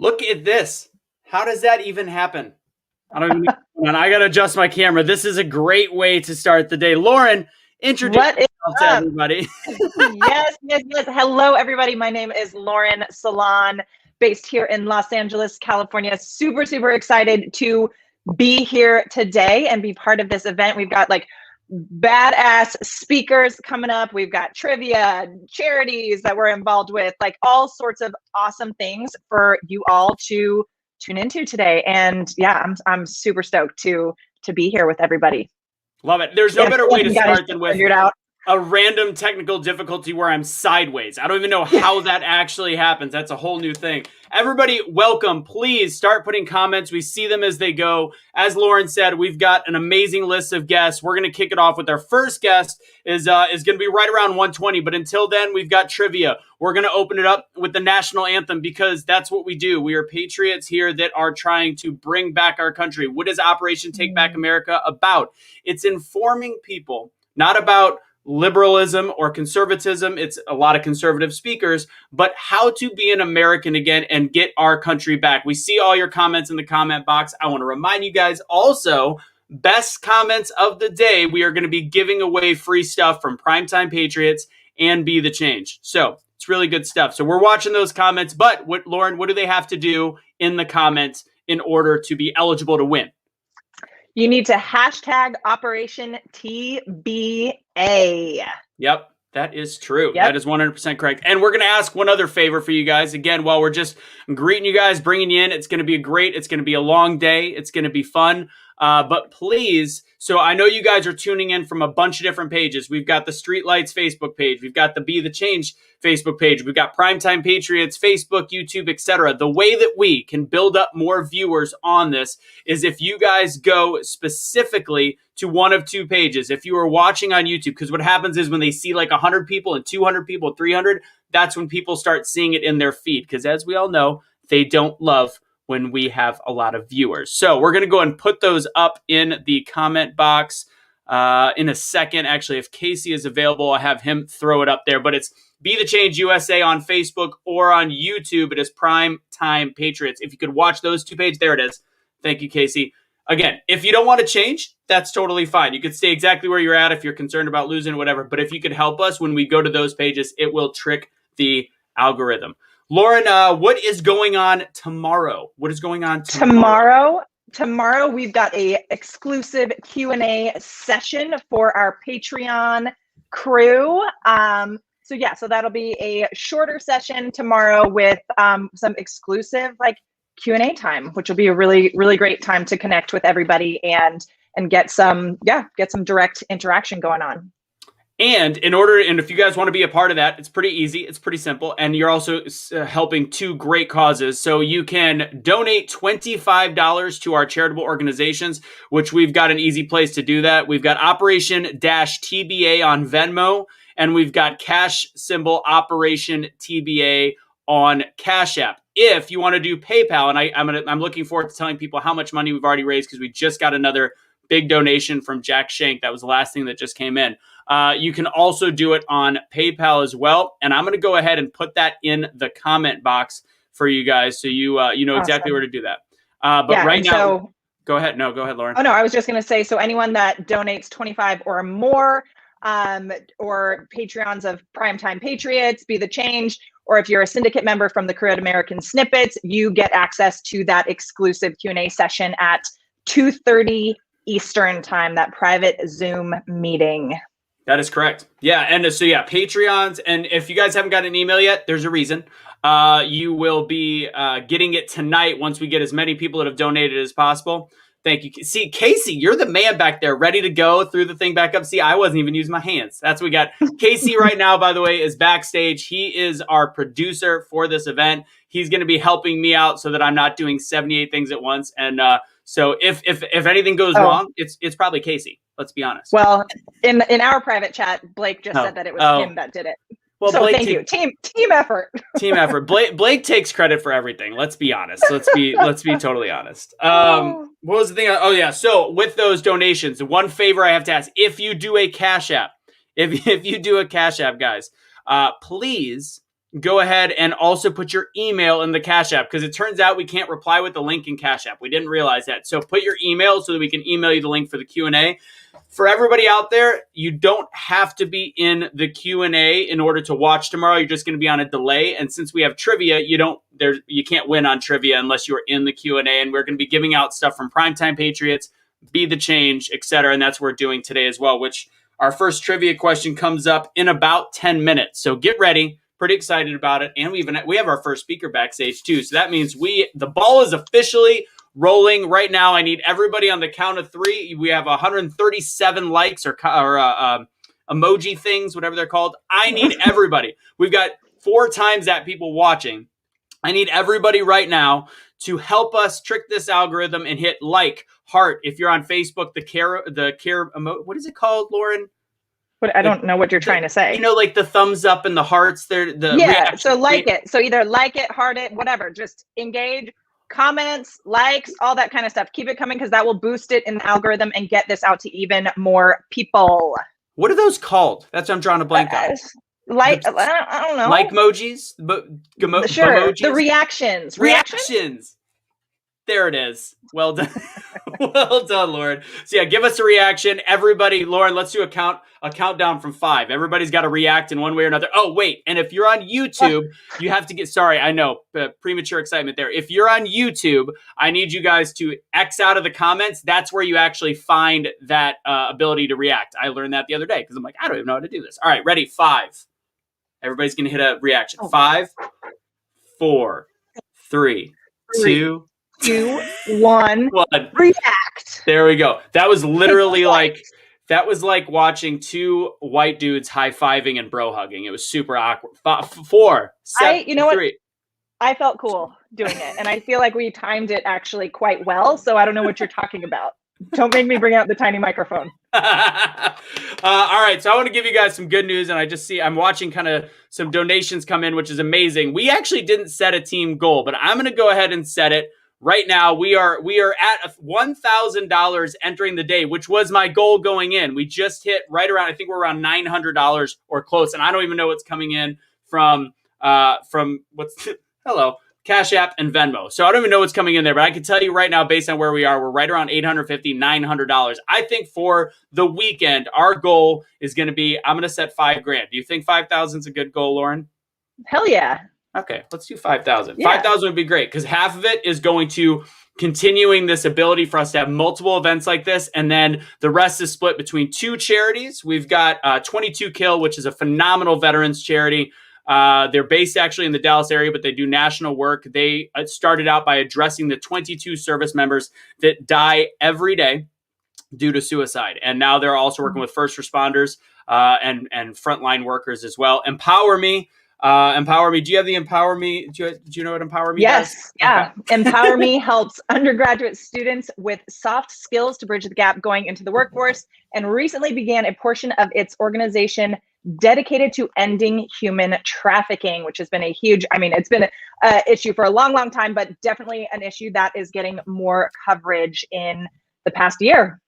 Look at this. How does that even happen? I don't even know. I got to adjust my camera. This is a great way to start the day. Lauren, introduce yourself to everybody. Yes. Hello, everybody. My name is Lauren Salon, based here in Los Angeles, California. Super excited to be here today and be part of this event. We've got like badass speakers coming up. We've got trivia, charities that we're involved with, like all sorts of awesome things for you all to tune into today. And yeah, I'm super stoked to be here with everybody. Love it. There's no better way to start than with a random technical difficulty where I'm sideways. I don't even know how that actually happens. That's a whole new thing. Everybody, welcome. Please start putting comments. We see them as they go. As Lauren said, we've got an amazing list of guests. We're going to kick it off with our first guest is going to be right around 1:20. But until then, we've got trivia. We're going to open it up with the national anthem because that's what we do. We are patriots here that are trying to bring back our country. What is Operation Take Back America about? It's informing people, not about liberalism or conservatism. It's a lot of conservative speakers, but how to be an American again and get our country back. We see all your comments in the comment box. I want to remind you guys also, best comments of the day, we are going to be giving away free stuff from Prime Time Patriots and BeTheChange. So it's really good stuff. So we're watching those comments, but Lauren, what do they have to do in the comments in order to be eligible to win? You need to hashtag Operation TBA. Yep, that is true. Yep. That is 100% correct. And we're going to ask one other favor for you guys. Again, while we're just greeting you guys, bringing you in, it's going to be it's going to be a long day. It's going to be fun. But please, so I know you guys are tuning in from a bunch of different pages. We've got the Streetlights Facebook page. We've got the BeTheChange Facebook page. We've got Prime Time Patriots, Facebook, YouTube, etc. The way that we can build up more viewers on this is if you guys go specifically to one of two pages. If you are watching on YouTube, because what happens is when they see like 100 people and 200 people, 300, that's when people start seeing it in their feed. Because as we all know, they don't love when we have a lot of viewers. So we're going to go and put those up in the comment box in a second. Actually, if Casey is available, I'll have him throw it up there. But it's BeTheChange USA on Facebook or on YouTube. It is Prime Time Patriots. If you could watch those two pages, there it is. Thank you, Casey. Again, if you don't want to change, that's totally fine. You could stay exactly where you're at if you're concerned about losing or whatever. But if you could help us when we go to those pages, it will trick the algorithm. Lauren, what is going on tomorrow? What is going on tomorrow? Tomorrow, we've got a exclusive Q&A session for our Patreon crew. So that'll be a shorter session tomorrow with some exclusive Q&A time, which will be a really great time to connect with everybody and get some direct interaction going on. And if you guys want to be a part of that, it's pretty easy. It's pretty simple. And you're also helping two great causes. So you can donate $25 to our charitable organizations, which we've got an easy place to do that. We've got Operation-TBA on Venmo, and we've got cash symbol Operation TBA on Cash App. If you want to do PayPal, and I'm looking forward to telling people how much money we've already raised because we just got another big donation from Jack Shank. That was the last thing that just came in. You can also do it on PayPal as well. And I'm going to go ahead and put that in the comment box for you guys so you know exactly where to do that. Right now, go ahead. No, go ahead, Lauren. Oh, no, I was just going to say, so anyone that donates 25 or more or Patreons of Prime Time Patriots, BeTheChange, or if you're a syndicate member from the crew at American Snippets, you get access to that exclusive Q&A session at 2:30 Eastern time, that private Zoom meeting. That is correct. Yeah. And so, Patreons. And if you guys haven't got an email yet, there's a reason. You will be getting it tonight once we get as many people that have donated as possible. Thank you. See, Casey, you're the man back there, ready to go through the thing back up. See, I wasn't even using my hands. That's what we got. Casey right now, by the way, is backstage. He is our producer for this event. He's going to be helping me out so that I'm not doing 78 things at once. And so if anything goes wrong, it's probably Casey. Let's be honest. Well, in our private chat, Blake just said that it was him that did it. Well, so Blake thank you. Team effort. Team effort. Blake takes credit for everything. Let's be honest. Let's be totally honest. What was the thing? Oh yeah. So with those donations, one favor I have to ask: if you do a Cash App, if you do a Cash App, guys, please go ahead and also put your email in the Cash App, because it turns out we can't reply with the link in Cash App. We didn't realize that. So put your email so that we can email you the link for the Q&A. For everybody out there, you don't have to be in the Q&A in order to watch tomorrow. You're just going to be on a delay. And since we have trivia, you can't win on trivia unless you're in the Q&A. And we're going to be giving out stuff from Prime Time Patriots, Be the Change, etc. And that's what we're doing today as well, which our first trivia question comes up in about 10 minutes. So get ready. Pretty excited about it. And we have our first speaker backstage too. So that means the ball is officially rolling right now. I need everybody on the count of 3. We have 137 likes or emoji things, whatever they're called. I need everybody. We've got 4 times that people watching. I need everybody right now to help us trick this algorithm and hit like, heart. If you're on Facebook, what is it called, Lauren? But I don't know what you're trying to say. Like the thumbs up and the hearts. Yeah, so like it. So either like it, heart it, whatever. Just engage, comments, likes, all that kind of stuff. Keep it coming, because that will boost it in the algorithm and get this out to even more people. What are those called? That's what I'm drawing a blank on. I don't know. Like emojis? Sure. Emojis? The reactions. Reactions. There it is. Well done. Well done, Lauren. So yeah, give us a reaction. Everybody, Lauren, let's do a countdown from 5. Everybody's got to react in one way or another. Oh, wait. And if you're on YouTube, you have to sorry, I know, premature excitement there. If you're on YouTube, I need you guys to X out of the comments. That's where you actually find that ability to react. I learned that the other day because I'm like, I don't even know how to do this. All right, ready? 5. Everybody's going to hit a reaction. 5, 4, 3, 2, 1. React. There we go. That was literally that was like watching 2 white dudes high-fiving and bro hugging. It was super awkward. 4, 7, 3. I felt cool doing it, and I feel like we timed it actually quite well. So I don't know what you're talking about. Don't make me bring out the tiny microphone. All right, so I want to give you guys some good news, and I'm watching kind of some donations come in, which is amazing. We actually didn't set a team goal, but I'm going to go ahead and set it. Right now, we are at $1,000 entering the day, which was my goal going in. We just hit right around, I think we're around $900 or close, and I don't even know what's coming in from Cash App and Venmo. So I don't even know what's coming in there, but I can tell you right now, based on where we are, we're right around $850, $900. I think for the weekend, our goal is going to be, I'm going to set $5,000. Do you think 5,000 is a good goal, Lauren? Hell yeah. Okay, let's do 5,000. Yeah. 5,000 would be great, because half of it is going to continuing this ability for us to have multiple events like this, and then the rest is split between 2 charities. We've got 22 Kill, which is a phenomenal veterans charity. They're based actually in the Dallas area, but they do national work. They started out by addressing the 22 service members that die every day due to suicide, and now they're also working with first responders and frontline workers as well. Empower Me. Empower Me. Do you have the Empower Me? Do you know what Empower Me does? Yes. Yeah. Okay. Empower Me helps undergraduate students with soft skills to bridge the gap going into the workforce, and recently began a portion of its organization dedicated to ending human trafficking, which has been a huge, it's been an issue for a long, long time, but definitely an issue that is getting more coverage in the past year.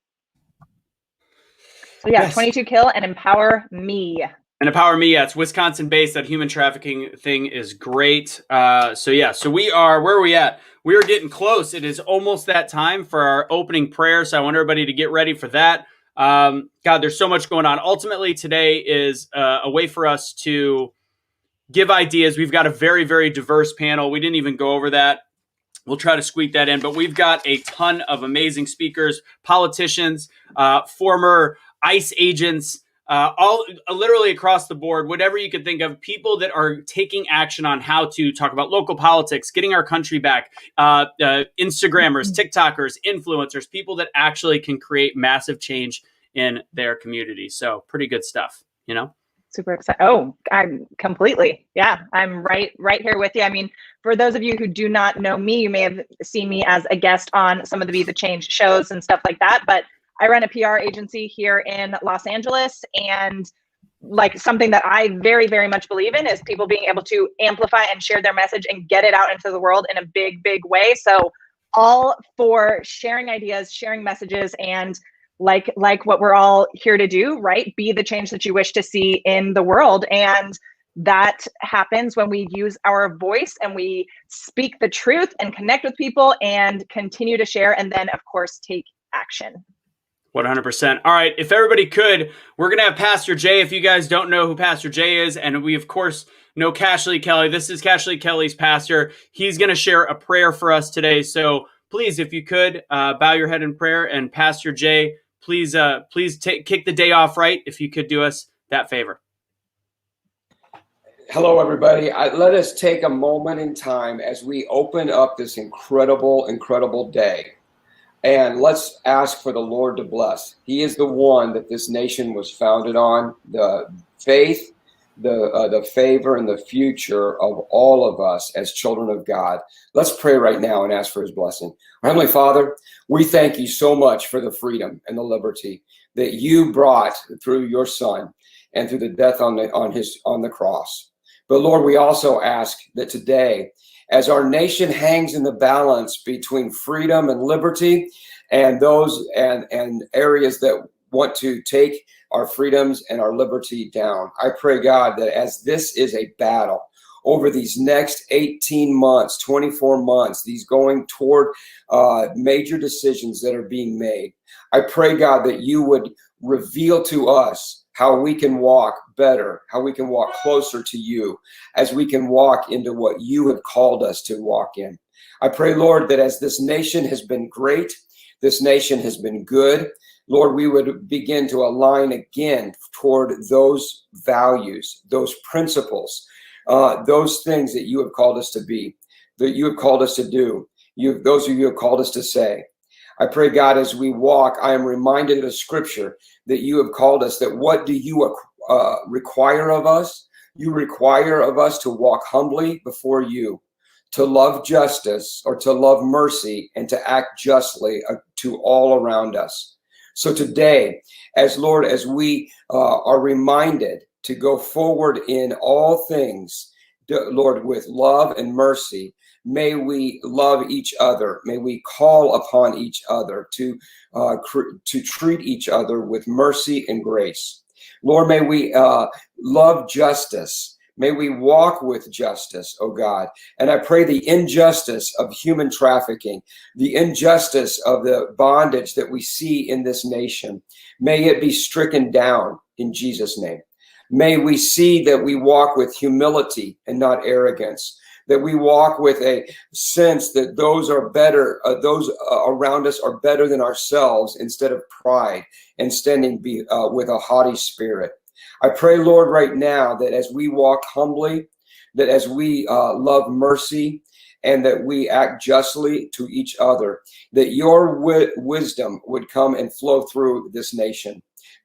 So yeah, yes. 22 Kill and Empower Me. And Empower Me, yeah, it's Wisconsin-based. That human trafficking thing is great. So where are we at? We are getting close. It is almost that time for our opening prayer, so I want everybody to get ready for that. God, there's so much going on. Ultimately, today is a way for us to give ideas. We've got a very, very diverse panel. We didn't even go over that. We'll try to squeak that in, but we've got a ton of amazing speakers, politicians, former ICE agents, all literally across the board, whatever you could think of, people that are taking action on how to talk about local politics, getting our country back, Instagrammers, TikTokers, influencers, people that actually can create massive change in their community. So pretty good stuff, Super excited. Oh, I'm completely. Yeah, I'm right here with you. For those of you who do not know me, you may have seen me as a guest on some of the Be the Change shows and stuff like that, but I run a PR agency here in Los Angeles, and something that I very, very much believe in is people being able to amplify and share their message and get it out into the world in a big, big way. So all for sharing ideas, sharing messages, and like what we're all here to do, right? Be the change that you wish to see in the world. And that happens when we use our voice and we speak the truth and connect with people and continue to share, and then of course take action. 100%. All right. If everybody could, we're going to have Pastor Jay. If you guys don't know who Pastor Jay is, and we, of course, know Cashley Kelly. This is Cashley Kelly's pastor. He's going to share a prayer for us today. So please, if you could, bow your head in prayer. And Pastor Jay, please kick the day off right if you could do us that favor. Hello, everybody. Let us take a moment in time as we open up this incredible, incredible day. And let's ask for the Lord to bless. He is the one that this nation was founded on, the faith, the favor, and the future of all of us as children of God. Let's pray right now and ask for his blessing. Our Heavenly Father, we thank you so much for the freedom and the liberty that you brought through your Son and through the death on the cross. But Lord, we also ask that today, as our nation hangs in the balance between freedom and liberty and those and areas that want to take our freedoms and our liberty down, I pray, God, that as this is a battle over these next 18 months, 24 months, these going toward major decisions that are being made, I pray, God, that you would reveal to us how we can walk better, how we can walk closer to you, as we can walk into what you have called us to walk in. I pray, Lord, that as this nation has been great, this nation has been good, Lord, we would begin to align again toward those values, those principles, those things that you have called us to be, that you have called us to do, those of you have called us to say. I pray, God, as we walk, I am reminded of the scripture that you have called us, that what do you require of us? You require of us to walk humbly before you, to love justice or to love mercy, and to act justly to all around us. So today, as Lord, as we are reminded to go forward in all things, Lord, with love and mercy, may we love each other. May we call upon each other to treat each other with mercy and grace. Lord, may we love justice. May we walk with justice, oh God. And I pray the injustice of human trafficking, the injustice of the bondage that we see in this nation, may it be stricken down in Jesus' name. May we see that we walk with humility and not arrogance, that we walk with a sense that those are better, those around us are better than ourselves, instead of pride and standing with a haughty spirit. I pray, Lord, right now that as we walk humbly, that as we love mercy, and that we act justly to each other, that your wisdom would come and flow through this nation.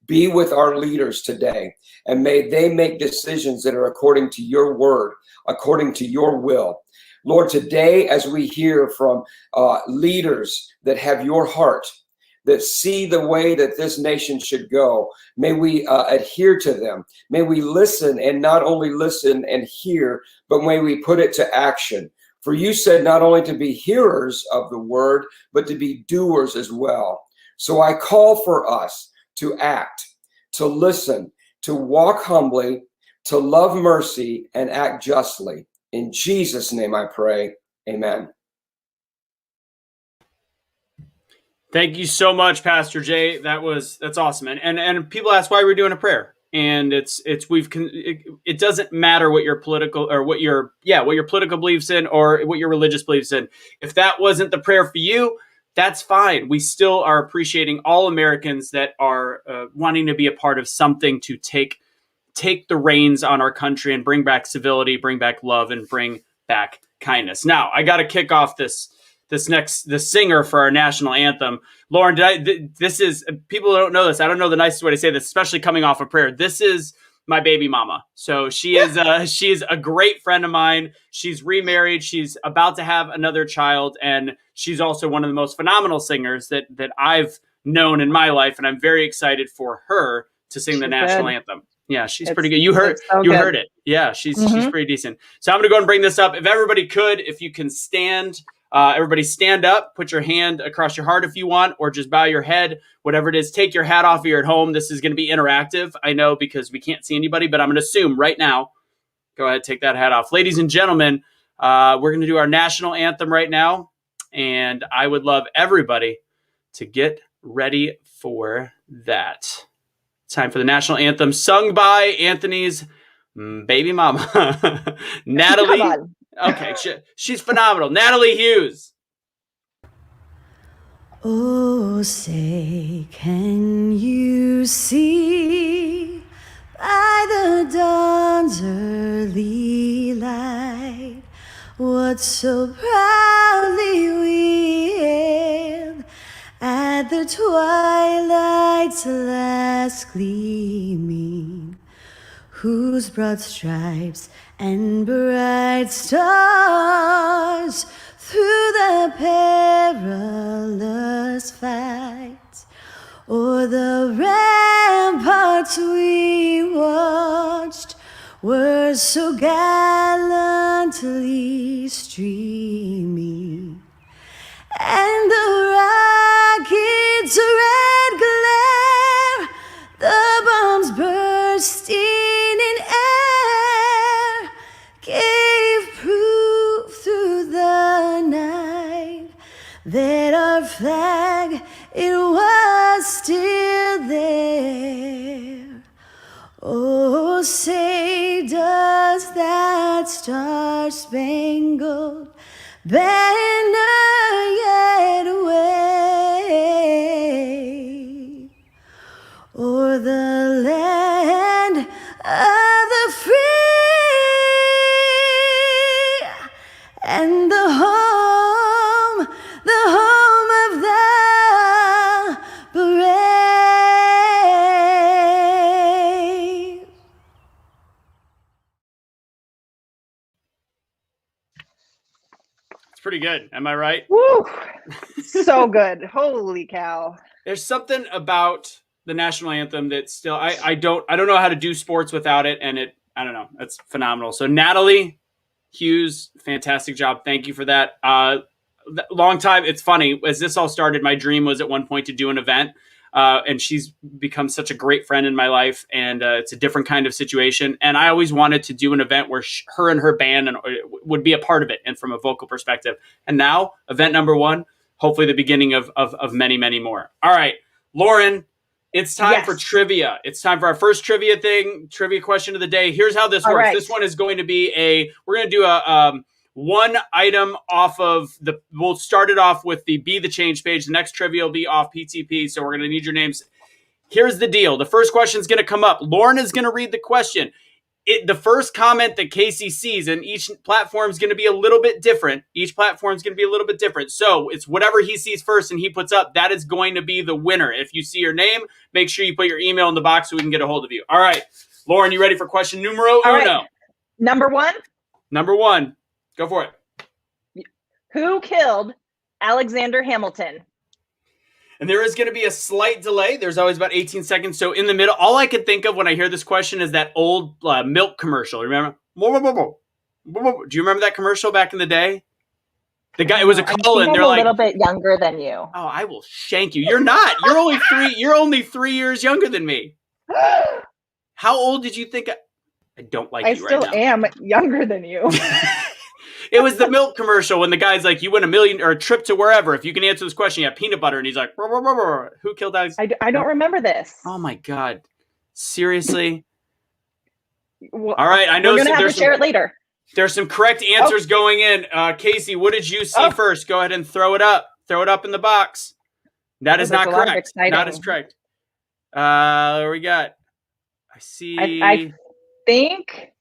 Be with our leaders today, and may they make decisions that are according to your word, according to your will. Lord, today, as we hear from leaders that have your heart, that see the way that this nation should go, may we adhere to them. May we listen, and not only listen and hear, but may we put it to action. For you said not only to be hearers of the word, but to be doers as well. So I call for us to act, to listen, to walk humbly, to love mercy, and act justly. In Jesus' name I pray. Amen. Thank you so much, Pastor Jay. That's awesome. And people ask why we're doing a prayer. And it doesn't matter what your political or what your political beliefs in or what your religious beliefs in. If that wasn't the prayer for you, that's fine. We still are appreciating all Americans that are wanting to be a part of something to take the reins on our country and bring back civility, bring back love, and bring back kindness. Now, I got to kick off this singer for our national anthem. Lauren, this is, people don't know this. I don't know the nicest way to say this, especially coming off of prayer. This is my baby mama. So she is a great friend of mine. She's remarried. She's about to have another child. And she's also one of the most phenomenal singers that I've known in my life. And I'm very excited for her to sing the national anthem. Yeah, she's pretty good. You heard it. Yeah, she's pretty decent. So I'm going to go and bring this up. If everybody could, if you can stand, everybody stand up, put your hand across your heart if you want, or just bow your head, whatever it is. Take your hat off if you're at home. This is going to be interactive. I know, because we can't see anybody, but I'm going to assume right now go ahead, take that hat off. Ladies and gentlemen, we're going to do our national anthem right now. And I would love everybody to get ready for that. Time for the national anthem sung by Anthony's baby mama, Natalie. Okay, she's phenomenal. Natalie Hughes. Oh, say, can you see by the dawn's early light what so proudly we hailed at the twilight's last gleaming, whose broad stripes and bright stars through the perilous fight o'er the ramparts we watched were so gallantly streaming, and the rocket's red glare, the bombs bursting in air, gave proof through the night that our flag, it was still there. Oh, say, does that star-spangled banner yet wave o'er the land of the free and the home of the brave? It's pretty good. Am I right? Woo! So good. Holy cow. There's something about the national anthem that still I don't know how to do sports without it, and I don't know, it's phenomenal. So Natalie Hughes, fantastic job. Thank you for that. Long time. It's funny, as this all started, my dream was at one point to do an event, and she's become such a great friend in my life, and it's a different kind of situation. And I always wanted to do an event where her and her band would be a part of it, and from a vocal perspective. And now, event number 1, hopefully the beginning of many, many more. All right, Lauren, it's time for trivia. It's time for our first trivia question of the day. Here's how this works. Right. This one is going to be we're going to do a one item off of we'll start it off with the Be the Change page. The next trivia will be off PTP. So we're going to need your names. Here's the deal. The first question is going to come up. Lauren is going to read the question. The first comment that Casey sees, and each platform is going to be a little bit different. So it's whatever he sees first and he puts up, that is going to be the winner. If you see your name, make sure you put your email in the box so we can get a hold of you. All right. Lauren, you ready for question numero uno? Right. Number one. Go for it. Who killed Alexander Hamilton? And there is going to be a slight delay. There's always about 18 seconds. So in the middle, all I could think of when I hear this question is that old milk commercial. Remember? Do you remember that commercial back in the day? The guy, it was a call, and they're like, a little bit younger than you. Oh, I will shank you. You're not. You're only 3. You're only 3 years younger than me. How old did you think? I don't like you right now. I still am younger than you. It was the milk commercial when the guy's like, you win $1 million or a trip to wherever. If you can answer this question, you have peanut butter. And he's like, who killed that? I don't remember this. Oh my God. Seriously? Well, all right. I know we're going to have to share it later. There's some correct answers going in. Casey, what did you see first? Go ahead and throw it up. Throw it up in the box. That is not correct. Not as correct. We got, I see. I think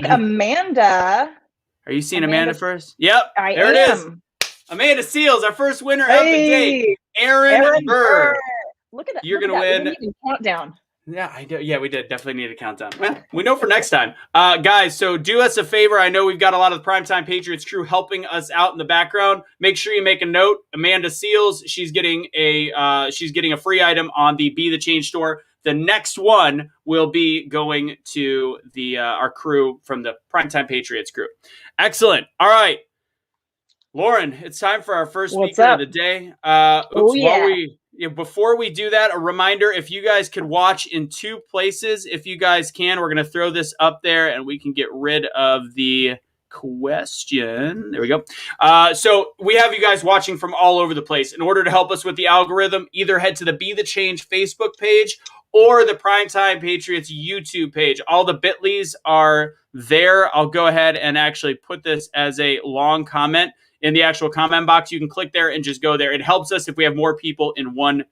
Amanda. Are you seeing Amanda first? Yep. There it is. Amanda Seals, our first winner of the day. Aaron Burr. Look at that. You're going to win. We need a countdown. Yeah, I do. Yeah, we did. Definitely need a countdown. Well, we know for next time. Guys, so do us a favor. I know we've got a lot of the Prime Time Patriots crew helping us out in the background. Make sure you make a note. Amanda Seals, she's getting a free item on the Be the Change store. The next one will be going to our crew from the Prime Time Patriots crew. Excellent. All right. Lauren, it's time for our first speaker of the day. before we do that, a reminder, if you guys could watch in 2 places, if you guys can, we're going to throw this up there and we can get rid of the question. There we go. So we have you guys watching from all over the place. In order to help us with the algorithm, either head to the Be The Change Facebook page or the Prime Time Patriots YouTube page. All the bit.lys are there. I'll go ahead and actually put this as a long comment in the actual comment box. You can click there and just go there. It helps us if we have more people in one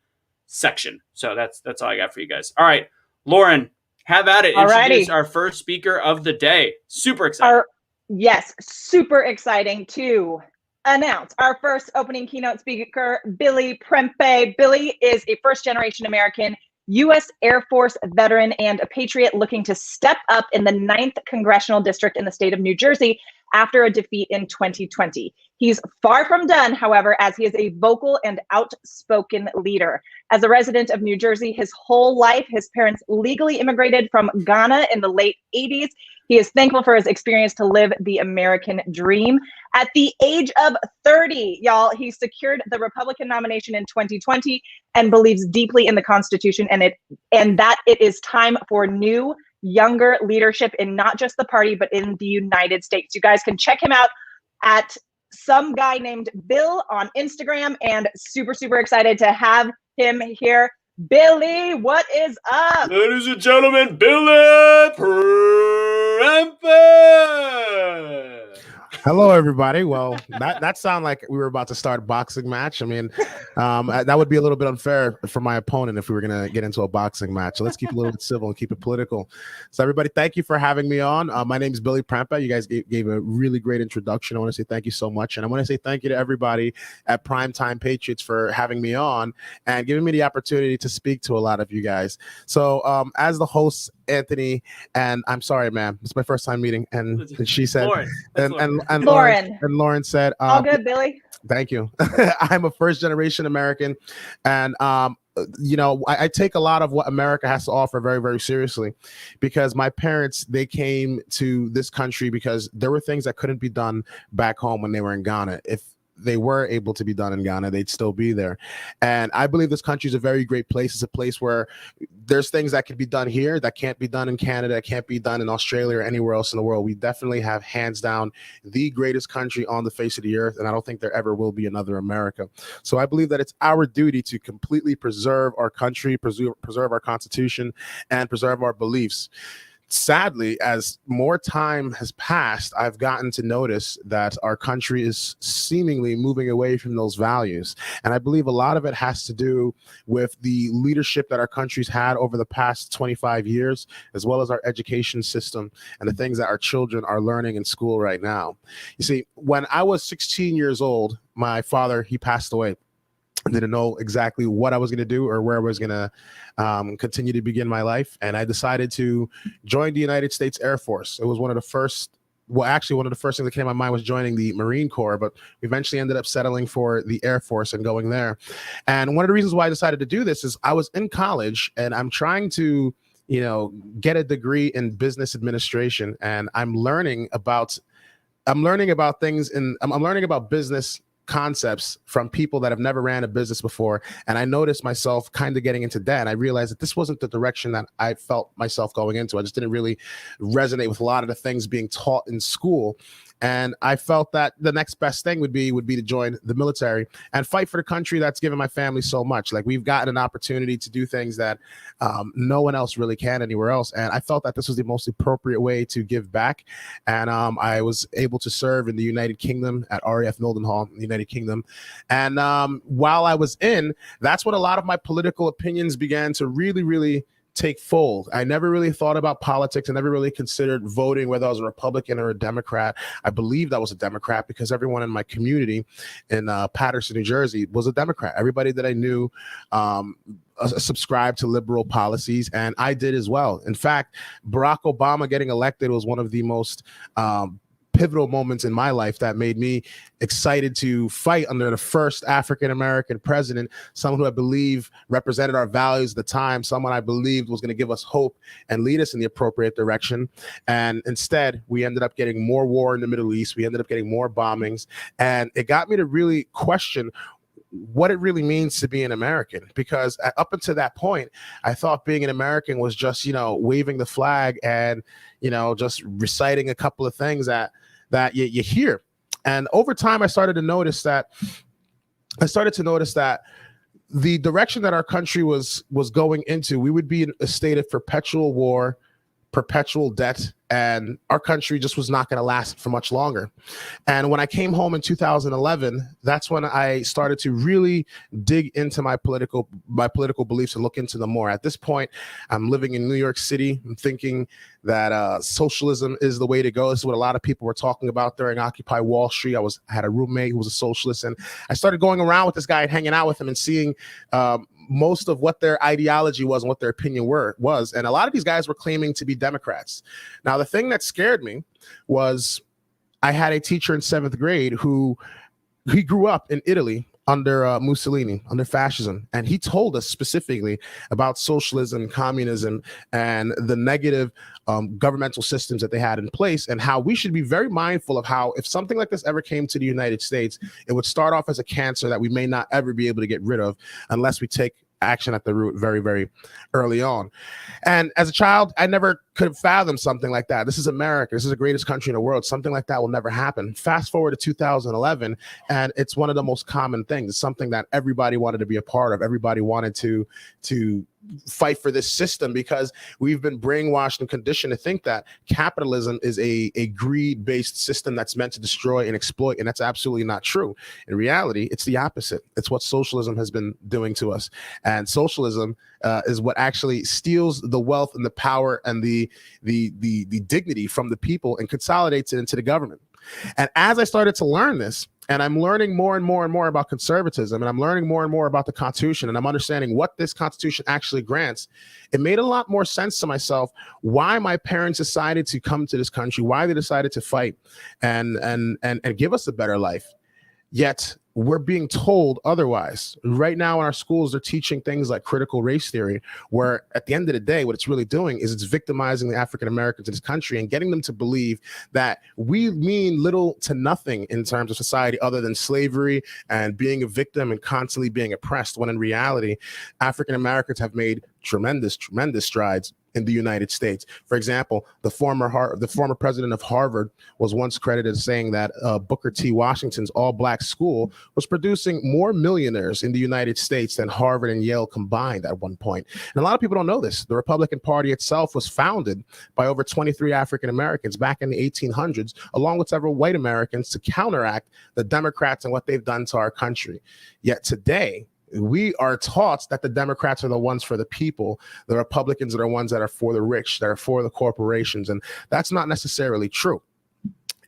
section. So that's all I got for you guys. All right, Lauren, have at it. Introduce our first speaker of the day. Super excited. Yes, super exciting to announce our first opening keynote speaker, Billy Prempeh. Billy is a first-generation American U.S. Air Force veteran and a patriot looking to step up in the 9th Congressional District in the state of New Jersey after a defeat in 2020. He's far from done, however, as he is a vocal and outspoken leader. As a resident of New Jersey his whole life, his parents legally immigrated from Ghana in the late 80s. He is thankful for his experience to live the American dream. At the age of 30, y'all, he secured the Republican nomination in 2020 and believes deeply in the Constitution and that it is time for new, younger leadership in not just the party, but in the United States. You guys can check him out at some guy named Bill on Instagram, and super, super excited to have him here. Billy, what is up? Ladies and gentlemen, Billy Prempeh. Hello, everybody. Well, that sounded like we were about to start a boxing match. I mean, that would be a little bit unfair for my opponent if we were going to get into a boxing match. So let's keep it a little bit civil and keep it political. So everybody, thank you for having me on. My name is Billy Prempeh. You guys gave a really great introduction. I want to say thank you so much. And I want to say thank you to everybody at Prime Time Patriots for having me on and giving me the opportunity to speak to a lot of you guys. So as the host, Anthony, and I'm sorry, ma'am, it's my first time meeting, and she said, Lauren. And Lauren said, all good, Billy. Thank you. I'm a first-generation American, and I take a lot of what America has to offer very, very seriously, because my parents, they came to this country because there were things that couldn't be done back home when they were in Ghana. If they were able to be done in Ghana, they'd still be there. And I believe this country is a very great place. It's a place where there's things that can be done here that can't be done in Canada, can't be done in Australia or anywhere else in the world. We definitely have, hands down, the greatest country on the face of the earth, and I don't think there ever will be another America. So I believe that it's our duty to completely preserve our country, preserve our Constitution, and preserve our beliefs. Sadly, as more time has passed, I've gotten to notice that our country is seemingly moving away from those values. And I believe a lot of it has to do with the leadership that our country's had over the past 25 years, as well as our education system and the things that our children are learning in school right now. You see, when I was 16 years old, my father, he passed away. I didn't know exactly what I was going to do or where I was going to continue to begin my life. And I decided to join the United States Air Force. It was one of the first things that came to my mind was joining the Marine Corps, but we eventually ended up settling for the Air Force and going there. And one of the reasons why I decided to do this is I was in college and I'm trying to, get a degree in business administration. And I'm learning about business concepts from people that have never ran a business before. And I noticed myself kind of getting into debt. And I realized that this wasn't the direction that I felt myself going into. I just didn't really resonate with a lot of the things being taught in school. And I felt that the next best thing would be to join the military and fight for the country that's given my family so much. Like, we've gotten an opportunity to do things that no one else really can anywhere else. And I felt that this was the most appropriate way to give back. And I was able to serve in the United Kingdom at RAF Mildenhall in the United Kingdom. And while I was that's when a lot of my political opinions began to really, really take fold. I never really thought about politics. I never really considered voting, whether I was a Republican or a Democrat. I believed I was a Democrat because everyone in my community in Paterson, New Jersey was a Democrat. Everybody that I knew subscribed to liberal policies, and I did as well. In fact, Barack Obama getting elected was one of the most pivotal moments in my life that made me excited to fight under the first African-American president, someone who I believe represented our values at the time, someone I believed was going to give us hope and lead us in the appropriate direction. And instead, we ended up getting more war in the Middle East. We ended up getting more bombings. And it got me to really question, what it really means to be an American. Because up until that point, I thought being an American was just, waving the flag and, just reciting a couple of things that you hear. And over time, I started to notice that the direction that our country was going into, we would be in a state of perpetual war, perpetual debt, and our country just was not going to last for much longer. And when I came home in 2011, that's when I started to really dig into my political beliefs and look into them more. At this point, I'm living in New York City. I'm thinking that socialism is the way to go. This is what a lot of people were talking about during Occupy Wall Street. I had a roommate who was a socialist, and I started going around with this guy and hanging out with him and seeing most of what their ideology was and what their opinion was. And a lot of these guys were claiming to be Democrats. Now, the thing that scared me was I had a teacher in 7th grade who he grew up in Italy under Mussolini, under fascism. And he told us specifically about socialism, communism, and the negative governmental systems that they had in place, and how we should be very mindful of how if something like this ever came to the United States, it would start off as a cancer that we may not ever be able to get rid of unless we take action at the root very, very early on. And as a child, I never could have fathomed something like that. This is America. This is the greatest country in the world. Something like that will never happen. Fast forward to 2011, and it's one of the most common things. It's something that everybody wanted to be a part of. Everybody wanted to fight for this system because we've been brainwashed and conditioned to think that capitalism is a greed-based system that's meant to destroy and exploit, and that's absolutely not true. In reality, it's the opposite. It's what socialism has been doing to us. And socialism is what actually steals the wealth and the power and the dignity from the people and consolidates it into the government. And as I started to learn this, and I'm learning more and more and more about conservatism, and I'm learning more and more about the Constitution, and I'm understanding what this Constitution actually grants, it made a lot more sense to myself why my parents decided to come to this country, why they decided to fight and give us a better life. Yet we're being told otherwise. Right now in our schools, they're teaching things like critical race theory, where at the end of the day, what it's really doing is it's victimizing the African Americans in this country and getting them to believe that we mean little to nothing in terms of society other than slavery and being a victim and constantly being oppressed, when in reality, African Americans have made tremendous strides in the United States. For example, the former president of Harvard was once credited as saying that Booker T. Washington's all-black school was producing more millionaires in the United States than Harvard and Yale combined at one point. And a lot of people don't know this. The Republican Party itself was founded by over 23 African Americans back in the 1800s, along with several white Americans, to counteract the Democrats and what they've done to our country. Yet today, we are taught that the Democrats are the ones for the people. The Republicans are the ones that are for the rich, that are for the corporations. And that's not necessarily true.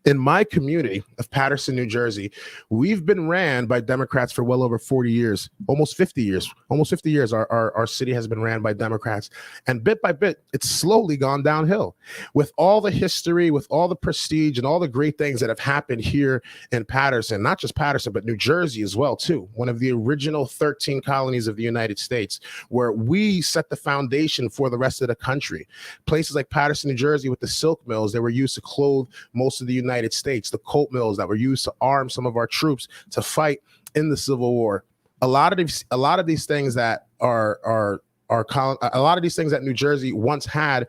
In my community of Paterson, New Jersey, we've been ran by Democrats for well over 40 years, almost 50 years. Almost 50 years, our city has been ran by Democrats. And bit by bit, it's slowly gone downhill. With all the history, with all the prestige, and all the great things that have happened here in Paterson, not just Paterson, but New Jersey as well, too. One of the original 13 colonies of the United States, where we set the foundation for the rest of the country. Places like Paterson, New Jersey, with the silk mills that were used to clothe most of the United States, the colt mills that were used to arm some of our troops to fight in the Civil War. A lot of these things that a lot of these things that New Jersey once had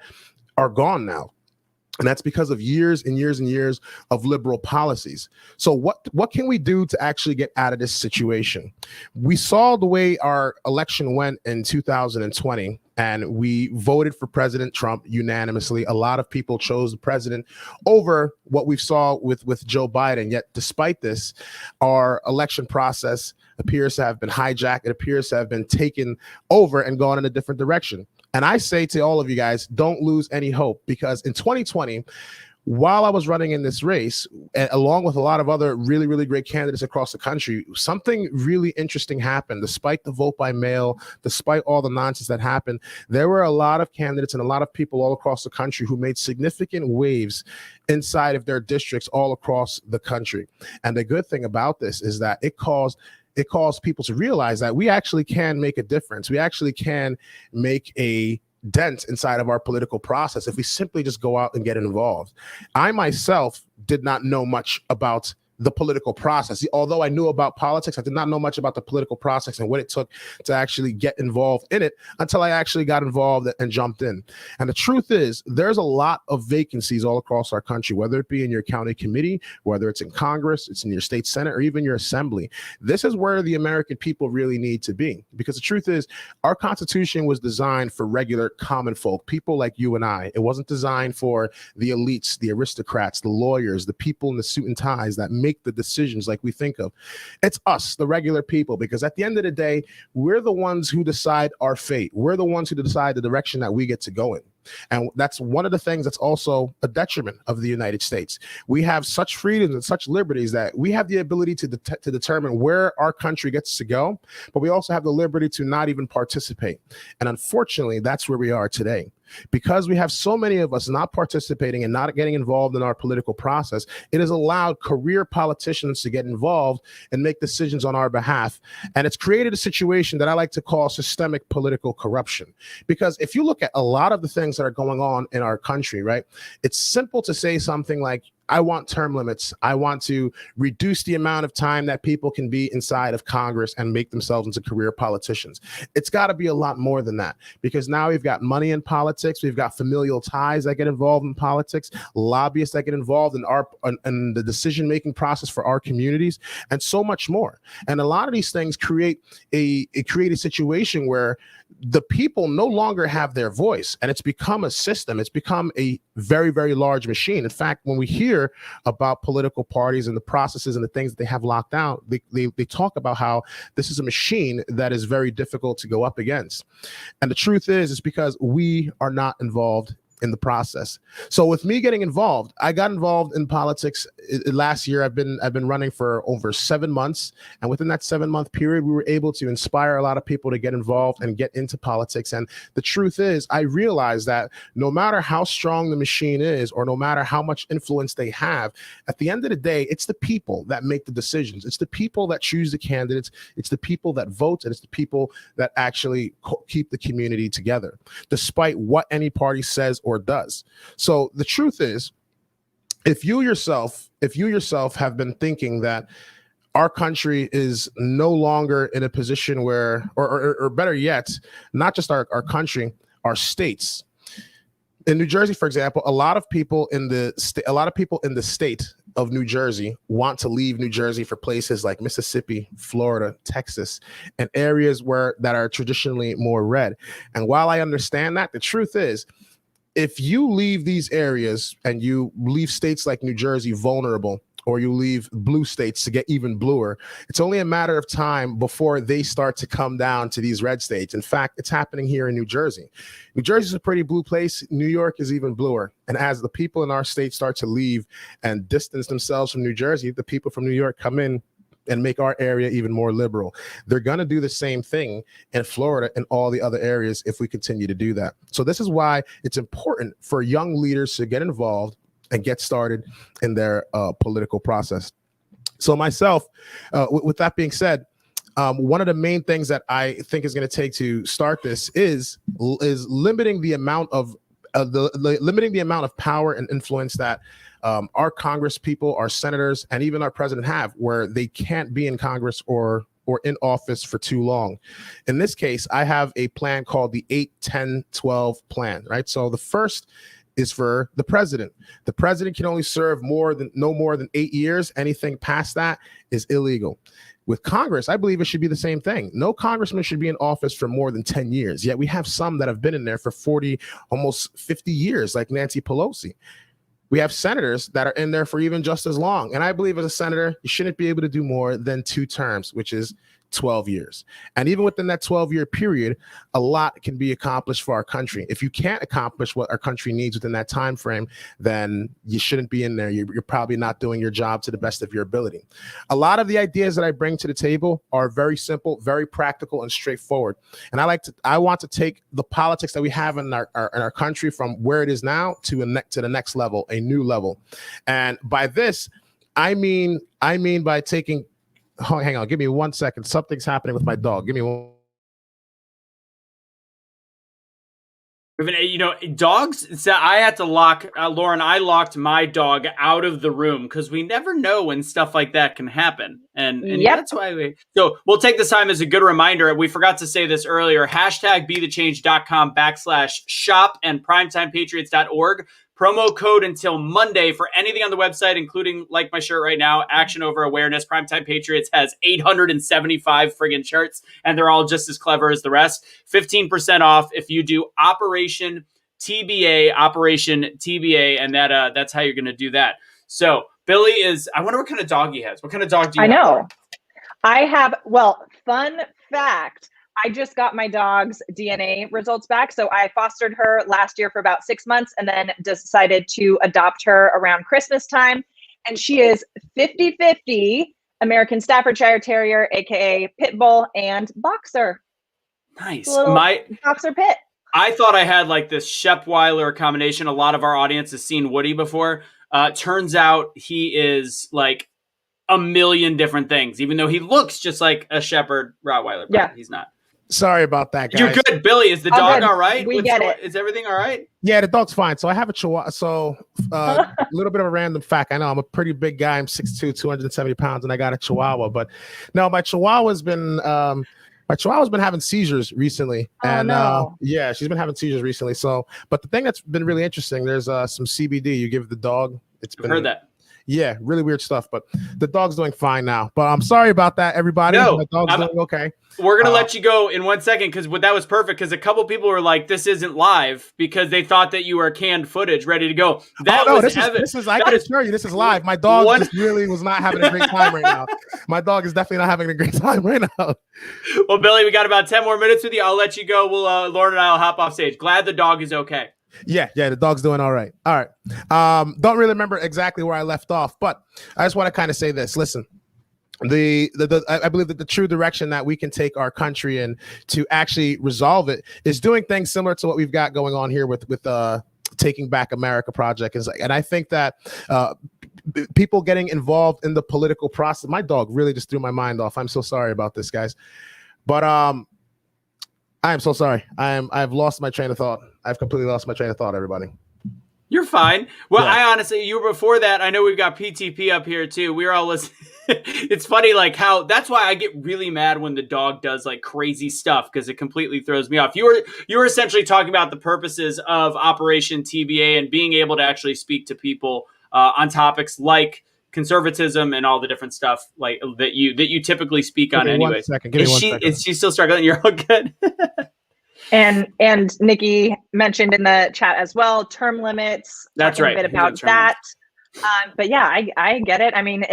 are gone now. And that's because of years and years and years of liberal policies. So what can we do to actually get out of this situation? We saw the way our election went in 2020, and we voted for President Trump unanimously. A lot of people chose the president over what we saw with Joe Biden. Yet despite this, our election process appears to have been hijacked. It appears to have been taken over and gone in a different direction. And I say to all of you guys, don't lose any hope, because in 2020, while I was running in this race, along with a lot of other really, really great candidates across the country, something really interesting happened. Despite the vote by mail, despite all the nonsense that happened, there were a lot of candidates and a lot of people all across the country who made significant waves inside of their districts all across the country. And the good thing about this is that it caused people to realize that we actually can make a difference. We actually can make a dent inside of our political process if we simply just go out and get involved. I myself did not know much about the political process. Although I knew about politics, I did not know much about the political process and what it took to actually get involved in it until I actually got involved and jumped in. And the truth is, there's a lot of vacancies all across our country, whether it be in your county committee, whether it's in Congress, it's in your state senate, or even your assembly. This is where the American people really need to be, because the truth is, our Constitution was designed for regular common folk, people like you and I. It wasn't designed for the elites, the aristocrats, the lawyers, the people in the suit and ties that make the decisions like we think of. It's us, the regular people, because at the end of the day, we're the ones who decide our fate. We're the ones who decide the direction that we get to go in. And that's one of the things that's also a detriment of the United States. We have such freedoms and such liberties that we have the ability to determine where our country gets to go, but we also have the liberty to not even participate. And unfortunately, that's where we are today. Because we have so many of us not participating and not getting involved in our political process, it has allowed career politicians to get involved and make decisions on our behalf. And it's created a situation that I like to call systemic political corruption. Because if you look at a lot of the things that are going on in our country, right, it's simple to say something like, I want term limits. I want to reduce the amount of time that people can be inside of Congress and make themselves into career politicians. It's got to be a lot more than that, because now we've got money in politics. We've got familial ties that get involved in politics, lobbyists that get involved in the decision-making process for our communities, and so much more. And a lot of these things create a situation where the people no longer have their voice, and it's become a system. It's become a very, very large machine. In fact, when we hear about political parties and the processes and the things that they have locked down, they talk about how this is a machine that is very difficult to go up against. And the truth is, it's because we are not involved in the process. So with me getting involved, I got involved in politics last year. I've been running for over 7 months, and within that 7-month period, we were able to inspire a lot of people to get involved and get into politics. And the truth is, I realized that no matter how strong the machine is, or no matter how much influence they have, at the end of the day, it's the people that make the decisions. It's the people that choose the candidates. It's the people that vote, and it's the people that actually keep the community together, despite what any party says or does. So the truth is, if you yourself have been thinking that our country is no longer in a position where, or better yet, not just our country, our states. In New Jersey, for example, a lot of people in the state of New Jersey want to leave New Jersey for places like Mississippi, Florida, Texas, and areas that are traditionally more red. And while I understand that, the truth is, if you leave these areas and you leave states like New Jersey vulnerable, or you leave blue states to get even bluer, it's only a matter of time before they start to come down to these red states. In fact, it's happening here in New Jersey. New Jersey is a pretty blue place. New York is even bluer. And as the people in our state start to leave and distance themselves from New Jersey, the people from New York come in and make our area even more liberal. They're going to do the same thing in Florida and all the other areas if we continue to do that. So this is why it's important for young leaders to get involved and get started in their political process. So myself, with that being said, one of the main things that I think is going to take to start this is limiting the amount of power and influence that our Congress people, our senators, and even our president have, where they can't be in Congress or in office for too long. In this case, I have a plan called the 8-10-12 plan, right? So the first is for the president. The president can only serve no more than 8 years. Anything past that is illegal. With Congress, I believe it should be the same thing. No congressman should be in office for more than 10 years. Yet we have some that have been in there for 40, almost 50 years, like Nancy Pelosi. We have senators that are in there for even just as long. And I believe as a senator, you shouldn't be able to do more than 2 terms, which is 12 years. And even within that 12-year period, a lot can be accomplished for our country. If you can't accomplish what our country needs within that time frame, then you shouldn't be in there. You're probably not doing your job to the best of your ability. A lot of the ideas that I bring to the table are very simple, very practical, and straightforward. And I want to take the politics that we have in our country from where it is now to the next level, a new level. And by this, I mean by taking. Oh, hang on, give me 1 second. Something's happening with my dog. Give me one. Dogs. So I had to lock Lauren. I locked my dog out of the room because we never know when stuff like that can happen, and that's why So we'll take this time as a good reminder. We forgot to say this earlier. #BeTheChange.com/shop and PrimetimePatriots.org. Promo code until Monday for anything on the website, including, like my shirt right now, Action Over Awareness. Primetime Patriots has 875 friggin' shirts, and they're all just as clever as the rest. 15% off if you do Operation TBA, and that's how you're going to do that. So Billy I wonder what kind of dog he has. What kind of dog do you have? I know. I have, fun fact, I just got my dog's DNA results back. So I fostered her last year for about 6 months and then decided to adopt her around Christmas time. And she is 50-50 American Staffordshire Terrier, aka Pit Bull, and Boxer. Nice. Boxer Pit. I thought I had like this Shep-Weiler combination. A lot of our audience has seen Woody before. Turns out he is like a million different things, even though he looks just like a Shepherd Rottweiler. But he's not. Sorry about that, guys. You're good, Billy. Is the dog all right? We get it. Is everything all right? Yeah, the dog's fine. So I have a Chihuahua. So a little bit of a random fact. I know I'm a pretty big guy. I'm 6'2", 270 pounds, and I got a Chihuahua. But no, my Chihuahua's been having seizures recently. Yeah, she's been having seizures recently. So, but the thing that's been really interesting, there's some CBD you give the dog. I've heard that. Yeah, really weird stuff, but the dog's doing fine now. But I'm sorry about that, everybody. No, the dog's doing okay. We're going to let you go in 1 second because that was perfect because a couple people were like, this isn't live because they thought that you were canned footage ready to go. I can assure you, this is live. My dog just really was not having a great time right now. My dog is definitely not having a great time right now. Well, Billy, we got about 10 more minutes with you. I'll let you go. Lauren and I will hop off stage. Glad the dog is okay. Yeah, the dog's doing all right. All right. Don't really remember exactly where I left off, but I just want to kind of say this. Listen, I believe that the true direction that we can take our country in to actually resolve it is doing things similar to what we've got going on here with Taking Back America project. And I think that people getting involved in the political process. My dog really just threw my mind off. I'm so sorry about this, guys. But I am so sorry. I've lost my train of thought. I've completely lost my train of thought, everybody. You're fine. Well, yeah. I honestly, you were before that. I know we've got PTP up here too. We were all listening. It's funny, like how that's why I get really mad when the dog does like crazy stuff because it completely throws me off. You were essentially talking about the purposes of Operation TBA and being able to actually speak to people on topics like conservatism and all the different stuff like that you typically speak on anyway. Is she still struggling? You're all good. And Nikki mentioned in the chat as well, term limits. That's right. A bit about that. But yeah, I get it. I mean,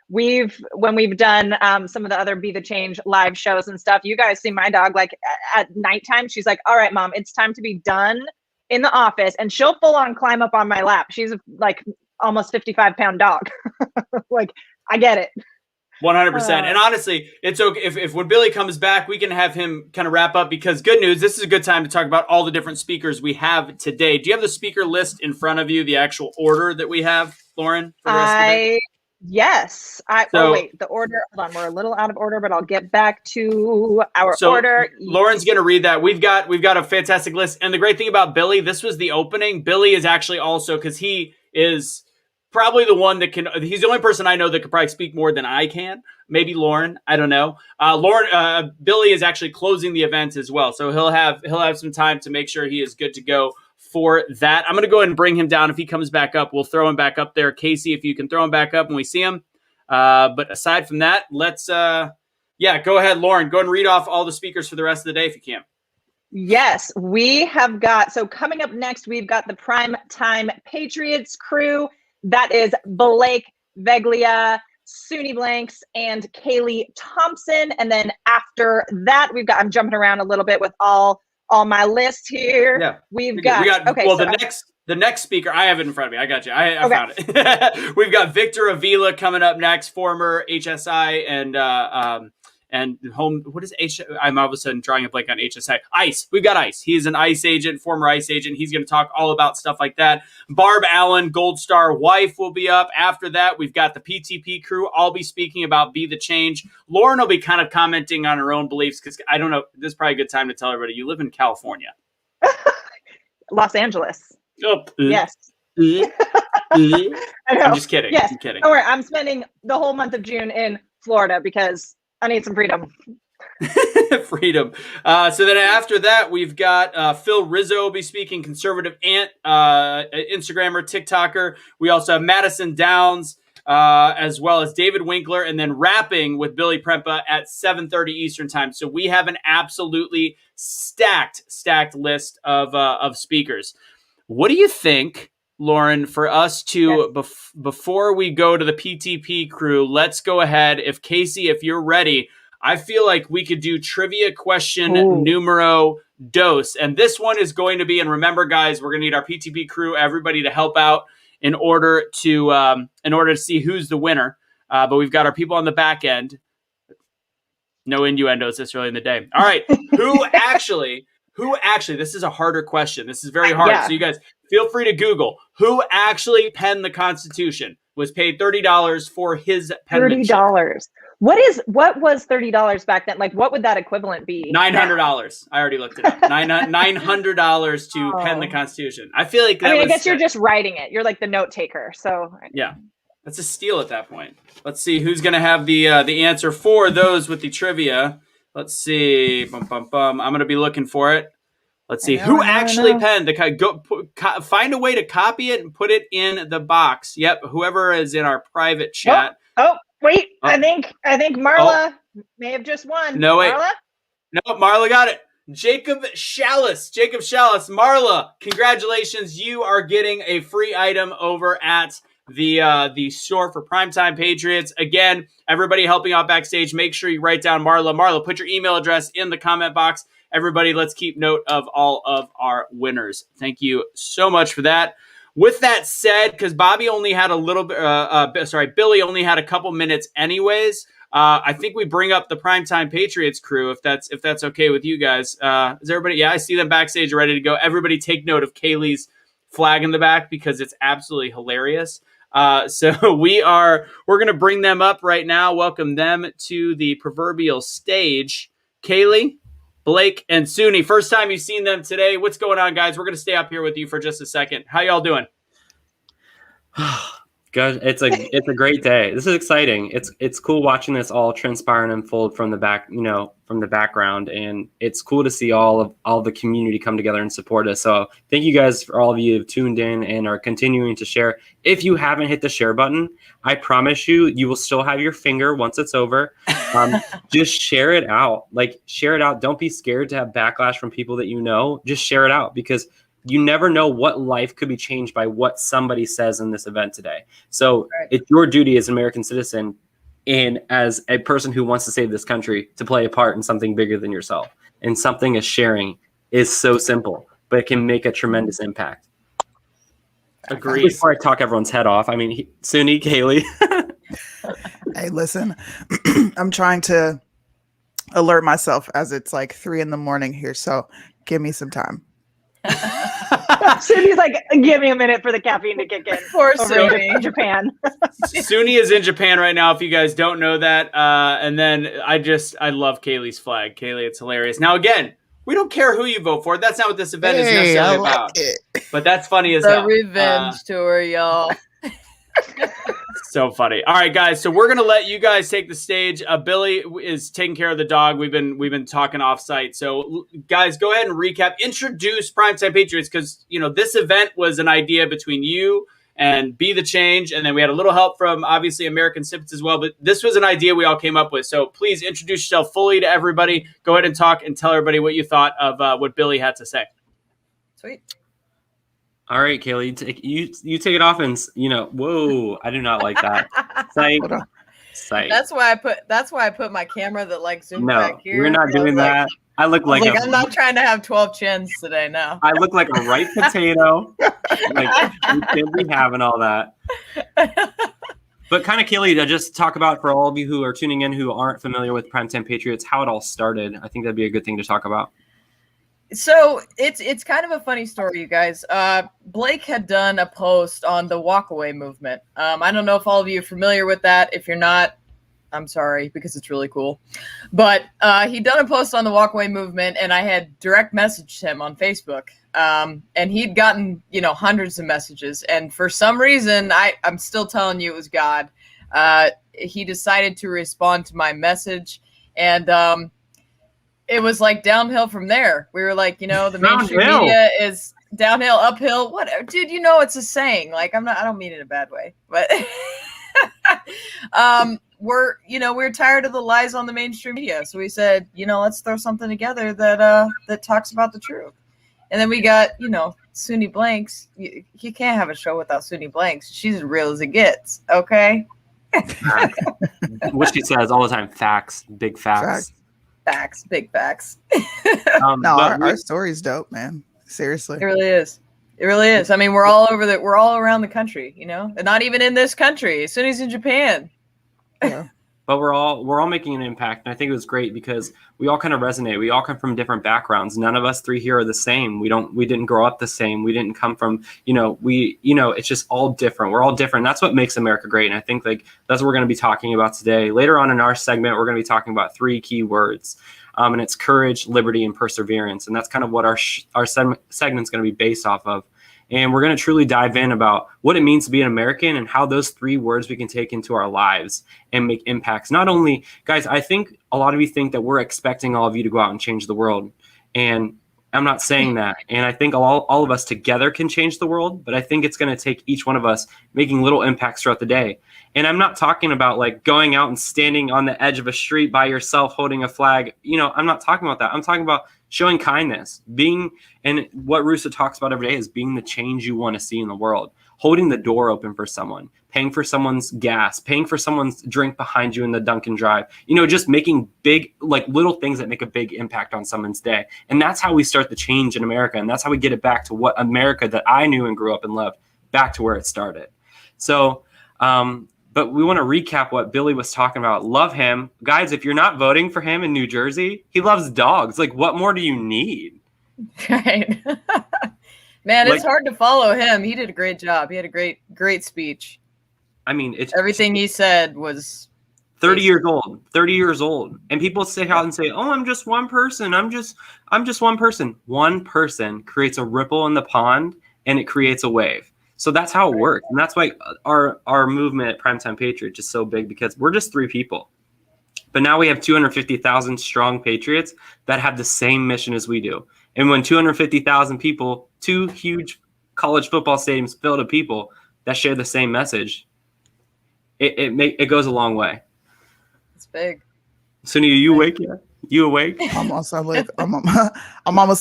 when we've done some of the other Be the Change live shows and stuff, you guys see my dog like at nighttime. She's like, all right, Mom, it's time to be done in the office. And she'll full on climb up on my lap. She's like almost 55-pound dog. Like, I get it. 100%. And honestly, it's okay if when Billy comes back, we can have him kind of wrap up because good news, this is a good time to talk about all the different speakers we have today. Do you have the speaker list in front of you, the actual order that we have, Lauren? For the rest of the day? Yes. The order, hold on, we're a little out of order, but I'll get back to our order. Lauren's going to read that. We've got a fantastic list. And the great thing about Billy, this was the opening. Billy is actually also, because he is probably the one that he's the only person I know that could probably speak more than I can. Maybe Lauren. I don't know. Billy is actually closing the event as well. So he'll have some time to make sure he is good to go for that. I'm going to go ahead and bring him down. If he comes back up, we'll throw him back up there. Casey, if you can throw him back up when we see him. But aside from that, let's, go ahead, Lauren. Go ahead and read off all the speakers for the rest of the day if you can. Yes, we have got, so coming up next, we've got the Prime Time Patriots crew. That is Blake Veglia, Suni Blanks, and Kaylee Thompson. And then after that, I'm jumping around a little bit with all my list here. Yeah, the next speaker, I have it in front of me. I got you. I found it. We've got Victor Avila coming up next, former HSI and home. What is H? I'm all of a sudden drawing a blank on HSI. ICE. We've got ICE. He's an ICE agent, former ICE agent. He's going to talk all about stuff like that. Barb Allen, Gold Star wife, will be up. After that, we've got the PTP crew. I'll be speaking about Be the Change. Lauren will be kind of commenting on her own beliefs because I don't know. This is probably a good time to tell everybody you live in California. Los Angeles. Oh, Yes. I know. I'm just kidding. Yes. I'm kidding. Don't worry. I'm spending the whole month of June in Florida because I need some freedom. Freedom. So then after that, we've got Phil Rizzo will be speaking, conservative aunt, Instagrammer, TikToker. We also have Madison Downs, as well as David Winkler, and then rapping with Billy Prempeh at 7:30 Eastern time. So we have an absolutely stacked list of speakers. What do you think, Lauren, for us to, before we go to the PTP crew, let's go ahead. If Casey, if you're ready, I feel like we could do trivia question numero dos. And this one is going to be, and remember, guys, we're going to need our PTP crew, everybody to help out in order to see who's the winner. But we've got our people on the back end. No innuendos this early in the day. All right. Who actually, this is a harder question. This is very hard. Yeah. So you guys feel free to Google who actually penned the Constitution, was paid $30 for his penmanship. $30. What was $30 back then? Like, what would that equivalent be? $900. I already looked it up. $900 to pen the Constitution. I feel like I guess you're just writing it. You're like the note taker. So yeah, that's a steal at that point. Let's see who's going to have the answer for those with the trivia. Let's see. I'm going to be looking for it. Let's see who actually penned the. Find a way to copy it and put it in the box. Yep, whoever is in our private chat. Wait, I think Marla may have just won. No, wait. Marla? No, Marla got it. Jacob Shallis. Marla, congratulations. You are getting a free item over at the store for Prime Time Patriots. Again, everybody helping out backstage, make sure you write down Marla. Marla, put your email address in the comment box. Everybody, let's keep note of all of our winners. Thank you so much for that. With that said, because Bobby only had a little bit, Billy only had a couple minutes anyways. I think we bring up the Primetime Patriots crew if that's okay with you guys. Is everybody? Yeah, I see them backstage ready to go. Everybody, take note of Kaylee's flag in the back because it's absolutely hilarious. So we're gonna bring them up right now. Welcome them to the proverbial stage. Kaylee, Blake, and Suni, first time you've seen them today. What's going on, guys? We're going to stay up here with you for just a second. How y'all doing? Good. It's a great day. This is exciting. It's cool watching this all transpire and unfold from the back, from the background, and it's cool to see all the community come together and support us. So thank you guys for all of you who've tuned in and are continuing to share. If you haven't hit the share button, I promise you will still have your finger once it's over. Just share it out. Share it out. Don't be scared to have backlash from people that you know. Just share it out because you never know what life could be changed by what somebody says in this event today. So It's your duty as an American citizen and as a person who wants to save this country to play a part in something bigger than yourself. And something as sharing is so simple, but it can make a tremendous impact. Agreed. Before I talk everyone's head off, Suni, Kaylee. Hey, listen, I'm trying to alert myself as it's like 3 a.m. here. So give me some time. Suni's like, give me a minute for the caffeine to kick in. Poor over Suni. in Japan. Suni is in Japan right now, if you guys don't know that. And then I love Kaylee's flag. Kaylee, it's hilarious. Now, again, we don't care who you vote for. That's not what this event is necessarily about. But that's funny as hell. The revenge tour, y'all. So funny. All right, guys. So we're gonna let you guys take the stage. Billy is taking care of the dog. We've been talking off site. So guys, go ahead and recap. Introduce Primetime Patriots because this event was an idea between you and BeTheChange, and then we had a little help from obviously American Snippets as well. But this was an idea we all came up with. So please introduce yourself fully to everybody. Go ahead and talk and tell everybody what you thought of what Billy had to say. Sweet. All right, Kaylee, you take it off and whoa, I do not like that. Psych. That's why I put my camera that zooms back here. We're not doing that. I look like I'm not trying to have 12 chins today now. I look like a ripe potato. We shouldn't be having all that. But kind of, Kaylee, to just talk about for all of you who are tuning in who aren't familiar with Primetime Patriots, how it all started. I think that'd be a good thing to talk about. So it's kind of a funny story, you guys. Blake had done a post on the walkaway movement. I don't know if all of you are familiar with that. If you're not, I'm sorry, because it's really cool. But he'd done a post on the walkaway movement, and I had direct messaged him on Facebook and he'd gotten, hundreds of messages. And for some reason, I'm still telling you it was God. He decided to respond to my message, and it was like downhill from there. We were like, the mainstream media is downhill, uphill. What, dude? It's a saying. Like, I don't mean it in a bad way, but we're tired of the lies on the mainstream media. So we said, let's throw something together that talks about the truth. And then we got, Suni Blanks. You can't have a show without Suni Blanks. She's as real as it gets. Okay. What she says all the time: facts, big facts. Facts, big facts. No, our story's dope, man. Seriously, it really is. It really is. I mean, we're all around the country, and not even in this country. Sunni's in Japan. Yeah. But we're all making an impact, and I think it was great because we all kind of resonate. We all come from different backgrounds. None of us three here are the same. We didn't grow up the same. We didn't come from, it's just all different. We're all different. That's what makes America great. And I think that's what we're going to be talking about today. Later on in our segment, we're going to be talking about 3 key words, and it's courage, liberty, and perseverance. And that's kind of what our segment's going to be based off of. And we're going to truly dive in about what it means to be an American and how those 3 words we can take into our lives and make impacts. Not only, guys, I think a lot of you think that we're expecting all of you to go out and change the world. And I'm not saying that. And I think all of us together can change the world. But I think it's going to take each one of us making little impacts throughout the day. And I'm not talking about like going out and standing on the edge of a street by yourself holding a flag. I'm not talking about that. I'm talking about showing kindness, and what Rusa talks about every day is being the change you want to see in the world, holding the door open for someone, paying for someone's gas, paying for someone's drink behind you in the Dunkin' Drive, just making big, like little things that make a big impact on someone's day. And that's how we start the change in America. And that's how we get it back to what America that I knew and grew up and loved, back to where it started. So, but we want to recap what Billy was talking about. Love him. Guys, if you're not voting for him in New Jersey, he loves dogs. Like, what more do you need? Right. Man, it's hard to follow him. He did a great job. He had a great speech. I mean, everything he said was 30 years old. And people sit out and say, oh, I'm just one person. I'm just one person. One person creates a ripple in the pond and it creates a wave. So that's how it works. And that's why our movement at Prime Time Patriots is so big, because we're just 3 people. But now we have 250,000 strong patriots that have the same mission as we do. And when 250,000 people, 2 huge college football stadiums filled with people that share the same message, it goes a long way. It's big. Sunni, are you awake yet? You awake? I'm almost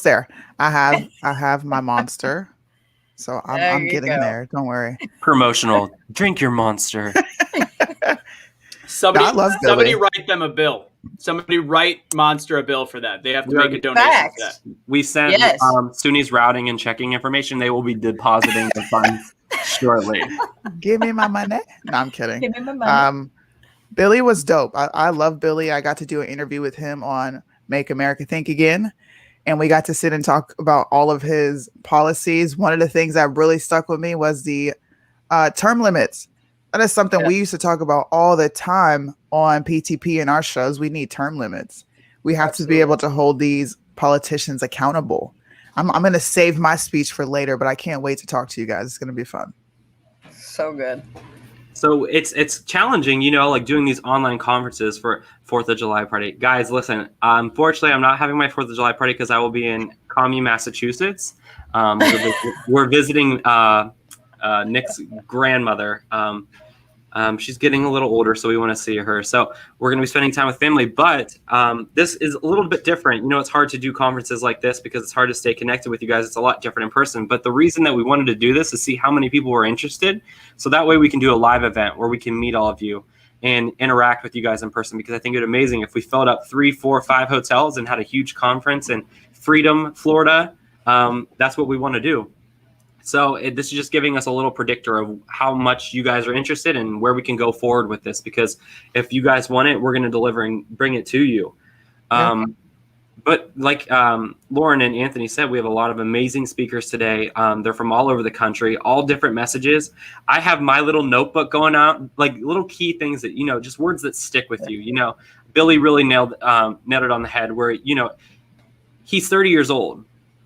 there. I have my monster. So I'm getting there. Don't worry. Promotional. Drink your monster. Somebody write them a bill. Somebody write Monster a bill for that. They have to make a donation for that. We sent Sunni's routing and checking information. They will be depositing the funds shortly. Give me my money. No, I'm kidding. Give me my money. Billy was dope. I love Billy. I got to do an interview with him on Make America Think Again. And we got to sit and talk about all of his policies. One of the things that really stuck with me was the term limits. That is something we used to talk about all the time on PTP in our shows. We need term limits. We have to be able to hold these politicians accountable. I'm going to save my speech for later, but I can't wait to talk to you guys. It's going to be fun. So good. So it's challenging, like doing these online conferences for 4th of July party. Guys, listen, unfortunately, I'm not having my 4th of July party because I will be in commune, Massachusetts. We're visiting Nick's grandmother. She's getting a little older, so we want to see her. So we're going to be spending time with family. But this is a little bit different. It's hard to do conferences like this because it's hard to stay connected with you guys. It's a lot different in person. But the reason that we wanted to do this is see how many people were interested. So that way we can do a live event where we can meet all of you and interact with you guys in person, because I think it would be amazing if we filled up 3, 4, 5 hotels and had a huge conference in Freedom, Florida. That's what we want to do. So this is just giving us a little predictor of how much you guys are interested and where we can go forward with this, because if you guys want it, we're going to deliver and bring it to you. But like Lauren and Anthony said, we have a lot of amazing speakers today. They're from all over the country, all different messages. I have my little notebook going out, like little key things that, just words that stick with you. Billy really nailed it on the head where, he's 30 years old.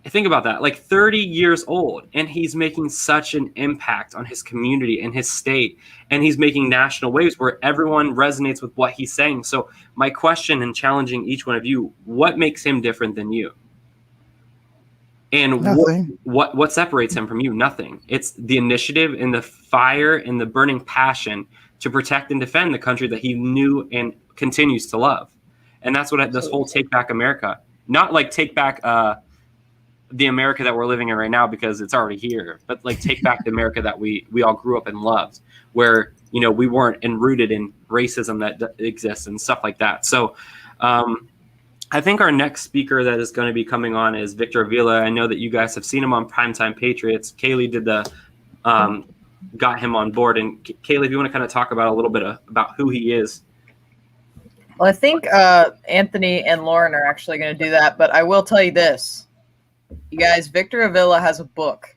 Think about that, like 30 years old, and he's making such an impact on his community and his state, and he's making national waves where everyone resonates with what he's saying. So my question and challenging each one of you, what makes him different than you? And what separates him from you? Nothing. It's the initiative and the fire and the burning passion to protect and defend the country that he knew and continues to love. And that's what this whole Take Back America, not like take back the America that we're living in right now because it's already here, but like take back the America that we all grew up and loved, where, you know, we weren't enrooted in racism that exists and stuff like that. So I think our next speaker that is going to be coming on is Victor Avila. I know that you guys have seen him on Prime Time Patriots. Kaylee did got him on board. And Kaylee, if you want to kind of talk about a little bit about who he is. Well, I think Anthony and Lauren are actually going to do that, but I will tell you this. You guys, Victor Avila has a book,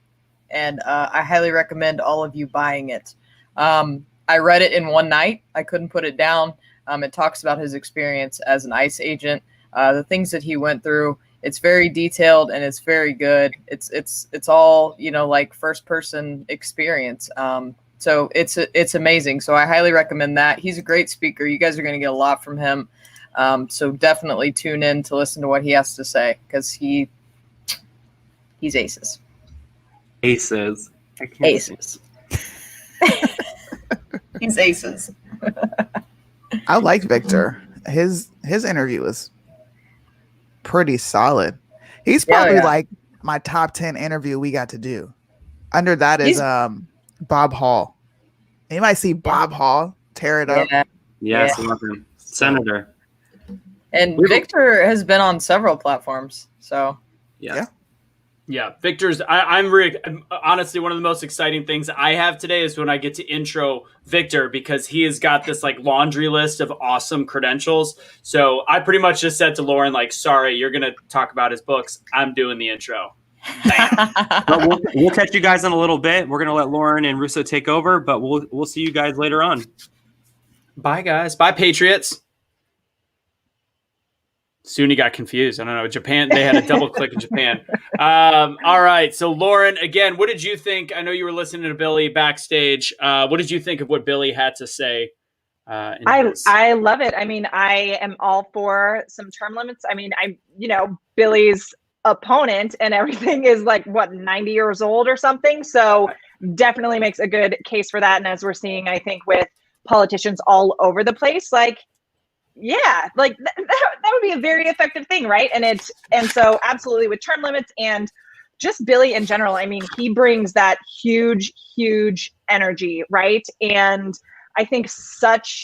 and I highly recommend all of you buying it. I read it in one night. I couldn't put it down. It talks about his experience as an ICE agent, the things that he went through. It's very detailed and it's very good. It's all, you know, like first person experience. So it's amazing. So I highly recommend that. He's a great speaker. You guys are going to get a lot from him. So definitely tune in to listen to what he has to say, because he's aces. Aces. Aces. He's aces. I like Victor. His interview was pretty solid. He's probably like my top 10 interview we got to do. Under that is Bob Hall. You might see Bob Hall tear it up. Yes, I love him. Senator. And Victor has been on several platforms. So Yeah, Victor's. I'm honestly, one of the most exciting things I have today is when I get to intro Victor, because he has got this like laundry list of awesome credentials. So I pretty much just said to Lauren, like, sorry, you're going to talk about his books. I'm doing the intro. But we'll catch you guys in a little bit. We're going to let Lauren and Russo take over, but we'll see you guys later on. Bye, guys. Bye, Patriots. Soon he got confused. I don't know. Japan, they had a double click in Japan. All right. So, Lauren, again, what did you think? I know you were listening to Billy backstage. What did you think of what Billy had to say? I love it. I mean, I am all for some term limits. I mean, Billy's opponent and everything is like, 90 years old or something. So definitely makes a good case for that. And as we're seeing, I think with politicians all over the place, like, yeah, like that would be a very effective thing, right? And so absolutely with term limits and just Billy in general. I mean, he brings that huge energy, right? And I think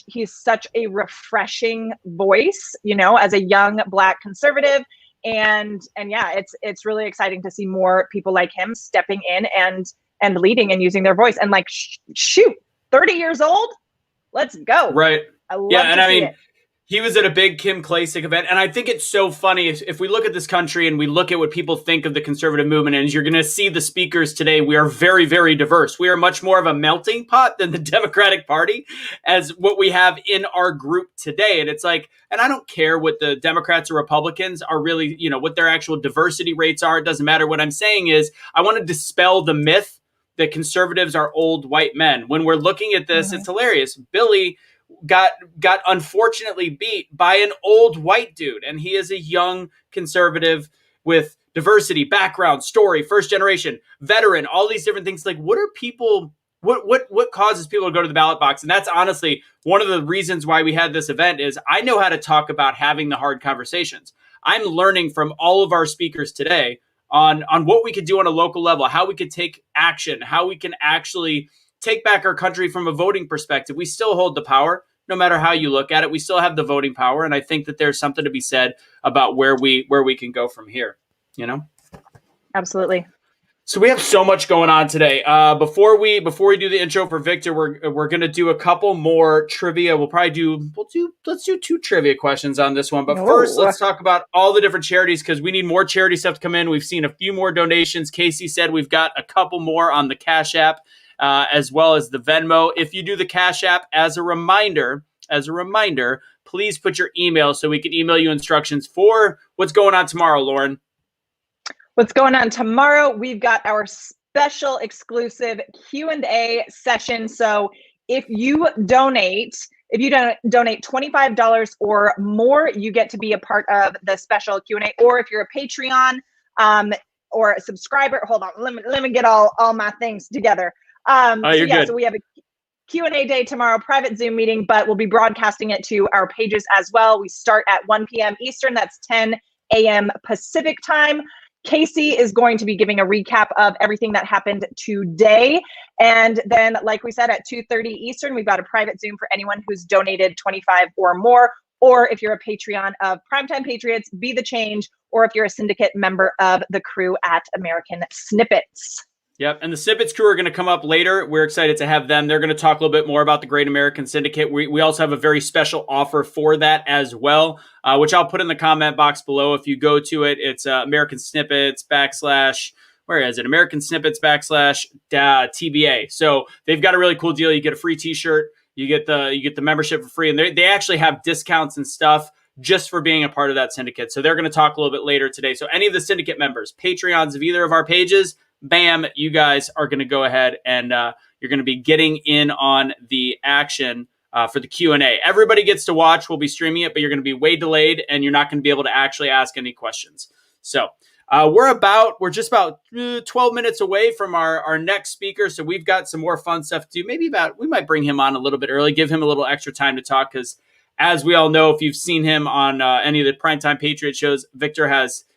he's such a refreshing voice, as a young Black conservative. And yeah, it's really exciting to see more people like him stepping in and leading and using their voice. And like, shoot, 30 years old, let's go. Right. I love to see it. He was at a big Kim Klacik event, and I think it's so funny if we look at this country and we look at what people think of the conservative movement, and you're going to see the speakers today, we are very, very diverse. We are much more of a melting pot than the Democratic Party as what we have in our group today. And it's like, and I don't care what the Democrats or Republicans are really, what their actual diversity rates are. It doesn't matter. What I'm saying is I want to dispel the myth that conservatives are old white men. When we're looking at this, it's hilarious. Billy got unfortunately beat by an old white dude, and he is a young conservative with diversity, background, story, first generation, veteran, all these different things. Like, what are people, what causes people to go to the ballot box? And that's honestly one of the reasons why we had this event is I know how to talk about having the hard conversations. I'm learning from all of our speakers today on what we could do on a local level, how we could take action, how we can actually take back our country from a voting perspective. We still hold the power, no matter how you look at it. We still have the voting power, and I think that there's something to be said about where we can go from here. Absolutely. So we have so much going on today. Before we do the intro for Victor, we're gonna do a couple more trivia. Let's do 2 trivia questions on this one. But first, let's talk about all the different charities, because we need more charity stuff to come in. We've seen a few more donations. Casey said we've got a couple more on the Cash App. As well as the Venmo. If you do the Cash App, as a reminder, please put your email so we can email you instructions for what's going on tomorrow, Lauren. What's going on tomorrow? We've got our special exclusive Q&A session. So if you donate $25 or more, you get to be a part of the special Q&A. Or if you're a Patreon or a subscriber, hold on, let me get all my things together. Good. So we have a Q&A day tomorrow, private Zoom meeting, but we'll be broadcasting it to our pages as well. We start at 1 p.m. Eastern, that's 10 a.m. Pacific time. Casey is going to be giving a recap of everything that happened today. And then, like we said, at 2:30 Eastern, we've got a private Zoom for anyone who's donated 25 or more, or if you're a Patreon of Prime Time Patriots, Be the Change, or if you're a syndicate member of the crew at American Snippets. Yep, and the Snippets crew are going to come up later. We're excited to have them. They're going to talk a little bit more about the Great American Syndicate. We also have a very special offer for that as well, which I'll put in the comment box below. If you go to it, it's American Snippets / where is it? American Snippets / TBA. So they've got a really cool deal. You get a free T-shirt. You get the membership for free, and they actually have discounts and stuff just for being a part of that syndicate. So they're going to talk a little bit later today. So any of the syndicate members, Patreons of either of our pages, bam, you guys are going to go ahead and you're going to be getting in on the action for the Q&A. Everybody gets to watch. We'll be streaming it, but you're going to be way delayed and you're not going to be able to actually ask any questions. So we're just about 12 minutes away from our next speaker. So we've got some more fun stuff to do. We might bring him on a little bit early, give him a little extra time to talk. Cause as we all know, if you've seen him on any of the Primetime Patriot shows, Victor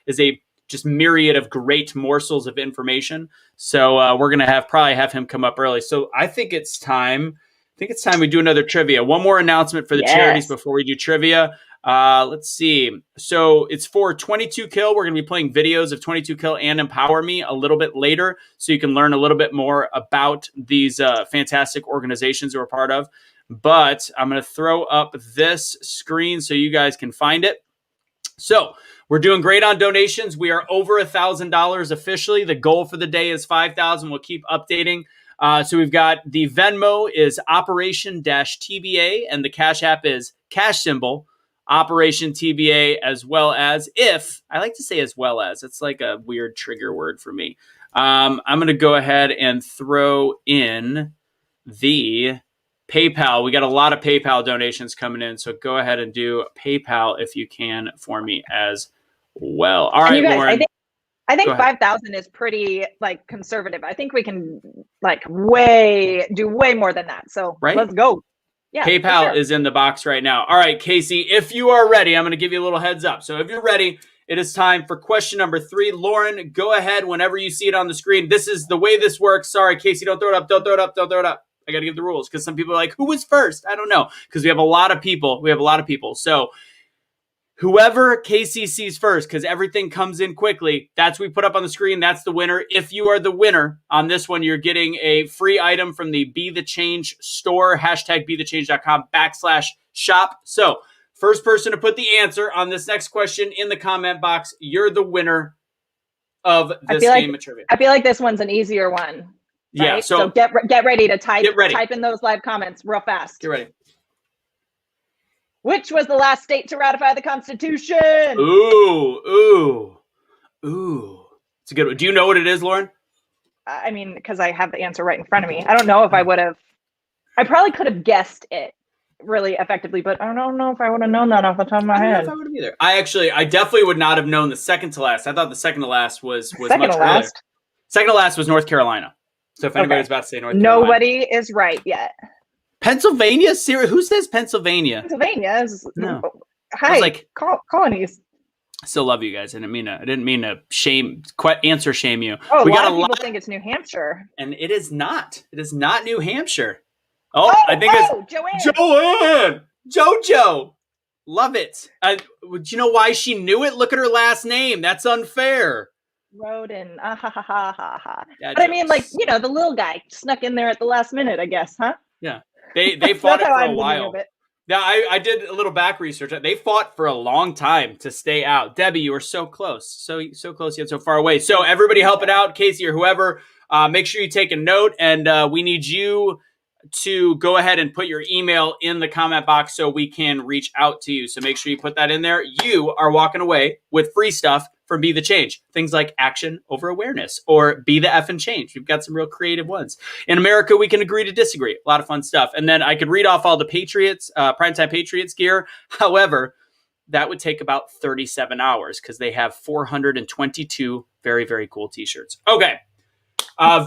is a just myriad of great morsels of information. So we're going to probably have him come up early. So I think it's time we do another trivia. One more announcement for the charities before we do trivia. Let's see. So it's for 22 Kill. We're going to be playing videos of 22 Kill and Empower Me a little bit later, so you can learn a little bit more about these fantastic organizations we're part of. But I'm going to throw up this screen so you guys can find it. So we're doing great on donations. We are over $1,000 officially. The goal for the day is 5,000. We'll keep updating. So we've got the Venmo is Operation-TBA, and the Cash App is cash symbol Operation TBA, as well as I like to say as well as. It's like a weird trigger word for me. I'm going to go ahead and throw in the PayPal. We got a lot of PayPal donations coming in, so go ahead and do PayPal if you can for me as well. All right, guys, Lauren. I think 5,000 is pretty conservative. I think we can do way more than that. So Let's go. Yeah, PayPal is in the box right now. All right, Casey, if you are ready, I'm going to give you a little heads up. So if you're ready, it is time for question number 3. Lauren, go ahead whenever you see it on the screen. This is the way this works. Sorry, Casey, don't throw it up. Don't throw it up. Don't throw it up. I got to give the rules because some people are like, who was first? I don't know, because we have a lot of people. So whoever Casey sees first, because everything comes in quickly, that's what we put up on the screen. That's the winner. If you are the winner on this one, you're getting a free item from the Be the Change store, #BeTheChange.com/shop. So first person to put the answer on this next question in the comment box, you're the winner of this game of trivia. I feel like this one's an easier one. Right? Yeah. So get ready to type in those live comments real fast. Get ready. Which was the last state to ratify the Constitution? Ooh. It's a good one. Do you know what it is, Lauren? I mean, because I have the answer right in front of me. I don't know if I would have. I probably could have guessed it really effectively, but I don't know if I would have known that off the top of my head. I don't know if I would have either. I definitely would not have known the second to last. I thought the second to last was much earlier. Second to last was North Carolina. So if anybody's about to say North Carolina. Nobody is right yet. Pennsylvania? Who says Pennsylvania? Pennsylvania is colonies. I still love you guys. I didn't mean to shame you. Oh, a lot of people think it's New Hampshire. And it is not. It is not New Hampshire. I think it's Joanne. JoJo. Love it. Do you know why she knew it? Look at her last name. That's unfair. Roden. Ha ha ha ha ha. Yeah, but I mean, the little guy snuck in there at the last minute, I guess, huh? Yeah. They fought it for a while. Yeah, I did a little back research. They fought for a long time to stay out. Debbie, you were so close. So close yet so far away. So everybody help it out. Casey or whoever, make sure you take a note. And we need you to go ahead and put your email in the comment box so we can reach out to you. So make sure you put that in there. You are walking away with free stuff from Be the Change. Things like action over awareness or Be the Effing Change. We've got some real creative ones. In America, we can agree to disagree. A lot of fun stuff. And then I could read off all the Patriots, Prime Time Patriots gear. However, that would take about 37 hours because they have 422 very, very cool t-shirts. Okay.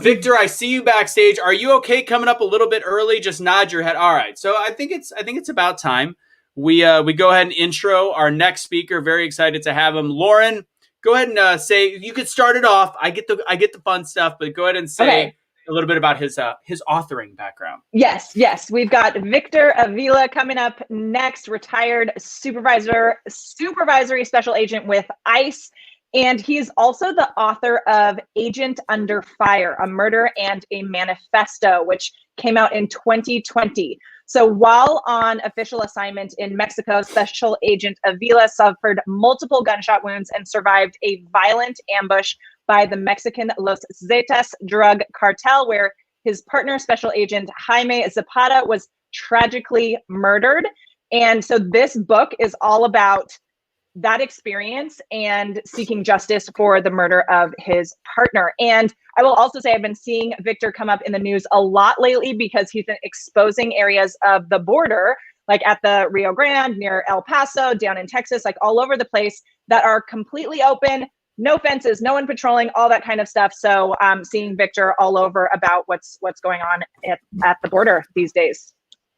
Victor, I see you backstage. Are you okay coming up a little bit early? Just nod your head. All right. So I think it's about time we go ahead and intro our next speaker. Very excited to have him. Lauren, go ahead and say, you could start it off. I get the fun stuff, but go ahead and say a little bit about his authoring background. Yes. We've got Victor Avila coming up next, retired supervisory special agent with ICE. And he's also the author of Agent Under Fire, A Murder and a Manifesto, which came out in 2020. So while on official assignment in Mexico, Special Agent Avila suffered multiple gunshot wounds and survived a violent ambush by the Mexican Los Zetas drug cartel, where his partner, Special Agent Jaime Zapata, was tragically murdered. And so this book is all about that experience and seeking justice for the murder of his partner. And I will also say I've been seeing Victor come up in the news a lot lately because he's been exposing areas of the border, like at the Rio Grande, near El Paso, down in Texas, like all over the place, that are completely open, no fences, no one patrolling, all that kind of stuff. So seeing Victor all over about what's going on at the border these days.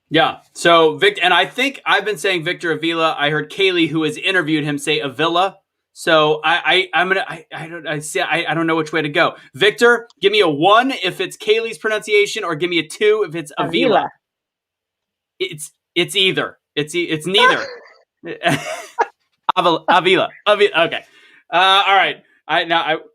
Yeah. So Victor, and I think I've been saying Victor Avila. I heard Kaylee, who has interviewed him, say Avila. So I don't know which way to go. Victor, give me a 1 if it's Kaylee's pronunciation, or give me a 2 if it's Avila. It's either. It's neither. Avila. Okay. All right.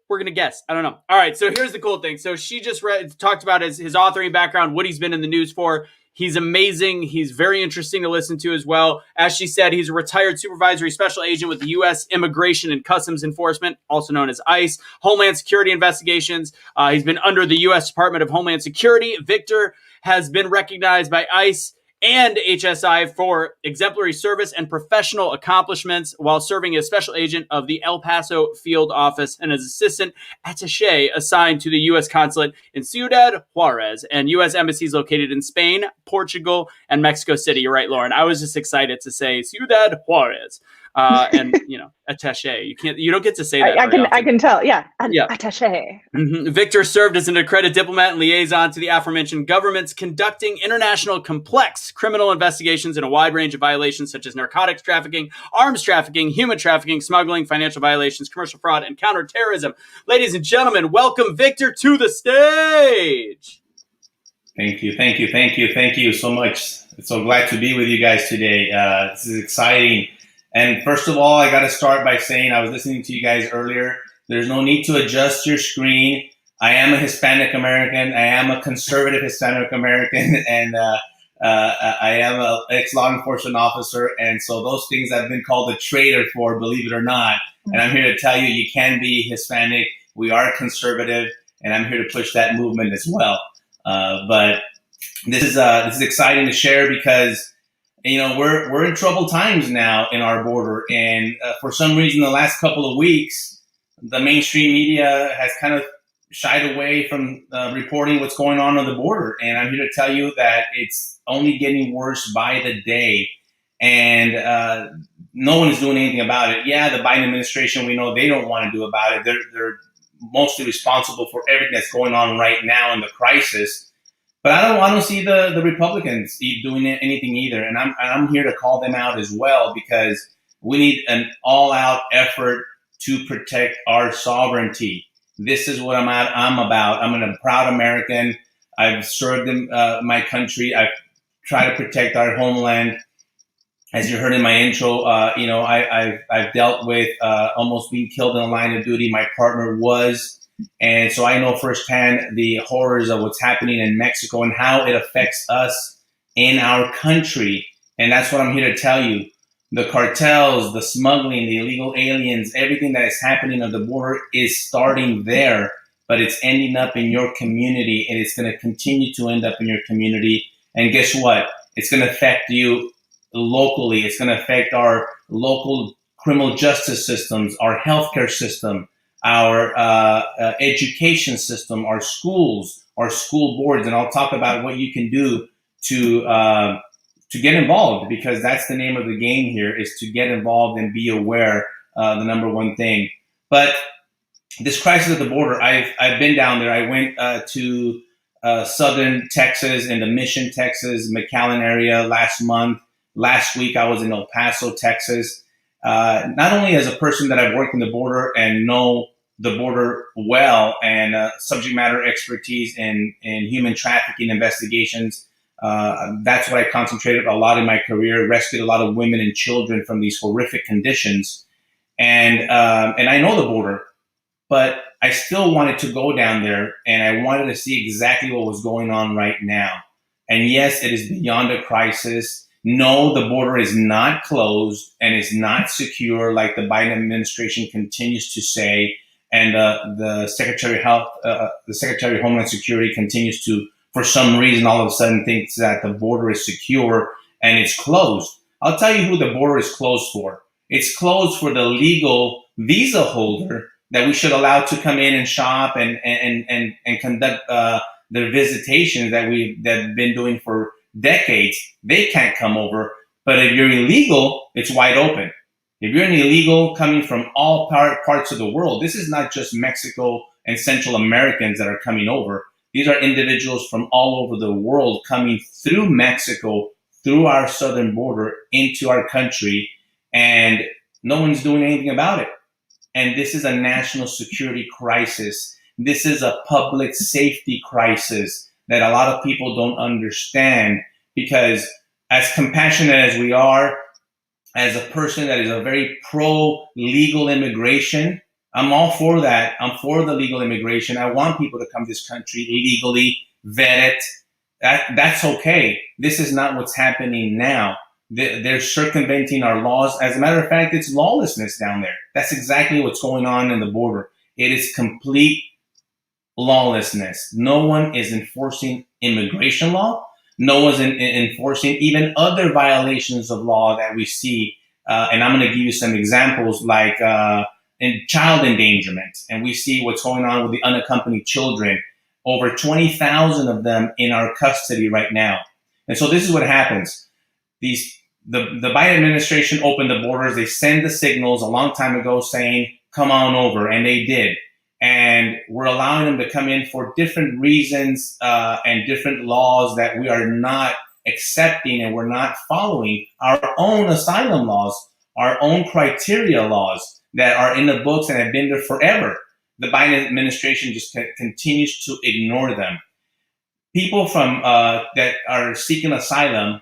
We're gonna guess. I don't know. All right. So here's the cool thing. So she just talked about his authoring background, what he's been in the news for. He's amazing. He's very interesting to listen to as well. As she said, he's a retired supervisory special agent with the U.S. Immigration and Customs Enforcement, also known as ICE, Homeland Security Investigations. He's been under the U.S. Department of Homeland Security. Victor has been recognized by ICE and HSI for exemplary service and professional accomplishments while serving as special agent of the El Paso field office and as assistant attaché assigned to the U.S. consulate in Ciudad Juarez and U.S. embassies located in Spain, Portugal, and Mexico City. You're right, Lauren. I was just excited to say Ciudad Juarez. And attaché. You don't get to say that. I can tell. Yeah. Yeah. Attaché. Mm-hmm. Victor served as an accredited diplomat and liaison to the aforementioned governments, conducting international complex criminal investigations in a wide range of violations such as narcotics trafficking, arms trafficking, human trafficking, smuggling, financial violations, commercial fraud, and counterterrorism. Ladies and gentlemen, welcome Victor to the stage. Thank you so much. So glad to be with you guys today. This is exciting. And first of all, I got to start by saying I was listening to you guys earlier. There's no need to adjust your screen. I am a Hispanic American. I am a conservative Hispanic American, and I am an ex-law enforcement officer. And so those things I've been called a traitor for, believe it or not. And I'm here to tell you, you can be Hispanic. We are conservative, and I'm here to push that movement as well. But this is exciting to share because we're in troubled times now in our border, and for some reason, the last couple of weeks, the mainstream media has kind of shied away from reporting what's going on the border. And I'm here to tell you that it's only getting worse by the day, and no one is doing anything about it. Yeah, the Biden administration, we know they don't want to do about it. They're mostly responsible for everything that's going on right now in the crisis. But I don't see the Republicans doing anything either. And I'm here to call them out as well, because we need an all-out effort to protect our sovereignty. This is what I'm about. I'm a proud American. I've served in my country. I've tried to protect our homeland. As you heard in my intro, I've dealt with almost being killed in the line of duty. My partner was. And so I know firsthand the horrors of what's happening in Mexico and how it affects us in our country. And that's what I'm here to tell you. The cartels, the smuggling, the illegal aliens, everything that is happening at the border is starting there, but it's ending up in your community, and it's going to continue to end up in your community. And guess what? It's going to affect you locally. It's going to affect our local criminal justice systems, our healthcare system, our education system, our schools, our school boards, and I'll talk about what you can do to get involved, because that's the name of the game here, is to get involved and be aware, the number one thing. But this crisis at the border, I've been down there. I went to southern Texas, in the Mission, Texas, McAllen area last month. Last week, I was in El Paso, Texas. Not only as a person that I've worked in the border and know the border well, and subject matter expertise in human trafficking investigations. That's what I concentrated a lot in my career, rescued a lot of women and children from these horrific conditions. And I know the border, but I still wanted to go down there, and I wanted to see exactly what was going on right now. And yes, it is beyond a crisis. No, the border is not closed and is not secure like the Biden administration continues to say. And the Secretary of Health, the Secretary of Homeland Security continues to, for some reason, all of a sudden thinks that the border is secure and it's closed. I'll tell you who the border is closed for. It's closed for the legal visa holder that we should allow to come in and shop and conduct their visitations that we've been doing for decades. They can't come over. But if you're illegal, it's wide open. If you're an illegal coming from all parts of the world, this is not just Mexico and Central Americans that are coming over. These are individuals from all over the world coming through Mexico, through our southern border into our country, and no one's doing anything about it. And this is a national security crisis. This is a public safety crisis that a lot of people don't understand, because as compassionate as we are, as a person that is a very pro-legal immigration, I'm all for that. I'm for the legal immigration. I want people to come to this country legally, vet it. That's okay. This is not what's happening now. They're circumventing our laws. As a matter of fact, it's lawlessness down there. That's exactly what's going on in the border. It is complete lawlessness. No one is enforcing immigration law. No one's enforcing even other violations of law that we see. And I'm going to give you some examples, like in child endangerment. And we see what's going on with the unaccompanied children. Over 20,000 of them in our custody right now. And so this is what happens. The Biden administration opened the borders. They send the signals a long time ago saying, come on over. And they did. And we're allowing them to come in for different reasons and different laws that we are not accepting, and we're not following our own asylum laws, our own criteria laws that are in the books and have been there forever. The Biden administration just continues to ignore them. People from that are seeking asylum,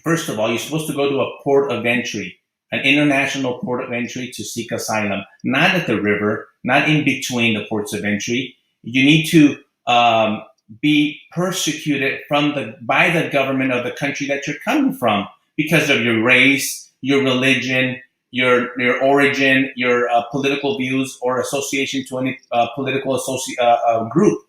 first of all, you're supposed to go to a port of entry, an international port of entry to seek asylum, not at the river, not in between the ports of entry. You need to be persecuted by the government of the country that you're coming from because of your race, your religion, your origin, your political views, or association to any political group.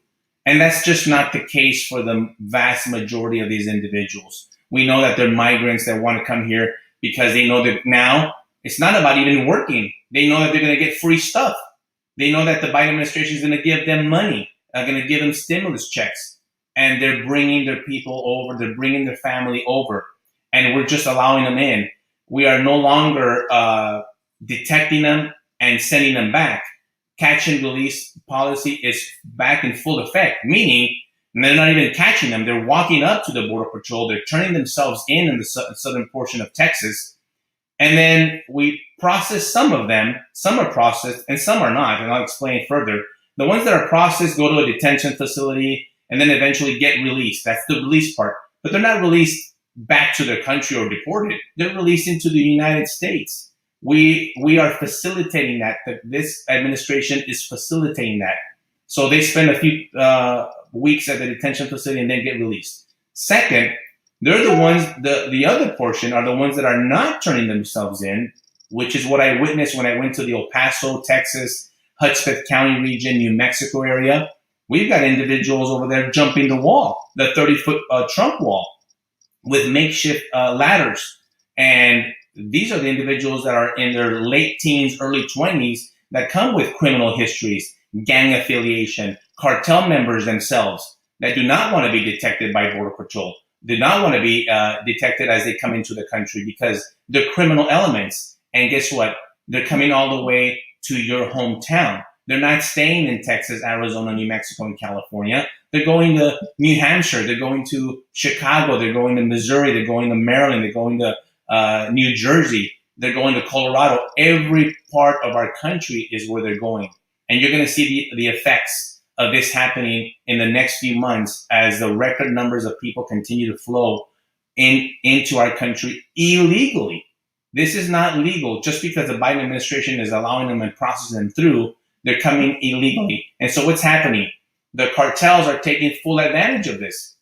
And that's just not the case for the vast majority of these individuals. We know that they're migrants that want to come here because they know that now it's not about even working. They know that they're going to get free stuff. They know that the Biden administration is going to give them money, going to give them stimulus checks. And they're bringing their people over. They're bringing their family over. And we're just allowing them in. We are no longer detecting them and sending them back. Catch and release policy is back in full effect, meaning they're not even catching them. They're walking up to the Border Patrol. They're turning themselves in the southern portion of Texas. And then we process some of them. Some are processed and some are not. And I'll explain further. The ones that are processed go to a detention facility and then eventually get released. That's the release part. But they're not released back to their country or deported. They're released into the United States. We are facilitating that. This administration is facilitating that. So they spend a few weeks at the detention facility and then get released. Second, they're the ones, the other portion are the ones that are not turning themselves in, which is what I witnessed when I went to the El Paso, Texas, Hudspeth County region, New Mexico area. We've got individuals over there jumping the wall, the 30-foot Trump wall, with makeshift ladders. And these are the individuals that are in their late teens, early 20s that come with criminal histories, gang affiliation, cartel members themselves that do not want to be detected by Border Patrol, do not want to be detected as they come into the country because they're criminal elements. And guess what? They're coming all the way to your hometown. They're not staying in Texas, Arizona, New Mexico, and California. They're going to New Hampshire. They're going to Chicago. They're going to Missouri. They're going to Maryland. They're going to New Jersey. They're going to Colorado. Every part of our country is where they're going. And you're going to see the effects of this happening in the next few months as the record numbers of people continue to flow into our country illegally. This is not legal. Just because the Biden administration is allowing them and processing them through, they're coming illegally. And so what's happening? The cartels are taking full advantage of this.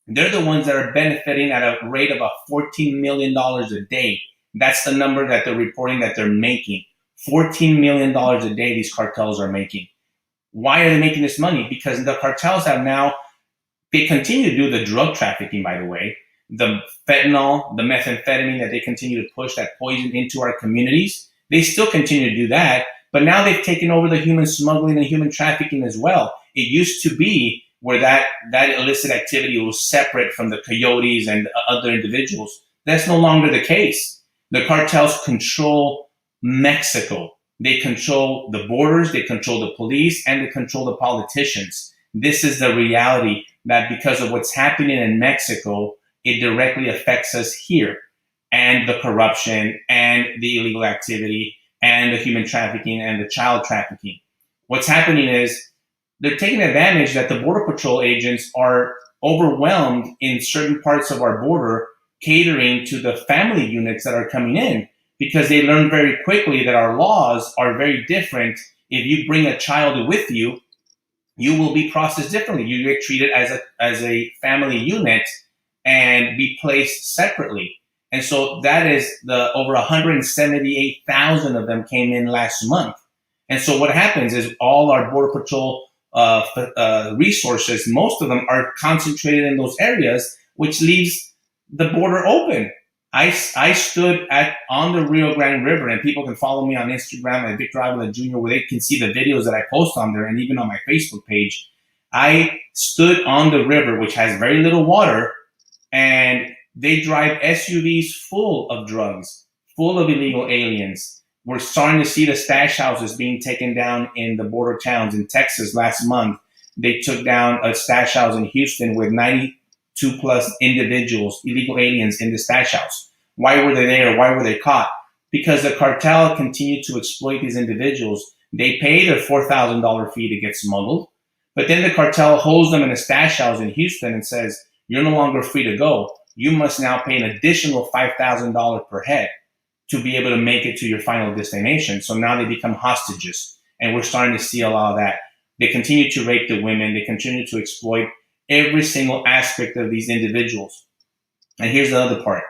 They're the ones that are benefiting at a rate of $14 million a day. That's the number that they're reporting that they're making. $14 million a day these cartels are making. Why are they making this money? Because the cartels have now, they continue to do the drug trafficking, by the way, the fentanyl, the methamphetamine that they continue to push, that poison into our communities. They still continue to do that. But now they've taken over the human smuggling and human trafficking as well. It used to be where that illicit activity was separate from the coyotes and other individuals. That's no longer the case. The cartels control Mexico. They control the borders, they control the police, and they control the politicians. This is the reality that because of what's happening in Mexico, it directly affects us here. And the corruption and the illegal activity and the human trafficking and the child trafficking. What's happening is they're taking advantage that the Border Patrol agents are overwhelmed in certain parts of our border, catering to the family units that are coming in, because they learn very quickly that our laws are very different. If you bring a child with you, you will be processed differently. You get treated as a family unit and be placed separately. And so that is the over 178,000 of them came in last month. And so what happens is all our Border Patrol resources, most of them are concentrated in those areas, which leaves the border open. I stood on the Rio Grande River, and people can follow me on Instagram at Victor Avila Jr., where they can see the videos that I post on there and even on my Facebook page. I stood on the river, which has very little water, and they drive SUVs full of drugs, full of illegal aliens. We're starting to see the stash houses being taken down in the border towns. In Texas last month, they took down a stash house in Houston with 92 plus individuals, illegal aliens in the stash house. Why were they there? Why were they caught? Because the cartel continued to exploit these individuals. They pay their $4,000 fee to get smuggled, but then the cartel holds them in a stash house in Houston and says, you're no longer free to go. You must now pay an additional $5,000 per head to be able to make it to your final destination. So now they become hostages. And we're starting to see a lot of that. They continue to rape the women. They continue to exploit every single aspect of these individuals. And here's the other part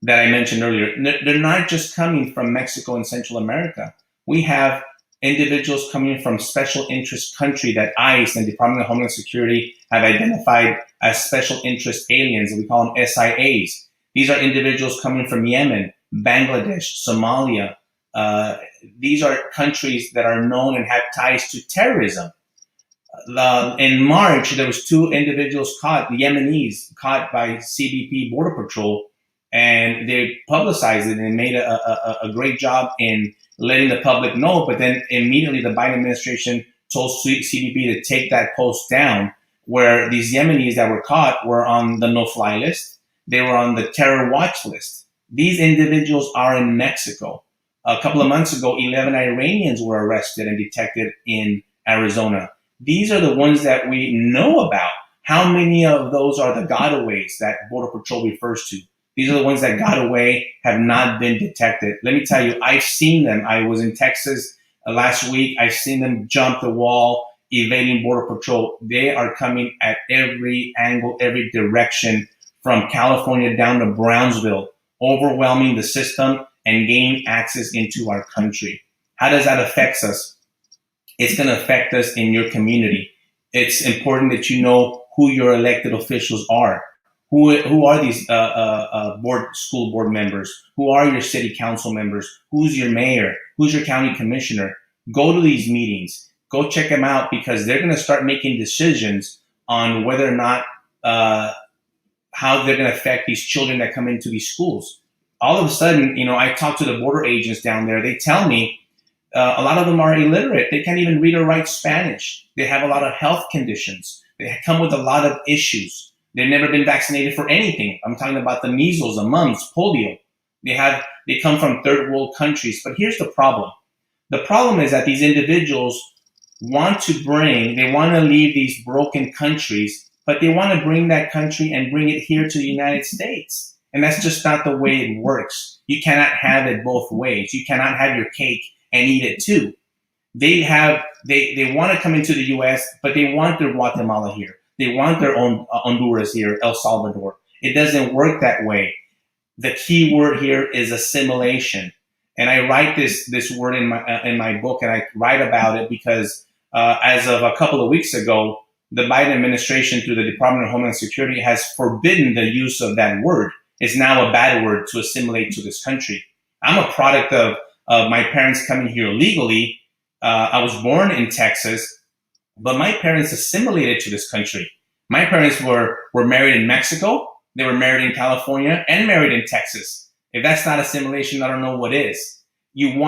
that I mentioned earlier. They're not just coming from Mexico and Central America. We have individuals coming from special interest country that ICE and Department of Homeland Security have identified as special interest aliens. We call them SIAs. These are individuals coming from Yemen, Bangladesh, Somalia. These are countries that are known and have ties to terrorism. In March, there was 2 individuals caught, Yemenis, caught by CBP Border Patrol, and they publicized it and made a great job in letting the public know. But then immediately the Biden administration told CBP to take that post down, where these Yemenis that were caught were on the no-fly list. They were on the terror watch list. These individuals are in Mexico. A couple of months ago, 11 Iranians were arrested and detected in Arizona. These are the ones that we know about. How many of those are the gotaways that Border Patrol refers to? These are the ones that got away, have not been detected. Let me tell you, I've seen them. I was in Texas last week. I've seen them jump the wall, evading Border Patrol. They are coming at every angle, every direction, from California down to Brownsville, overwhelming the system and gaining access into our country. How does that affect us? It's going to affect us in your community. It's important that you know who your elected officials are, Who are these school board members? Who are your city council members? Who's your mayor? Who's your county commissioner? Go to these meetings. Go check them out, because they're going to start making decisions on whether or not how they're going to affect these children that come into these schools. All of a sudden, I talk to the border agents down there. They tell me a lot of them are illiterate. They can't even read or write Spanish. They have a lot of health conditions. They come with a lot of issues. They've never been vaccinated for anything. I'm talking about the measles, the mumps, polio. They come from third world countries. But here's the problem. The problem is that these individuals want to leave these broken countries, but they want to bring that country and bring it here to the United States. And that's just not the way it works. You cannot have it both ways. You cannot have your cake and eat it too. They want to come into the U.S., but they want their Guatemala here. They want their own Honduras here, El Salvador. It doesn't work that way. The key word here is assimilation. And I write this word in my book, and I write about it because as of a couple of weeks ago, the Biden administration, through the Department of Homeland Security, has forbidden the use of that word. It's now a bad word to assimilate to this country. I'm a product of my parents coming here legally. I was born in Texas, but my parents assimilated to this country. My parents were married in Mexico. They were married in California and married in Texas. If that's not assimilation, I don't know what is. You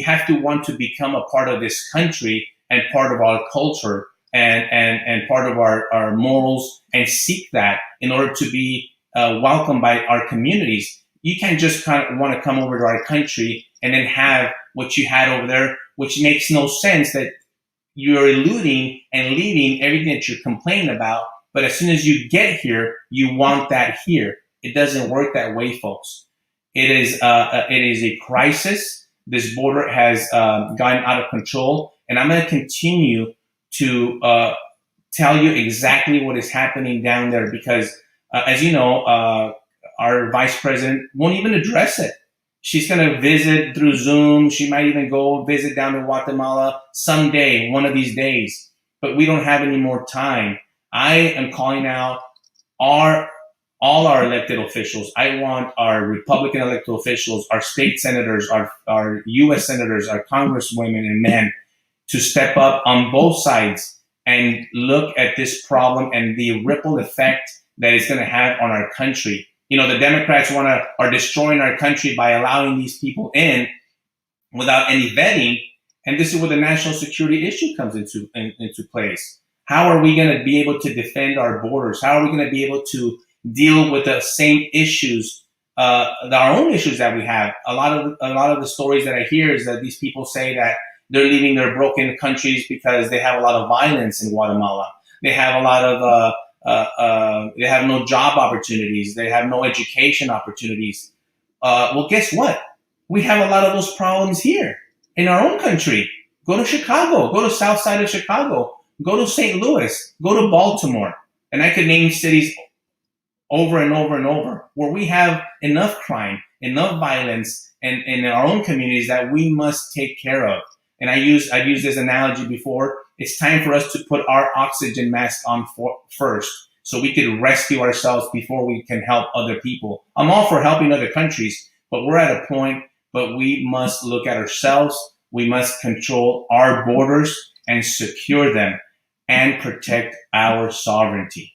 have to want to become a part of this country and part of our culture and part of our morals, and seek that in order to be welcomed by our communities. You can't just kind of want to come over to our country and then have what you had over there, which makes no sense, that you're eluding and leaving everything that you're complaining about. But as soon as you get here, you want that here. It doesn't work that way, folks. It is a crisis. This border has gotten out of control, and I'm going to continue to tell you exactly what is happening down there, because as you know, our vice president won't even address it. She's going to visit through Zoom. She might even go visit down to Guatemala someday, one of these days. But we don't have any more time. I am calling out all our elected officials. I want our Republican elected officials, our state senators, our U.S. senators, our congresswomen and men to step up on both sides and look at this problem and the ripple effect that it's going to have on our country. The Democrats are destroying our country by allowing these people in without any vetting. And this is where the national security issue comes into place. How are we going to be able to defend our borders? How are we going to be able to deal with the same issues, our own issues that we have? A lot of the stories that I hear is that these people say that they're leaving their broken countries because they have a lot of violence in Guatemala. They have a lot of they have no job opportunities. They have no education opportunities. Well, guess what? We have a lot of those problems here in our own country. Go to Chicago. Go to South Side of Chicago. Go to St. Louis. Go to Baltimore. And I could name cities over and over and over where we have enough crime, enough violence in our own communities that we must take care of. And I've used this analogy before. It's time for us to put our oxygen mask on first, so we could rescue ourselves before we can help other people. I'm all for helping other countries, but we're at a point, but we must look at ourselves. We must control our borders and secure them and protect our sovereignty.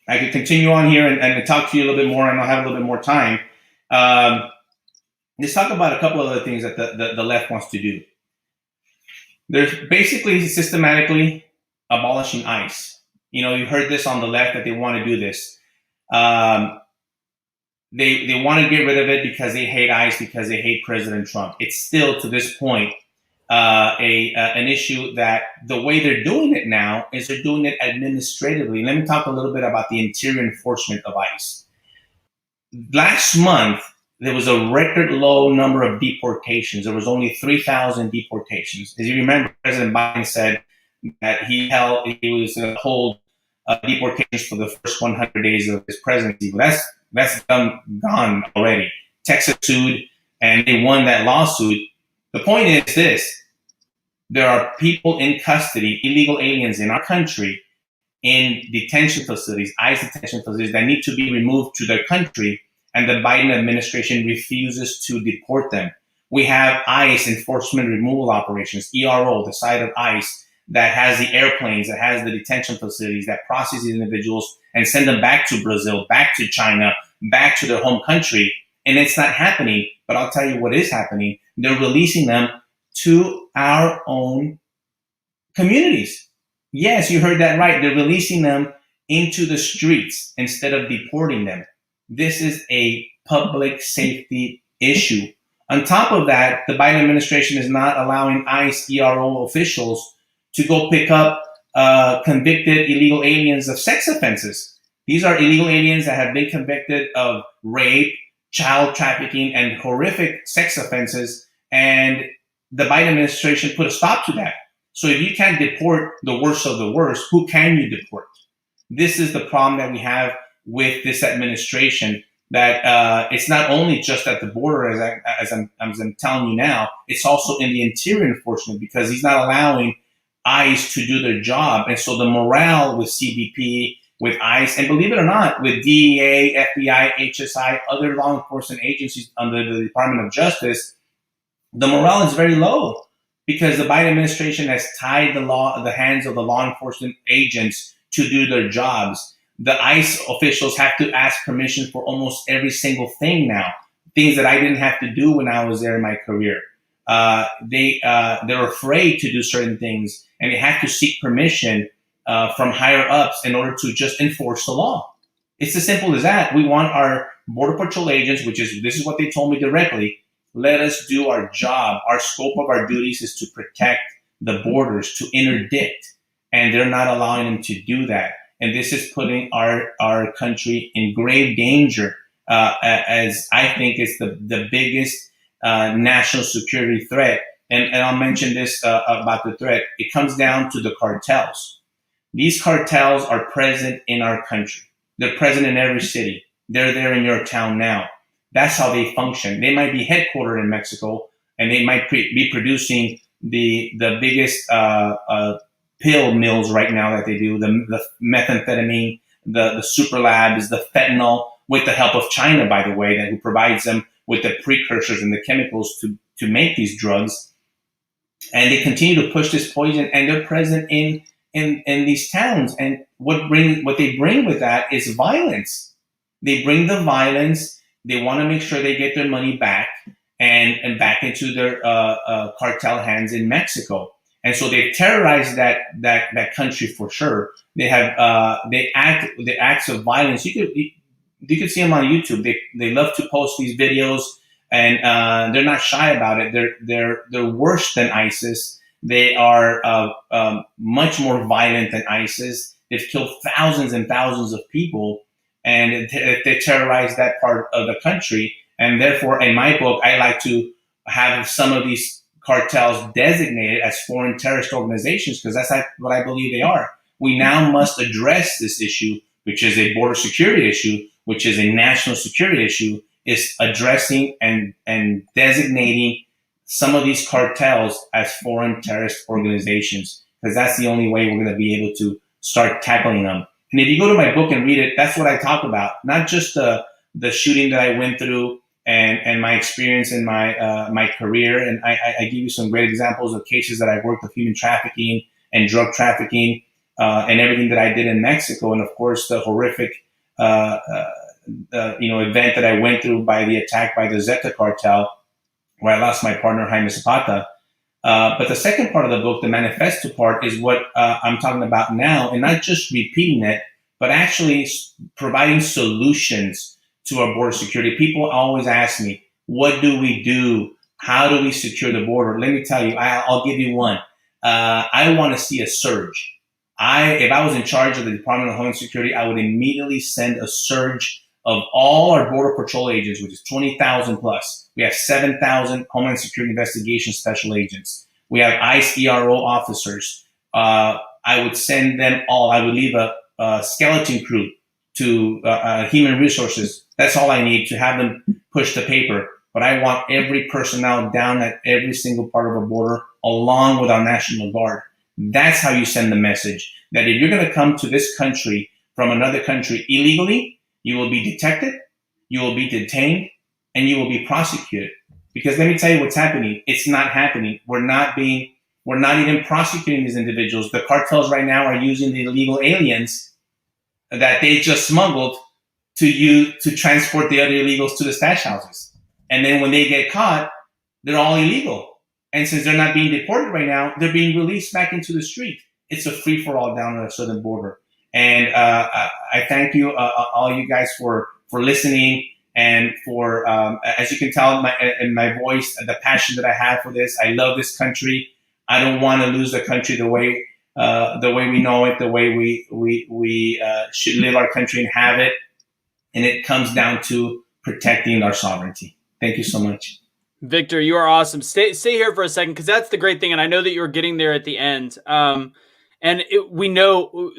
I could continue on here and talk to you a little bit more, and I'll have a little bit more time. Let's talk about a couple of other things that the left wants to do. They're basically systematically abolishing ICE. You heard this on the left, that they want to do this. They want to get rid of it because they hate ICE, because they hate President Trump. It's still, to this point, an issue that the way they're doing it now is they're doing it administratively. Let me talk a little bit about the interior enforcement of ICE. Last month, there was a record low number of deportations. There was only 3,000 deportations. As you remember, President Biden said that he was going to hold deportations for the first 100 days of his presidency. But that's gone already. Texas sued, and they won that lawsuit. The point is this: There are people in custody, illegal aliens in our country, in detention facilities, ICE detention facilities, that need to be removed to their country, and the Biden administration refuses to deport them. We have ICE enforcement removal operations, ERO, the side of ICE, that has the airplanes, that has the detention facilities, that process these individuals and send them back to Brazil, back to China, back to their home country. And it's not happening, but I'll tell you what is happening. They're releasing them to our own communities. Yes, you heard that right. They're releasing them into the streets instead of deporting them. This is a public safety issue. On top of that, the Biden administration is not allowing ICE ERO officials to go pick up convicted illegal aliens of sex offenses. These are illegal aliens that have been convicted of rape, child trafficking, and horrific sex offenses. And the Biden administration put a stop to that. So if you can't deport the worst of the worst, who can you deport? This is the problem that we have with this administration, that it's not only just at the border, as I'm telling you now, it's also in the interior enforcement, because he's not allowing ICE to do their job. And so the morale with CBP, with ICE, and believe it or not, with DEA, FBI, HSI, other law enforcement agencies under the Department of Justice, the morale is very low, because the Biden administration has tied the hands of the law enforcement agents to do their jobs. The ICE officials have to ask permission for almost every single thing now, things that I didn't have to do when I was there in my career. They're afraid to do certain things, and they have to seek permission from higher ups in order to just enforce the law. It's as simple as that. We want our Border Patrol agents, this is what they told me directly, let us do our job. Our scope of our duties is to protect the borders, to interdict, and they're not allowing them to do that. And this is putting our country in grave danger, as I think it's the biggest national security threat. And I'll mention this about the threat. It comes down to the cartels. These cartels are present in our country. They're present in every city. They're there in your town now. That's how they function. They might be headquartered in Mexico, and they might be producing the biggest pill mills right now that they do, the methamphetamine, the super labs, the fentanyl, with the help of China, by the way, who provides them with the precursors and the chemicals to make these drugs. And they continue to push this poison, and they're present in these towns. And what they bring with that is violence. They bring the violence. They want to make sure they get their money back and back into their cartel hands in Mexico. And so they've terrorized that country for sure. They have the acts of violence. You could see them on YouTube. They love to post these videos, and they're not shy about it. They're worse than ISIS. They are much more violent than ISIS. They've killed thousands and thousands of people, and they terrorize that part of the country. And therefore, in my book, I like to have some of these cartels designated as foreign terrorist organizations, because that's what I believe they are. We now must address this issue, which is a border security issue, which is a national security issue, is addressing and designating some of these cartels as foreign terrorist organizations, because that's the only way we're going to be able to start tackling them. And if you go to my book and read it, that's what I talk about, not just the shooting that I went through and my experience in my career. And I give you some great examples of cases that I've worked with, human trafficking and drug trafficking, and everything that I did in Mexico. And of course, the horrific, event that I went through by the attack by the Zeta cartel, where I lost my partner, Jaime Zapata. But the second part of the book, the manifesto part, is what I'm talking about now, and not just repeating it, but actually providing solutions to our border security. People always ask me, what do we do? How do we secure the border? Let me tell you, I'll give you one. I want to see a surge. If I was in charge of the Department of Homeland Security, I would immediately send a surge of all our Border Patrol agents, which is 20,000 plus. We have 7,000 Homeland Security Investigation Special Agents. We have ICE ERO officers. I would send them all. I would leave a skeleton crew to human resources. That's all I need to have them push the paper. But I want every personnel down at every single part of a border along with our National Guard. That's how you send the message that if you're going to come to this country from another country illegally, you will be detected, you will be detained, and you will be prosecuted. Because let me tell you what's happening. It's not happening. We're not even prosecuting these individuals. The cartels right now are using the illegal aliens that they just smuggled to transport the other illegals to the stash houses. And then when they get caught, they're all illegal. And since they're not being deported right now, they're being released back into the street. It's a free-for-all down on the southern border. And I thank you, all you guys, for listening and for, as you can tell in my voice, the passion that I have for this. I love this country. I don't want to lose the country the way we know it, the way we should live our country and have it. And it comes down to protecting our sovereignty. Thank you so much. Victor, you are awesome. Stay here for a second, because that's the great thing. And I know that you were getting there at the end. We know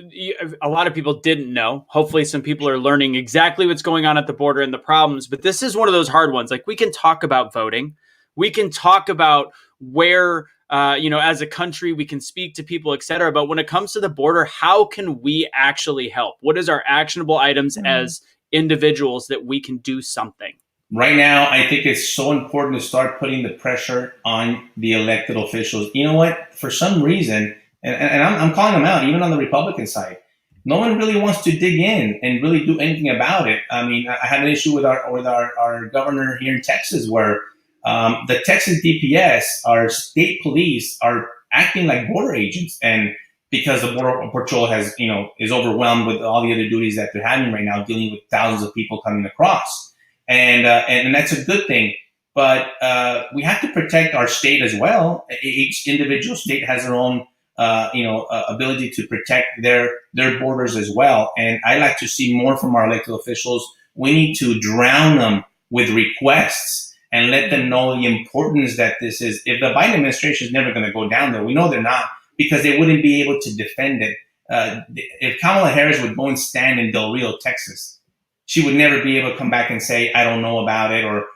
a lot of people didn't know. Hopefully some people are learning exactly what's going on at the border and the problems. But this is one of those hard ones. Like, we can talk about voting. We can talk about where, as a country, we can speak to people, et cetera. But when it comes to the border, how can we actually help? What is our actionable items as individuals that we can do something? Right now, I think it's so important to start putting the pressure on the elected officials. You know what? For some reason, and I'm calling them out, even on the Republican side, no one really wants to dig in and really do anything about it. I mean, I had an issue with our governor here in Texas, where the Texas DPS, our state police, are acting like border agents, and because the Border Patrol is overwhelmed with all the other duties that they're having right now, dealing with thousands of people coming across. And that's a good thing. But we have to protect our state as well. Each individual state has their own, ability to protect their borders as well. And I like to see more from our elected officials. We need to drown them with requests and let them know the importance that this is. If the Biden administration is never going to go down there, we know they're not, because they wouldn't be able to defend it. If Kamala Harris would go and stand in Del Rio, Texas, she would never be able to come back and say, I don't know about it, or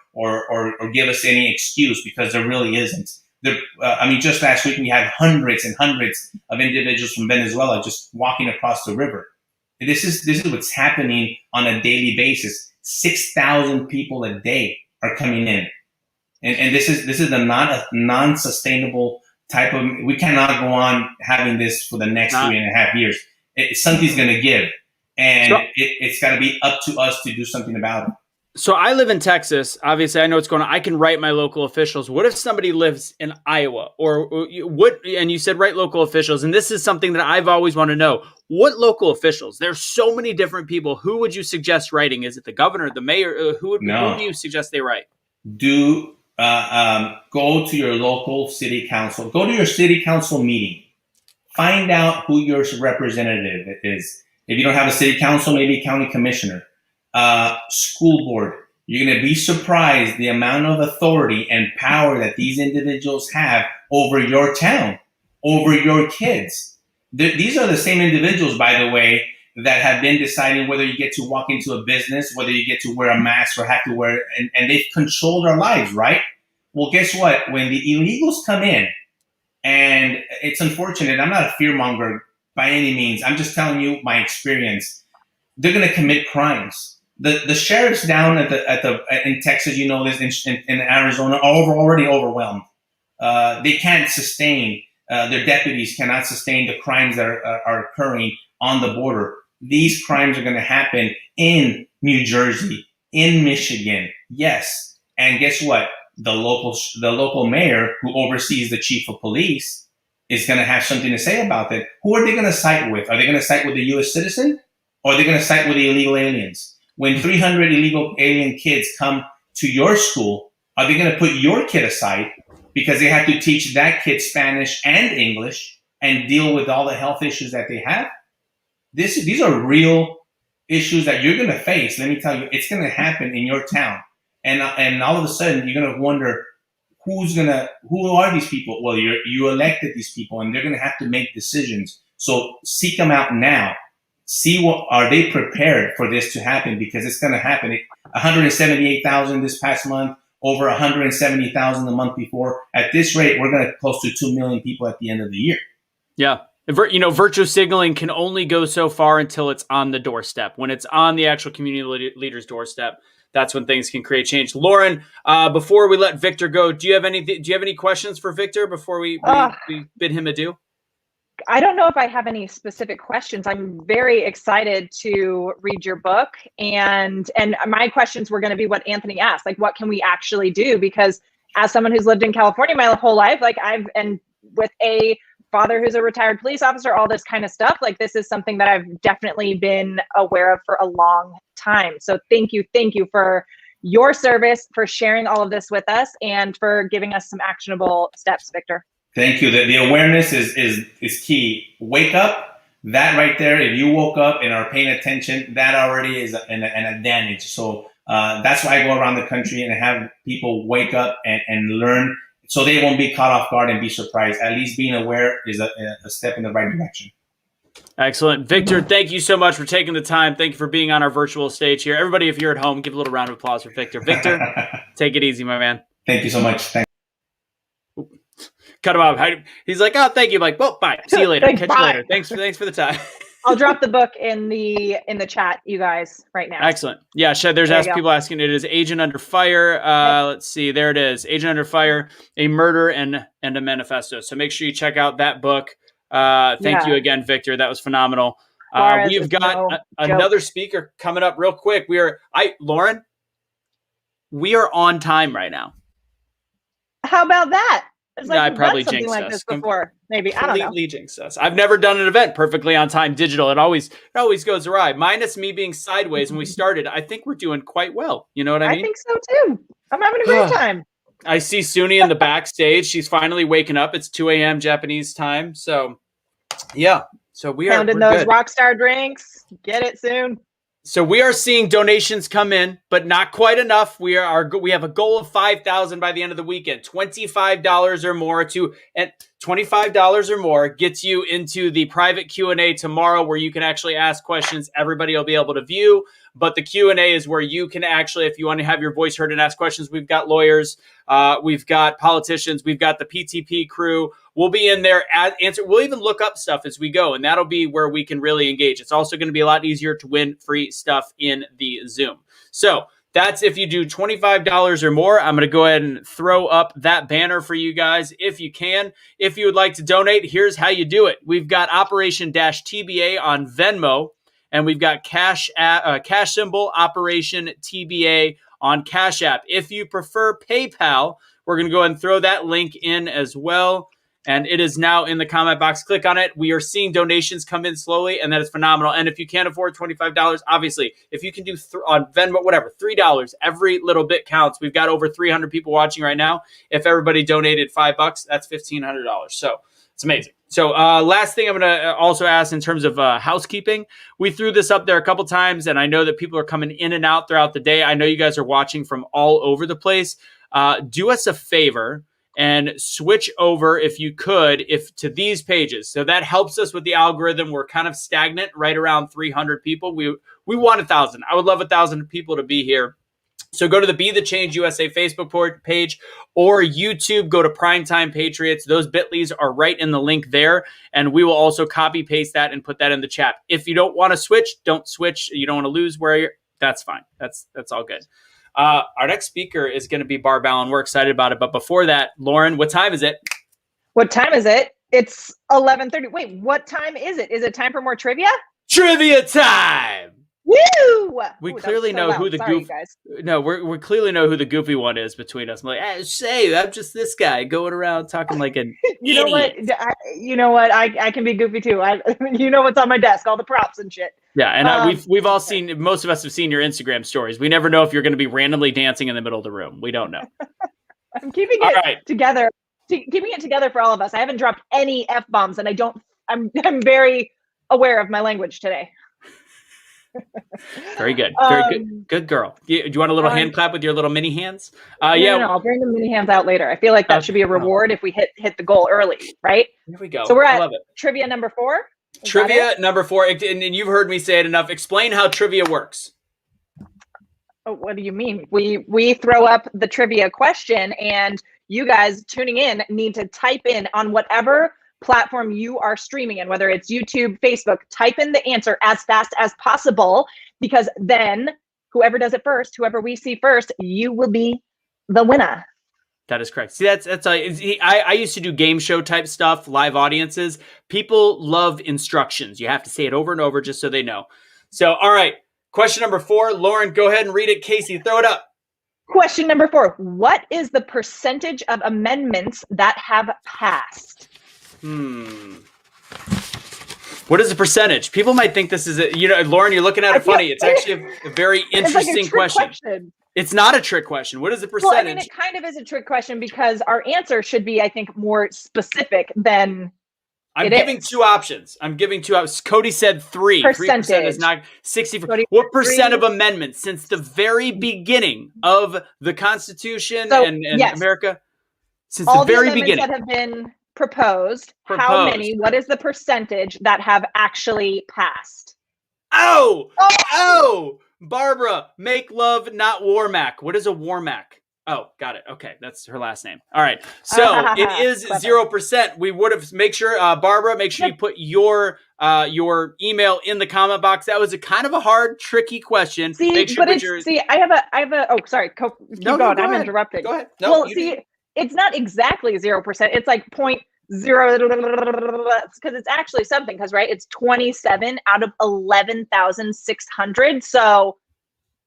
give us any excuse, because there really isn't. Just last week we had hundreds and hundreds of individuals from Venezuela just walking across the river. This is what's happening on a daily basis. 6,000 people a day are coming in. And this is not a non-sustainable type of, we cannot go on having this for the next 3.5 years. Something's going to give. And it's got to be up to us to do something about it. So I live in Texas. Obviously, I know what's going on. I can write my local officials. What if somebody lives in Iowa, or what? And you said write local officials. And this is something that I've always wanted to know. What local officials? There's so many different people. Who would you suggest writing? Is it the governor, the mayor? Who do you suggest they write? Go to your local city council. Go to your city council meeting. Find out who your representative is. If you don't have a city council, maybe a county commissioner. School board. You're going to be surprised the amount of authority and power that these individuals have over your town, over your kids. These are the same individuals, by the way, that have been deciding whether you get to walk into a business, whether you get to wear a mask or have to wear, and they've controlled our lives, right? Well, guess what? When the illegals come in, and it's unfortunate, I'm not a fearmonger by any means. I'm just telling you my experience. They're going to commit crimes. The sheriffs down in Texas, you know this, in Arizona, are already overwhelmed. They can't sustain, their deputies cannot sustain the crimes that are occurring on the border. These crimes are going to happen in New Jersey, in Michigan, yes. And guess what? The local mayor, who oversees the chief of police, is going to have something to say about that. Who are they going to side with? Are they going to side with the U.S. citizen, or are they going to side with the illegal aliens? When 300 illegal alien kids come to your school, are they going to put your kid aside because they have to teach that kid Spanish and English and deal with all the health issues that they have? These are real issues that you're going to face. Let me tell you, it's going to happen in your town. And all of a sudden, you're going to wonder, who are these people? Well, you elected these people, and they're going to have to make decisions. So seek them out now. See are they prepared for this to happen, because it's going to happen. 178,000 this past month, over 170,000 the month before. At this rate, we're going to close to 2 million people at the end of the year. Yeah. Virtue signaling can only go so far until it's on the doorstep. When it's on the actual community leader's doorstep, that's when things can create change. Lauren, before we let Victor go, do you have any questions for Victor before we bid him adieu? I don't know if I have any specific questions. I'm very excited to read your book, and my questions were going to be what Anthony asked, like what can we actually do? Because as someone who's lived in California my whole life, like and with a father who's a retired police officer, all this kind of stuff, like this is something that I've definitely been aware of for a long time. So thank you for your service, for sharing all of this with us, and for giving us some actionable steps, Victor. Thank you. The awareness is key. Wake up. That right there, if you woke up and are paying attention, that already is an advantage. So that's why I go around the country and have people wake up and learn, so they won't be caught off guard and be surprised. At least being aware is a step in the right direction. Excellent. Victor, thank you so much for taking the time. Thank you for being on our virtual stage here. Everybody, if you're at home, give a little round of applause for Victor. Victor, take it easy, my man. Thank you so much. Thanks. Cut him off. He's like, oh, thank you. I'm like, well, bye. See you later. Catch you later. Thanks for the time. I'll drop the book in the chat, you guys, right now. Excellent. Yeah, Shed, there's people asking. It is Agent Under Fire. Let's see. There it is. Agent Under Fire, A Murder and a Manifesto. So make sure you check out that book. Thank you again, Victor. That was phenomenal. We've got another speaker coming up real quick. Lauren, we are on time right now. How about that? It's like I probably jinxed like us. This before, maybe. I don't know. Completely jinxed us. I've never done an event perfectly on time digital. It always goes awry. Minus me being sideways when we started. I think we're doing quite well. You know what I mean? I think so too. I'm having a great time. I see Suni in the backstage. She's finally waking up. It's 2 a.m. Japanese time. So, yeah. So we're those good. Rockstar drinks. Get it soon. So we are seeing donations come in, but not quite enough. We have a goal of 5,000 by the end of the weekend. $25 or more and $25 or more gets you into the private Q&A tomorrow, where you can actually ask questions. Everybody will be able to view, but the Q&A is where you can actually, if you want to have your voice heard and ask questions, we've got lawyers, we've got politicians, we've got the PTP crew. We'll be in there, answer. We'll even look up stuff as we go, and that'll be where we can really engage. It's also going to be a lot easier to win free stuff in the Zoom. So that's if you do $25 or more. I'm going to go ahead and throw up that banner for you guys if you can. If you would like to donate, here's how you do it. We've got Operation-TBA on Venmo, and we've got cash symbol Operation TBA on Cash App. If you prefer PayPal, we're going to go ahead and throw that link in as well. And it is now in the comment box. Click on it. We are seeing donations come in slowly, and that is phenomenal. And if you can't afford $25, obviously, if you can do on Venmo, whatever, $3, every little bit counts. We've got over 300 people watching right now. If everybody donated $5, that's $1,500. So it's amazing. So last thing I'm going to also ask in terms of housekeeping, we threw this up there a couple times, and I know that people are coming in and out throughout the day. I know you guys are watching from all over the place. Do us a favor and switch over, if you could, to these pages. So that helps us with the algorithm. We're kind of stagnant right around 300 people. We want 1,000. I would love 1,000 people to be here. So go to the Be The Change USA Facebook page or YouTube. Go to Prime Time Patriots. Those bit.lys are right in the link there. And we will also copy paste that and put that in the chat. If you don't want to switch, don't switch. You don't want to lose where you're. That's fine. That's all good. Our next speaker is going to be Barb. We're excited about it. But before that, Lauren, what time is it? What time is it? It's 11:30. Wait, what time is it? Is it time for more trivia? Trivia time! Woo! We clearly know who the goofy. No, we clearly know who the goofy one is between us. I'm like, I'm just this guy going around talking like an you idiot. know what? I can be goofy too. You know what's on my desk? All the props and shit. Yeah, and we've all seen. Most of us have seen your Instagram stories. We never know if you're going to be randomly dancing in the middle of the room. We don't know. I'm keeping it together. Keeping it together for all of us. I haven't dropped any F-bombs, and I'm very aware of my language today. Very good. Very good. Good girl. Do you want a little hand clap with your little mini hands? No, I'll bring the mini hands out later. I feel like that should be a reward if we hit the goal early, right? Here we go. So we're at trivia number 4. Trivia number 4, and you've heard me say it enough. Explain how trivia works. Oh, what do you mean? We throw up the trivia question, and you guys tuning in need to type in on whatever platform you are streaming in, whether it's YouTube, Facebook, type in the answer as fast as possible, because then whoever does it first, whoever we see first, you will be the winner. That is correct. See, I used to do game show type stuff, live audiences. People love instructions. You have to say it over and over just so they know. So, all right. Question number 4. Lauren, go ahead and read it. Casey, throw it up. Question number 4. What is the percentage of amendments that have passed? What is the percentage? People might think this is Lauren, you're looking at it funny. It's actually a very interesting question. It's not a trick question. What is the percentage? Well, I mean, it kind of is a trick question because our answer should be, I think, more specific than I'm giving 2 options. Cody said 3. Percentage. 3% is not 60. What percent of amendments since the very beginning of the Constitution and yes. America? Since all the very amendments beginning. that have been proposed, how many? What is the percentage that have actually passed? Oh! Barbara, make love, not Warmack. What is a Warmack? Oh, got it. Okay, that's her last name. All right, so it is 0%. We would have Barbara, make sure you put your email in the comment box. That was a kind of a hard, tricky question. I have a. Oh, sorry. Keep going. I'm interrupting. Go ahead. It's not exactly 0%. It's like 0.0 because it's actually something. Because it's 27 out of 11,600. So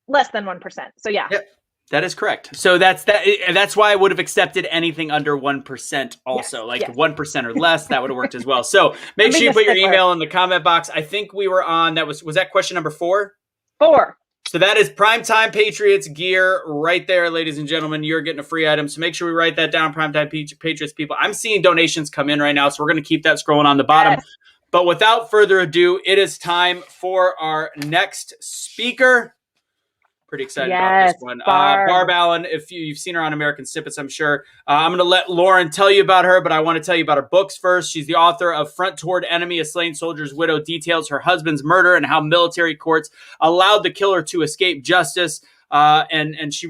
less than 1%. So yeah. Yep. That is correct. So that's why I would have accepted anything under 1% also. 1% or less, that would have worked as well. So make sure you put your email in the comment box. I think we were on, was that question number 4? 4. So that is Prime Time Patriots gear right there, ladies and gentlemen. You're getting a free item. So make sure we write that down, Prime Time Patriots people. I'm seeing donations come in right now, so we're going to keep that scrolling on the bottom. Yes. But without further ado, it is time for our next speaker. Pretty excited about this one. Barb Allen, if you've seen her on American Snippets, I'm sure. I'm going to let Lauren tell you about her, but I want to tell you about her books first. She's the author of Front Toward Enemy, A Slain Soldier's Widow details her husband's murder and how military courts allowed the killer to escape justice. And she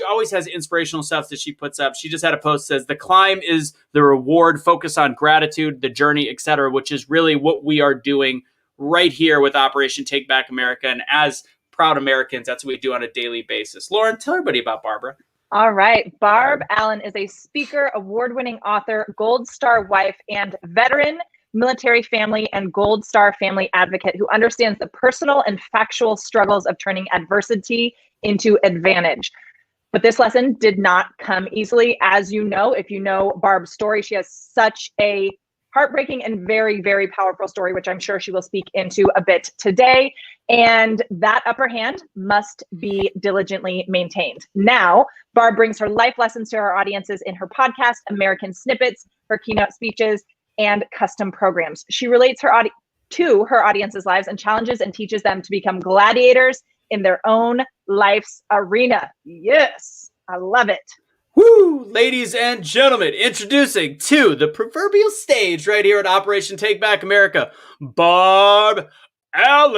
always has inspirational stuff that she puts up. She just had a post that says, the climb is the reward, focus on gratitude, the journey, etc., which is really what we are doing right here with Operation Take Back America. And as proud Americans, that's what we do on a daily basis. Lauren, tell everybody about Barbara. All right. Barb Allen is a speaker, award-winning author, Gold Star wife, and veteran military family and Gold Star family advocate who understands the personal and factual struggles of turning adversity into advantage. But this lesson did not come easily. As you know, if you know Barb's story, she has such a heartbreaking and very, very powerful story, which I'm sure she will speak into a bit today. And that upper hand must be diligently maintained. Now, Barb brings her life lessons to her audiences in her podcast, American Snippets, her keynote speeches, and custom programs. She relates to her audience's lives and challenges and teaches them to become gladiators in their own life's arena. Yes, I love it. Woo! Ladies and gentlemen, introducing to the proverbial stage right here at Operation Take Back America, Barb Allen.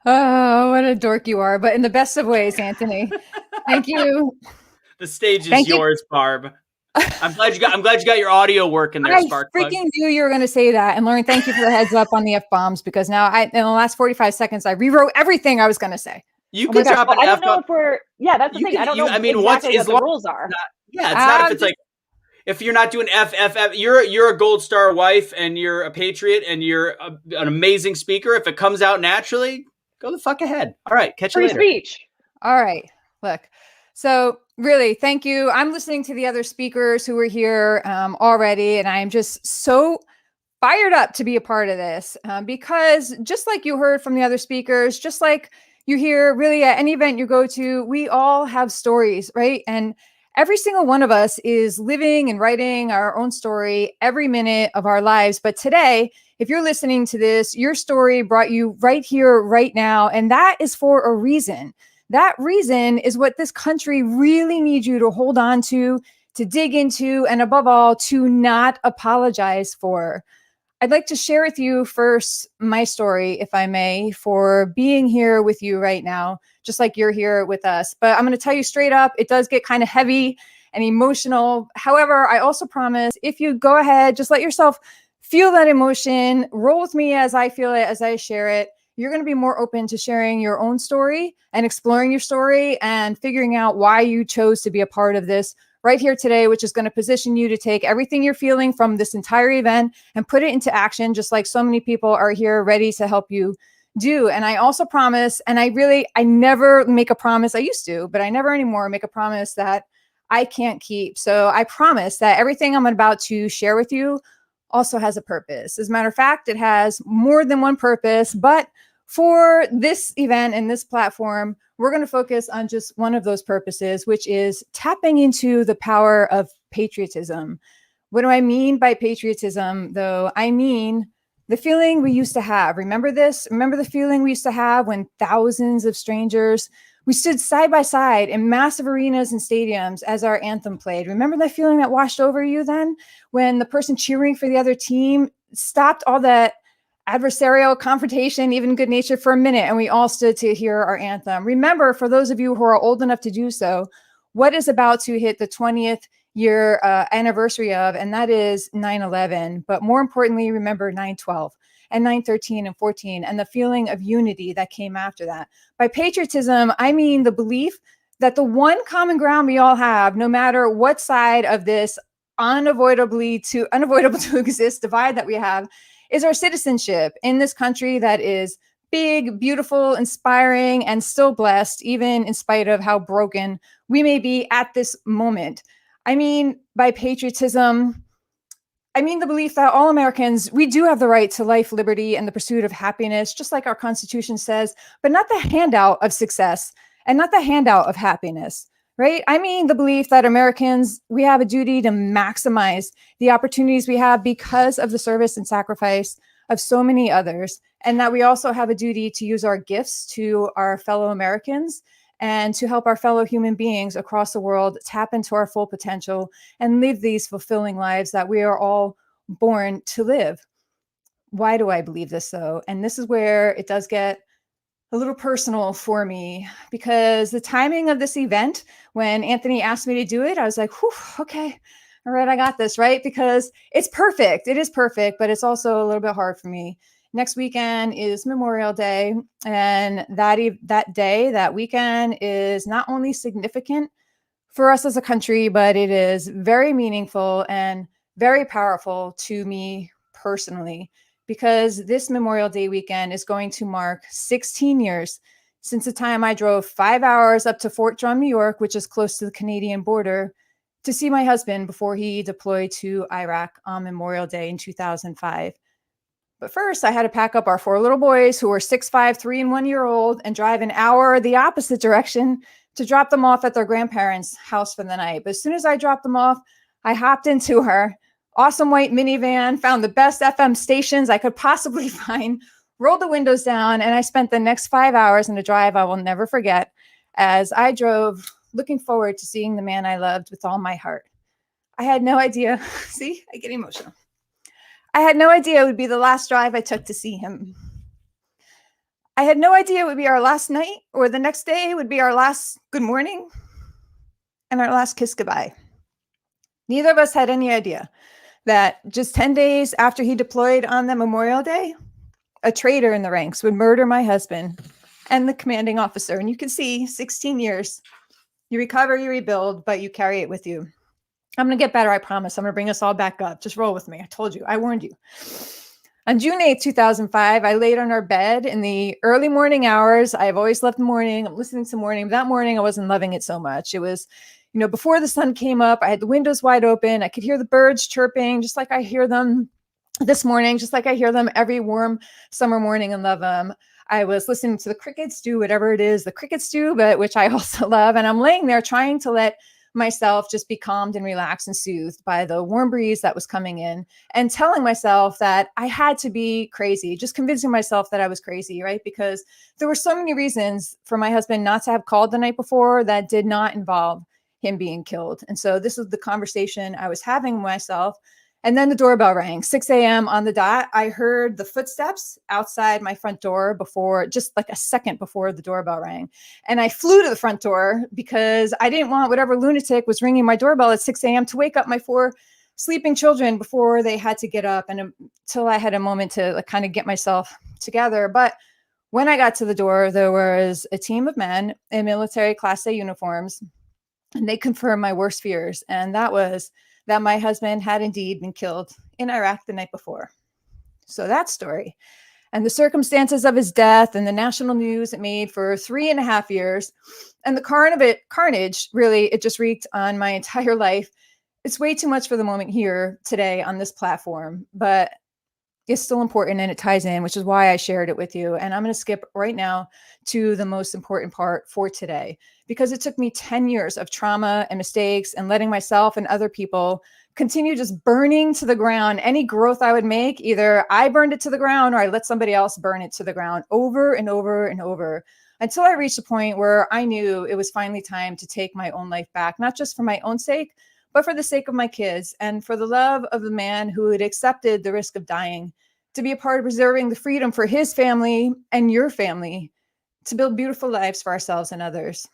Oh, what a dork you are, but in the best of ways, Anthony. Thank you. The stage is yours, Barb. I'm glad you got your audio working there, Spark. I freaking knew you were going to say that. And Lauren, thank you for the heads up on the F-bombs, because now in the last 45 seconds, I rewrote everything I was going to say. You can drop an F-bomb. I don't know if that's the thing. I don't know exactly what the rules are. It's not if it's like, if you're not doing F, you're a Gold Star wife and you're a patriot and you're an amazing speaker. If it comes out naturally, go the fuck ahead. All right. Catch you later. Free speech. All right. Look. So really, thank you. I'm listening to the other speakers who were here already, and I am just so fired up to be a part of this because just like you heard from the other speakers, just like you hear really at any event you go to, we all have stories, right? And every single one of us is living and writing our own story every minute of our lives. But today, if you're listening to this, your story brought you right here, right now. And that is for a reason. That reason is what this country really needs you to hold on to dig into, and above all, to not apologize for. I'd like to share with you first my story, if I may, for being here with you right now, just like you're here with us. But I'm going to tell you straight up, it does get kind of heavy and emotional. However, I also promise if you go ahead, just let yourself feel that emotion, roll with me as I feel it, as I share it. You're going to be more open to sharing your own story and exploring your story and figuring out why you chose to be a part of this right here today, which is going to position you to take everything you're feeling from this entire event and put it into action, just like so many people are here ready to help you do. And I also promise, and I never make a promise. I used to, but I never anymore make a promise that I can't keep. So I promise that everything I'm about to share with you also has a purpose. As a matter of fact, it has more than one purpose, but for this event and this platform, we're going to focus on just one of those purposes, which is tapping into the power of patriotism. What do I mean by patriotism, though? I mean the feeling we used to have. Remember this? Remember the feeling we used to have when thousands of strangers, we stood side by side in massive arenas and stadiums as our anthem played. Remember that feeling that washed over you then when the person cheering for the other team stopped all that adversarial confrontation, even good nature, for a minute, and we all stood to hear our anthem. Remember, for those of you who are old enough to do so, what is about to hit the 20th year anniversary of, and that is 9/11. But more importantly, remember 9/12 and 9/13 and 14, and the feeling of unity that came after that. By patriotism, I mean the belief that the one common ground we all have, no matter what side of this unavoidable to exist divide that we have, is our citizenship in this country that is big, beautiful, inspiring, and still blessed, even in spite of how broken we may be at this moment. I mean, by patriotism, I mean the belief that all Americans, we do have the right to life, liberty, and the pursuit of happiness, just like our Constitution says, but not the handout of success and not the handout of happiness. Right? I mean the belief that Americans, we have a duty to maximize the opportunities we have because of the service and sacrifice of so many others, and that we also have a duty to use our gifts to our fellow Americans and to help our fellow human beings across the world tap into our full potential and live these fulfilling lives that we are all born to live. Why do I believe this, though? And this is where it does get a little personal for me, because the timing of this event, when Anthony asked me to do it, I was like, whew, okay, all right, I got this, right? Because it's perfect. It is perfect, but it's also a little bit hard for me. Next weekend is Memorial Day, and that weekend is not only significant for us as a country, but it is very meaningful and very powerful to me personally, because this Memorial Day weekend is going to mark 16 years since the time I drove 5 hours up to Fort Drum, New York, which is close to the Canadian border, to see my husband before he deployed to Iraq on Memorial Day in 2005. But first, I had to pack up our 4 little boys who were 6'5", 3 and 1 year old, and drive an hour the opposite direction to drop them off at their grandparents' house for the night. But as soon as I dropped them off, I hopped into her awesome white minivan, found the best FM stations I could possibly find, rolled the windows down, and I spent the next 5 hours in a drive I will never forget as I drove, looking forward to seeing the man I loved with all my heart. I had no idea. See, I get emotional. I had no idea it would be the last drive I took to see him. I had no idea it would be our last night, or the next day would be our last good morning and our last kiss goodbye. Neither of us had any idea that just 10 days after he deployed on that Memorial Day, a traitor in the ranks would murder my husband and the commanding officer. And you can see 16 years, you recover, you rebuild, but you carry it with you. I'm going to get better, I promise. I'm going to bring us all back up. Just roll with me. I told you. I warned you. On June 8th, 2005, I laid on our bed in the early morning hours. I've always loved the morning. I'm listening to morning. But that morning, I wasn't loving it so much. It was, before the sun came up, I had the windows wide open. I could hear the birds chirping, just like I hear them this morning, just like I hear them every warm summer morning and love them. I was listening to the crickets do whatever it is the crickets do, but which I also love. And I'm laying there trying to let myself just be calmed and relaxed and soothed by the warm breeze that was coming in, and telling myself that I had to be crazy, just convincing myself that I was crazy, right? Because there were so many reasons for my husband not to have called the night before that did not involve him being killed. And so this is the conversation I was having with myself. And then the doorbell rang, 6 a.m. on the dot. I heard the footsteps outside my front door before, just like a second before the doorbell rang. And I flew to the front door because I didn't want whatever lunatic was ringing my doorbell at 6 a.m. to wake up my 4 sleeping children before they had to get up, and until I had a moment to like kind of get myself together. But when I got to the door, there was a team of men in military Class A uniforms, and they confirmed my worst fears. And that was that my husband had indeed been killed in Iraq the night before. So that story and the circumstances of his death and the national news it made for 3.5 years, and the carnage, really, it just wreaked on my entire life. It's way too much for the moment here today on this platform, but it's still important and it ties in, which is why I shared it with you. And I'm going to skip right now to the most important part for today, because it took me 10 years of trauma and mistakes and letting myself and other people continue just burning to the ground any growth I would make. Either I burned it to the ground or I let somebody else burn it to the ground over and over and over, until I reached a point where I knew it was finally time to take my own life back, not just for my own sake, but for the sake of my kids and for the love of the man who had accepted the risk of dying to be a part of preserving the freedom for his family and your family to build beautiful lives for ourselves and others.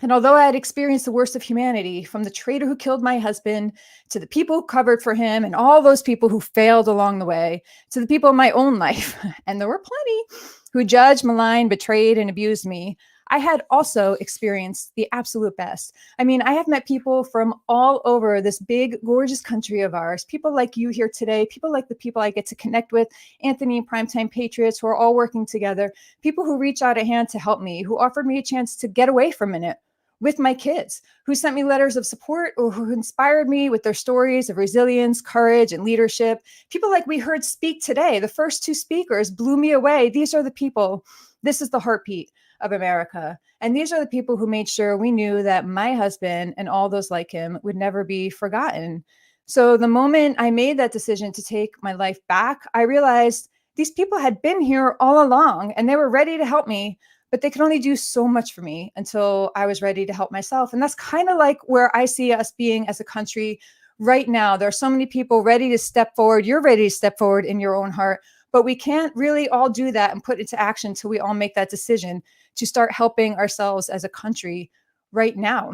And although I had experienced the worst of humanity, from the traitor who killed my husband to the people who covered for him and all those people who failed along the way, to the people in my own life, and there were plenty who judged, maligned, betrayed, and abused me, I had also experienced the absolute best. I mean, I have met people from all over this big, gorgeous country of ours, people like you here today, people like the people I get to connect with, Anthony and Prime Time Patriots, who are all working together, people who reach out a hand to help me, who offered me a chance to get away for a minute with my kids, who sent me letters of support or who inspired me with their stories of resilience, courage, and leadership. People like we heard speak today. The first 2 speakers blew me away. These are the people. This is the heartbeat of America. And these are the people who made sure we knew that my husband and all those like him would never be forgotten. So the moment I made that decision to take my life back, I realized these people had been here all along and they were ready to help me, but they could only do so much for me until I was ready to help myself. And that's kind of like where I see us being as a country right now. There are so many people ready to step forward. You're ready to step forward in your own heart, but we can't really all do that and put it into action until we all make that decision to start helping ourselves as a country right now.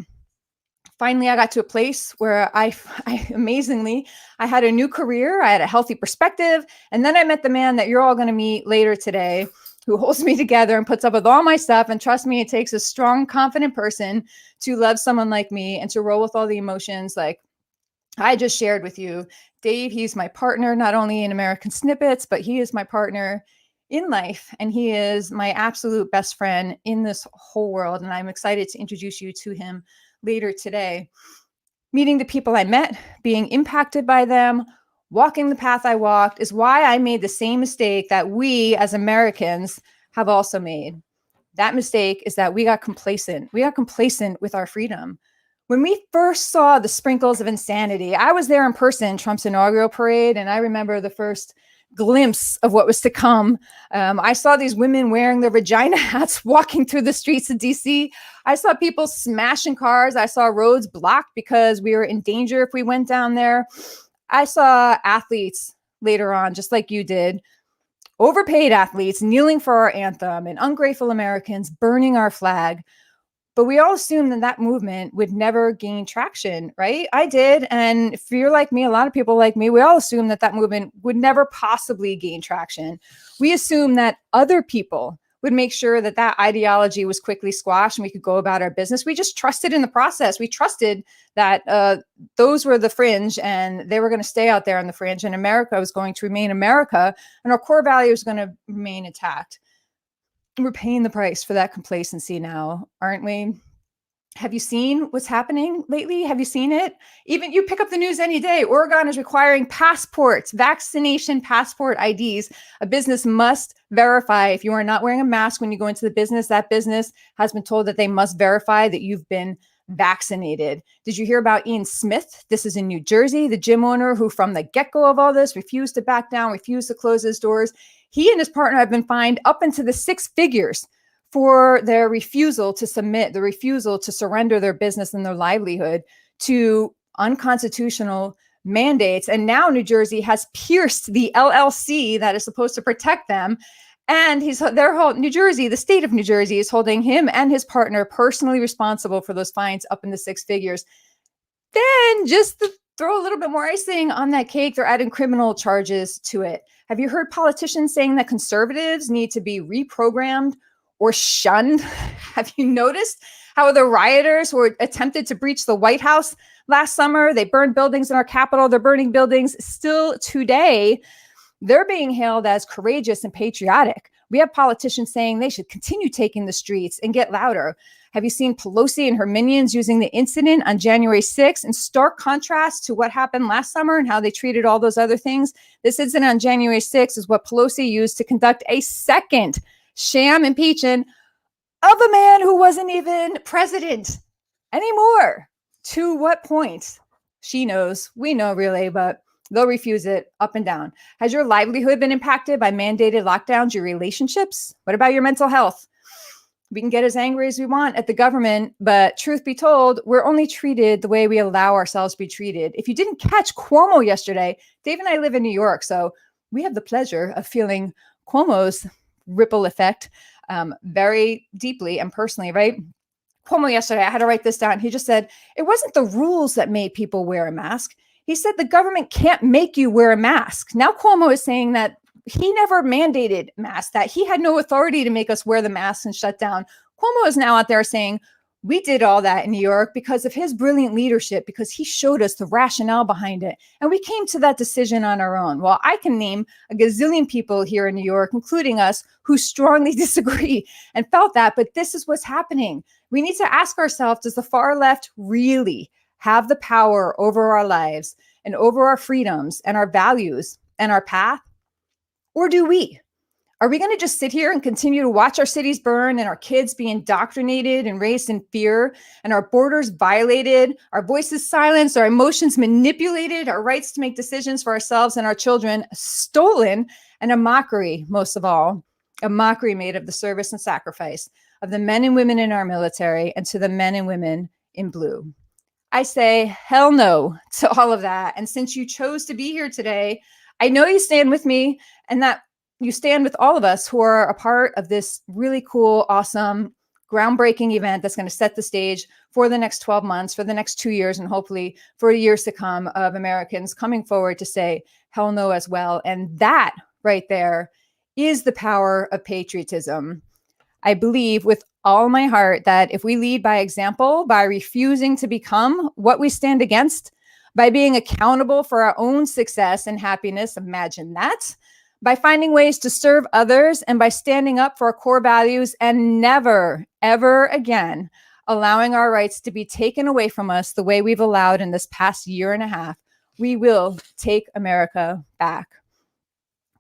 Finally, I got to a place where I amazingly, I had a new career, I had a healthy perspective, and then I met the man that you're all going to meet later today, who holds me together and puts up with all my stuff. And trust me, it takes a strong, confident person to love someone like me and to roll with all the emotions like I just shared with you. Dave, he's my partner, not only in American Snippets, but he is my partner in life. And he is my absolute best friend in this whole world. And I'm excited to introduce you to him later today. Meeting the people I met, being impacted by them, walking the path I walked is why I made the same mistake that we as Americans have also made. That mistake is that we got complacent. We got complacent with our freedom. When we first saw the sprinkles of insanity, I was there in person, Trump's inaugural parade, and I remember the first glimpse of what was to come. I saw these women wearing their vagina hats walking through the streets of DC. I saw people smashing cars. I saw roads blocked because we were in danger if we went down there. I saw athletes later on, just like you did, overpaid athletes kneeling for our anthem and ungrateful Americans burning our flag. But we all assumed that that movement would never gain traction, right? I did. And if you're like me, a lot of people like me, we all assumed that that movement would never possibly gain traction. We assumed that other people would make sure that that ideology was quickly squashed and we could go about our business. We just trusted in the process. We trusted that those were the fringe and they were going to stay out there on the fringe, and America was going to remain America and our core values were going to remain intact. We're paying the price for that complacency now, aren't we? Have you seen what's happening lately? Have you seen it? Even you pick up the news any day. Oregon is requiring passports, vaccination passport IDs. A business must verify if you are not wearing a mask when you go into the business, that business has been told that they must verify that you've been vaccinated. Did you hear about Ian Smith? This is in New Jersey, the gym owner who from the get-go of all this refused to back down, refused to close his doors. He and his partner have been fined up into the 6 figures for their refusal to submit, the refusal to surrender their business and their livelihood to unconstitutional mandates. And now New Jersey has pierced the LLC that is supposed to protect them. And New Jersey, the state of New Jersey, is holding him and his partner personally responsible for those fines up in the 6 figures. Then, just to throw a little bit more icing on that cake, they're adding criminal charges to it. Have you heard politicians saying that conservatives need to be reprogrammed or shunned? Have you noticed how the rioters who attempted to breach the White House last summer, they burned buildings in our Capitol, they're burning buildings still today. They're being hailed as courageous and patriotic. We have politicians saying they should continue taking the streets and get louder. Have you seen Pelosi and her minions using the incident on January 6th in stark contrast to what happened last summer and how they treated all those other things? This incident on January 6th is what Pelosi used to conduct a second sham impeachment of a man who wasn't even president anymore. To what point? She knows, we know really, but they'll refuse it up and down. Has your livelihood been impacted by mandated lockdowns, your relationships? What about your mental health? We can get as angry as we want at the government, but truth be told, we're only treated the way we allow ourselves to be treated. If you didn't catch Cuomo yesterday, Dave and I live in New York, so we have the pleasure of feeling Cuomo's ripple effect very deeply and personally, right? Cuomo yesterday, I had to write this down. He just said, it wasn't the rules that made people wear a mask. He said the government can't make you wear a mask. Now Cuomo is saying that he never mandated masks, that he had no authority to make us wear the masks and shut down. Cuomo is now out there saying, we did all that in New York because of his brilliant leadership, because he showed us the rationale behind it. And we came to that decision on our own. Well, I can name a gazillion people here in New York, including us, who strongly disagree and felt that. But this is what's happening. We need to ask ourselves, does the far left really have the power over our lives and over our freedoms and our values and our path? Or do we? Are we going to just sit here and continue to watch our cities burn and our kids be indoctrinated and raised in fear and our borders violated, our voices silenced, our emotions manipulated, our rights to make decisions for ourselves and our children stolen, and a mockery, most of all, a mockery made of the service and sacrifice of the men and women in our military and to the men and women in blue? I say hell no to all of that. And since you chose to be here today, I know you stand with me and that you stand with all of us who are a part of this really cool, awesome, groundbreaking event that's going to set the stage for the next 12 months, for the next 2 years, and hopefully for years to come of Americans coming forward to say hell no as well. And that right there is the power of patriotism. I believe with all my heart that if we lead by example, by refusing to become what we stand against, by being accountable for our own success and happiness, imagine that, by finding ways to serve others and by standing up for our core values and never, ever again allowing our rights to be taken away from us the way we've allowed in this past year and a half, we will take America back.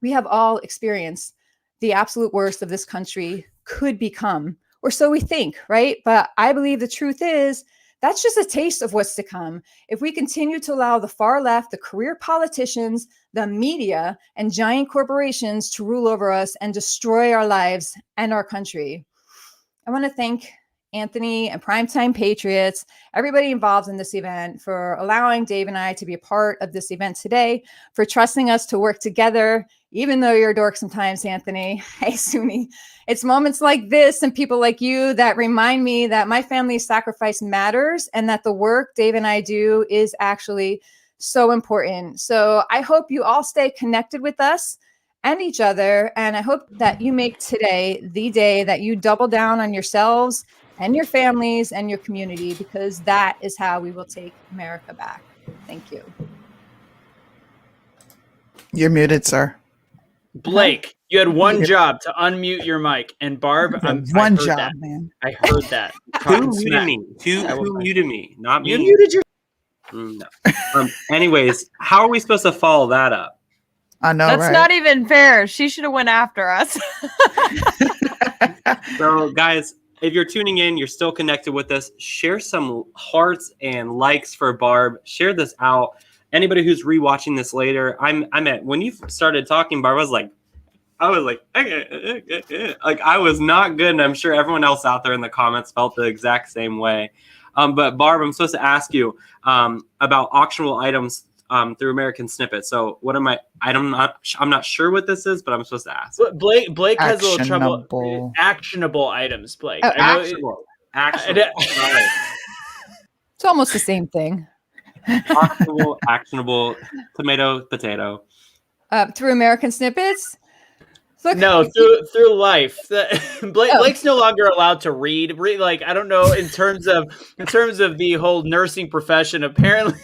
We have all experienced the absolute worst of this country could become, or so we think, right? But I believe the truth is that's just a taste of what's to come. If we continue to allow the far left, the career politicians, the media, and giant corporations to rule over us and destroy our lives and our country. I want to thank Anthony and Prime Time Patriots, everybody involved in this event, for allowing Dave and I to be a part of this event today, for trusting us to work together, even though you're a dork sometimes, Anthony. Hey, Suni. It's moments like this and people like you that remind me that my family's sacrifice matters and that the work Dave and I do is actually so important. So I hope you all stay connected with us and each other. And I hope that you make today the day that you double down on yourselves and your families and your community, because that is how we will take America back. Thank you. You're muted, sir. Blake, you had one job to unmute your mic, and Barb, one job, man. I heard that. Who muted me? Who muted me? Not me. You muted your. No. Anyways, how are we supposed to follow that up? I know, That's right? not even fair. She should have went after us. So, guys, if you're tuning in, you're still connected with us. Share some hearts and likes for Barb. Share this out. Anybody who's rewatching this later, I'm at when you started talking, Barb, I was like, I was not good, and I'm sure everyone else out there in the comments felt the exact same way. But Barb, I'm supposed to ask you about auctionable items through American Snippets. So what am I'm not sure what this is, but I'm supposed to ask. Blake has a little trouble. Actionable items, Blake. Oh, actionable. It's almost the same thing. Actionable, tomato, potato. Through American Snippets? Look, no, through life. Blake's no longer allowed to read. Like, I don't know, in terms of the whole nursing profession, apparently.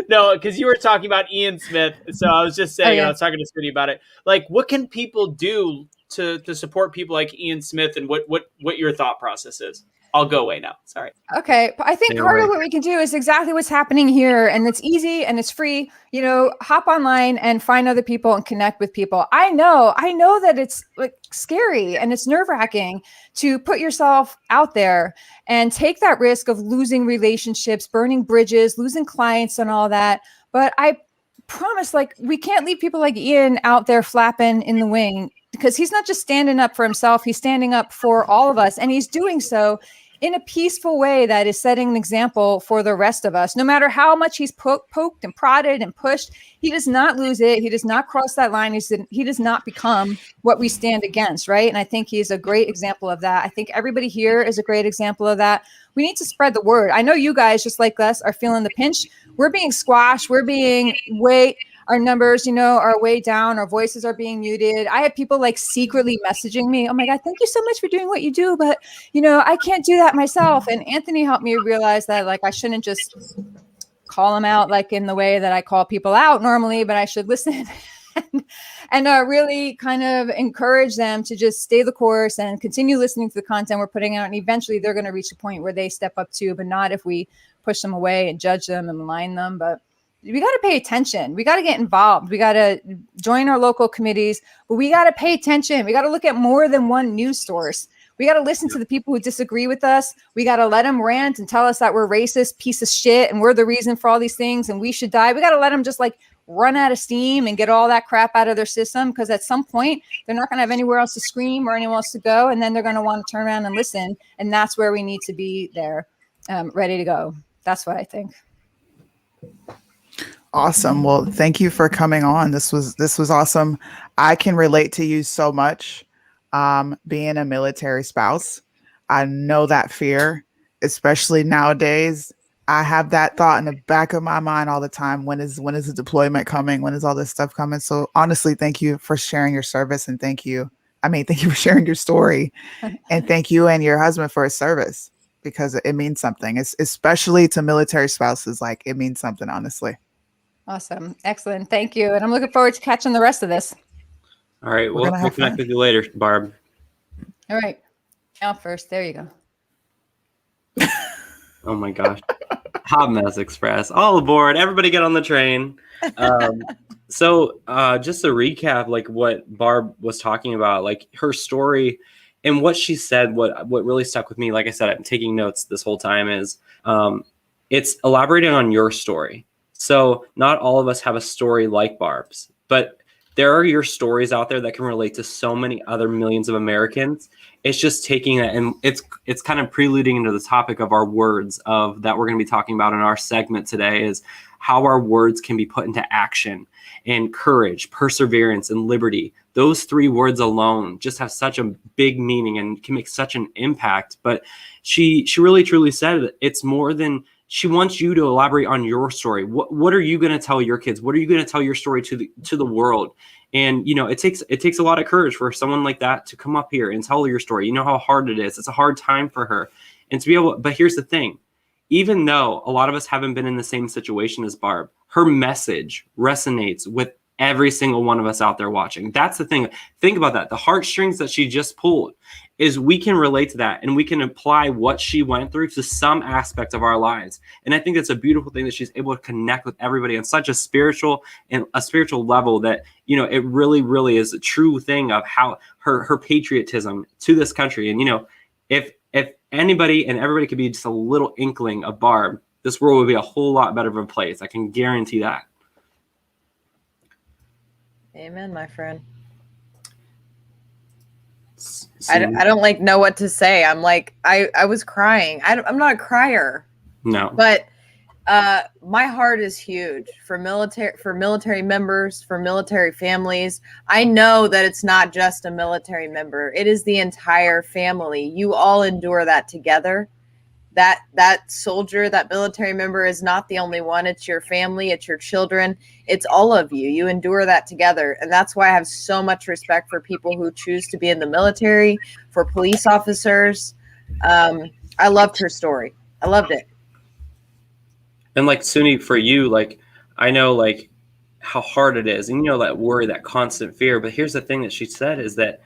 No, because you were talking about Ian Smith, so I was just saying, and I was talking to Smitty about it. Like, what can people do to support people like Ian Smith, and what your thought process is? I'll go away now. Sorry. Okay. I think part of what we can do is exactly what's happening here. And it's easy and it's free. You know, hop online and find other people and connect with people. I know that it's like scary and it's nerve-wracking to put yourself out there and take that risk of losing relationships, burning bridges, losing clients and all that. But I promise, like, we can't leave people like Ian out there flapping in the wing, because he's not just standing up for himself. He's standing up for all of us. And he's doing so in a peaceful way that is setting an example for the rest of us. No matter how much he's poked and prodded and pushed, he does not lose it. He does not cross that line. He does not become what we stand against, right? And I think he's a great example of that. I think everybody here is a great example of that. We need to spread the word. I know you guys, just like us, are feeling the pinch. We're being squashed. We're being our numbers, are way down. Our voices are being muted. I have people like secretly messaging me. Oh my God, thank you so much for doing what you do. But, I can't do that myself. And Anthony helped me realize that, like, I shouldn't just call them out like in the way that I call people out normally, but I should listen and really kind of encourage them to just stay the course and continue listening to the content we're putting out. And eventually they're going to reach a point where they step up too, but not if we push them away and judge them and malign them. But we got to pay attention. We got to get involved. We got to join our local committees, but we got to pay attention. We got to look at more than one news source. We got to listen to the people who disagree with us. We got to let them rant and tell us that we're racist, piece of shit, and we're the reason for all these things and we should die. We got to let them just like run out of steam and get all that crap out of their system, because at some point they're not going to have anywhere else to scream or anywhere else to go. And then they're going to want to turn around and listen. And that's where we need to be there, ready to go. That's what I think. Awesome. Well, thank you for coming on. This was awesome. I can relate to you so much. Being a military spouse, I know that fear, especially nowadays. I have that thought in the back of my mind all the time. When is the deployment coming? When is all this stuff coming? So honestly, thank you for sharing your service, and thank you for sharing your story, and thank you and your husband for his service, because it means something. It's especially to military spouses. Like, it means something, honestly. Awesome. Excellent. Thank you. And I'm looking forward to catching the rest of this. All right. We'll connect with you later, Barb. All right. Out first. There you go. Oh my gosh. Hot Mess Express. All aboard. Everybody get on the train. So just to recap, like what Barb was talking about, like her story and what she said, what really stuck with me, like I said, I'm taking notes this whole time, is it's elaborating on your story. So not all of us have a story like Barb's, but there are your stories out there that can relate to so many other millions of Americans. It's just taking it, and it's kind of preluding into the topic of our words of that we're going to be talking about in our segment today, is how our words can be put into action, and courage, perseverance, and liberty. Those three words alone just have such a big meaning and can make such an impact. But she really truly said it. It's more than, she wants you to elaborate on your story. What are you going to tell your kids? What are you going to tell your story to the world? And, it takes a lot of courage for someone like that to come up here and tell your story. You know how hard it is. It's a hard time for her. And to be able, but here's the thing, even though a lot of us haven't been in the same situation as Barb, her message resonates with every single one of us out there watching. That's the thing. Think about that. The heartstrings that she just pulled is we can relate to that, and we can apply what she went through to some aspect of our lives. And I think it's a beautiful thing that she's able to connect with everybody on such a spiritual level that, it really, really is a true thing of how her patriotism to this country. And, if anybody and everybody could be just a little inkling of Barb, this world would be a whole lot better of a place. I can guarantee that. Amen, my friend. I don't know what to say. I'm like, I was crying. I'm not a crier. No. But My heart is huge for military members, for military families. I know that it's not just a military member. It is the entire family. You all endure that together. That soldier, that military member is not the only one. It's your family, it's your children, it's all of you. You endure that together. And that's why I have so much respect for people who choose to be in the military, for police officers. I loved her story. I loved it. And like Suni, for you, like I know like how hard it is, and you know that worry, that constant fear. But here's the thing that she said is that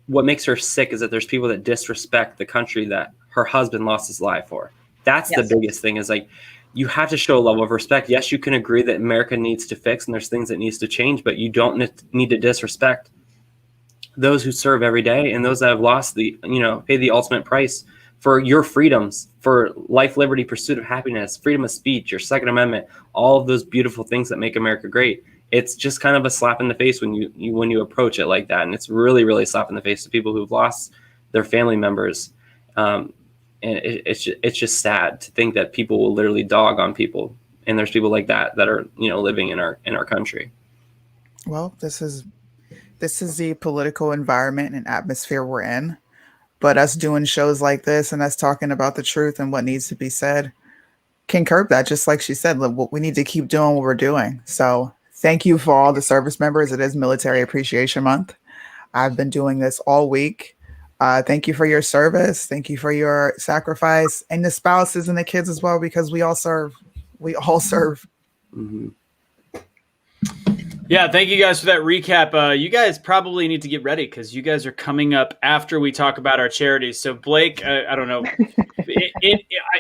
what makes her sick is that there's people that disrespect the country that her husband lost his life for. That's the biggest thing, is like you have to show a level of respect. Yes, you can agree that America needs to fix and there's things that needs to change, but you don't need to disrespect those who serve every day and those that have lost pay the ultimate price for your freedoms, for life, liberty, pursuit of happiness, freedom of speech, your Second Amendment, all of those beautiful things that make America great. It's just kind of a slap in the face when you approach it like that. And it's really, really a slap in the face to people who've lost their family members. And it's just sad to think that people will literally dog on people. And there's people like that are, living in our country. Well, this is the political environment and atmosphere we're in. But us doing shows like this and us talking about the truth and what needs to be said can curb that. Just like she said, we need to keep doing what we're doing. So thank you for all the service members. It is Military Appreciation Month. I've been doing this all week. Thank you for your service. Thank you for your sacrifice, and the spouses and the kids as well, because we all serve. We all serve. Mm-hmm. Yeah, thank you guys for that recap. You guys probably need to get ready because you guys are coming up after we talk about our charities. So Blake, I don't know,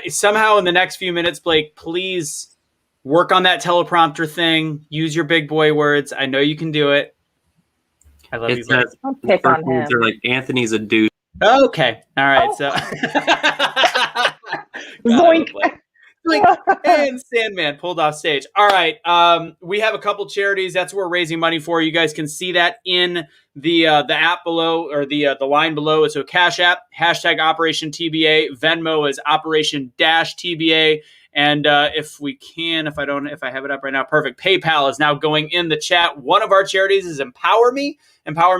somehow in the next few minutes, Blake, please work on that teleprompter thing. Use your big boy words. I know you can do it. I love you, Blake. Don't pick on him. They're like, Anthony's a douche. Okay. All right. Oh. So Zoink. And Sandman pulled off stage. All right. We have a couple charities. That's what we're raising money for. You guys can see that in the app below, or the line below. So Cash App, hashtag Operation TBA. Venmo is Operation-TBA. And if I have it up right now, perfect. PayPal is now going in the chat. One of our charities is Empower Me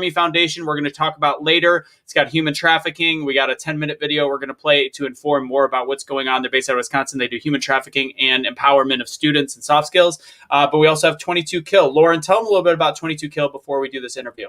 Foundation. We're going to talk about later. It's got human trafficking. We got a 10-minute video we're going to play to inform more about what's going on. They're based out of Wisconsin. They do human trafficking and empowerment of students and soft skills. But we also have 22 Kill. Lauren, tell them a little bit about 22 Kill before we do this interview.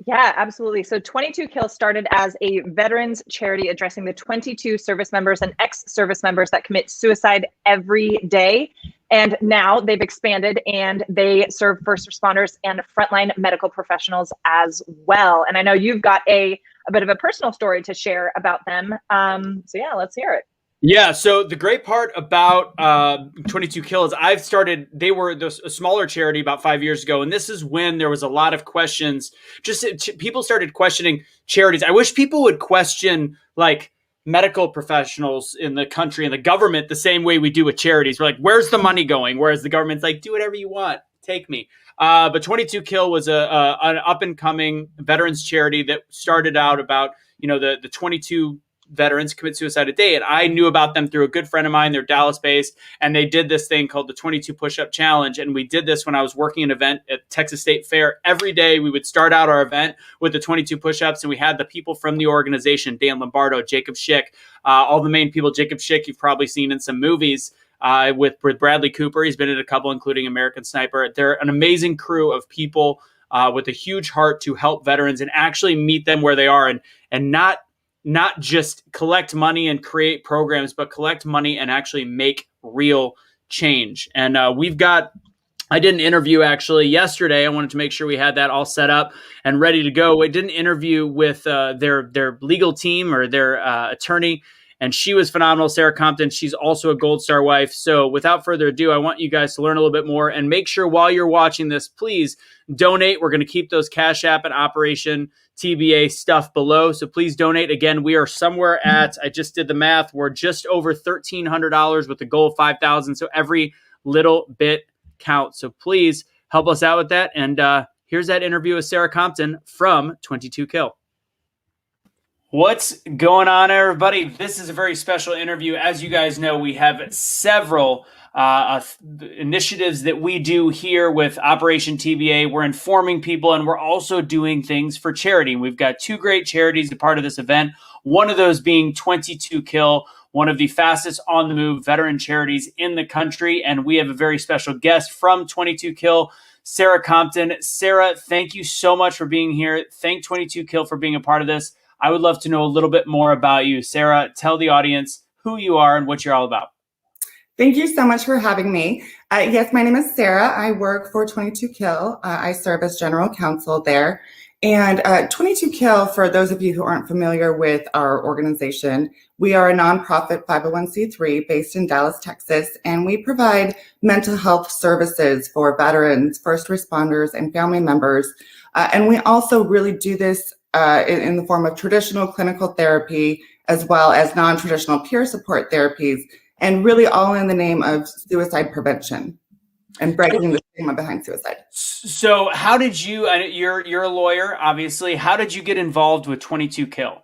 Yeah, absolutely. So 22 Kill started as a veterans charity addressing the 22 service members and ex-service members that commit suicide every day. And now they've expanded and they serve first responders and frontline medical professionals as well. And I know you've got a bit of a personal story to share about them. So yeah, let's hear it. Yeah, so the great part about 22 Kill is they were a smaller charity about 5 years ago, and this is when there was a lot of questions. People started questioning charities. I wish people would question like medical professionals in the country and the government the same way we do with charities. We're like, where's the money going? Whereas the government's like, do whatever you want, take me. But 22 Kill was an up-and-coming veterans charity that started out about, the 22 veterans commit suicide a day. And I knew about them through a good friend of mine. They're Dallas based. And they did this thing called the 22 push-up challenge. And we did this when I was working an event at Texas State Fair. Every day we would start out our event with the 22 push-ups. And we had the people from the organization, Dan Lombardo, Jacob Schick, all the main people. Jacob Schick, you've probably seen in some movies with Bradley Cooper. He's been in a couple, including American Sniper. They're an amazing crew of people with a huge heart to help veterans and actually meet them where they are, and not just collect money and create programs, but collect money and actually make real change. And I did an interview actually yesterday. I wanted to make sure we had that all set up and ready to go. I did an interview with their legal team, or their attorney, and she was phenomenal, Sarah Compton. She's also a Gold Star wife. So without further ado, I want you guys to learn a little bit more, and make sure while you're watching this, please donate. We're going to keep those Cash App and Operation TBA stuff below. So please donate. Again, we are somewhere at, I just did the math, we're just over $1,300 with a goal of 5,000. So every little bit counts. So please help us out with that. And here's that interview with Sarah Compton from 22 Kill. What's going on, everybody? This is a very special interview. As you guys know, we have several initiatives that we do here with Operation TBA. We're informing people, and we're also doing things for charity. We've got two great charities a part of this event. One of those being 22 Kill, one of the fastest on the move veteran charities in the country. And we have a very special guest from 22 Kill, Sarah Compton. Sarah, thank you so much for being here. Thank 22 Kill for being a part of this. I would love to know a little bit more about you. Sarah, tell the audience who you are and what you're all about. Thank you so much for having me. Yes, my name is Sarah. I work for 22 Kill. I serve as general counsel there. And 22 Kill, for those of you who aren't familiar with our organization, we are a nonprofit 501c3 based in Dallas, Texas, and we provide mental health services for veterans, first responders, and family members. And we also really do this in the form of traditional clinical therapy, as well as non-traditional peer support therapies, and really all in the name of suicide prevention and breaking the stigma behind suicide. So how did you, you're a lawyer, obviously, how did you get involved with 22 Kill?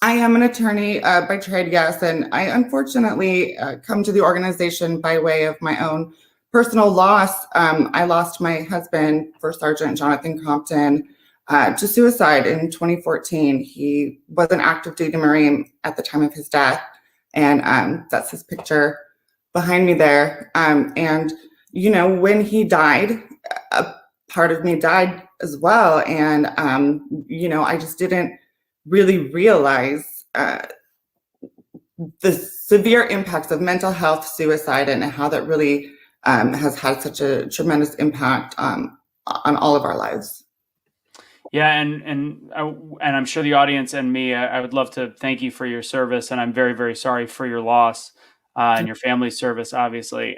I am an attorney by trade, yes, and I unfortunately come to the organization by way of my own personal loss. I lost my husband, First Sergeant Jonathan Compton, to suicide in 2014. He was an active duty Marine at the time of his death. And that's his picture behind me there. And, you know, when he died, a part of me died as well. And, you know, I just didn't really realize the severe impacts of mental health, suicide, and how that really has had such a tremendous impact on all of our lives. Yeah, and I'm sure the audience and me, I would love to thank you for your service, and I'm very, very sorry for your loss and your family's service, obviously.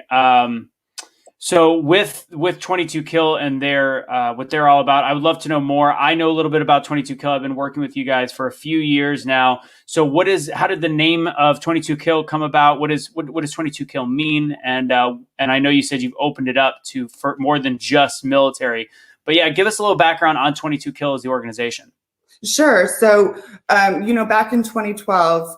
So with 22 Kill and what they're all about, I would love to know more. I know a little bit about 22 Kill. I've been working with you guys for a few years now. So how did the name of 22 Kill come about? What does 22 Kill mean? And I know you said you've opened it up for more than just military. But yeah, give us a little background on 22 Kill as the organization. Sure. So, you know, back in 2012,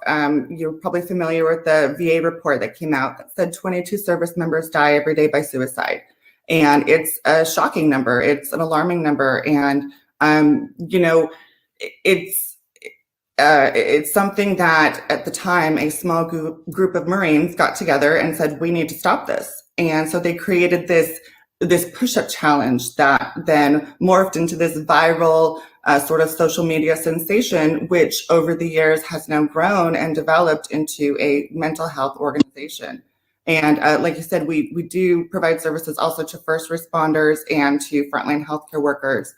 you're probably familiar with the VA report that came out that said 22 service members die every day by suicide. And it's a shocking number. It's an alarming number. And, you know, it's something that at the time, a small group of Marines got together and said, we need to stop this. And so they created this push-up challenge that then morphed into this viral sort of social media sensation, which over the years has now grown and developed into a mental health organization. And like you said, we do provide services also to first responders and to frontline healthcare workers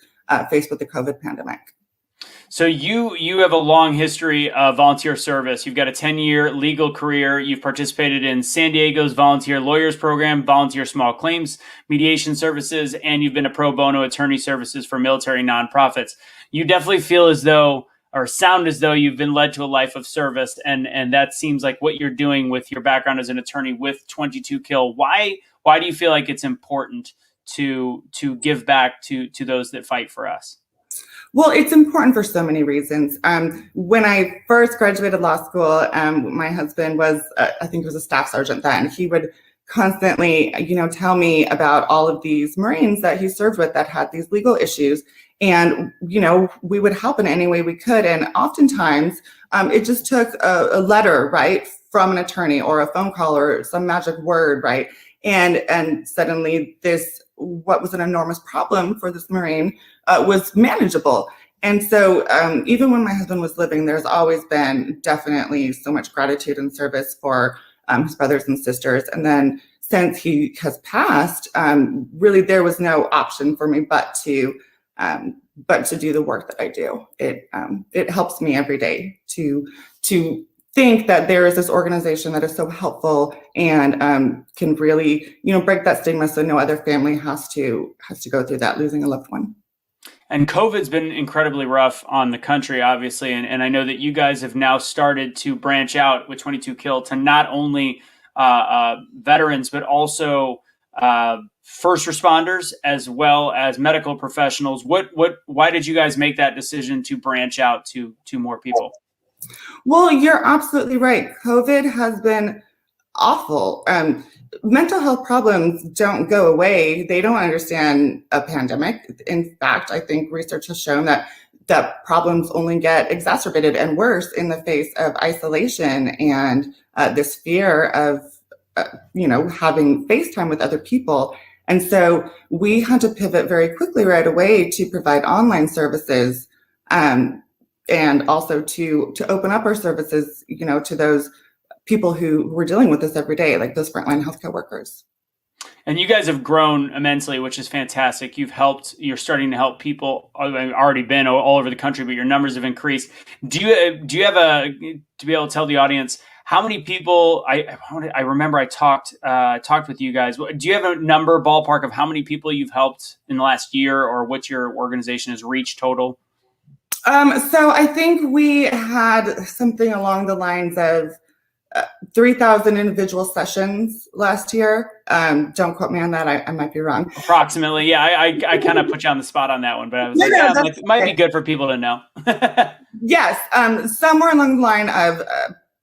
faced with the COVID pandemic. So you have a long history of volunteer service. You've got a 10-year legal career. You've participated in San Diego's Volunteer Lawyers Program, Volunteer Small Claims Mediation Services, and you've been a pro bono attorney services for military nonprofits. You definitely feel as though, or sound as though, you've been led to a life of service, and that seems like what you're doing with your background as an attorney with 22 Kill. Why do you feel like it's important to give back to those that fight for us? Well, it's important for so many reasons. When I first graduated law school, my husband was, I think he was a staff sergeant then. He would constantly, you know, tell me about all of these Marines that he served with that had these legal issues. And, you know, we would help in any way we could. And oftentimes it just took a letter, right, from an attorney or a phone call or some magic word, right? And suddenly what was an enormous problem for this Marine was manageable. And so even when my husband was living, there's always been definitely so much gratitude and service for his brothers and sisters. And then since he has passed, really there was no option for me but to do the work that I do. It helps me every day to think that there is this organization that is so helpful and can really, you know, break that stigma so no other family has to go through that, losing a loved one. And COVID's been incredibly rough on the country, obviously. And I know that you guys have now started to branch out with 22 Kill to not only veterans, but also first responders as well as medical professionals. Why did you guys make that decision to branch out to more people? Well, you're absolutely right. COVID has been awful. Mental health problems don't go away. They don't understand a pandemic. In fact, I think research has shown that problems only get exacerbated and worse in the face of isolation and this fear of, having FaceTime with other people. And so we had to pivot very quickly right away to provide online services, and also to open up our services, to those people who were dealing with this every day, like those frontline healthcare workers. And you guys have grown immensely, which is fantastic. You're starting to help people. Already been all over the country, but your numbers have increased. Do you have to be able to tell the audience how many people? I remember I talked with you guys. Do you have a number, ballpark, of how many people you've helped in the last year, or what your organization has reached total? So I think we had something along the lines of 3,000 individual sessions last year. Don't quote me on that. I might be wrong. Approximately. Yeah. I kind of put you on the spot on that one, but I was it might be good for people to know. Yes. Somewhere along the line of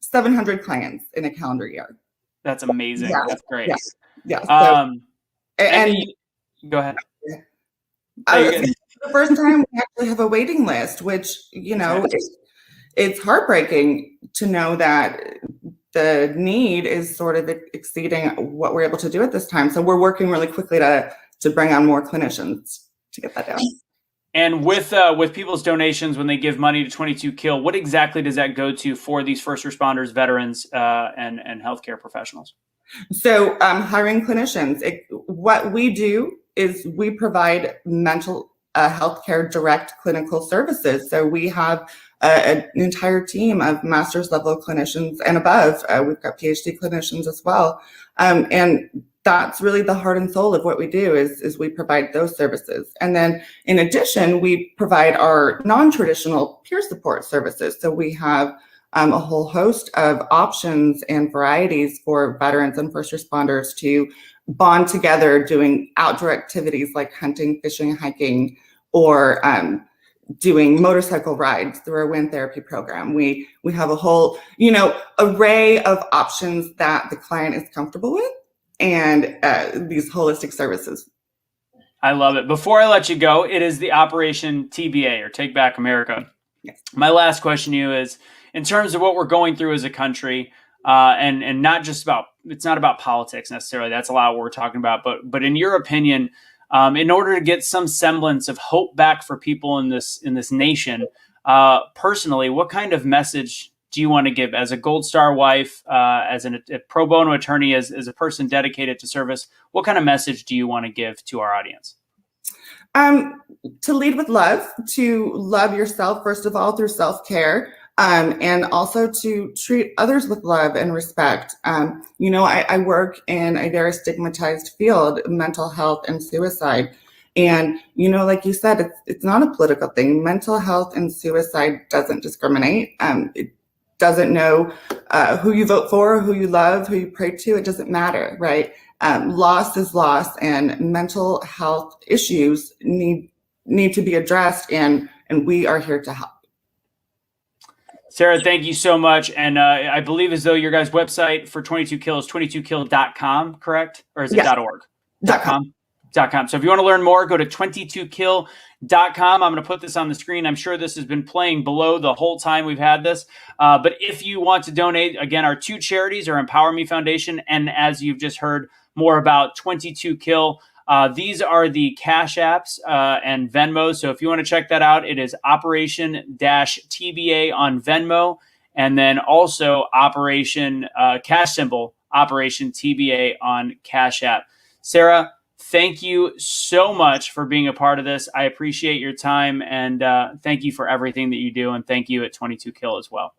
700 clients in a calendar year. That's amazing. Yeah. That's great. Yeah. So, go ahead. The first time we actually have a waiting list, which, it's heartbreaking to know that the need is sort of exceeding what we're able to do at this time. So we're working really quickly to bring on more clinicians to get that down. And with people's donations, when they give money to 22 Kill, what exactly does that go to for these first responders, veterans, and healthcare professionals? So hiring clinicians. What we do is we provide mental healthcare direct clinical services. So we have an entire team of master's level clinicians and above. We've got PhD clinicians as well. And that's really the heart and soul of what we do is we provide those services. And then in addition, we provide our non-traditional peer support services. So we have a whole host of options and varieties for veterans and first responders to bond together doing outdoor activities like hunting, fishing, hiking, or doing motorcycle rides through our wind therapy program. We have a whole, array of options that the client is comfortable with, and these holistic services. I love it. Before I let you go, it is the Operation TBA, or Take Back America. Yes. My last question to you is, in terms of what we're going through as a country, and not just it's not about politics necessarily. That's a lot of what we're talking about. But in your opinion, in order to get some semblance of hope back for people in this nation, personally, what kind of message do you want to give as a Gold Star wife, as a pro bono attorney, as a person dedicated to service? What kind of message do you want to give to our audience? To lead with love, to love yourself, first of all, through self-care. And also to treat others with love and respect. I work in a very stigmatized field, mental health and suicide. And, like you said, it's not a political thing. Mental health and suicide doesn't discriminate. It doesn't know who you vote for, who you love, who you pray to. It doesn't matter, right? Loss is loss, and mental health issues need to be addressed, and we are here to help. Sarah, thank you so much. And I believe as though your guys' website for 22 Kill is 22kill.com, correct? Or is it .org? .com. So if you want to learn more, go to 22kill.com. I'm going to put this on the screen. I'm sure this has been playing below the whole time we've had this. But if you want to donate, again, our two charities are Empower Me Foundation, and as you've just heard more about 22 Kill, these are the Cash Apps and Venmo. So if you want to check that out, it is Operation-TBA on Venmo, and then also Operation Cash Symbol, Operation TBA on Cash App. Sarah, thank you so much for being a part of this. I appreciate your time, and thank you for everything that you do, and thank you at 22 Kill as well.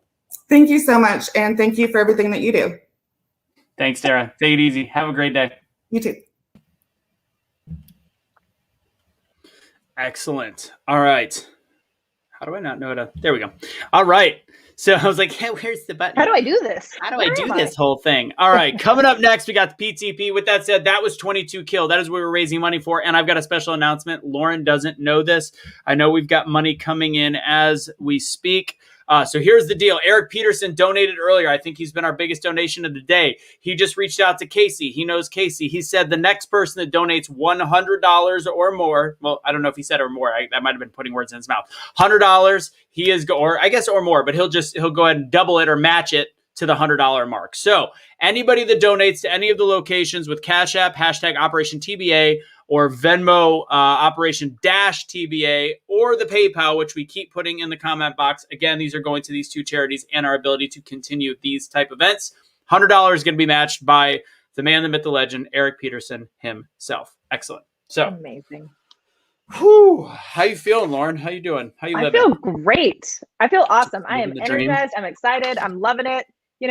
Thank you so much, and thank you for everything that you do. Thanks, Sarah. Take it easy. Have a great day. You too. Excellent. All right. How do I not know how to? There we go. All right. So I was like, hey, where's the button? How do I do this? How do I do this whole thing? All right. Coming up next, we got the PTP. With that said, that was 22 Kill. That is what we were raising money for. And I've got a special announcement. Lauren doesn't know this. I know we've got money coming in as we speak. So here's the deal. Eric Peterson donated earlier. I think he's been our biggest donation of the day. He just reached out to Casey. He knows Casey. He said the next person that donates $100 or more, well, I don't know if he said or more. I might have been putting words in his mouth. $100, he is, or I guess or more, but he'll go ahead and double it or match it to the $100 mark. So anybody that donates to any of the locations with Cash App, hashtag Operation TBA, or Venmo, Operation TBA, or the PayPal, which we keep putting in the comment box. Again, these are going to these two charities and our ability to continue these type events. $100 is going to be matched by the man, the myth, the legend, Eric Peterson himself. Excellent. So amazing. Whew. How you feeling, Lauren? How you doing? How you living? I feel great. I feel awesome. I am Living the dream. energized. I'm excited. I'm loving it. You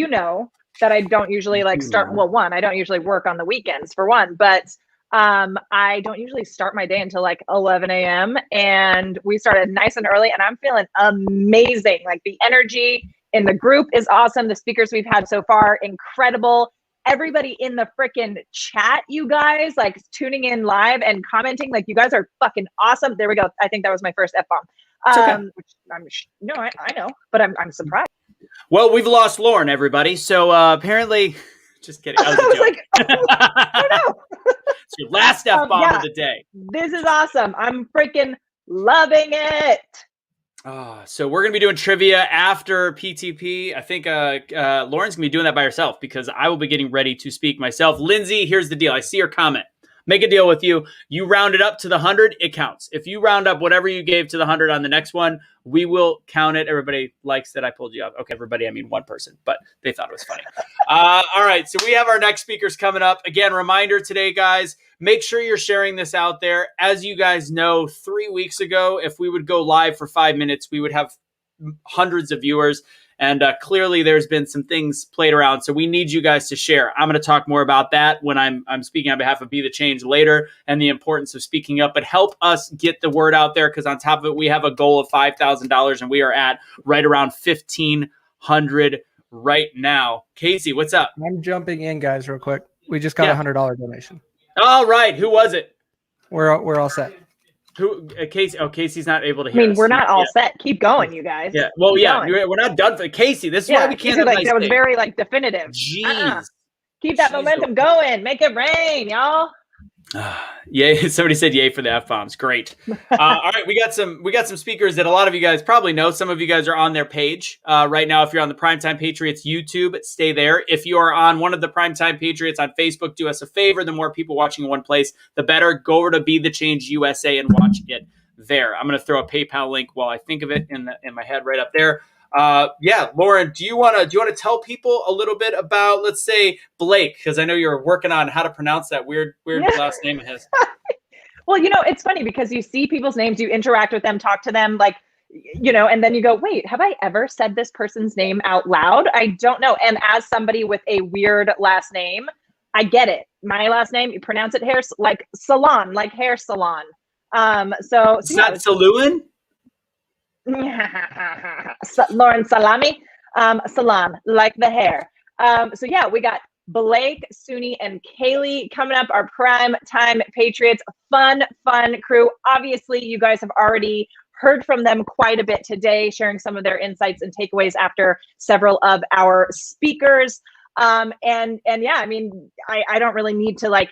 know that I don't usually start. Well, I don't usually work on the weekends for one, but I don't usually start my day until 11 a.m. and we started nice and early and I'm feeling amazing. Like the energy in the group is awesome. The speakers we've had so far, incredible. Everybody in the freaking chat, you guys, tuning in live and commenting, you guys are fucking awesome. There we go. I think that was my first F-bomb. Which I know, but I'm surprised. Well, we've lost Lauren, everybody. So apparently, just kidding. I was like, oh no. It's your last F-bomb of the day. This is awesome. I'm freaking loving it. So we're going to be doing trivia after PTP. I think Lauren's going to be doing that by herself because I will be getting ready to speak myself. Lindsay, here's the deal. I see her comment. Make a deal with you. You round it up to the 100, it counts. If you round up whatever you gave to the 100 on the next one, we will count it. Everybody likes that I pulled you up. Okay, everybody, I mean one person, but they thought it was funny. All right, so we have our next speakers coming up. Again, reminder today, guys, make sure you're sharing this out there. As you guys know, 3 weeks ago, if we would go live for 5 minutes, we would have hundreds of viewers. And clearly there's been some things played around. So we need you guys to share. I'm going to talk more about that when I'm speaking on behalf of Be The Change later and the importance of speaking up. But help us get the word out there because on top of it, we have a goal of $5,000 and we are at right around $1,500 right now. Casey, what's up? I'm jumping in, guys, real quick. We just got a $100 donation. All right. Who was it? We're all set. Who? Casey? Oh, Casey's not able to hear. I mean, we're not all set. Keep going, you guys. Yeah. Well, Keep yeah, going. we're not done for Casey. This is why we can't. That was very definitive. Jeez. Keep that momentum going. Make it rain, y'all. Yay! Somebody said yay for the F-bombs. Great. All right, we got some speakers that a lot of you guys probably know. Some of you guys are on their page right now. If you're on the Prime Time Patriots YouTube, stay there. If you are on one of the Prime Time Patriots on Facebook, do us a favor. The more people watching in one place, the better. Go over to Be The Change USA and watch it there. I'm going to throw a PayPal link while I think of it in my head right up there. Lauren, do you want to tell people a little bit about, let's say, Blake, because I know you're working on how to pronounce that weird last name of his. Well, it's funny because you see people's names, you interact with them, talk to them, and then you go, wait, have I ever said this person's name out loud? I don't know. And as somebody with a weird last name, I get it. My last name, you pronounce it like salon, like hair salon. It's not Saluin? Lauren Salami, Salam, like the hair. We got Blake, Suni, and Kaylee coming up, our Prime Time Patriots. Fun crew. Obviously, you guys have already heard from them quite a bit today, sharing some of their insights and takeaways after several of our speakers. I don't really need to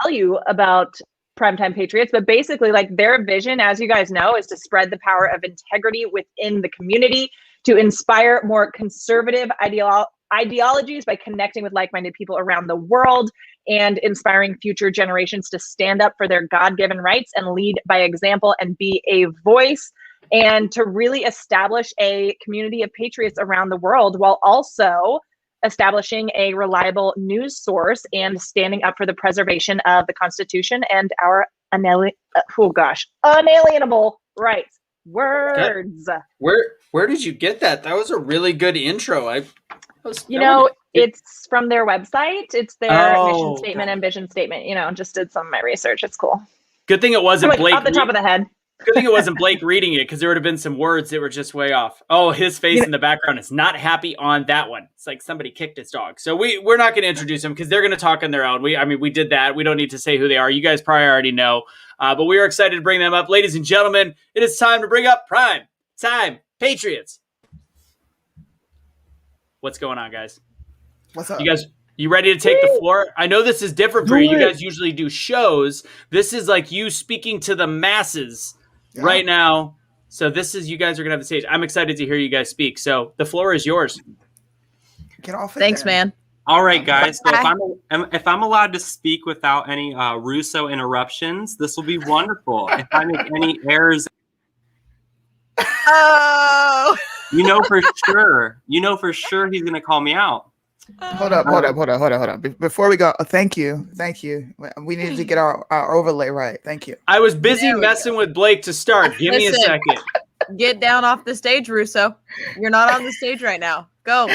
tell you about Primetime Patriots, but basically their vision, as you guys know, is to spread the power of integrity within the community, to inspire more conservative ideologies by connecting with like-minded people around the world and inspiring future generations to stand up for their God-given rights and lead by example and be a voice, and to really establish a community of patriots around the world while also establishing a reliable news source and standing up for the preservation of the Constitution and our unalienable rights. Words. Where did you get that? That was a really good intro. It's from their website. It's their mission statement and vision statement. Just did some of my research. It's cool. Good thing it wasn't Blake. Off the top of the head. Good thing it wasn't Blake reading it, because there would have been some words that were just way off. Oh, his face in the background is not happy on that one. It's like somebody kicked his dog. So we're not going to introduce them because they're going to talk on their own. We did that. We don't need to say who they are. You guys probably already know. But we are excited to bring them up. Ladies and gentlemen, it is time to bring up Prime Time Patriots. What's going on, guys? What's up? You ready to take the floor? I know this is different for you. You guys usually do shows. This is like you speaking to the masses right now. So you guys are going to have the stage. I'm excited to hear you guys speak. So the floor is yours. Get off it. Thanks, man. All right, guys. So if I'm allowed to speak without any Russo interruptions, this will be wonderful. If I make any errors, you know for sure he's going to call me out. Hold up. Before we go, thank you. We needed to get our overlay right. Thank you. I was busy messing with Blake to start. Give me a second. Get down off the stage, Russo. You're not on the stage right now. Go.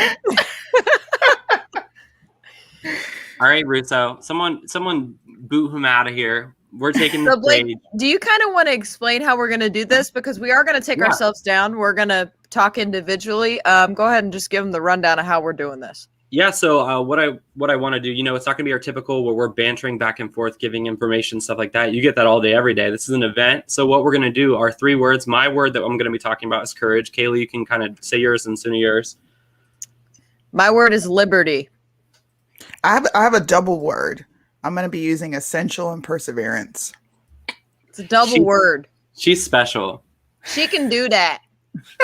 All right, Russo. Someone boot him out of here. We're taking the Blake, stage. do you kind of want to explain how we're going to do this? Because we are going to take ourselves down. We're going to talk individually. Go ahead and just give them the rundown of how we're doing this. Yeah, so what I want to do, it's not going to be our typical where we're bantering back and forth, giving information, stuff like that. You get that all day, every day. This is an event. So what we're going to do are 3 words. My word that I'm going to be talking about is courage. Kaylee, you can kind of say yours and Suna yours. My word is liberty. I have a double word. I'm going to be using essential and perseverance. It's a double word. She's special. She can do that.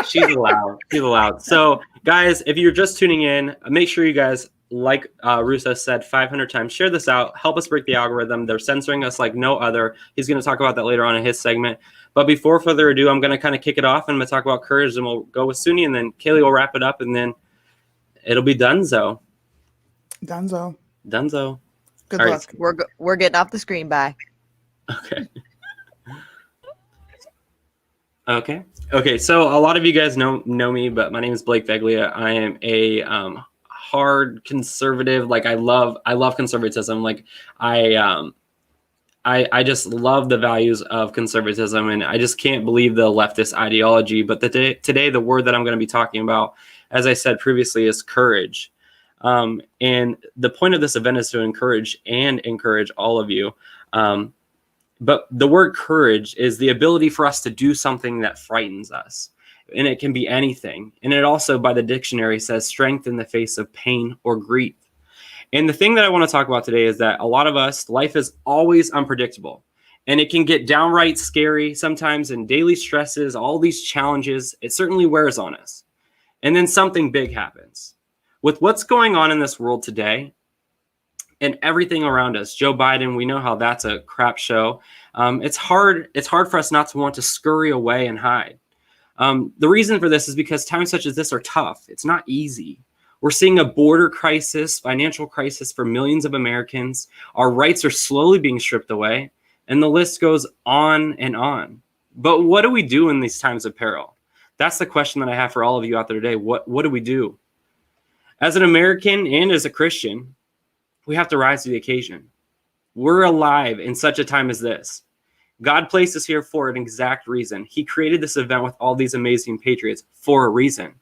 She's allowed. So, guys, if you're just tuning in, make sure you guys, like Russo said 500 times, share this out. Help us break the algorithm. They're censoring us like no other. He's going to talk about that later on in his segment. But before further ado, I'm going to kind of kick it off, and I'm going to talk about courage, and we'll go with Suni, and then Kaylee will wrap it up, and then it'll be Dunzo. Good All luck. right. We're getting off the screen. Bye. Okay. So a lot of you guys know me, but my name is Blake Veglia. I am a hard conservative. Like I love conservatism. Like I just love the values of conservatism, and I just can't believe the leftist ideology. But today, the word that I'm going to be talking about, as I said previously, is courage. And the point of this event is to encourage all of you. But the word courage is the ability for us to do something that frightens us. And it can be anything. And it also, by the dictionary, says strength in the face of pain or grief. And the thing that I want to talk about today is that a lot of us, life is always unpredictable. And it can get downright scary sometimes, and daily stresses, all these challenges, it certainly wears on us. And then something big happens. With what's going on in this world today, and everything around us, Joe Biden, we know how that's a crap show. It's hard for us not to want to scurry away and hide. The reason for this is because times such as this are tough. It's not easy. We're seeing a border crisis, financial crisis for millions of Americans. Our rights are slowly being stripped away, and the list goes on and on. But what do we do in these times of peril? That's the question that I have for all of you out there today. What do we do? As an American and as a Christian, we have to rise to the occasion. We're alive in such a time as this. God placed us here for an exact reason. He created this event with all these amazing patriots for a reason.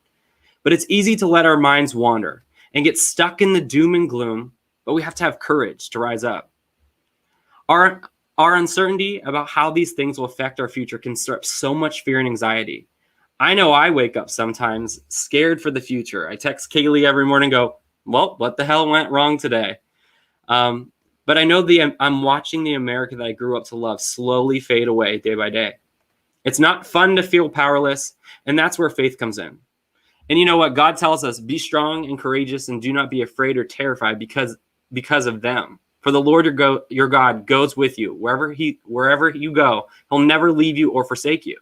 But it's easy to let our minds wander and get stuck in the doom and gloom, but we have to have courage to rise up. Our uncertainty about how these things will affect our future can stir up so much fear and anxiety. I know I wake up sometimes scared for the future. I text Kaylee every morning and go, well, what the hell went wrong today? But I know I'm watching the America that I grew up to love slowly fade away day by day. It's not fun to feel powerless, and that's where faith comes in. And you know what? God tells us, be strong and courageous and do not be afraid or terrified because of them. For the Lord your God goes with you. Wherever you go, he'll never leave you or forsake you.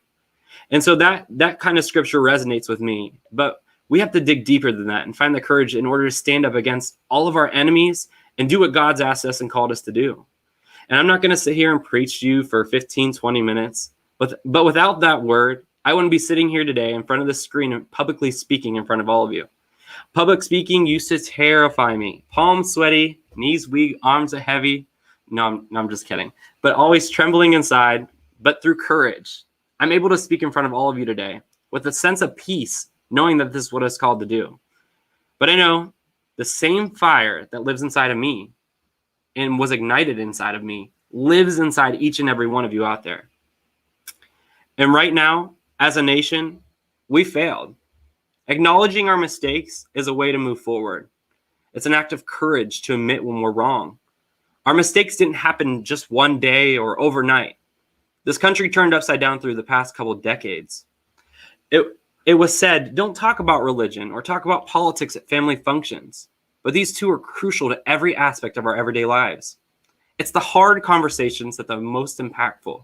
And so that kind of scripture resonates with me. But we have to dig deeper than that and find the courage in order to stand up against all of our enemies and do what God's asked us and called us to do. And I'm not going to sit here and preach to you for 15, 20 minutes. But without that word, I wouldn't be sitting here today in front of the screen and publicly speaking in front of all of you. Public speaking used to terrify me. Palms sweaty, knees weak, arms heavy. No, I'm just kidding. But always trembling inside. But through courage, I'm able to speak in front of all of you today with a sense of peace, knowing that this is what it's called to do. But I know the same fire that lives inside of me and was ignited inside of me lives inside each and every one of you out there. And right now, as a nation, we failed. Acknowledging our mistakes is a way to move forward. It's an act of courage to admit when we're wrong. Our mistakes didn't happen just one day or overnight. This country turned upside down through the past couple of decades. It was said, don't talk about religion or talk about politics at family functions. But these two are crucial to every aspect of our everyday lives. It's the hard conversations that are the most impactful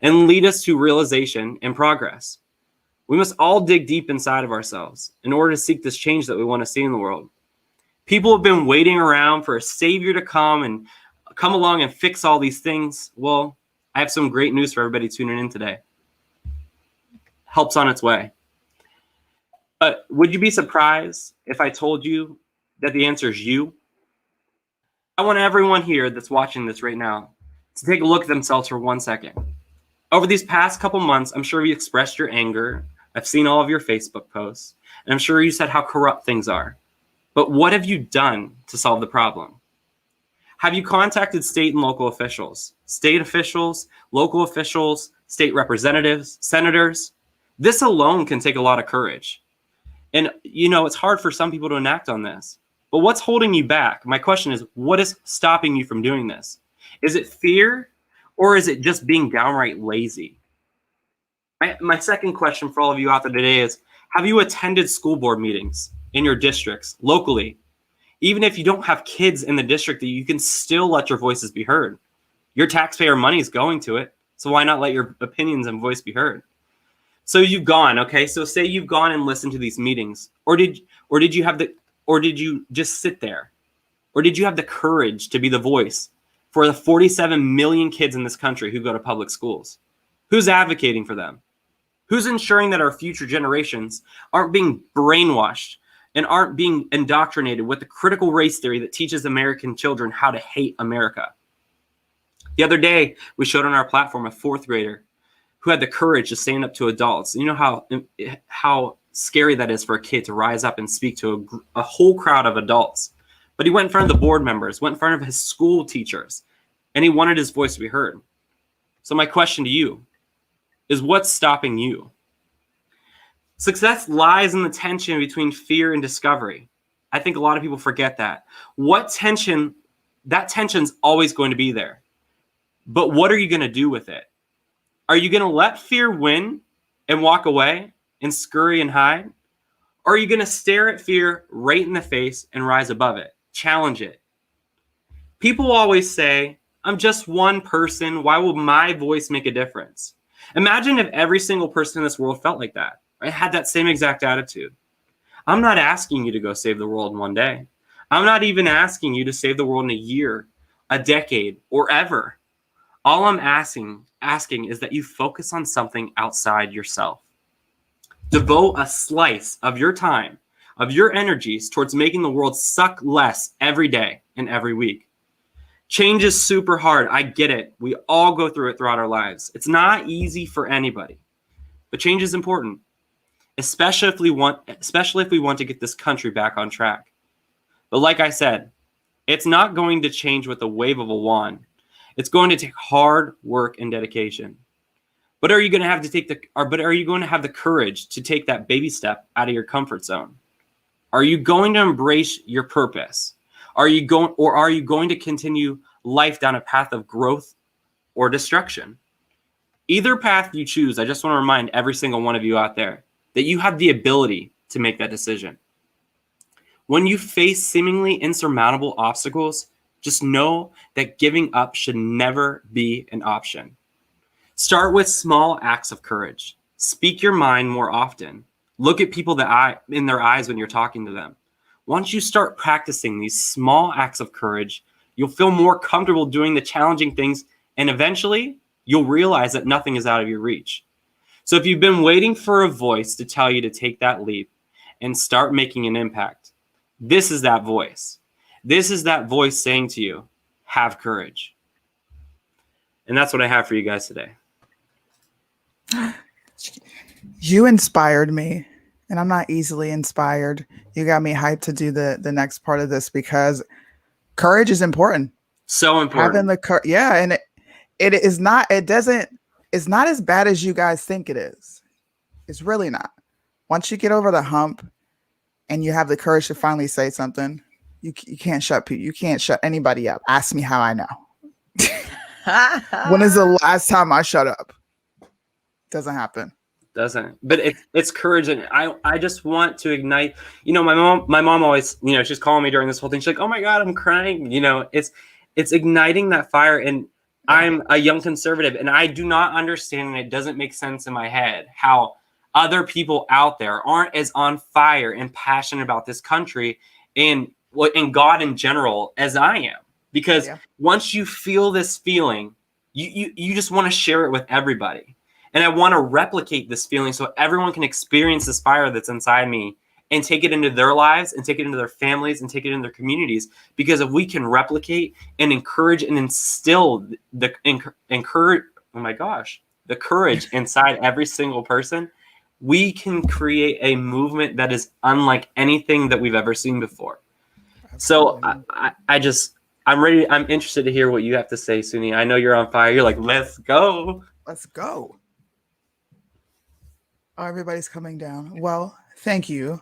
and lead us to realization and progress. We must all dig deep inside of ourselves in order to seek this change that we want to see in the world. People have been waiting around for a savior to come along and fix all these things. Well, I have some great news for everybody tuning in today. Help's on its way. But would you be surprised if I told you that the answer is you? I want everyone here that's watching this right now to take a look at themselves for 1 second. Over these past couple months, I'm sure you expressed your anger. I've seen all of your Facebook posts, and I'm sure you said how corrupt things are. But what have you done to solve the problem? Have you contacted state and local officials, local officials, state representatives, senators? This alone can take a lot of courage. And, it's hard for some people to enact on this. But what's holding you back? My question is, what is stopping you from doing this? Is it fear, or is it just being downright lazy? My second question for all of you out there today is, have you attended school board meetings in your districts, locally? Even if you don't have kids in the district, that you can still let your voices be heard. Your taxpayer money is going to it, so why not let your opinions and voice be heard? So you've gone, okay? So say you've gone and listened to these meetings, or did you just sit there? Or did you have the courage to be the voice for the 47 million kids in this country who go to public schools? Who's advocating for them? Who's ensuring that our future generations aren't being brainwashed and aren't being indoctrinated with the critical race theory that teaches American children how to hate America? The other day, we showed on our platform a fourth grader who had the courage to stand up to adults. You know how scary that is for a kid to rise up and speak to a whole crowd of adults. But he went in front of the board members, went in front of his school teachers, and he wanted his voice to be heard. So my question to you is, what's stopping you? Success lies in the tension between fear and discovery. I think a lot of people forget that. That tension's always going to be there. But what are you going to do with it? Are you going to let fear win and walk away and scurry and hide? Or are you going to stare at fear right in the face and rise above it? Challenge it. People always say, I'm just one person. Why will my voice make a difference? Imagine if every single person in this world felt like that, right? Had that same exact attitude. I'm not asking you to go save the world in one day. I'm not even asking you to save the world in a year, a decade, or ever. All I'm asking is that you focus on something outside yourself. Devote a slice of your time, of your energies towards making the world suck less every day and every week. Change is super hard. I get it. We all go through it throughout our lives. It's not easy for anybody, but change is important, especially if we want to get this country back on track. But like I said, it's not going to change with the wave of a wand. It's going to take hard work and dedication. But are you going to have the courage to take that baby step out of your comfort zone? Are you going to embrace your purpose? Are you going to continue life down a path of growth or destruction? Either path you choose, I just want to remind every single one of you out there that you have the ability to make that decision. When you face seemingly insurmountable obstacles, just know that giving up should never be an option. Start with small acts of courage. Speak your mind more often. Look at people in their eyes when you're talking to them. Once you start practicing these small acts of courage, you'll feel more comfortable doing the challenging things, and eventually you'll realize that nothing is out of your reach. So if you've been waiting for a voice to tell you to take that leap and start making an impact, this is that voice. This is that voice saying to you, have courage. And that's what I have for you guys today. You inspired me, and I'm not easily inspired. You got me hyped to do the next part of this because courage is important. So important. Having the courage, yeah, and it's not as bad as you guys think it is. It's really not. once you get over the hump and you have the courage to finally say something, you can't shut people. You can't shut anybody up. Ask me how I know. When is the last time I shut up? Doesn't happen. Doesn't. But it's courage, and I just want to ignite. You know, my mom always, you know, she's calling me during this whole thing. She's like, "Oh my God, I'm crying." You know, it's igniting that fire. And I'm a young conservative, and I do not understand, and it doesn't make sense in my head how other people out there aren't as on fire and passionate about this country and God in general as I am. Because once you feel this feeling, you just want to share it with everybody. And I want to replicate this feeling so everyone can experience this fire that's inside me and take it into their lives and take it into their families and take it into their communities. Because if we can replicate and encourage and instill the courage inside every single person, we can create a movement that is unlike anything that we've ever seen before. So I'm ready. I'm interested to hear what you have to say, Suni. I know you're on fire. You're like, let's go. Let's go. Oh, everybody's coming down. Well, thank you.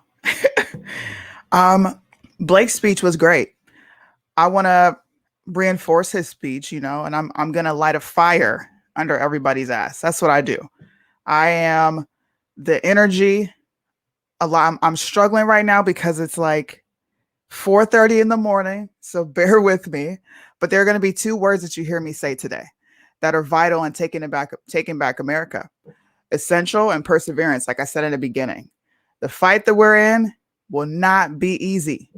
Blake's speech was great. I want to reinforce his speech, you know, and I'm going to light a fire under everybody's ass. That's what I do. I am the energy. I'm struggling right now because it's like 4:30 in the morning. So bear with me. But there are going to be two words that you hear me say today that are vital in taking back America. Essential and perseverance, like I said in the beginning. The fight that we're in will not be easy.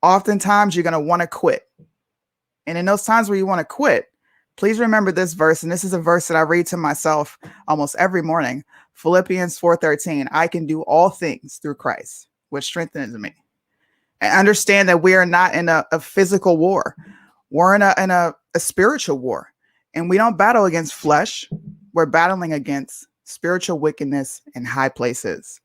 Oftentimes, you're going to want to quit. And in those times where you want to quit, please remember this verse. And this is a verse that I read to myself almost every morning. Philippians 4:13. I can do all things through Christ, which strengthens me. And understand that we are not in a physical war. We're in a spiritual war. And we don't battle against flesh. We're battling against spiritual wickedness in high places.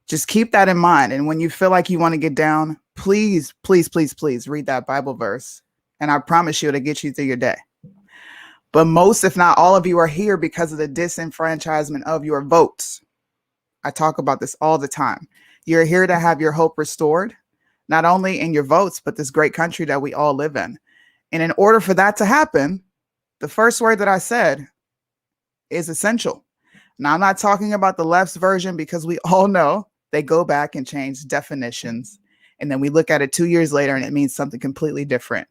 Just keep that in mind. And when you feel like you want to get down, please, please, please, please read that Bible verse. And I promise you it'll get you through your day. But most, if not all of you, are here because of the disenfranchisement of your votes. I talk about this all the time. You're here to have your hope restored, not only in your votes, but this great country that we all live in. And in order for that to happen, the first word that I said is essential. Now, I'm not talking about the left's version because we all know they go back and change definitions. And then we look at it 2 years later and it means something completely different.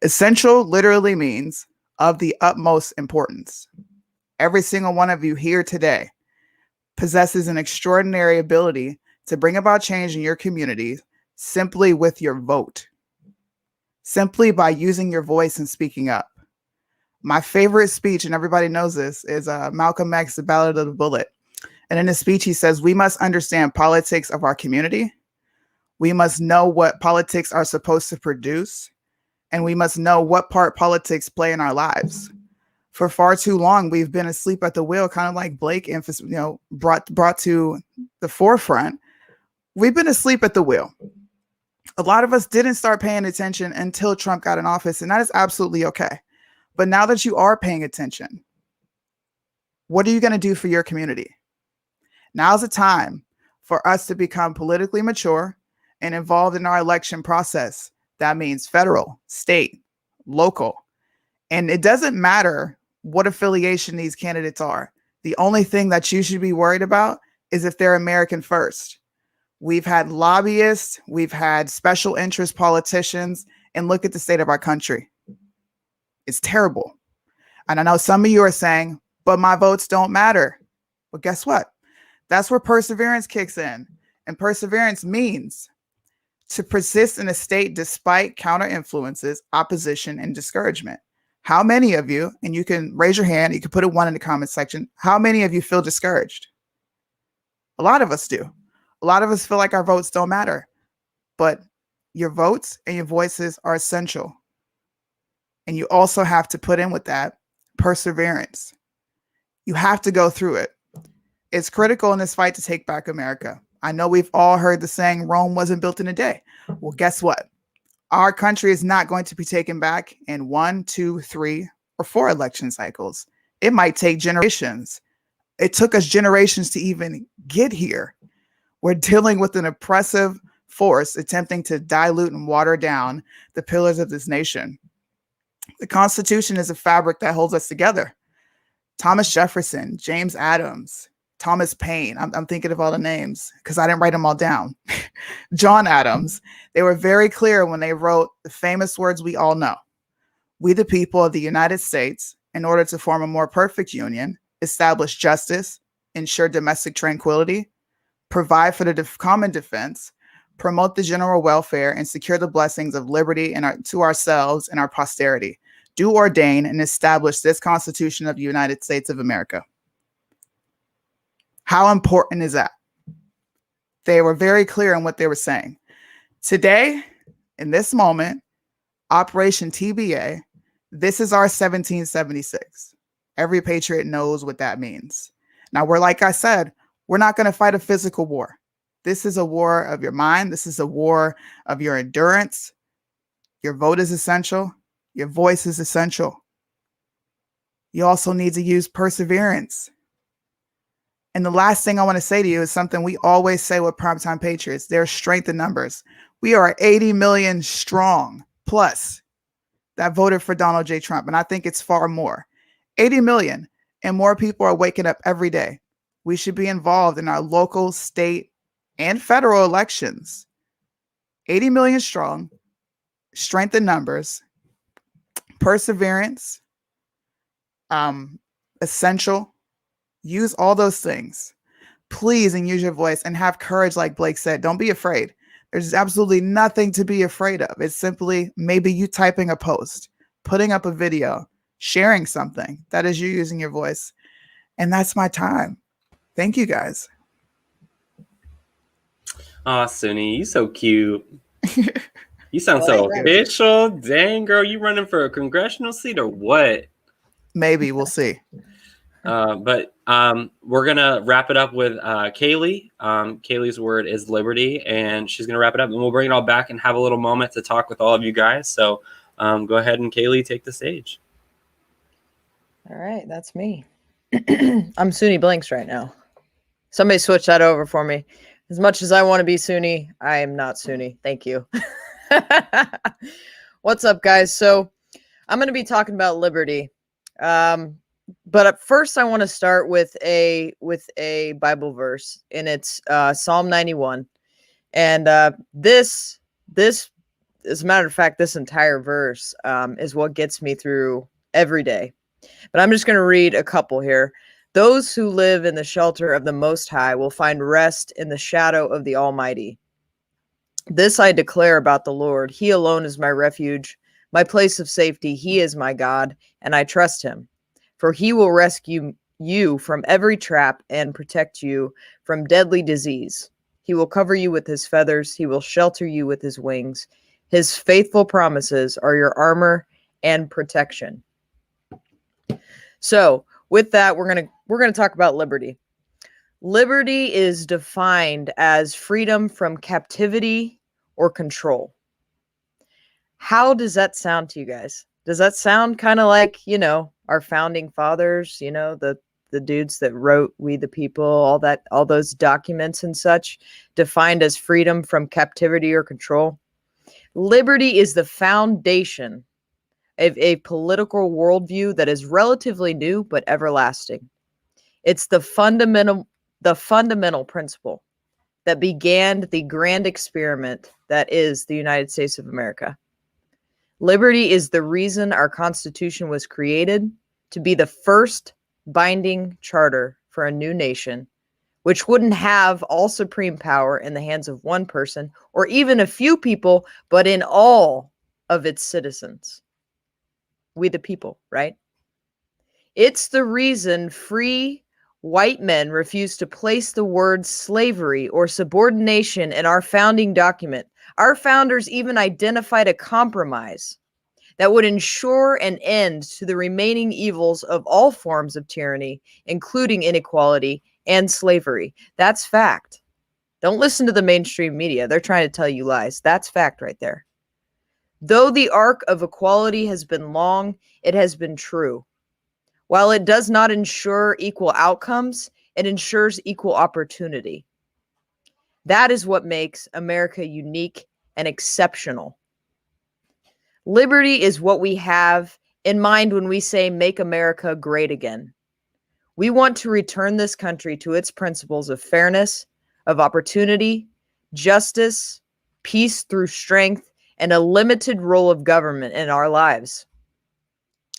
Essential literally means of the utmost importance. Every single one of you here today possesses an extraordinary ability to bring about change in your community simply with your vote, simply by using your voice and speaking up. My favorite speech, and everybody knows this, is Malcolm X's The Ballad of the Bullet. And in his speech, he says, we must understand politics of our community. We must know what politics are supposed to produce. And we must know what part politics play in our lives. For far too long, we've been asleep at the wheel, kind of like Blake brought to the forefront. We've been asleep at the wheel. A lot of us didn't start paying attention until Trump got in office, and that is absolutely okay. But now that you are paying attention, what are you going to do for your community? Now's the time for us to become politically mature and involved in our election process. That means federal, state, local. And it doesn't matter what affiliation these candidates are. The only thing that you should be worried about is if they're American first. We've had lobbyists, we've had special interest politicians, and look at the state of our country. It's terrible. And I know some of you are saying, but my votes don't matter. Well, guess what? That's where perseverance kicks in. And perseverance means to persist in a state despite counter influences, opposition, and discouragement. How many of you, and you can raise your hand, you can put a 1 in the comment section, how many of you feel discouraged? A lot of us do. A lot of us feel like our votes don't matter. But your votes and your voices are essential. And you also have to put in with that perseverance. You have to go through it. It's critical in this fight to take back America. I know we've all heard the saying, Rome wasn't built in a day. Well, guess what? Our country is not going to be taken back in 1, 2, 3, or 4 election cycles. It might take generations. It took us generations to even get here. We're dealing with an oppressive force attempting to dilute and water down the pillars of this nation. The Constitution is a fabric that holds us together. Thomas Jefferson, James Adams, Thomas Paine. I'm thinking of all the names because I didn't write them all down. John Adams. They were very clear when they wrote the famous words we all know. We, the people of the United States, in order to form a more perfect union, establish justice, ensure domestic tranquility, provide for the common defense, promote the general welfare, and secure the blessings of liberty to ourselves and our posterity. Do ordain and establish this Constitution of the United States of America. How important is that? They were very clear in what they were saying. Today, in this moment, Operation TBA, this is our 1776. Every patriot knows what that means. Now, like I said, we're not going to fight a physical war. This is a war of your mind. This is a war of your endurance. Your vote is essential. Your voice is essential. You also need to use perseverance. And the last thing I want to say to you is something we always say with Prime Time Patriots. There's strength in numbers. We are 80 million strong plus that voted for Donald J. Trump. And I think it's far more. 80 million and more people are waking up every day. We should be involved in our local, state, and federal elections. 80 million strong, strength in numbers, perseverance, essential. Use all those things, please, and use your voice and have courage. Like Blake said, don't be afraid. There's absolutely nothing to be afraid of. It's simply maybe you typing a post, putting up a video, sharing something. That is you using your voice. And that's my time. Thank you, guys. Aw, Suni, you so cute. You sound so official. Dang, girl, you running for a congressional seat or what? Maybe, we'll see. But we're going to wrap it up with Kaylee. Kaylee's word is liberty, and she's going to wrap it up, and we'll bring it all back and have a little moment to talk with all of you guys. So go ahead and Kaylee, take the stage. All right, that's me. I'm Suni Blinks right now. Somebody switch that over for me. As much as I want to be Suni, I am not Suni. Thank you. What's up, guys? So I'm going to be talking about liberty. But at first, I want to start with a Bible verse, and it's Psalm 91. And this, as a matter of fact, this entire verse is what gets me through every day. But I'm just going to read a couple here. Those who live in the shelter of the Most High will find rest in the shadow of the Almighty. This I declare about the Lord. He alone is my refuge, my place of safety. He is my God, and I trust him. For he will rescue you from every trap and protect you from deadly disease. He will cover you with his feathers. He will shelter you with his wings. His faithful promises are your armor and protection. So with that, we're gonna talk about liberty. Liberty is defined as freedom from captivity or control. How does that sound to you guys? Does that sound kind of like, our founding fathers, the dudes that wrote We the People, all those documents and such, defined as freedom from captivity or control? Liberty is the foundation of a political worldview that is relatively new but everlasting. It's the fundamental principle that began the grand experiment that is the United States of America. Liberty is the reason our Constitution was created, to be the first binding charter for a new nation, which wouldn't have all supreme power in the hands of one person or even a few people, but in all of its citizens. We the people, right? It's the reason free white men refused to place the word slavery or subordination in our founding document. Our founders even identified a compromise that would ensure an end to the remaining evils of all forms of tyranny, including inequality and slavery. That's fact. Don't listen to the mainstream media. They're trying to tell you lies. That's fact right there. Though the arc of equality has been long, it has been true. While it does not ensure equal outcomes, it ensures equal opportunity. That is what makes America unique and exceptional. Liberty is what we have in mind when we say make America great again. We want to return this country to its principles of fairness, of opportunity, justice, peace through strength, and a limited role of government in our lives.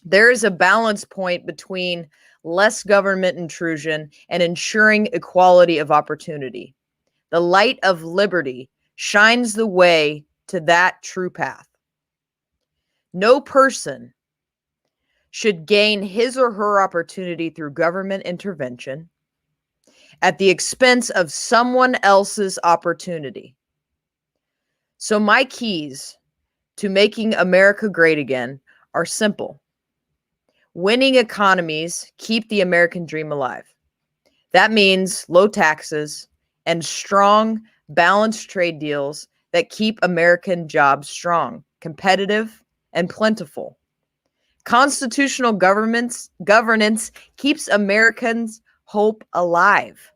There is a balance point between less government intrusion and ensuring equality of opportunity. The light of liberty shines the way to that true path. No person should gain his or her opportunity through government intervention at the expense of someone else's opportunity. So my keys to making America great again are simple. Winning economies keep the American dream alive. That means low taxes and strong, balanced trade deals that keep American jobs strong, competitive, and plentiful. Constitutional governance keeps Americans' hope alive.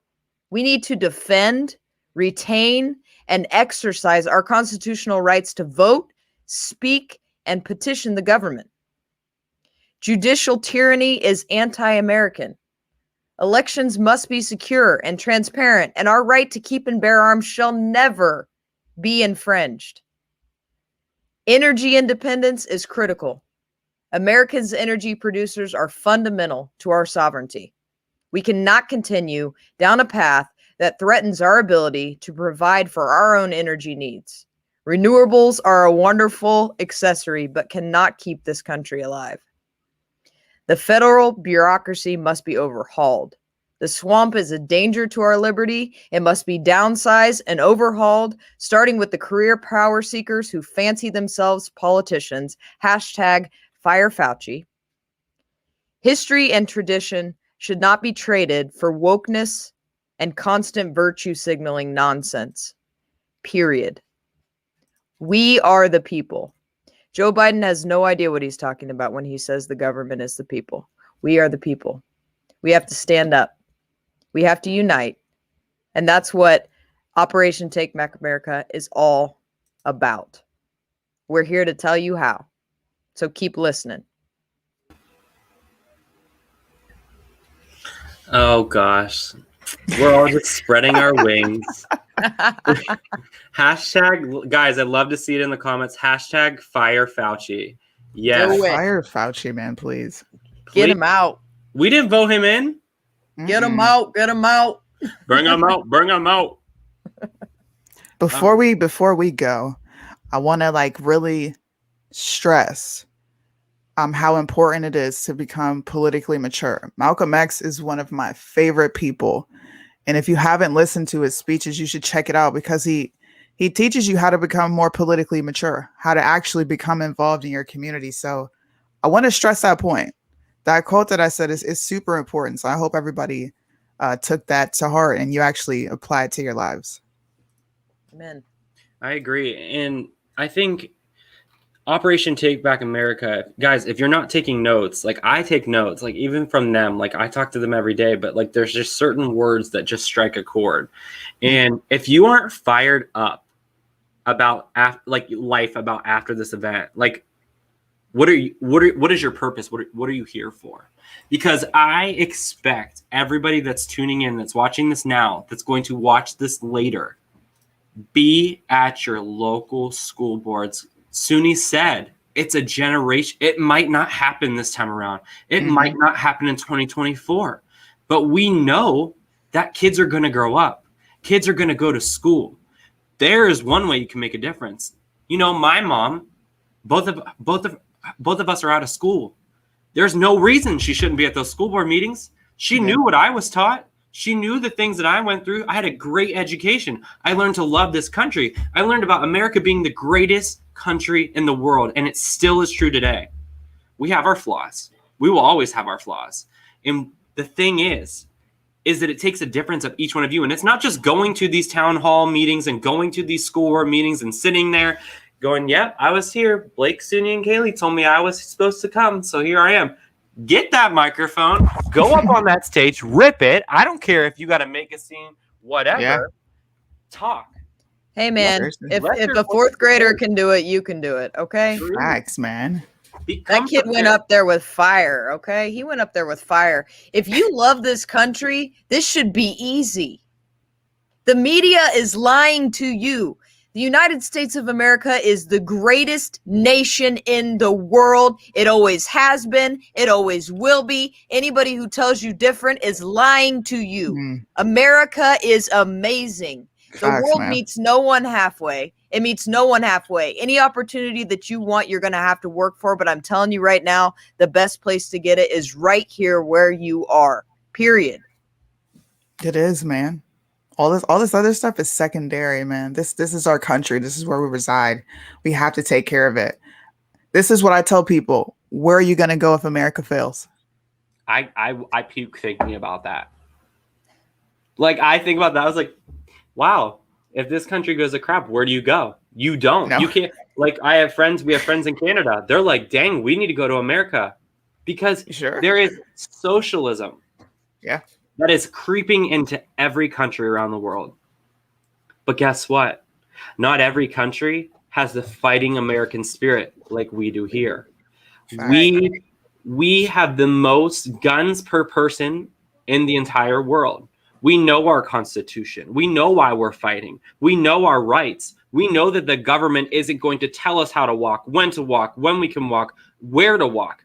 We need to defend, retain, and exercise our constitutional rights to vote, speak, and petition the government. Judicial tyranny is anti-American. Elections must be secure and transparent, and our right to keep and bear arms shall never be infringed. Energy independence is critical. America's energy producers are fundamental to our sovereignty. We cannot continue down a path that threatens our ability to provide for our own energy needs. Renewables are a wonderful accessory, but cannot keep this country alive. The federal bureaucracy must be overhauled. The swamp is a danger to our liberty. It must be downsized and overhauled, starting with the career power seekers who fancy themselves politicians. Hashtag Fire Fauci. History and tradition should not be traded for wokeness and constant virtue signaling nonsense. Period. We are the people. Joe Biden has no idea what he's talking about when he says the government is the people. We are the people. We have to stand up. We have to unite. And that's what Operation Take Back America is all about. We're here to tell you how. So keep listening. Oh, gosh. We're all just spreading our wings. Hashtag, guys, I'd love to see it in the comments. Hashtag Fire Fauci. Yes. Fire Fauci, man, please. Get him out. We didn't vote him in. Get him out. Get him out. Bring him out. Bring him out. Before we go, I want to really stress how important it is to become politically mature. Malcolm X is one of my favorite people. And if you haven't listened to his speeches, you should check it out because he teaches you how to become more politically mature, how to actually become involved in your community. So I want to stress that point. That quote that I said is super important. So I hope everybody took that to heart and you actually apply it to your lives. Amen. I agree. And I think Operation Take Back America, guys, if you're not taking notes, I take notes, even from them, I talk to them every day, but there's just certain words that just strike a chord. And if you aren't fired up about life about after this event, what is your purpose? What are you here for? Because I expect everybody that's tuning in, that's watching this now, that's going to watch this later, be at your local school boards. SUNY said it's a generation. It might not happen this time around. It might not happen in 2024. But we know that kids are going to grow up. Kids are going to go to school. There is one way you can make a difference. My mom, both of us are out of school. There's no reason she shouldn't be at those school board meetings. She knew what I was taught. She knew the things that I went through. I had a great education. I learned to love this country. I learned about America being the greatest country in the world, and it still is true today. We have our flaws. We will always have our flaws. And the thing is that it takes a difference of each one of you. And it's not just going to these town hall meetings and going to these school board meetings and sitting there going, yep, I was here. Blake, Sunny, and Kaylee told me I was supposed to come, so here I am. Get that microphone, go up on that stage, rip it. I don't care if you got to make a scene, whatever. talk. Hey man, Seriously. if a fourth grader can do it, you can do it. Okay. Facts, man. That kid went up there with fire. Okay, he went up there with fire. If you love this country, this should be easy. The media is lying to you. The United States of America is the greatest nation in the world. It always has been. It always will be. Anybody who tells you different is lying to you. America is amazing. The world meets no one halfway. It meets no one halfway. Any opportunity that you want, you're going to have to work for. But I'm telling you right now, the best place to get it is right here where you are. Period. It is, man. All this other stuff is secondary, man. This is our country. This is where we reside. We have to take care of it. This is what I tell people. Where are you going to go if America fails? I puke thinking about that. Like, I think about that. I was like, wow, if this country goes to crap, where do you go? You don't. No. You can't. Like, we have friends in Canada. They're like, dang, we need to go to America because there is socialism. Yeah. That is creeping into every country around the world. But guess what? Not every country has the fighting American spirit like we do here. We have the most guns per person in the entire world. We know our Constitution. We know why we're fighting. We know our rights. We know that the government isn't going to tell us how to walk, when we can walk, where to walk.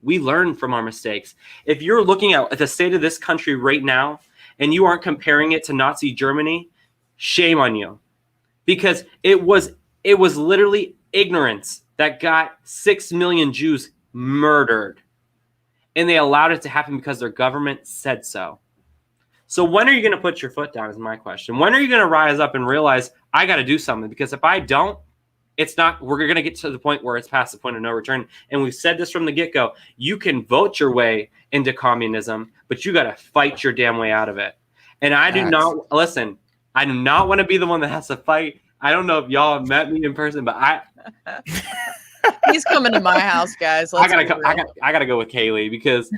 We learn from our mistakes. If you're looking at the state of this country right now and you aren't comparing it to Nazi Germany, shame on you. Because it was literally ignorance that got 6 million Jews murdered. And they allowed it to happen because their government said so. So when are you going to put your foot down is my question. When are you going to rise up and realize I got to do something? Because if I don't, we're going to get to the point where it's past the point of no return. And we've said this from the get-go. You can vote your way into communism, but you got to fight your damn way out of it. And I do not want to be the one that has to fight. I don't know if y'all have met me in person, but he's coming to my house, guys. I gotta go with Kaylee because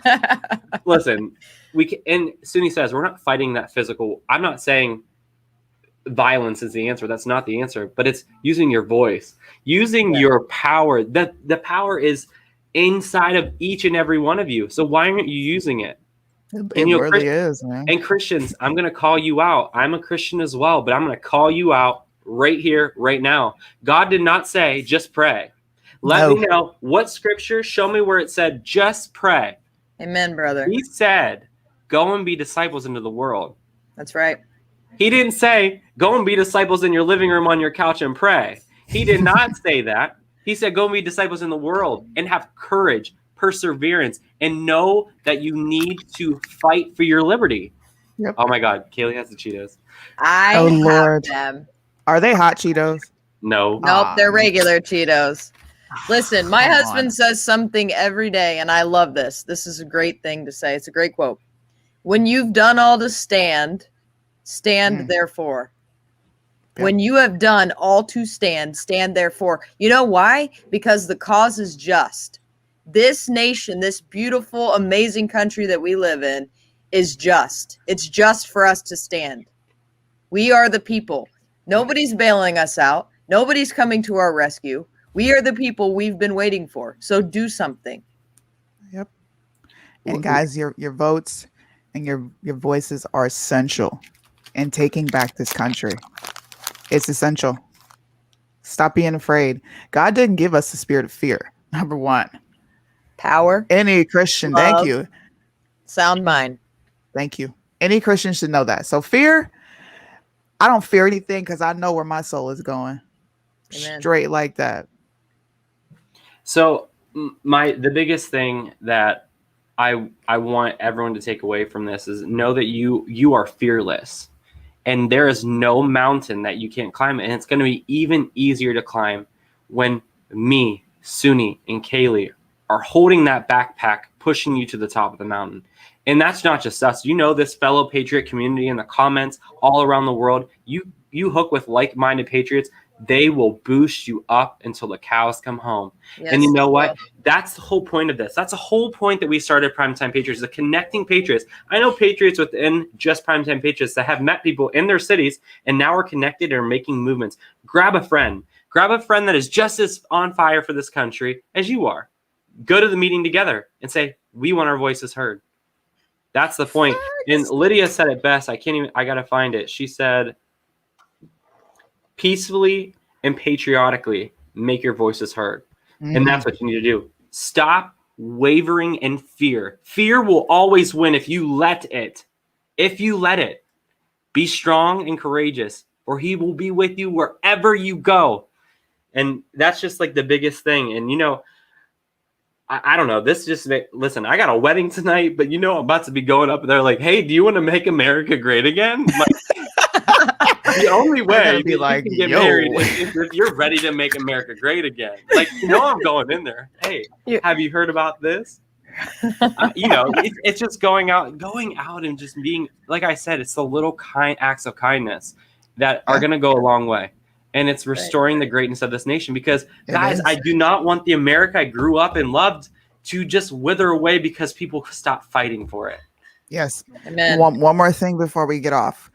listen, and Suni says we're not fighting that physical. I'm not saying violence is the answer. That's not the answer, but it's using your voice, using your power. The power is inside of each and every one of you. So why aren't you using it? It really is, man. And Christians, I'm going to call you out. I'm a Christian as well, but I'm going to call you out right here, right now. God did not say, just pray. Let me know what scripture, show me where it said, just pray. Amen, brother. He said, go and be disciples into the world. That's right. He didn't say, go and be disciples in your living room on your couch and pray. He did not say that. He said, go and be disciples in the world and have courage, perseverance, and know that you need to fight for your liberty. Yep. Oh my God, Kaylee has the Cheetos. I have them. Are they hot Cheetos? No. Nope, they're regular Cheetos. Listen, my husband says something every day, and I love this. This is a great thing to say. It's a great quote. When you've done all to stand therefore. Yep. When you have done all to stand therefore. You know why? Because the cause is just. This nation, this beautiful, amazing country that we live in is just. It's just for us to stand. We are the people. Nobody's bailing us out. Nobody's coming to our rescue. We are the people we've been waiting for. So do something. Yep. And guys, your votes and your voices are essential in taking back this country. It's essential. Stop being afraid. God didn't give us the spirit of fear. Number one. Power. Any Christian, love, thank you. Sound mind. Thank you. Any Christian should know that. So fear, I don't fear anything because I know where my soul is going. Amen. Straight like that. So the biggest thing that I want everyone to take away from this is know that you are fearless. And there is no mountain that you can't climb. And it's going to be even easier to climb when me, Suni, and Kaylee are holding that backpack, pushing you to the top of the mountain. And that's not just us. You know, this fellow patriot community in the comments all around the world, you hook with like-minded patriots. they will boost you up until the cows come home. Yes, and you know what? That's the whole point of this. That's the whole point that we started Prime Time Patriots, the connecting patriots. I know patriots within just Prime Time Patriots that have met people in their cities and now are connected and are making movements. Grab a friend that is just as on fire for this country as you are. Go to the meeting together and say, we want our voices heard. That's the point. And Lydia said it best. I got to find it. She said, peacefully and patriotically make your voices heard. And that's what you need to do. Stop wavering in fear. Fear will always win if you let it. If you let it. Be strong and courageous, for he will be with you wherever you go. And that's just like the biggest thing. And, you know, I don't know. This just listen, I got a wedding tonight, but, you know, I'm about to be going up there like, hey, do you want to make America great again? Like, the only way be like, you can get married is if you're ready to make America great again. Like, you know, I'm going in there. Hey, have you heard about this? You know, it's just going out and just being, like I said, it's the little acts of kindness that are going to go a long way. And it's restoring the greatness of this nation. Because, guys, I do not want the America I grew up and loved to just wither away because people stop fighting for it. Yes. Amen. One more thing before we get off.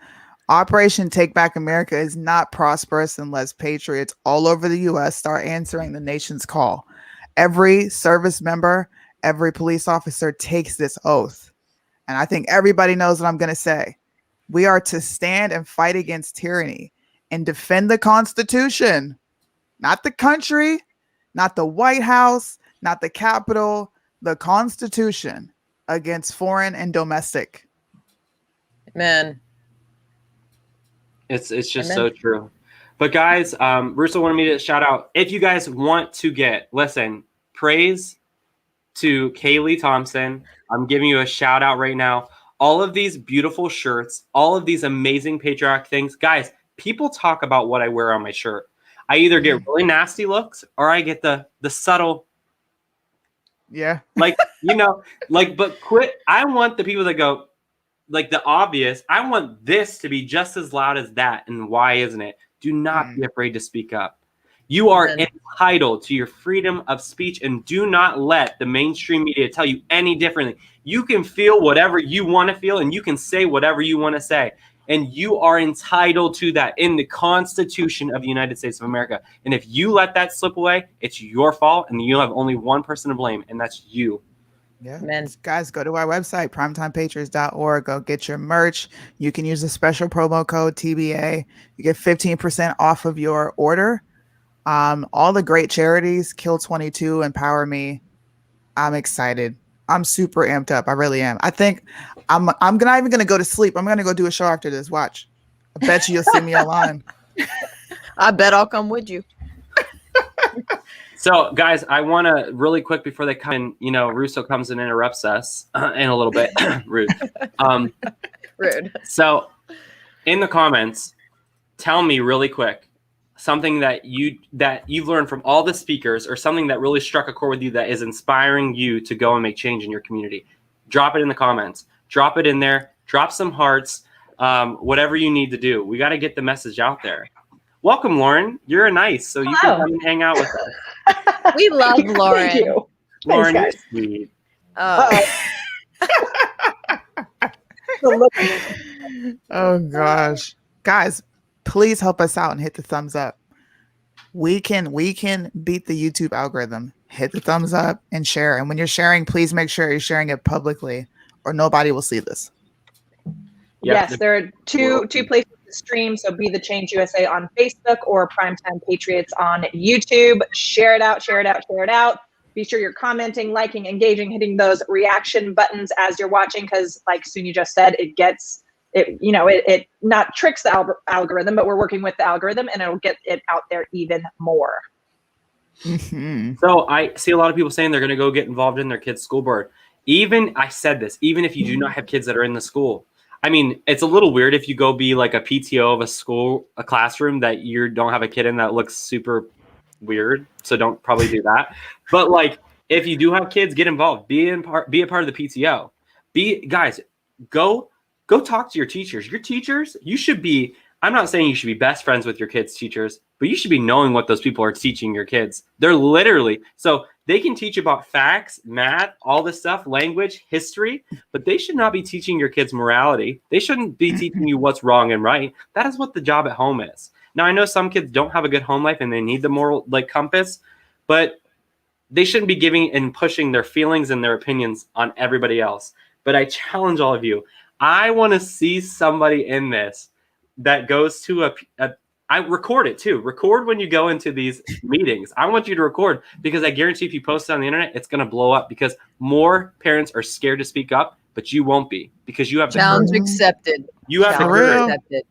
Operation Take Back America is not prosperous unless patriots all over the U.S. start answering the nation's call. Every service member, every police officer takes this oath. And I think everybody knows what I'm going to say. We are to stand and fight against tyranny and defend the Constitution, not the country, not the White House, not the Capitol, the Constitution against foreign and domestic. Amen. It's just so true. But guys, Russo wanted me to shout out, if you guys want to listen, praise to Kaylee Thompson. I'm giving you a shout out right now. All of these beautiful shirts, all of these amazing patriotic things. Guys, people talk about what I wear on my shirt. I either get really nasty looks or I get the subtle. Yeah. Like, you know, like, but quit. I want the people that go, like the obvious, I want this to be just as loud as that. And why isn't it? Do not be afraid to speak up. You are entitled to your freedom of speech, and do not let the mainstream media tell you any differently. You can feel whatever you want to feel, and you can say whatever you want to say. And you are entitled to that in the Constitution of the United States of America. And if you let that slip away, it's your fault, and you have only one person to blame, and that's you. Yeah, guys, go to our website, primetimepatriots.org. Go get your merch. You can use the special promo code TBA. You get 15% off of your order. All the great charities, Kill 22, Empower Me. I'm excited. I'm super amped up. I really am. I think I'm not even gonna go to sleep. I'm gonna go do a show after this. Watch. I bet you'll see me online. I bet I'll come with you. So, guys, I want to really quick before they come in, you know, Russo comes and interrupts us in a little bit. Rude. Rude. So, in the comments, tell me really quick something that you've learned from all the speakers, or something that really struck a chord with you that is inspiring you to go and make change in your community. Drop it in the comments. Drop it in there. Drop some hearts. Whatever you need to do. We got to get the message out there. Welcome, Lauren. You're nice, so you can come and hang out with us. We love Lauren. Thank you. Lauren, Thanks, you're sweet. Oh gosh, guys, please help us out and hit the thumbs up. We can beat the YouTube algorithm. Hit the thumbs up and share. And when you're sharing, please make sure you're sharing it publicly, or nobody will see this. Yes, there are two places to stream. So Be the Change USA on Facebook or Primetime Patriots on YouTube. Share it out, share it out, share it out. Be sure you're commenting, liking, engaging, hitting those reaction buttons as you're watching, because like Suni just said, it not tricks the algorithm, but we're working with the algorithm, and it'll get it out there even more. Mm-hmm. So I see a lot of people saying they're going to go get involved in their kids' school board. Even if you do not have kids that are in the school, I mean, it's a little weird if you go be like a PTO of a classroom that you don't have a kid in, that looks super weird. So don't probably do that. But like, if you do have kids, get involved, be a part of the PTO. Guys, go talk to your teachers. Your teachers, you should be I'm not saying you should be best friends with your kids' teachers, but you should be knowing what those people are teaching your kids. They're literally, so they can teach about facts, math, all this stuff, language, history, but they should not be teaching your kids morality. They shouldn't be teaching you what's wrong and right. That is what the job at home is. Now, I know some kids don't have a good home life and they need the moral compass, but they shouldn't be giving and pushing their feelings and their opinions on everybody else. But I challenge all of you. I want to see somebody in this that goes to I record it too. Record when you go into these meetings. I want you to record, because I guarantee if you post it on the internet, it's going to blow up, because more parents are scared to speak up, but you won't be, because you have challenge accepted. You have challenge the accepted.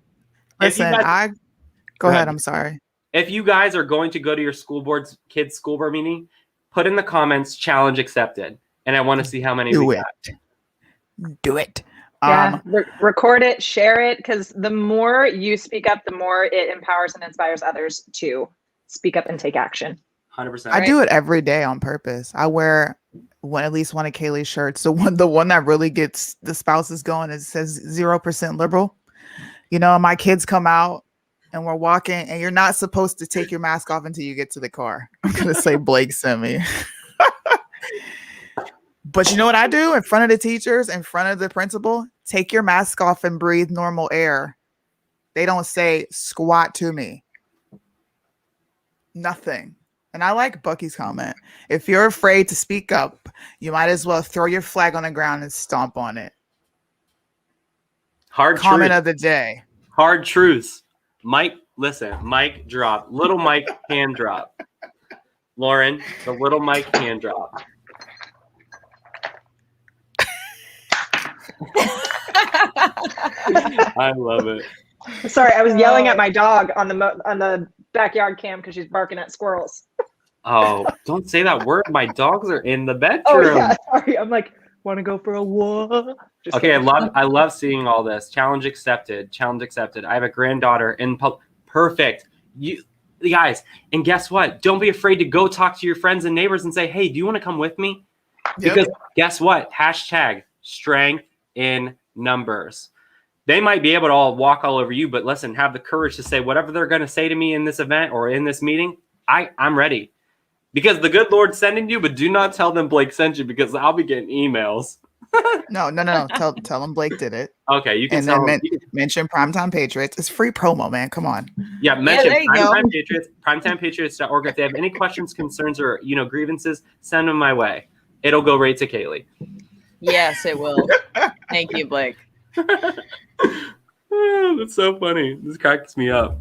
Listen, go ahead. I'm sorry. If you guys are going to go to your kids' school board meeting, put in the comments, challenge accepted. And I want to see how many do we it. got. Do it. Yeah, record it, share it, because the more you speak up, the more it empowers and inspires others to speak up and take action. 100%. I do it every day on purpose. I wear at least one of Kaylee's shirts. The one that really gets the spouses going, it says 0% liberal. You know, my kids come out and we're walking, and you're not supposed to take your mask off until you get to the car. I'm gonna say Blake sent me. But you know what I do in front of the teachers, in front of the principal? Take your mask off and breathe normal air. They don't say squat to me. Nothing. And I like Bucky's comment. If you're afraid to speak up, you might as well throw your flag on the ground and stomp on it. Hard comment truth. of the day. Hard truths. Mike, listen, Mike drop. Little Mike hand drop. Lauren, the little Mike hand drop. I love it. Sorry, I was yelling at my dog on the backyard cam because she's barking at squirrels. Oh, don't say that word. My dogs are in the bedroom. Oh yeah, sorry. I'm like, want to go for a walk? Okay, I love seeing all this. Challenge accepted. Challenge accepted. I have a granddaughter in perfect. You guys, and guess what? Don't be afraid to go talk to your friends and neighbors and say, hey, do you want to come with me? Yep. Because guess what? Hashtag strength in numbers. They might be able to all walk all over you, but listen, have the courage to say whatever they're going to say to me in this event or in this meeting. I'm ready, because the good Lord's sending you, but do not tell them Blake sent you, because I'll be getting emails. No. Tell them Blake did it. Okay, you can and tell then them. Mention Prime Time Patriots. It's free promo, man. Come on. Yeah, mention there you Prime go. Time Patriots, primetimepatriots.org. If they have any questions, concerns, or grievances, send them my way. It'll go right to Kaylee. Yes, it will. Thank you, Blake. That's so funny. This cracks me up.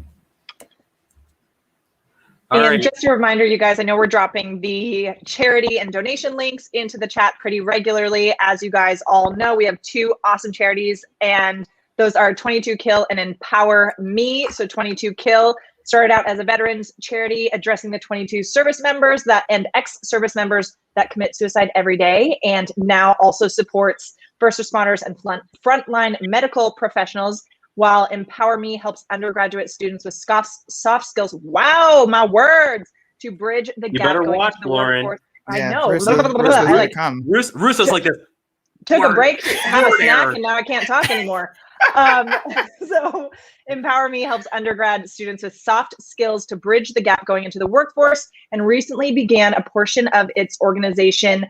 All And right. just a reminder, you guys, I know we're dropping the charity and donation links into the chat pretty regularly. As you guys all know, we have two awesome charities, and those are 22 Kill and Empower Me. So 22 Kill started out as a veterans charity addressing the 22 service members and ex-service members that commit suicide every day, and now also supports first responders and frontline medical professionals, while Empower Me helps undergraduate students with soft skills. Wow, my words, to bridge the gap better going watch, into the Lauren. workworth. Yeah, I know. Russo's like this. Took a break, have a Word snack, error. and now I can't talk anymore. So Empower Me helps undergrad students with soft skills to bridge the gap going into the workforce, and recently began a portion of its organization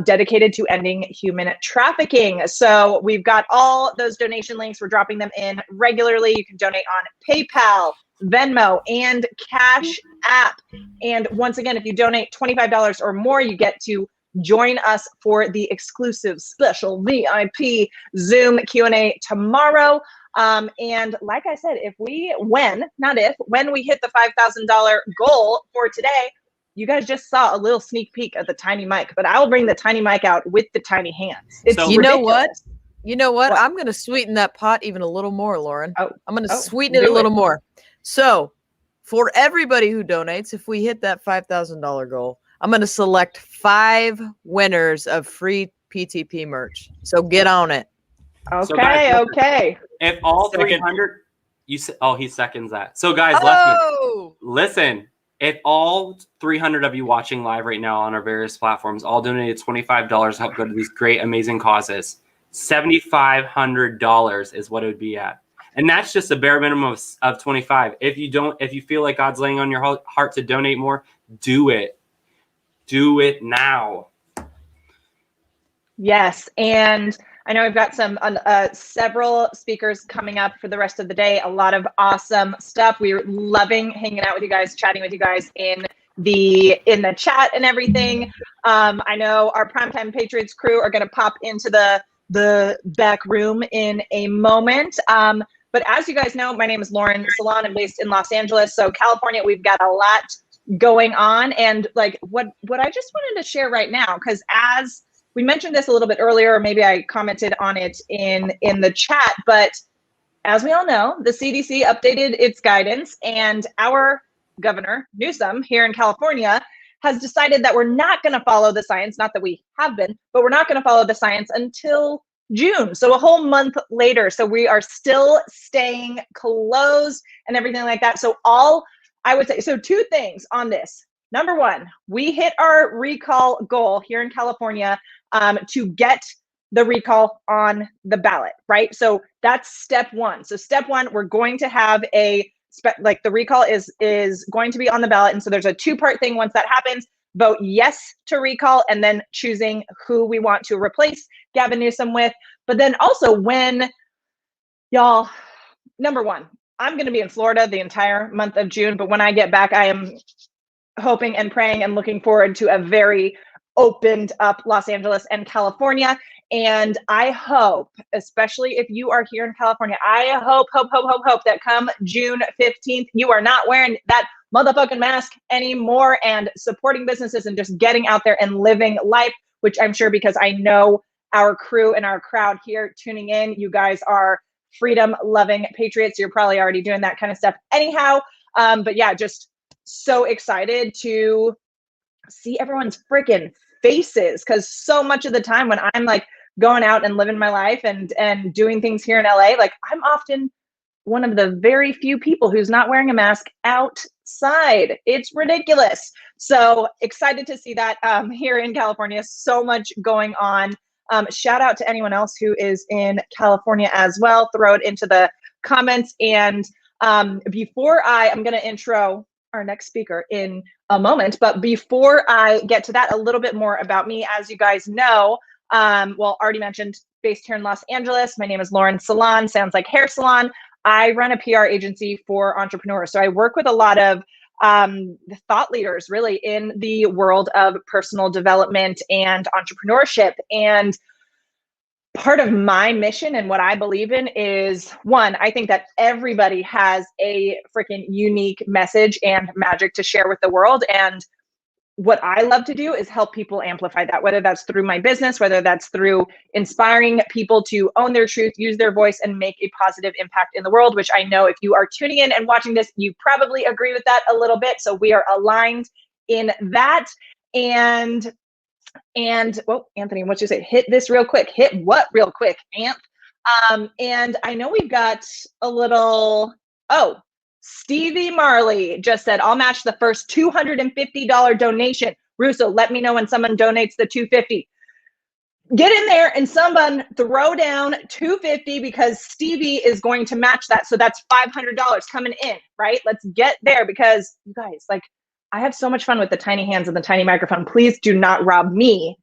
dedicated to ending human trafficking. So we've got all those donation links. We're dropping them in regularly. You can donate on PayPal, Venmo, and Cash App. And once again, if you donate $25 or more, you get to join us for the exclusive special VIP Zoom Q&A tomorrow. And like I said, when we hit the $5,000 goal for today, you guys just saw a little sneak peek of the tiny mic, but I will bring the tiny mic out with the tiny hands. It's You know what? ridiculous. You know what? I'm going to sweeten that pot even a little more, Lauren. Oh, I'm going to oh, sweeten it a do little it. more. So, for everybody who donates, if we hit that $5,000 goal, I'm going to select 5 winners of free PTP merch. So get on it. Okay, So guys, okay. If all Second. 300, he seconds that. So guys, Oh! listen. If all 300 of you watching live right now on our various platforms all donated $25 to help go to these great, amazing causes, $7,500 is what it would be at. And that's just a bare minimum of 25. If you feel like God's laying on your heart to donate more, do it. Do it now. Yes, and I know we've got some several speakers coming up for the rest of the day. A lot of awesome stuff. We're loving hanging out with you guys, chatting with you guys in the chat and everything. I know our Primetime Patriots crew are going to pop into the back room in a moment. But as you guys know, my name is Lauren Salon. I'm based in Los Angeles. So California, we've got a lot going on. And like what I just wanted to share right now, because as we mentioned this a little bit earlier, or maybe I commented on it in the chat, but as we all know, the CDC updated its guidance, and our governor, Newsom, here in California, has decided that we're not going to follow the science, not that we have been, but we're not going to follow the science until June. So a whole month later. So we are still staying closed and everything like that. So I would say, so two things on this. Number one, we hit our recall goal here in California to get the recall on the ballot, right? So that's step one. So step one, we're going to have the recall is going to be on the ballot. And so there's a two-part thing. Once that happens, vote yes to recall, and then choosing who we want to replace Gavin Newsom with. But then also y'all, number one, I'm going to be in Florida the entire month of June. But when I get back, I am hoping and praying and looking forward to a very opened up Los Angeles and California. And I hope, especially if you are here in California, I hope that come June 15th, you are not wearing that motherfucking mask anymore and supporting businesses and just getting out there and living life, which I'm sure, because I know our crew and our crowd here tuning in, you guys are freedom loving patriots. You're probably already doing that kind of stuff anyhow. But yeah, just so excited to see everyone's freaking faces, because so much of the time when I'm like going out and living my life and doing things here in LA, like I'm often one of the very few people who's not wearing a mask outside. It's ridiculous. So excited to see that here in California. So much going on. Shout out to anyone else who is in California as well. Throw it into the comments. And before I'm going to intro our next speaker in a moment, but before I get to that, a little bit more about me. As you guys know, already mentioned, based here in Los Angeles. My name is Lauren Salon. Sounds like hair salon. I run a PR agency for entrepreneurs. So I work with a lot of thought leaders really in the world of personal development and entrepreneurship. And part of my mission and what I believe in is, one, I think that everybody has a freaking unique message and magic to share with the world. And what I love to do is help people amplify that, whether that's through my business, whether that's through inspiring people to own their truth, use their voice, and make a positive impact in the world, which I know if you are tuning in and watching this, you probably agree with that a little bit. So we are aligned in that. And well, Anthony, what you say? Hit this real quick. Hit what real quick, Anth? And I know we've got a little, Stevie Marley just said, I'll match the first $250 donation. Russo, let me know when someone donates the $250. Get in there and someone throw down $250 because Stevie is going to match that. So that's $500 coming in, right? Let's get there, because you guys, like, I have so much fun with the tiny hands and the tiny microphone. Please do not rob me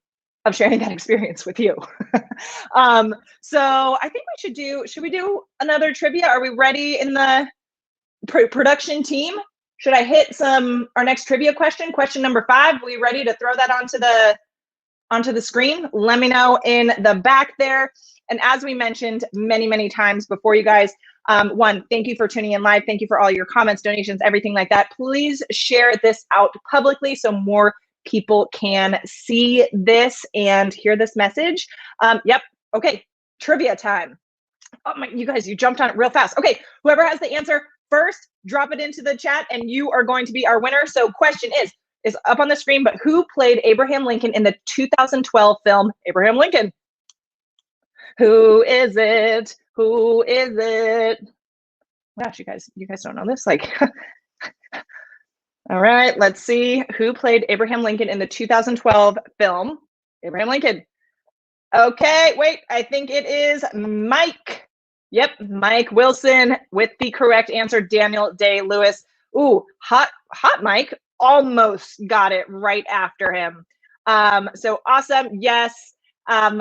of sharing that experience with you. So I think should we do another trivia? Are we ready in the production team? Should I hit our next trivia question number 5? Are we ready to throw that onto the screen? Let me know in the back there. And as we mentioned many times before, you guys, one, thank you for tuning in live. Thank you for all your comments, donations, everything like that. Please share this out publicly so more people can see this and hear this message. Yep. Okay. Trivia time. Oh my, you guys, you jumped on it real fast. Okay. Whoever has the answer first, drop it into the chat and you are going to be our winner. So question is up on the screen, but who played Abraham Lincoln in the 2012 film Abraham Lincoln? Who is it? Who is it? Gosh, you guys don't know this? Like, all right, let's see who played Abraham Lincoln in the 2012 film Abraham Lincoln. Okay, wait, I think it is Mike. Yep, Mike Wilson with the correct answer. Daniel Day-Lewis. Ooh, hot Mike almost got it right after him. So awesome. Yes,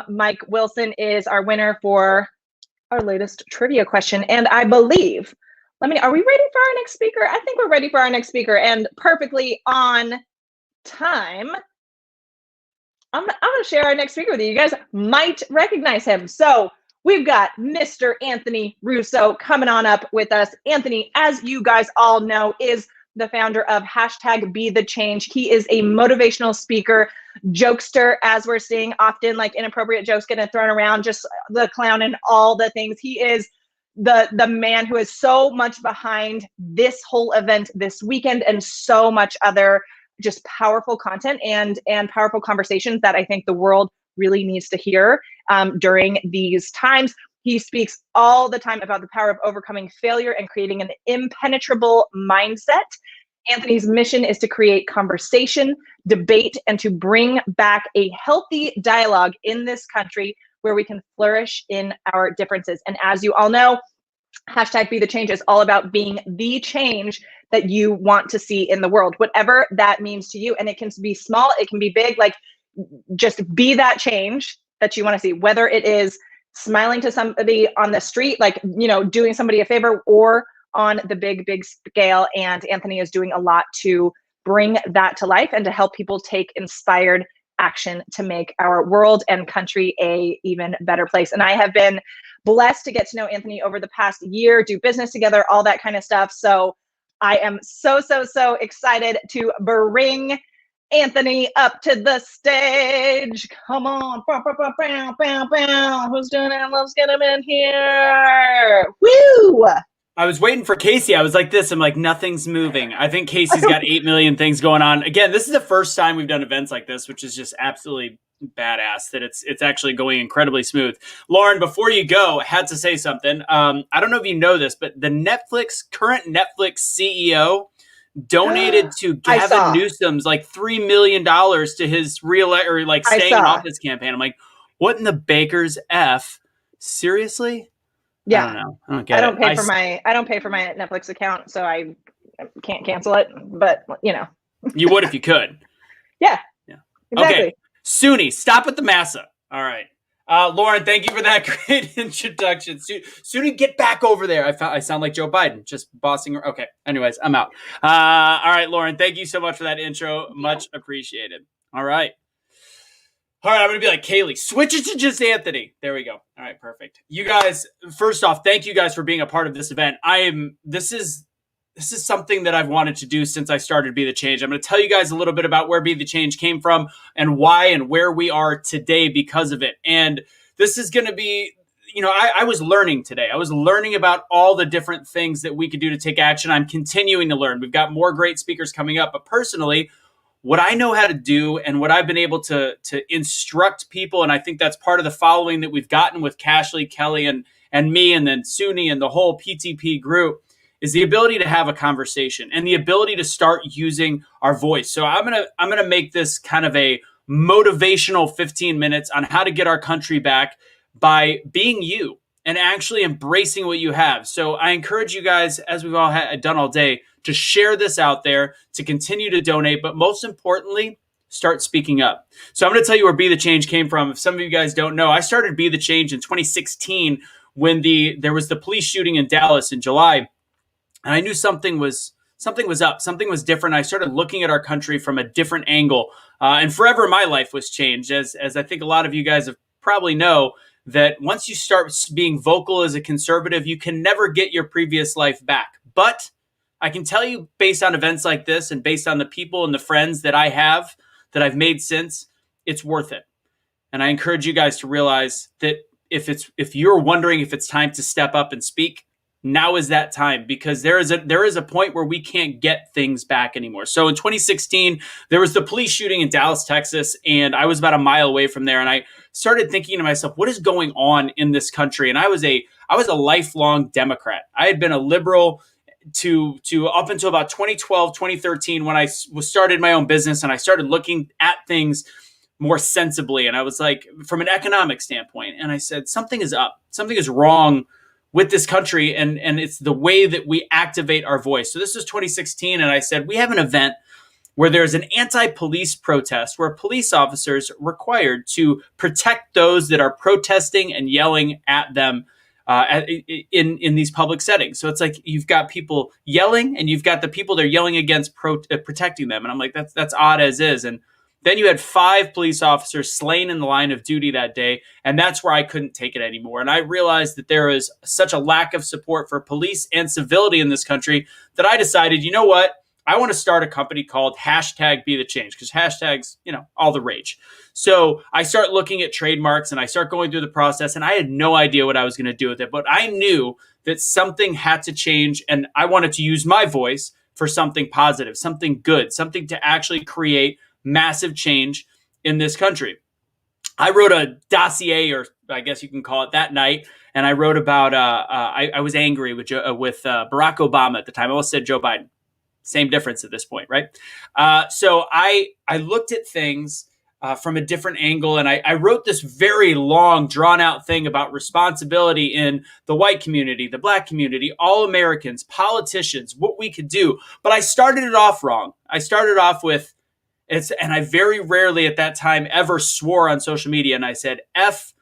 Mike Wilson is our winner for our latest trivia question. And I believe, are we ready for our next speaker? I think we're ready for our next speaker, and perfectly on time. I'm gonna share our next speaker with you. You guys might recognize him. So we've got Mr. Anthony Russo coming on up with us. Anthony, as you guys all know, is the founder of #BeTheChange. He is a motivational speaker, jokester, as we're seeing often, like inappropriate jokes getting thrown around, just the clown and all the things. He is the man who is so much behind this whole event this weekend and so much other just powerful content and powerful conversations that I think the world really needs to hear during these times. He speaks all the time about the power of overcoming failure and creating an impenetrable mindset. Anthony's mission is to create conversation, debate, and to bring back a healthy dialogue in this country where we can flourish in our differences. And as you all know, #BeTheChange is all about being the change that you want to see in the world, whatever that means to you. And it can be small, it can be big, like just be that change that you want to see, whether it is smiling to somebody on the street, like, doing somebody a favor, or on the big scale. And Anthony is doing a lot to bring that to life and to help people take inspired action to make our world and country a even better place. And I have been blessed to get to know Anthony over the past year, do business together, all that kind of stuff. So I am so excited to bring Anthony up to the stage. Come on. Who's doing it? Let's get him in here. Woo! I was waiting for Casey. I was like this. I'm like, nothing's moving. I think Casey's got 8 million things going on. Again, this is the first time we've done events like this, which is just absolutely badass that it's actually going incredibly smooth. Lauren, before you go, I had to say something. I don't know if you know this, but the current Netflix CEO donated to Gavin Newsom's like $3 million to his staying in office campaign. I'm like, what in the baker's F? Seriously? Yeah. I don't know. I don't get I don't pay for my Netflix account, so I can't cancel it. But you would if you could. Yeah. Exactly. Okay. Suni, stop with the massa. All right. Lauren, thank you for that great introduction. Suni, get back over there. I sound like Joe Biden, just bossing her. Okay. Anyways, I'm out. All right, Lauren, thank you so much for that intro. Much appreciated. All right. I'm going to be like Kaylee. Switch it to just Anthony. There we go. All right, perfect. You guys, first off, thank you guys for being a part of this event. This is something that I've wanted to do since I started Be The Change. I'm going to tell you guys a little bit about where Be The Change came from and why and where we are today because of it. And this is going to be, I was learning today. I was learning about all the different things that we could do to take action. I'm continuing to learn. We've got more great speakers coming up. But personally, what I know how to do and what I've been able to instruct people, and I think that's part of the following that we've gotten with Cashley, Kelly, and me, and then Suni and the whole PTP group, is the ability to have a conversation and the ability to start using our voice. So I'm gonna make this kind of a motivational 15 minutes on how to get our country back by being you and actually embracing what you have. So I encourage you guys, as we've all done all day, to share this out there, to continue to donate, but most importantly, start speaking up. So I'm going to tell you where Be The Change came from. If some of you guys don't know, I started Be The Change in 2016 when there was the police shooting in Dallas in July. And I knew something was up, something was different. I started looking at our country from a different angle. And forever my life was changed, as I think a lot of you guys have probably know, that once you start being vocal as a conservative, you can never get your previous life back. But I can tell you, based on events like this and based on the people and the friends that I have, that I've made since, it's worth it. And I encourage you guys to realize that if you're wondering if it's time to step up and speak, now is that time, because there is a point where we can't get things back anymore. So in 2016, there was the police shooting in Dallas, Texas, and I was about a mile away from there. And I started thinking to myself, what is going on in this country? And I was a lifelong Democrat. I had been a liberal to up until about 2012, 2013, when I started my own business and I started looking at things more sensibly. And I was like, from an economic standpoint, and I said, something is up, something is wrong with this country, and it's the way that we activate our voice. So this is 2016, and I said, we have an event where there's an anti-police protest where police officers are required to protect those that are protesting and yelling at them in these public settings. So it's like you've got people yelling, and you've got the people they're yelling against protecting them. And I'm like, that's odd as is. And then you had 5 police officers slain in the line of duty that day. And that's where I couldn't take it anymore. And I realized that there is such a lack of support for police and civility in this country that I decided, you know what? I want to start a company called #BeTheChange, because hashtags, all the rage. So I start looking at trademarks, and I start going through the process, and I had no idea what I was going to do with it. But I knew that something had to change, and I wanted to use my voice for something positive, something good, something to actually create massive change in this country. I wrote a dossier, or I guess you can call it, that night, and I wrote about I was angry with Barack Obama at the time. I almost said Joe Biden. Same difference at this point, right? So I looked at things from a different angle, and I wrote this very long, drawn-out thing about responsibility in the white community, the black community, all Americans, politicians, what we could do. But I started it off wrong. I started off with, and I very rarely at that time ever swore on social media, and I said, F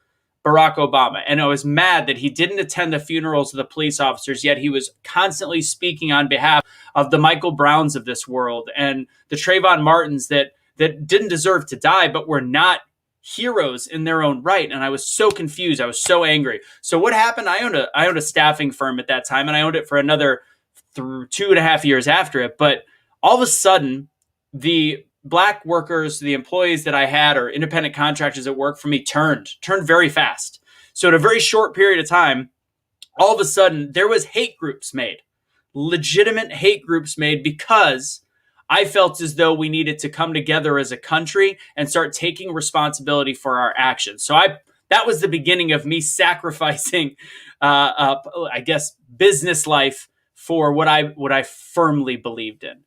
Barack Obama. And I was mad that he didn't attend the funerals of the police officers, yet he was constantly speaking on behalf of the Michael Browns of this world and the Trayvon Martins that didn't deserve to die, but were not heroes in their own right. And I was so confused. I was so angry. So what happened? I owned a staffing firm at that time, and I owned it for another 2.5 years after it. But all of a sudden, the black workers, the employees that I had, or independent contractors that work for me, turned very fast. So in a very short period of time, all of a sudden there was hate groups made, legitimate hate groups made, because I felt as though we needed to come together as a country and start taking responsibility for our actions. So that was the beginning of me sacrificing, I guess, business life for what I firmly believed in.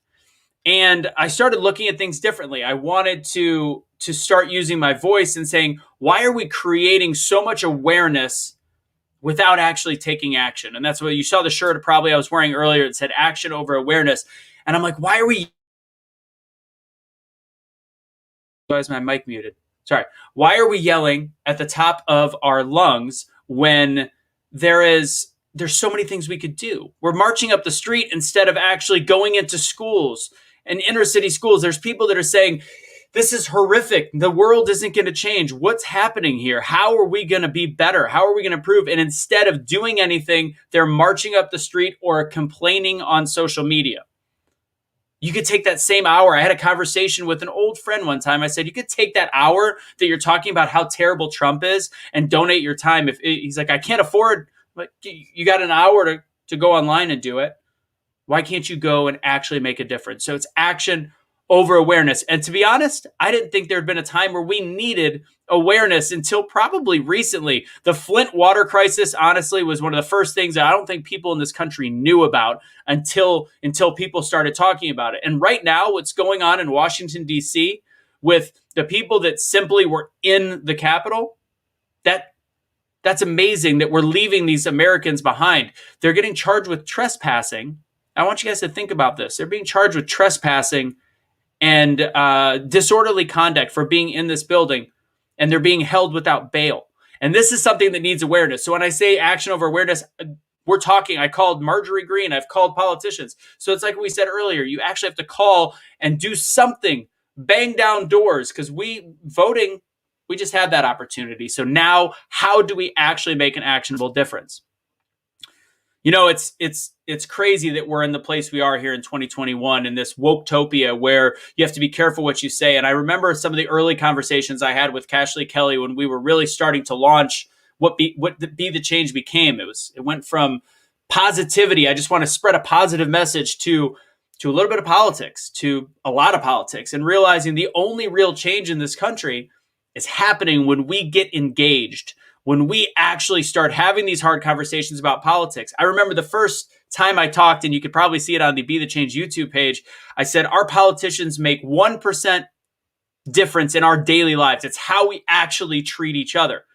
And I started looking at things differently. I wanted to start using my voice and saying, why are we creating so much awareness without actually taking action? And that's what you saw the shirt probably I was wearing earlier. It said action over awareness. And I'm like, why are we... Why is my mic muted? Sorry. Why are we yelling at the top of our lungs when there's so many things we could do? We're marching up the street instead of actually going into schools and inner city schools. There's people that are saying, this is horrific. The world isn't going to change. What's happening here? How are we going to be better? How are we going to improve? And instead of doing anything, they're marching up the street or complaining on social media. You could take that same hour. I had a conversation with an old friend one time. I said, you could take that hour that you're talking about how terrible Trump is and donate your time. He's like, I can't afford, but you got an hour to go online and do it. Why can't you go and actually make a difference? So it's action over awareness. And to be honest, I didn't think there had been a time where we needed awareness until probably recently. The Flint water crisis, honestly, was one of the first things that I don't think people in this country knew about until people started talking about it. And right now, what's going on in Washington, D.C. with the people that simply were in the Capitol, that's amazing that we're leaving these Americans behind. They're getting charged with trespassing. I want you guys to think about this. They're being charged with trespassing and disorderly conduct for being in this building, and they're being held without bail. And this is something that needs awareness. So when I say action over awareness, I called Marjorie Greene, I've called politicians. So it's like we said earlier, you actually have to call and do something, bang down doors, because we just had that opportunity. So now, how do we actually make an actionable difference? You know, it's crazy that we're in the place we are here in 2021 in this woketopia where you have to be careful what you say. And I remember some of the early conversations I had with Cashley Kelly when we were really starting to launch what the Change became. It went from positivity. I just want to spread a positive message to a little bit of politics, to a lot of politics, and realizing the only real change in this country is happening when we get engaged, when we actually start having these hard conversations about politics. I remember the first time I talked, and you could probably see it on the Be The Change YouTube page, I said, our politicians make 1% difference in our daily lives. It's how we actually treat each other.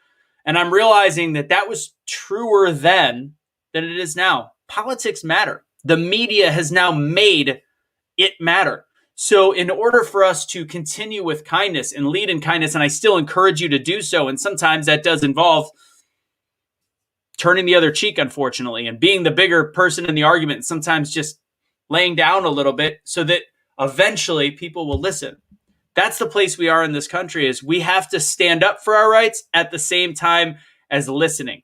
And I'm realizing that was truer then than it is now. Politics matter. The media has now made it matter. So in order for us to continue with kindness and lead in kindness, and I still encourage you to do so, and sometimes that does involve turning the other cheek, unfortunately, and being the bigger person in the argument, and sometimes just laying down a little bit so that eventually people will listen. That's the place we are in this country, is we have to stand up for our rights at the same time as listening.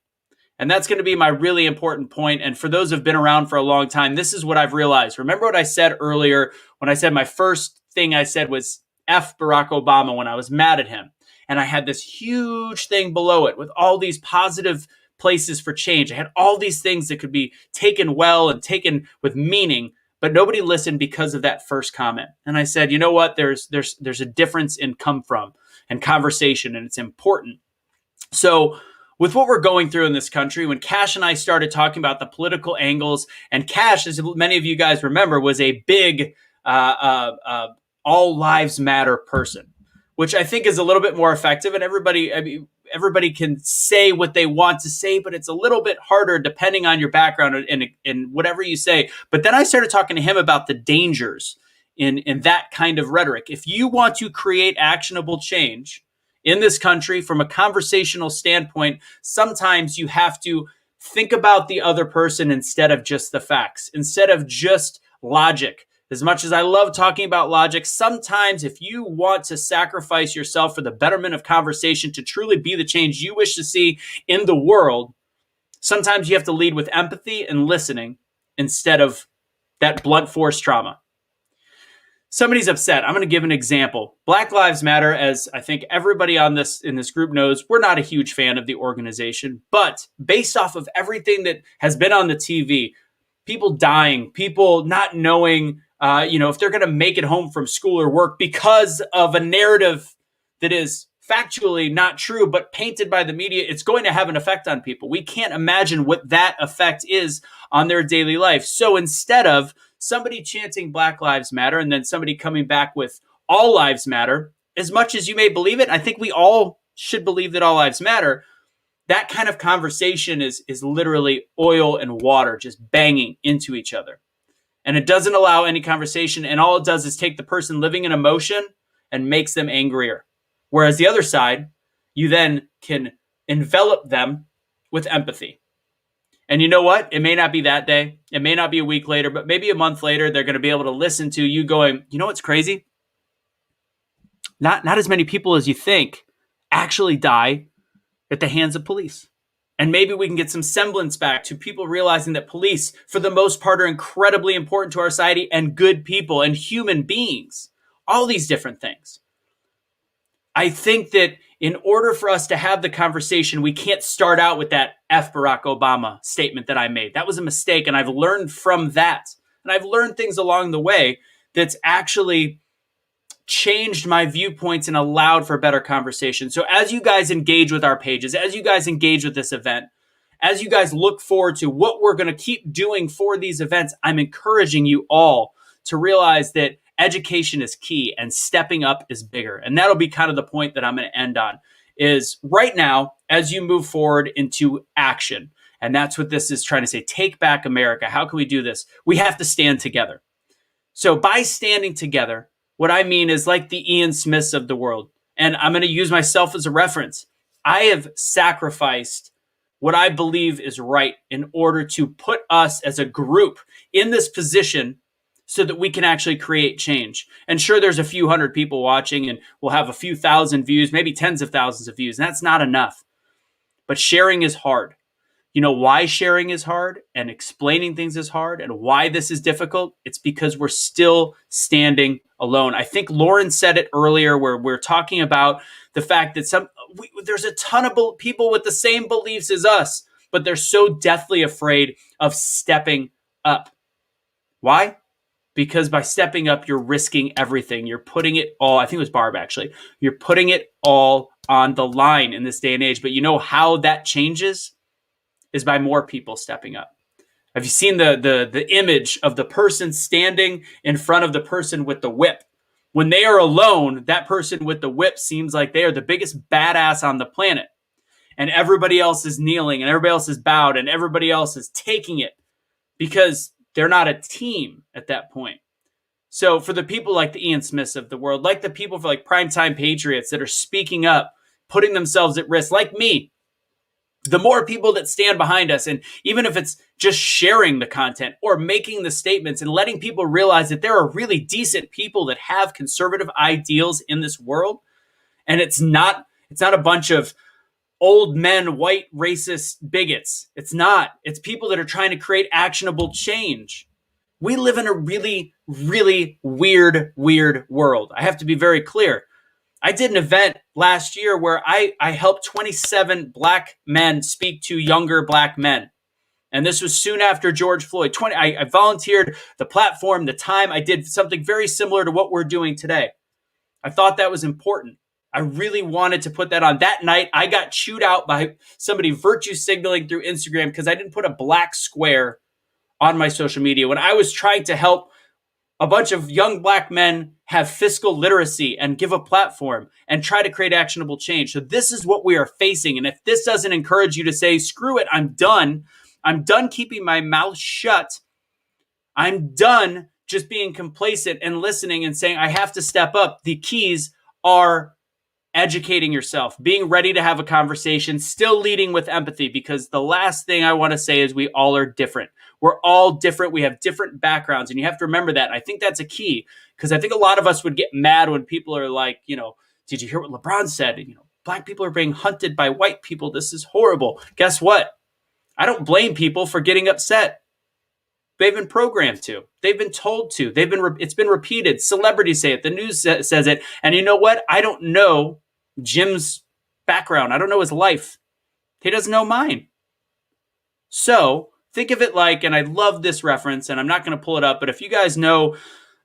And that's going to be my really important point. And for those who have been around for a long time, this is what I've realized. Remember what I said earlier when I said my first thing I said was F Barack Obama when I was mad at him. And I had this huge thing below it with all these positive places for change. I had all these things that could be taken well and taken with meaning, but nobody listened because of that first comment. And I said, you know what? There's a difference in come from and conversation, and it's important. So with what we're going through in this country, when Cash and I started talking about the political angles, and Cash, as many of you guys remember, was a big all lives matter person, which I think is a little bit more effective. And everybody can say what they want to say, but it's a little bit harder depending on your background and whatever you say. But then I started talking to him about the dangers in that kind of rhetoric. If you want to create actionable change in this country from a conversational standpoint, sometimes you have to think about the other person instead of just the facts, instead of just logic. As much as I love talking about logic, sometimes if you want to sacrifice yourself for the betterment of conversation to truly be the change you wish to see in the world, sometimes you have to lead with empathy and listening instead of that blunt force trauma. Somebody's upset. I'm going to give an example. Black Lives Matter, as I think everybody in this group knows, we're not a huge fan of the organization, but based off of everything that has been on the TV, people dying, people not knowing, if they're going to make it home from school or work because of a narrative that is factually not true, but painted by the media, it's going to have an effect on people. We can't imagine what that effect is on their daily life. So instead of somebody chanting Black Lives Matter and then somebody coming back with all lives matter, as much as you may believe it, I think we all should believe that all lives matter. That kind of conversation is literally oil and water just banging into each other. And it doesn't allow any conversation. And all it does is take the person living in emotion and makes them angrier. Whereas the other side, you then can envelop them with empathy. And you know what? It may not be that day. It may not be a week later, but maybe a month later, they're going to be able to listen to you going, you know what's crazy? Not as many people as you think actually die at the hands of police. And maybe we can get some semblance back to people realizing that police, for the most part, are incredibly important to our society and good people and human beings. All these different things. I think that in order for us to have the conversation, we can't start out with that F Barack Obama statement that I made. That was a mistake, and I've learned from that. And I've learned things along the way that's actually changed my viewpoints and allowed for better conversation. So as you guys engage with our pages, as you guys engage with this event, as you guys look forward to what we're going to keep doing for these events, I'm encouraging you all to realize that education is key and stepping up is bigger. And that'll be kind of the point that I'm going to end on, is right now, as you move forward into action, and that's what this is trying to say, take back America. How can we do this? We have to stand together. So by standing together, what I mean is like the Ian Smiths of the world, and I'm going to use myself as a reference. I have sacrificed what I believe is right in order to put us as a group in this position so that we can actually create change. And sure, there's a few hundred people watching and we'll have a few thousand views, maybe tens of thousands of views. And that's not enough. But sharing is hard. You know why sharing is hard and explaining things is hard and why this is difficult? It's because we're still standing alone. I think Lauren said it earlier where we're talking about the fact that there's a ton of people with the same beliefs as us, but they're so deathly afraid of stepping up. Why? Because by stepping up, you're risking everything. You're putting it all, I think it was Barb actually, you're putting it all on the line in this day and age. But you know how that changes? Is by more people stepping up. Have you seen the image of the person standing in front of the person with the whip? When they are alone, that person with the whip seems like they are the biggest badass on the planet. and everybody else is kneeling and everybody else is bowed and everybody else is taking it because they're not a team at that point. So for the people like the Ian Smiths of the world, like the people for like Prime Time Patriots that are speaking up, putting themselves at risk, like me, the more people that stand behind us, and even if it's just sharing the content or making the statements and letting people realize that there are really decent people that have conservative ideals in this world, and it's not a bunch of old men, white racist bigots. It's not. It's people that are trying to create actionable change. We live in a really, really weird world. I have to be very clear. I did an event last year where I helped 27 black men speak to younger black men. And this was soon after George Floyd. I volunteered the platform, the time. I did something very similar to what we're doing today. I thought that was important. I really wanted to put that on. That night, I got chewed out by somebody virtue signaling through Instagram because I didn't put a black square on my social media when I was trying to help a bunch of young black men have fiscal literacy and give a platform and try to create actionable change. So this is what we are facing. And if this doesn't encourage you to say, screw it, I'm done keeping my mouth shut. I'm done just being complacent and listening and saying I have to step up. The keys are educating yourself, being ready to have a conversation, still leading with empathy, because the last thing I want to say is we all are different. We're all different. We have different backgrounds, and you have to remember that. I think that's a key, because I think a lot of us would get mad when people are like, did you hear what LeBron said? Black people are being hunted by white people. This is horrible. Guess what? I don't blame people for getting upset. They've been programmed to. They've been told to. It's been repeated. Celebrities say it. The news says it. And you know what? I don't know Jim's background. I don't know his life. He doesn't know mine. So think of it like, and I love this reference, and I'm not going to pull it up, but if you guys know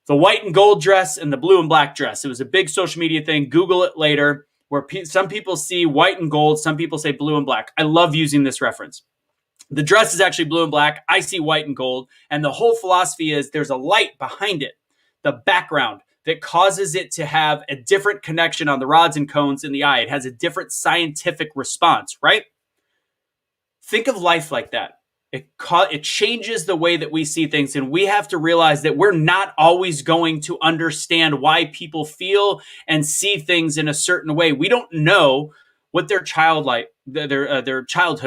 the white and gold dress and the blue and black dress, it was a big social media thing. Google it later, where some people see white and gold, some people say blue and black. I love using this reference. The dress is actually blue and black. I see white and gold. And the whole philosophy is there's a light behind it, the background, that causes it to have a different connection on the rods and cones in the eye. It has a different scientific response, right? Think of life like that. It changes the way that we see things. And we have to realize that we're not always going to understand why people feel and see things in a certain way. We don't know what their childhood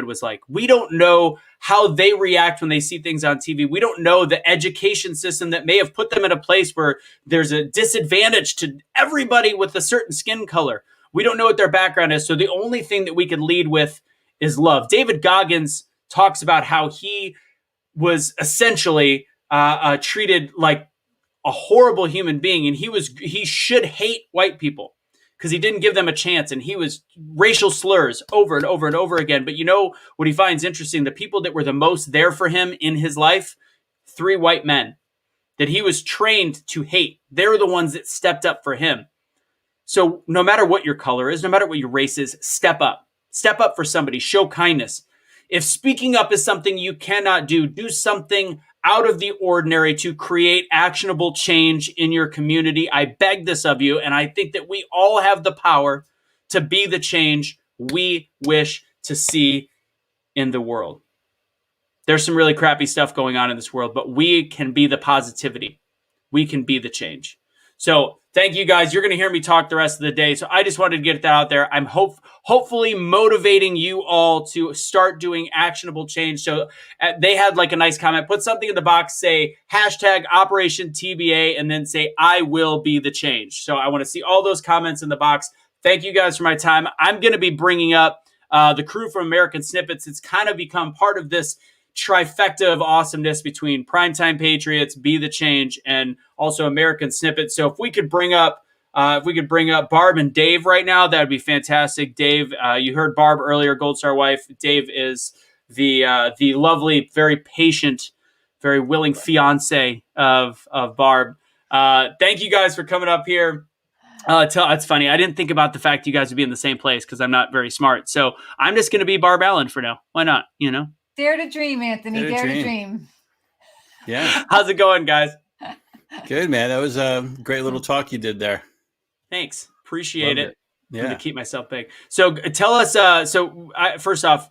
was like. We don't know how they react when they see things on TV. We don't know the education system that may have put them in a place where there's a disadvantage to everybody with a certain skin color. We don't know what their background is. So the only thing that we can lead with is love. David Goggins talks about how he was essentially treated like a horrible human being, and he should hate white people because he didn't give them a chance, and he was racial slurs over and over and over again. But you know what he finds interesting? The people that were the most there for him in his life, 3 white men that he was trained to hate. They're the ones that stepped up for him. So no matter what your color is, no matter what your race is, step up. Step up for somebody. Show kindness. If speaking up is something you cannot do something out of the ordinary to create actionable change in your community. I beg this of you, and I think that we all have the power to be the change we wish to see in the world. There's some really crappy stuff going on in this world, but we can be the positivity. We can be the change. So thank you guys. You're going to hear me talk the rest of the day. So I just wanted to get that out there. I'm hopefully motivating you all to start doing actionable change. So they had like a nice comment. Put something in the box, say hashtag Operation TBA, and then say, I will be the change. So I want to see all those comments in the box. Thank you guys for my time. I'm going to be bringing up the crew from American Snippets. It's kind of become part of this trifecta of awesomeness between Prime Time Patriots, Be the Change, and also American Snippets. So if we could bring up Barb and Dave right now, that would be fantastic. Dave, you heard Barb earlier, Gold Star wife. Dave is the lovely, very patient, very willing fiance of Barb. Thank you guys for coming up here. It's funny. I didn't think about the fact you guys would be in the same place because I'm not very smart. So I'm just going to be Barb Allen for now. Why not? Dare to dream, Anthony. Dare to dream. Yeah. How's it going, guys? Good, man. That was a great little talk you did there. Thanks. Appreciate it. I'm going to keep myself big. So tell us, first off,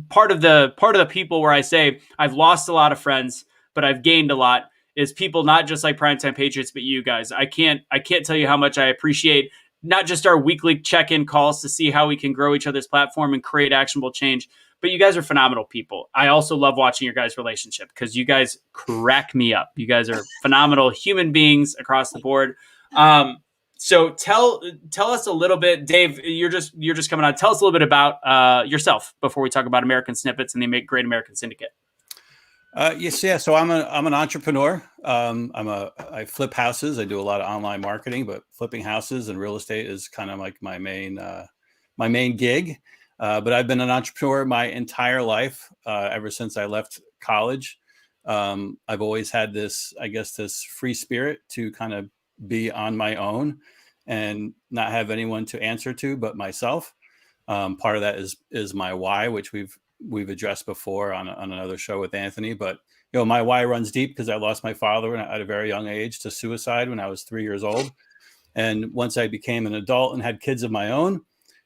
part of the people where I say I've lost a lot of friends, but I've gained a lot is people not just like Prime Time Patriots, but you guys. I can't tell you how much I appreciate not just our weekly check-in calls to see how we can grow each other's platform and create actionable change, but you guys are phenomenal people. I also love watching your guys' relationship because you guys crack me up. You guys are phenomenal human beings across the board. So tell us a little bit, Dave. You're just coming on. Tell us a little bit about yourself before we talk about American Snippets and the Great American Syndicate. Yes. So I'm an entrepreneur. I flip houses. I do a lot of online marketing, but flipping houses and real estate is kind of like my main gig. But I've been an entrepreneur my entire life, ever since I left college. I've always had this free spirit to kind of be on my own and not have anyone to answer to but myself. Part of that is my why, which we've addressed before on another show with Anthony. But my why runs deep because I lost my father at a very young age to suicide when I was 3 years old. And once I became an adult and had kids of my own,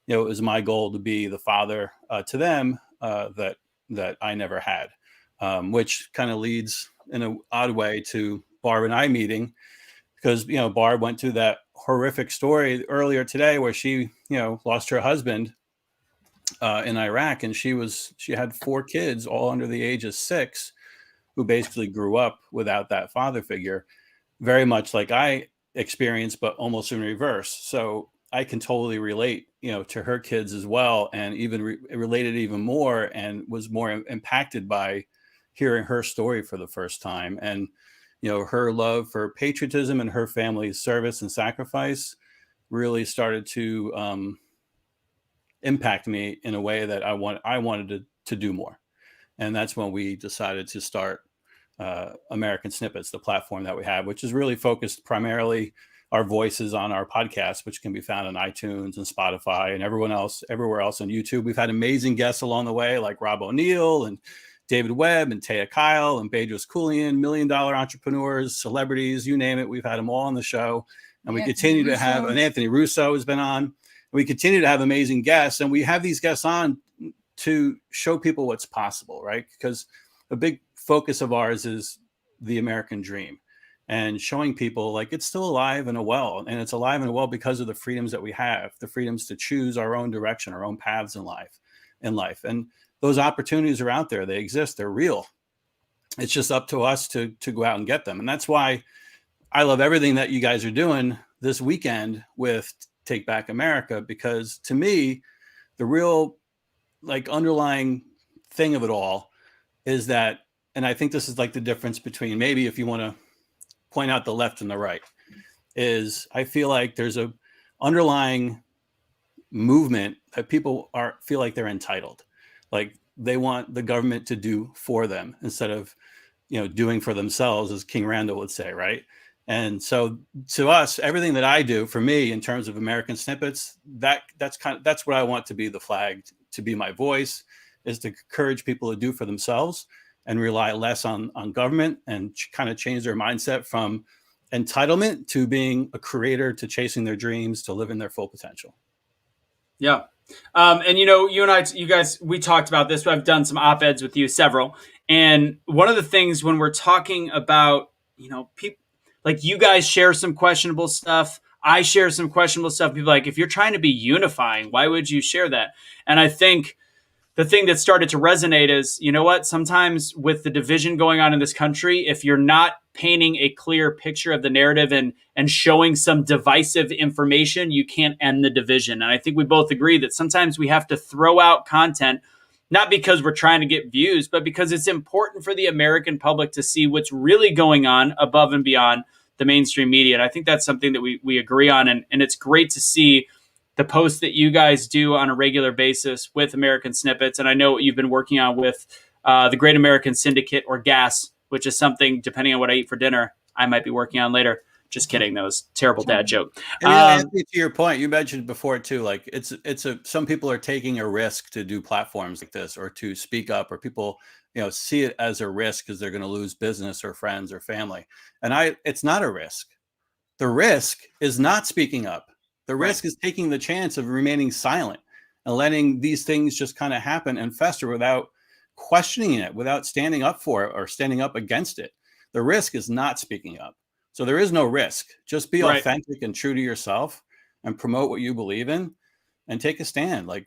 it was my goal to be the father to them that I never had, which kind of leads in an odd way to Barb and I meeting, because Barb went through that horrific story earlier today where she lost her husband in Iraq, and she had 4 kids, all under the age of 6, who basically grew up without that father figure, very much like I experienced, but almost in reverse. So I can totally relate, to her kids as well, and even related even more, and was more impacted by hearing her story for the first time. And her love for patriotism and her family's service and sacrifice really started to impact me in a way that I wanted to do more. And that's when we decided to start American Snippets, the platform that we have, which is really focused primarily our voices on our podcast, which can be found on iTunes and Spotify and everywhere else on YouTube. We've had amazing guests along the way, like Rob O'Neill and David Webb and Taya Kyle and Bedros Keuilian, $1 million entrepreneurs, celebrities, you name it. We've had them all on the show. And we continue to have, and Anthony Russo has been on. We continue to have amazing guests, and we have these guests on to show people what's possible, right? Because a big focus of ours is the American dream and showing people like it's still alive and well, and it's alive and well because of the freedoms that we have, the freedoms to choose our own direction, our own paths in life. And those opportunities are out there. They exist. They're real. It's just up to us to go out and get them. And that's why I love everything that you guys are doing this weekend with Take Back America, because to me, the real underlying thing of it all is that, and I think this is like the difference between, maybe if you want to point out the left and the right, is I feel like there's a underlying movement that people feel like they're entitled. Like they want the government to do for them instead of, doing for themselves, as King Randall would say, right? And so to us, everything that I do, for me, in terms of American Snippets, that's what I want to be the flag, to be my voice, is to encourage people to do for themselves and rely less on government, and kind of change their mindset from entitlement to being a creator, to chasing their dreams, to living their full potential. Yeah. And you and I, you guys, we talked about this. I've done some op-eds with you, several. And one of the things when we're talking about, people, like you guys share some questionable stuff, I share some questionable stuff. People like, if you're trying to be unifying, why would you share that? And I think the thing that started to resonate is, sometimes with the division going on in this country, if you're not painting a clear picture of the narrative and showing some divisive information, you can't end the division. And I think we both agree that sometimes we have to throw out content, not because we're trying to get views, but because it's important for the American public to see what's really going on above and beyond the mainstream media. And I think that's something that we agree on. And it's great to see the posts that you guys do on a regular basis with American Snippets. And I know what you've been working on with the Great American Syndicate, or GAS, which is something, depending on what I eat for dinner, I might be working on later. Just kidding. That was a terrible dad joke. And Anthony, to your point, you mentioned before too, like some people are taking a risk to do platforms like this, or to speak up, or people, see it as a risk because they're going to lose business or friends or family. And it's not a risk. The risk is not speaking up. The risk is taking the chance of remaining silent and letting these things just kind of happen and fester without questioning it, without standing up for it or standing up against it. The risk is not speaking up. So there is no risk. Just be authentic and true to yourself and promote what you believe in and take a stand. Like,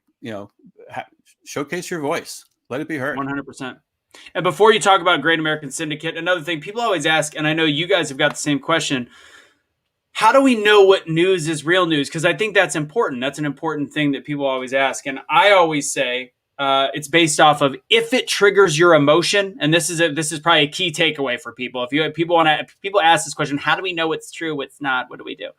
showcase your voice. Let it be heard. 100%. And before you talk about Great American Syndicate, another thing people always ask, and I know you guys have got the same question, how do we know what news is real news? Because I think that's important. That's an important thing that people always ask. And I always say it's based off of if it triggers your emotion. And this is probably a key takeaway for people. If people ask this question, how do we know what's true, what's not? What do we do?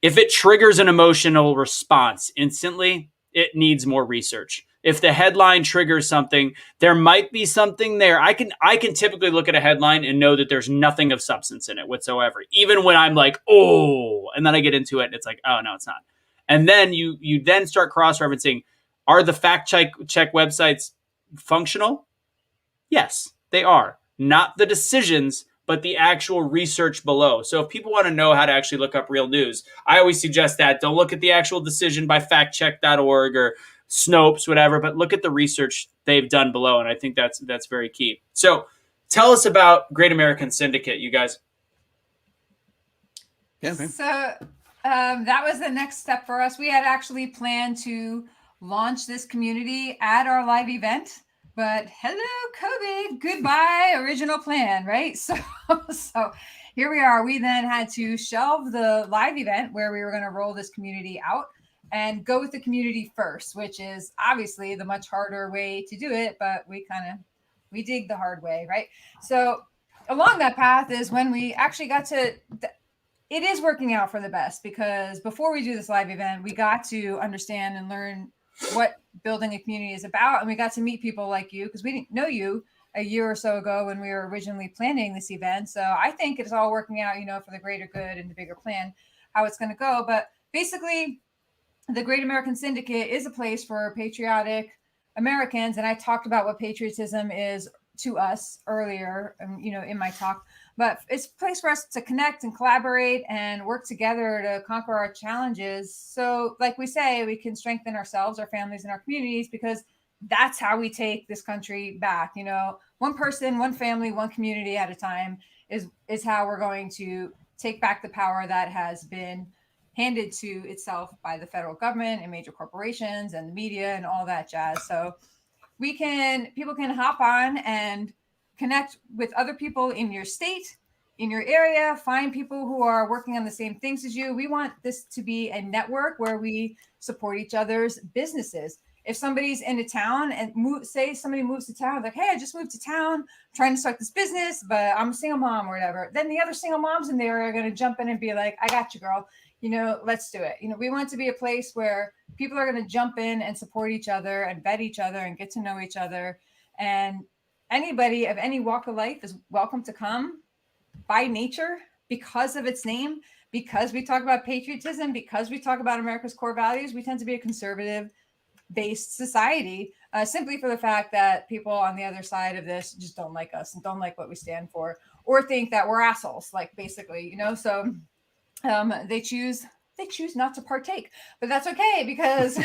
If it triggers an emotional response instantly, it needs more research. If the headline triggers something, there might be something there. I can typically look at a headline and know that there's nothing of substance in it whatsoever. Even when I'm like, oh, and then I get into it and it's like, oh, no, it's not. And then you then start cross-referencing, are the fact check websites functional? Yes, they are. Not the decisions, but the actual research below. So if people want to know how to actually look up real news, I always suggest that. Don't look at the actual decision by factcheck.org or Snopes, whatever, but look at the research they've done below. And I think that's very key. So tell us about Great American Syndicate, you guys. Yeah, okay. So that was the next step for us. We had actually planned to launch this community at our live event, but hello, COVID, goodbye, original plan, right? So here we are. We then had to shelve the live event where we were going to roll this community out and go with the community first, which is obviously the much harder way to do it, but we dig the hard way, right? So along that path is when we actually got to, it is working out for the best, because before we do this live event, we got to understand and learn what building a community is about. And we got to meet people like you, because we didn't know you a year or so ago when we were originally planning this event. So I think it's all working out, for the greater good and the bigger plan, how it's going to go. But basically, the Great American Syndicate is a place for patriotic Americans. And I talked about what patriotism is to us earlier, in my talk, but it's a place for us to connect and collaborate and work together to conquer our challenges. So like we say, we can strengthen ourselves, our families, and our communities, because that's how we take this country back. One person, one family, one community at a time is how we're going to take back the power that has been handed to itself by the federal government and major corporations and the media and all that jazz. So people can hop on and connect with other people in your state, in your area, find people who are working on the same things as you. We want this to be a network where we support each other's businesses. If somebody's in a town and say somebody moves to town, like, hey, I just moved to town, I'm trying to start this business, but I'm a single mom or whatever. Then the other single moms in there are going to jump in and be like, I got you, girl. Let's do it. We want it to be a place where people are going to jump in and support each other and vet each other and get to know each other. And anybody of any walk of life is welcome to come by nature, because of its name, because we talk about patriotism, because we talk about America's core values. We tend to be a conservative-based society, simply for the fact that people on the other side of this just don't like us and don't like what we stand for, or think that we're assholes, like basically, so they choose not to partake, but that's okay, because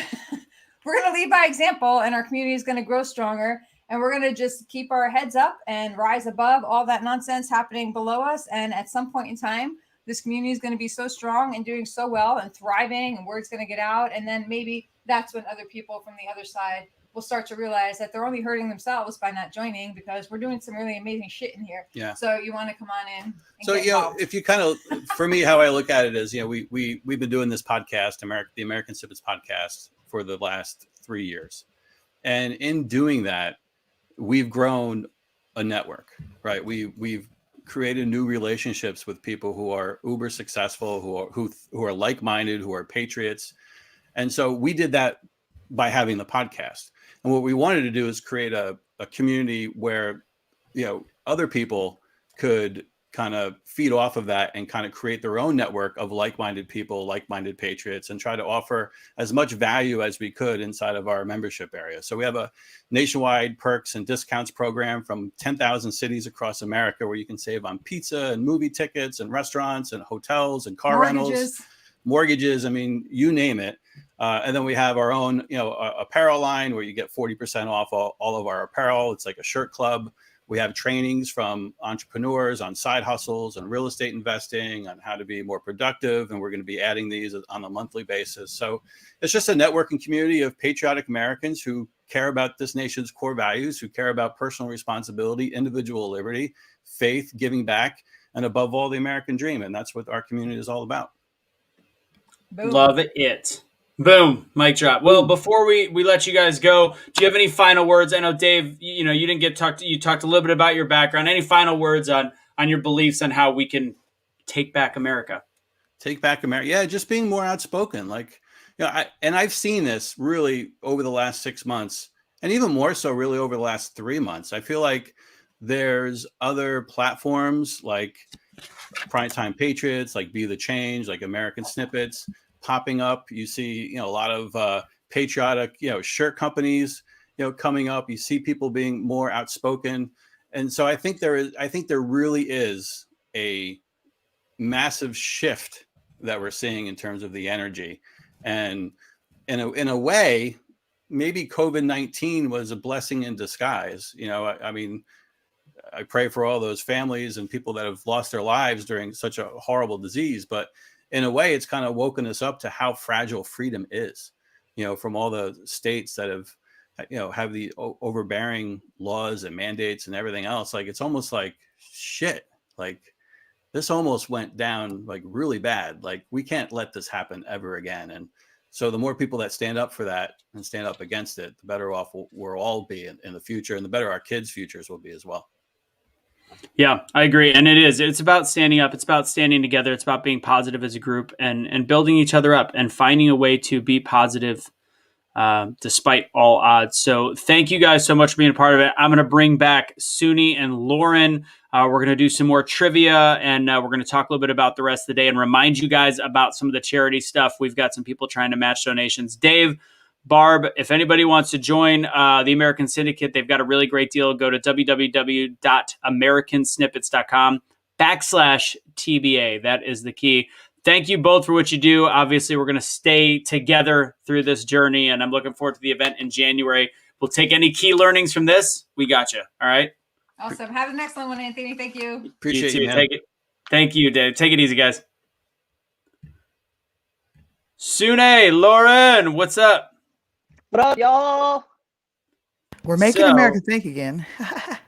we're going to lead by example, and our community is going to grow stronger, and we're going to just keep our heads up and rise above all that nonsense happening below us. And at some point in time, this community is going to be so strong and doing so well and thriving, and word's going to get out. And then maybe that's when other people from the other side will start to realize that they're only hurting themselves by not joining, because we're doing some really amazing shit in here. Yeah. So you want to come on in. So, if you kind of, for me, how I look at it is, we've been doing this podcast, the American Snippets podcast, for the last 3 years. And in doing that, we've grown a network, right? We've created new relationships with people who are uber successful, who are like-minded, who are patriots. And so we did that by having the podcast. And what we wanted to do is create a community where, other people could kind of feed off of that and kind of create their own network of like-minded people, like-minded patriots, and try to offer as much value as we could inside of our membership area. So we have a nationwide perks and discounts program from 10,000 cities across America, where you can save on pizza and movie tickets and restaurants and hotels and car rentals. mortgages. I mean, you name it. And then we have our own, apparel line where you get 40% off all of our apparel. It's like a shirt club. We have trainings from entrepreneurs on side hustles and real estate investing, on how to be more productive. And we're going to be adding these on a monthly basis. So it's just a networking community of patriotic Americans who care about this nation's core values, who care about personal responsibility, individual liberty, faith, giving back, and above all, the American dream. And that's what our community is all about. Boom. Love it. Boom. Mic drop. Well, before we let you guys go, do you have any final words? I know, Dave, you didn't get talked. You talked a little bit about your background. Any final words on your beliefs on how we can take back America? Take back America. Yeah, just being more outspoken. Like, I've seen this really over the last 6 months, and even more so really over the last 3 months. I feel like there's other platforms like Prime Time Patriots, like BeTheChange, like American Snippets popping up. You see, a lot of patriotic, shirt companies, coming up. You see people being more outspoken. And so I think there really is a massive shift that we're seeing in terms of the energy. And in a way, maybe COVID-19 was a blessing in disguise. I mean, I pray for all those families and people that have lost their lives during such a horrible disease. But in a way, it's kind of woken us up to how fragile freedom is, from all the states that have the overbearing laws and mandates and everything else. Like, it's almost like shit. Like, this almost went down like really bad. Like, we can't let this happen ever again. And so the more people that stand up for that and stand up against it, the better off we'll all be in the future, and the better our kids' futures will be as well. Yeah, I agree. And it's about standing up. It's about standing together. It's about being positive as a group and building each other up and finding a way to be positive despite all odds. So thank you guys so much for being a part of it. I'm going to bring back Suni and Lauren. We're going to do some more trivia, and we're going to talk a little bit about the rest of the day and remind you guys about some of the charity stuff. We've got some people trying to match donations. Dave, Barb, if anybody wants to join the American Syndicate, they've got a really great deal. Go to www.americansnippets.com/TBA. That is the key. Thank you both for what you do. Obviously, we're going to stay together through this journey, and I'm looking forward to the event in January. We'll take any key learnings from this. We got you. All right? Awesome. Have an excellent one, Anthony. Thank you. Appreciate you, man. Take it. Thank you, Dave. Take it easy, guys. Sune, Lauren, what's up? What up, y'all? We're making America think again.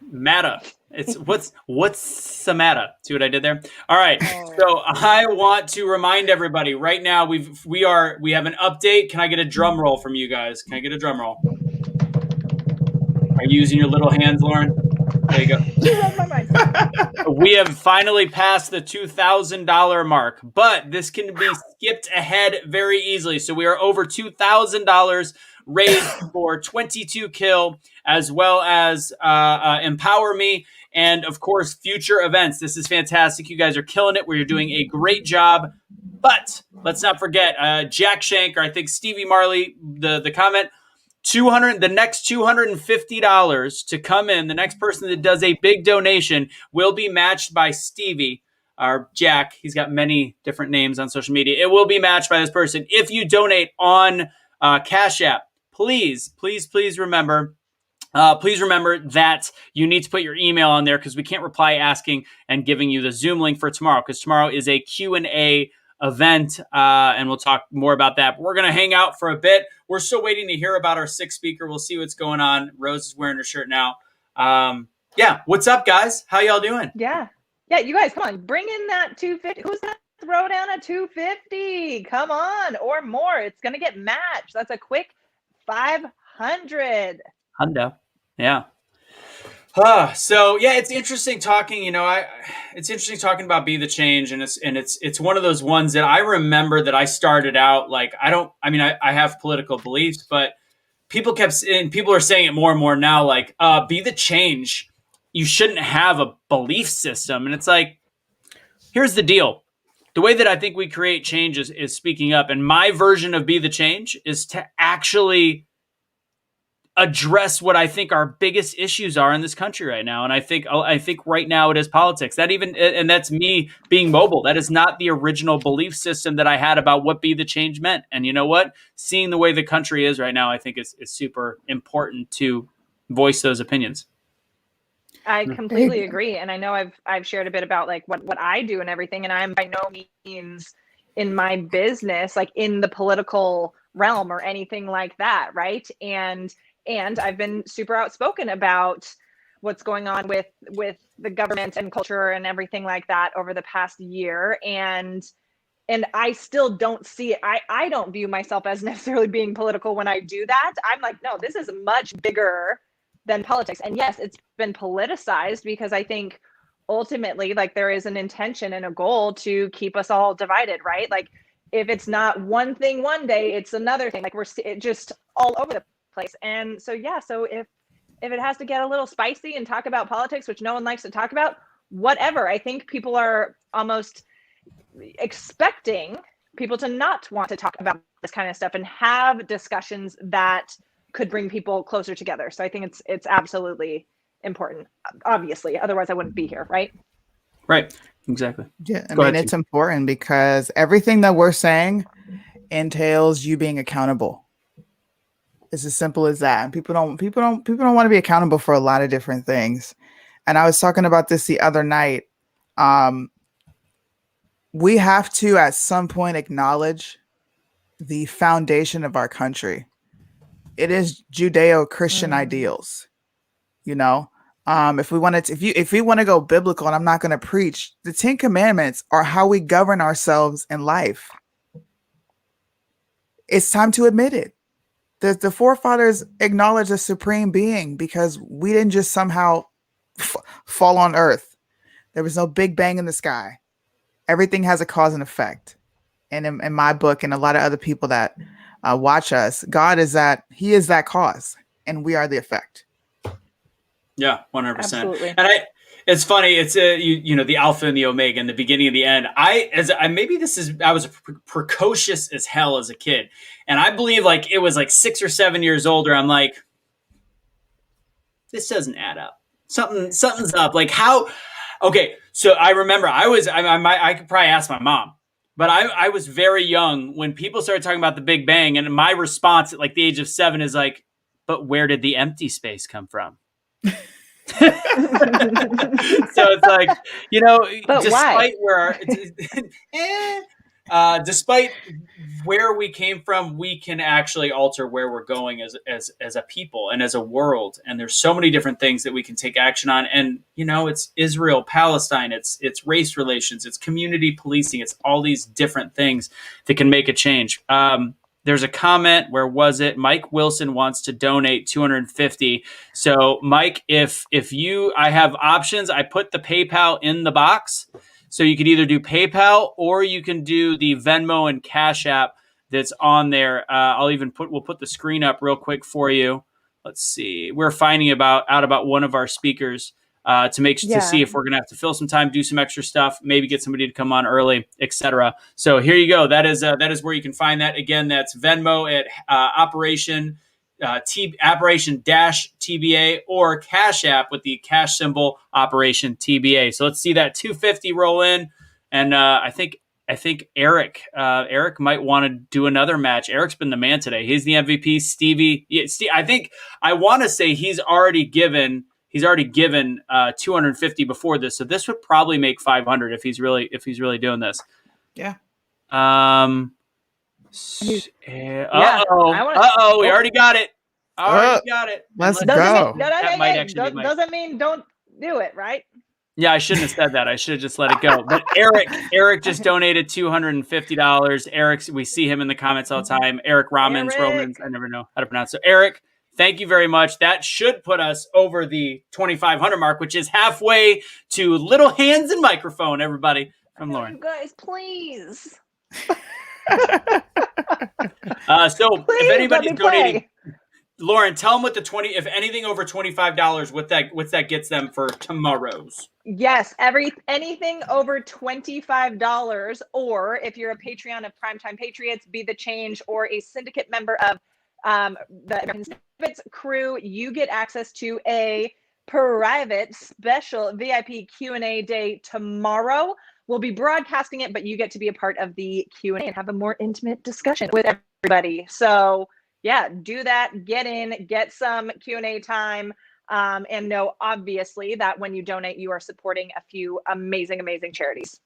Matta. It's what's the matter? See what I did there? All right. So I want to remind everybody right now we have an update. Can I get a drum roll from you guys? Can I get a drum roll? Are you using your little hands, Lauren? There you go. We have finally passed the $2,000 mark, but this can be skipped ahead very easily. So we are over $2,000 raised for 22 Kill, as well as Empower Me, and of course, future events. This is fantastic. You guys are killing it. We're doing a great job. But let's not forget Jack Shank, or I think Stevie Marley, the comment, the next $250 to come in. The next person that does a big donation will be matched by Stevie or Jack. He's got many different names on social media. It will be matched by this person. If you donate on Cash App, please remember that you need to put your email on there, because we can't reply asking and giving you the Zoom link for tomorrow, because tomorrow is a Q&A event, and we'll talk more about that. But we're going to hang out for a bit. We're still waiting to hear about our sixth speaker. We'll see what's going on. Rose is wearing her shirt now. Yeah, what's up, guys? How y'all doing? Yeah, you guys, come on. Bring in that 250. Who's that? Throw down a 250. Come on, or more. It's going to get matched. That's a quick 500. Hundo. Yeah. So yeah, it's interesting talking. It's interesting talking about Be the Change, and it's one of those ones that I remember that I started out like I have political beliefs, but people are saying it more and more now. Like, Be the Change. You shouldn't have a belief system, and it's like, here's the deal. The way that I think we create change is speaking up, and my version of Be the Change is to actually address what I think our biggest issues are in this country right now. And I think right now it is politics. And that's me being mobile. That is not the original belief system that I had about what Be the Change meant. And you know what? Seeing the way the country is right now, I think is super important to voice those opinions. I completely agree. And I know I've shared a bit about like what I do and everything. And I'm by no means in my business, like in the political realm or anything like that. Right. And I've been super outspoken about what's going on with the government and culture and everything like that over the past year. And I still don't see it. I don't view myself as necessarily being political when I do that. I'm like, no, this is much bigger than politics. And yes, it's been politicized because I think ultimately, like, there is an intention and a goal to keep us all divided, right? Like, if it's not one thing one day, it's another thing. Like, we're just all over the place. And so, yeah, so if it has to get a little spicy and talk about politics, which no one likes to talk about, whatever. I think people are almost expecting people to not want to talk about this kind of stuff and have discussions that could bring people closer together. So I think it's absolutely important, obviously. Otherwise I wouldn't be here, right? Right. Exactly. Yeah, I mean, it's important because everything that we're saying entails you being accountable. It's as simple as that. And people don't want to be accountable for a lot of different things. And I was talking about this the other night. We have to at some point acknowledge the foundation of our country. It is Judeo-Christian ideals. You know, if we want to go biblical, and I'm not going to preach, the 10 Commandments are how we govern ourselves in life. It's time to admit it. The forefathers acknowledged a supreme being because we didn't just somehow fall on earth. There was no big bang in the sky. Everything has a cause and effect. And in my book and a lot of other people that watch us, God is He is that cause, and we are the effect. Yeah, 100%. Absolutely. And it's funny. It's you know, the alpha and the omega and the beginning and the end. I was precocious as hell as a kid, and I believe like it was like 6 or 7 years older. I'm like, this doesn't add up. Something's up. Like how? Okay, so I remember I could probably ask my mom, but I was very young when people started talking about the Big Bang, and my response at like the age of 7 is like, but where did the empty space come from? So it's like, you know, but despite why? despite where we came from, we can actually alter where we're going as a people and as a world. And there's so many different things that we can take action on. And, you know, it's Israel, Palestine, it's race relations, it's community policing, it's all these different things that can make a change. There's a comment, where was it? Mike Wilson wants to donate $250. So Mike, if I have options, I put the PayPal in the box. So you could either do PayPal or you can do the Venmo and Cash App that's on there. We'll put the screen up real quick for you. Let's see. We're finding out about one of our speakers to see if we're going to have to fill some time, do some extra stuff, maybe get somebody to come on early, etc. So here you go. That is where you can find that. Again, that's Venmo at Operation TBA, or Cash App with the cash symbol Operation TBA. So let's see that $250 roll in, and I think Eric might want to do another match. Eric's been the man today. He's the MVP. Stevie, I think I want to say he's already given 250 before this, so this would probably make 500 if he's really doing this. Yeah. We already got it. Let's go. Doesn't mean don't do it, right? Yeah, I shouldn't have said that. I should have just let it go. But Eric just donated $250. Eric, we see him in the comments all the time. Eric Romans, I never know how to pronounce it. So Eric, thank you very much. That should put us over the 2,500 mark, which is halfway to Little Hands and Microphone, everybody, from Lauren. You guys, please. So if anybody's donating, Lauren, tell them what if anything over $25, what that gets them for tomorrow's. Yes, anything over $25, or if you're a Patreon of Prime Time Patriots, Be the Change, or a syndicate member of the American Snippets, Snippets crew, you get access to a private special VIP Q&A day tomorrow. We'll be broadcasting it, but you get to be a part of the Q&A and have a more intimate discussion with everybody. So yeah, do that, get in, get some Q&A time, and know obviously that when you donate, you are supporting a few amazing, amazing charities.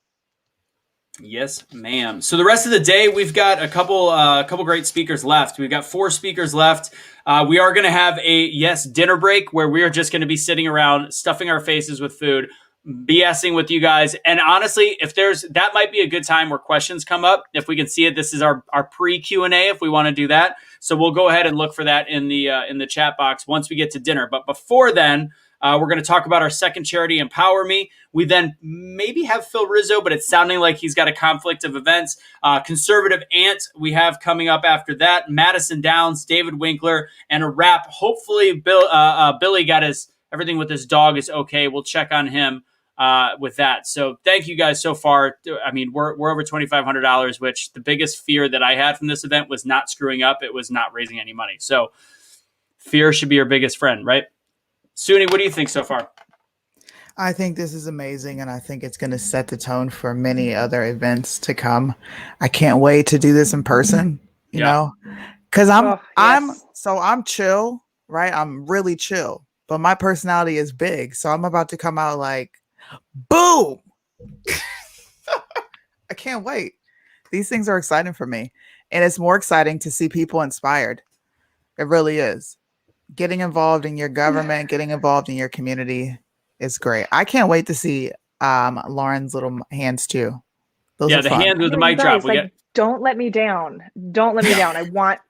Yes, ma'am. So the rest of the day, we've got a couple great speakers left. We've got 4 speakers left. We are going to have a dinner break where we are just going to be sitting around, stuffing our faces with food, BSing with you guys. And honestly, that might be a good time where questions come up. If we can see it, this is our pre Q&A if we want to do that. So we'll go ahead and look for that in the chat box once we get to dinner. But before then, we're going to talk about our second charity, Empower Me. We then maybe have Phil Rizzo, but it's sounding like he's got a conflict of events. Conservative Ant we have coming up after that. Madison Downs, David Winkler, and a wrap. Hopefully, Billy got everything with his dog is okay. We'll check on him with that. So thank you guys so far. I mean, we're over $2,500, which the biggest fear that I had from this event was not screwing up. It was not raising any money. So fear should be your biggest friend, right? Suni, what do you think so far? I think this is amazing, and I think it's going to set the tone for many other events to come. I can't wait to do this in person, you know, because I'm chill, right? I'm really chill, but my personality is big. So I'm about to come out like, boom. I can't wait. These things are exciting for me. And it's more exciting to see people inspired. It really is. Getting involved in your government, getting involved in your community is great. I can't wait to see Lauren's little hands too. Those are the fun. hands with the mic drop. Don't let me down. Don't let me down. I want.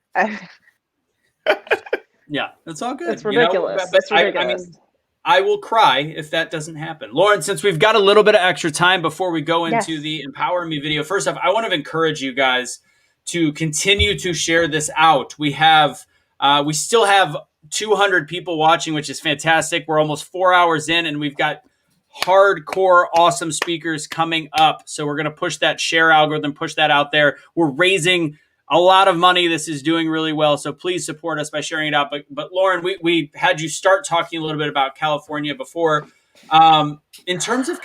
Yeah, that's all good. It's ridiculous. It's ridiculous. I mean, I will cry if that doesn't happen. Lauren, since we've got a little bit of extra time before we go into the Empower Me video, first off, I want to encourage you guys to continue to share this out. We still have 200 people watching, which is fantastic. We're almost 4 hours in, and we've got hardcore, awesome speakers coming up. So we're going to push that share algorithm, push that out there. We're raising a lot of money. This is doing really well. So please support us by sharing it out. But Lauren, we had you start talking a little bit about California before. In terms of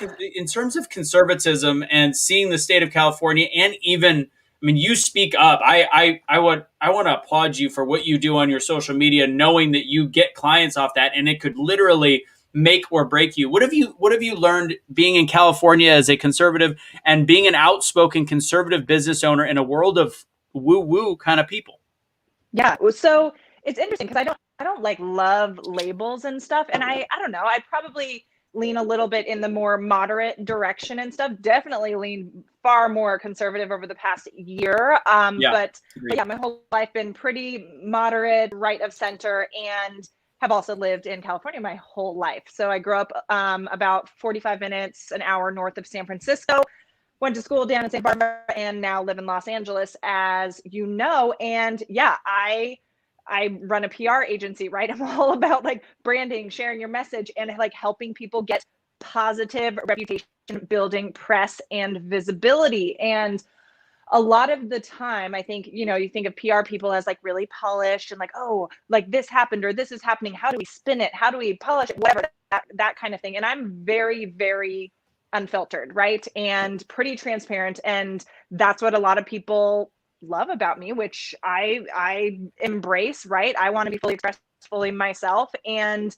conservatism and seeing the state of California, and even, I mean, you speak up. I want to applaud you for what you do on your social media, knowing that you get clients off that, and it could literally make or break you. What have you learned being in California as a conservative and being an outspoken conservative business owner in a world of woo-woo kind of people? Yeah, so it's interesting because I don't like love labels and stuff, and I don't know. I probably lean a little bit in the more moderate direction and stuff. Definitely lean far more conservative over the past year. But my whole life been pretty moderate, right of center, and have also lived in California my whole life. So I grew up about 45 minutes, an hour north of San Francisco. Went to school down in Santa Barbara and now live in Los Angeles, as you know. And yeah, I run a PR agency, right? I'm all about like branding, sharing your message, and like helping people get positive reputation building press and visibility. And a lot of the time, I think, you think of PR people as like really polished and like, oh, like this happened or this is happening. How do we spin it? How do we polish it? Whatever, that kind of thing. And I'm very, very unfiltered, right? And pretty transparent. And that's what a lot of people love about me, which I embrace, right? I want to be fully expressed, fully myself. And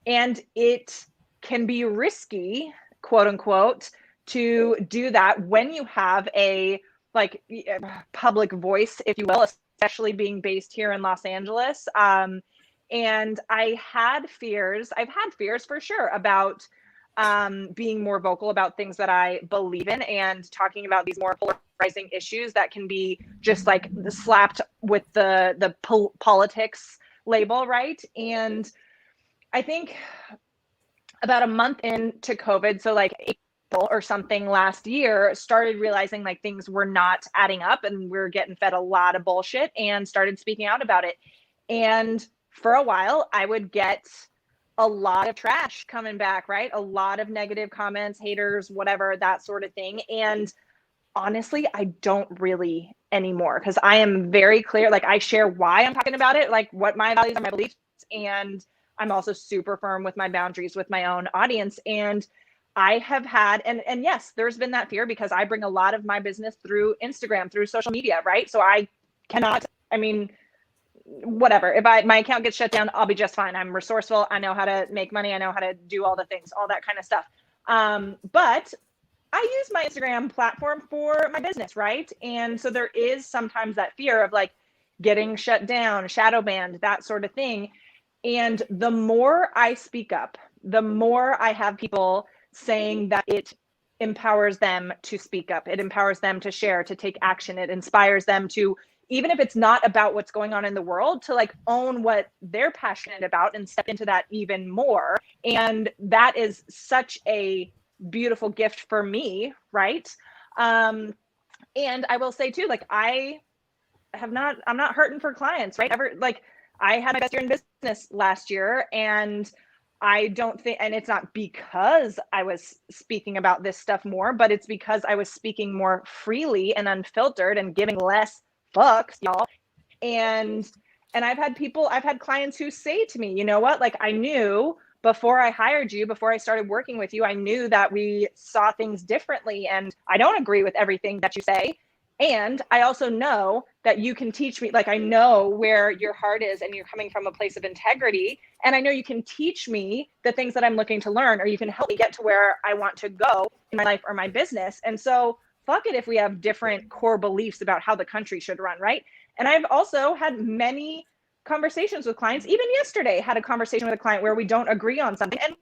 it can be risky, quote unquote, to do that when you have a like public voice, if you will, especially being based here in Los Angeles. And I've had fears for sure about being more vocal about things that I believe in and talking about these more polarizing issues that can be just like slapped with the politics label, right? And I think about a month into COVID, so like April or something last year, started realizing like things were not adding up and we were getting fed a lot of bullshit and started speaking out about it. And for a while, I would get a lot of trash coming back, right? A lot of negative comments, haters, whatever, that sort of thing. And honestly, I don't really anymore, because I am very clear. Like, I share why I'm talking about it, like what my values are, my beliefs, and I'm also super firm with my boundaries with my own audience. And I have had, and yes, there's been that fear because I bring a lot of my business through Instagram, through social media, right? So I cannot, I mean, whatever. If my account gets shut down, I'll be just fine. I'm resourceful. I know how to make money. I know how to do all the things, all that kind of stuff. But I use my Instagram platform for my business, right? And so there is sometimes that fear of like getting shut down, shadow banned, that sort of thing. And the more I speak up, the more I have people saying that it empowers them to speak up. It empowers them to share, to take action. It inspires them to, even if it's not about what's going on in the world, to like own what they're passionate about and step into that even more. And that is such a beautiful gift for me, right? And I will say too, like I'm not hurting for clients, right? I had my best year in business last year, and I don't think, and it's not because I was speaking about this stuff more, but it's because I was speaking more freely and unfiltered and giving less fucks, y'all. And I've had clients who say to me, you know what, like I knew before I hired you, before I started working with you, I knew that we saw things differently, and I don't agree with everything that you say. And I also know that you can teach me, like I know where your heart is and you're coming from a place of integrity. And I know you can teach me the things that I'm looking to learn, or you can help me get to where I want to go in my life or my business. And so fuck it if we have different core beliefs about how the country should run, right? And I've also had many conversations with clients. Even yesterday had a conversation with a client where we don't agree on something, and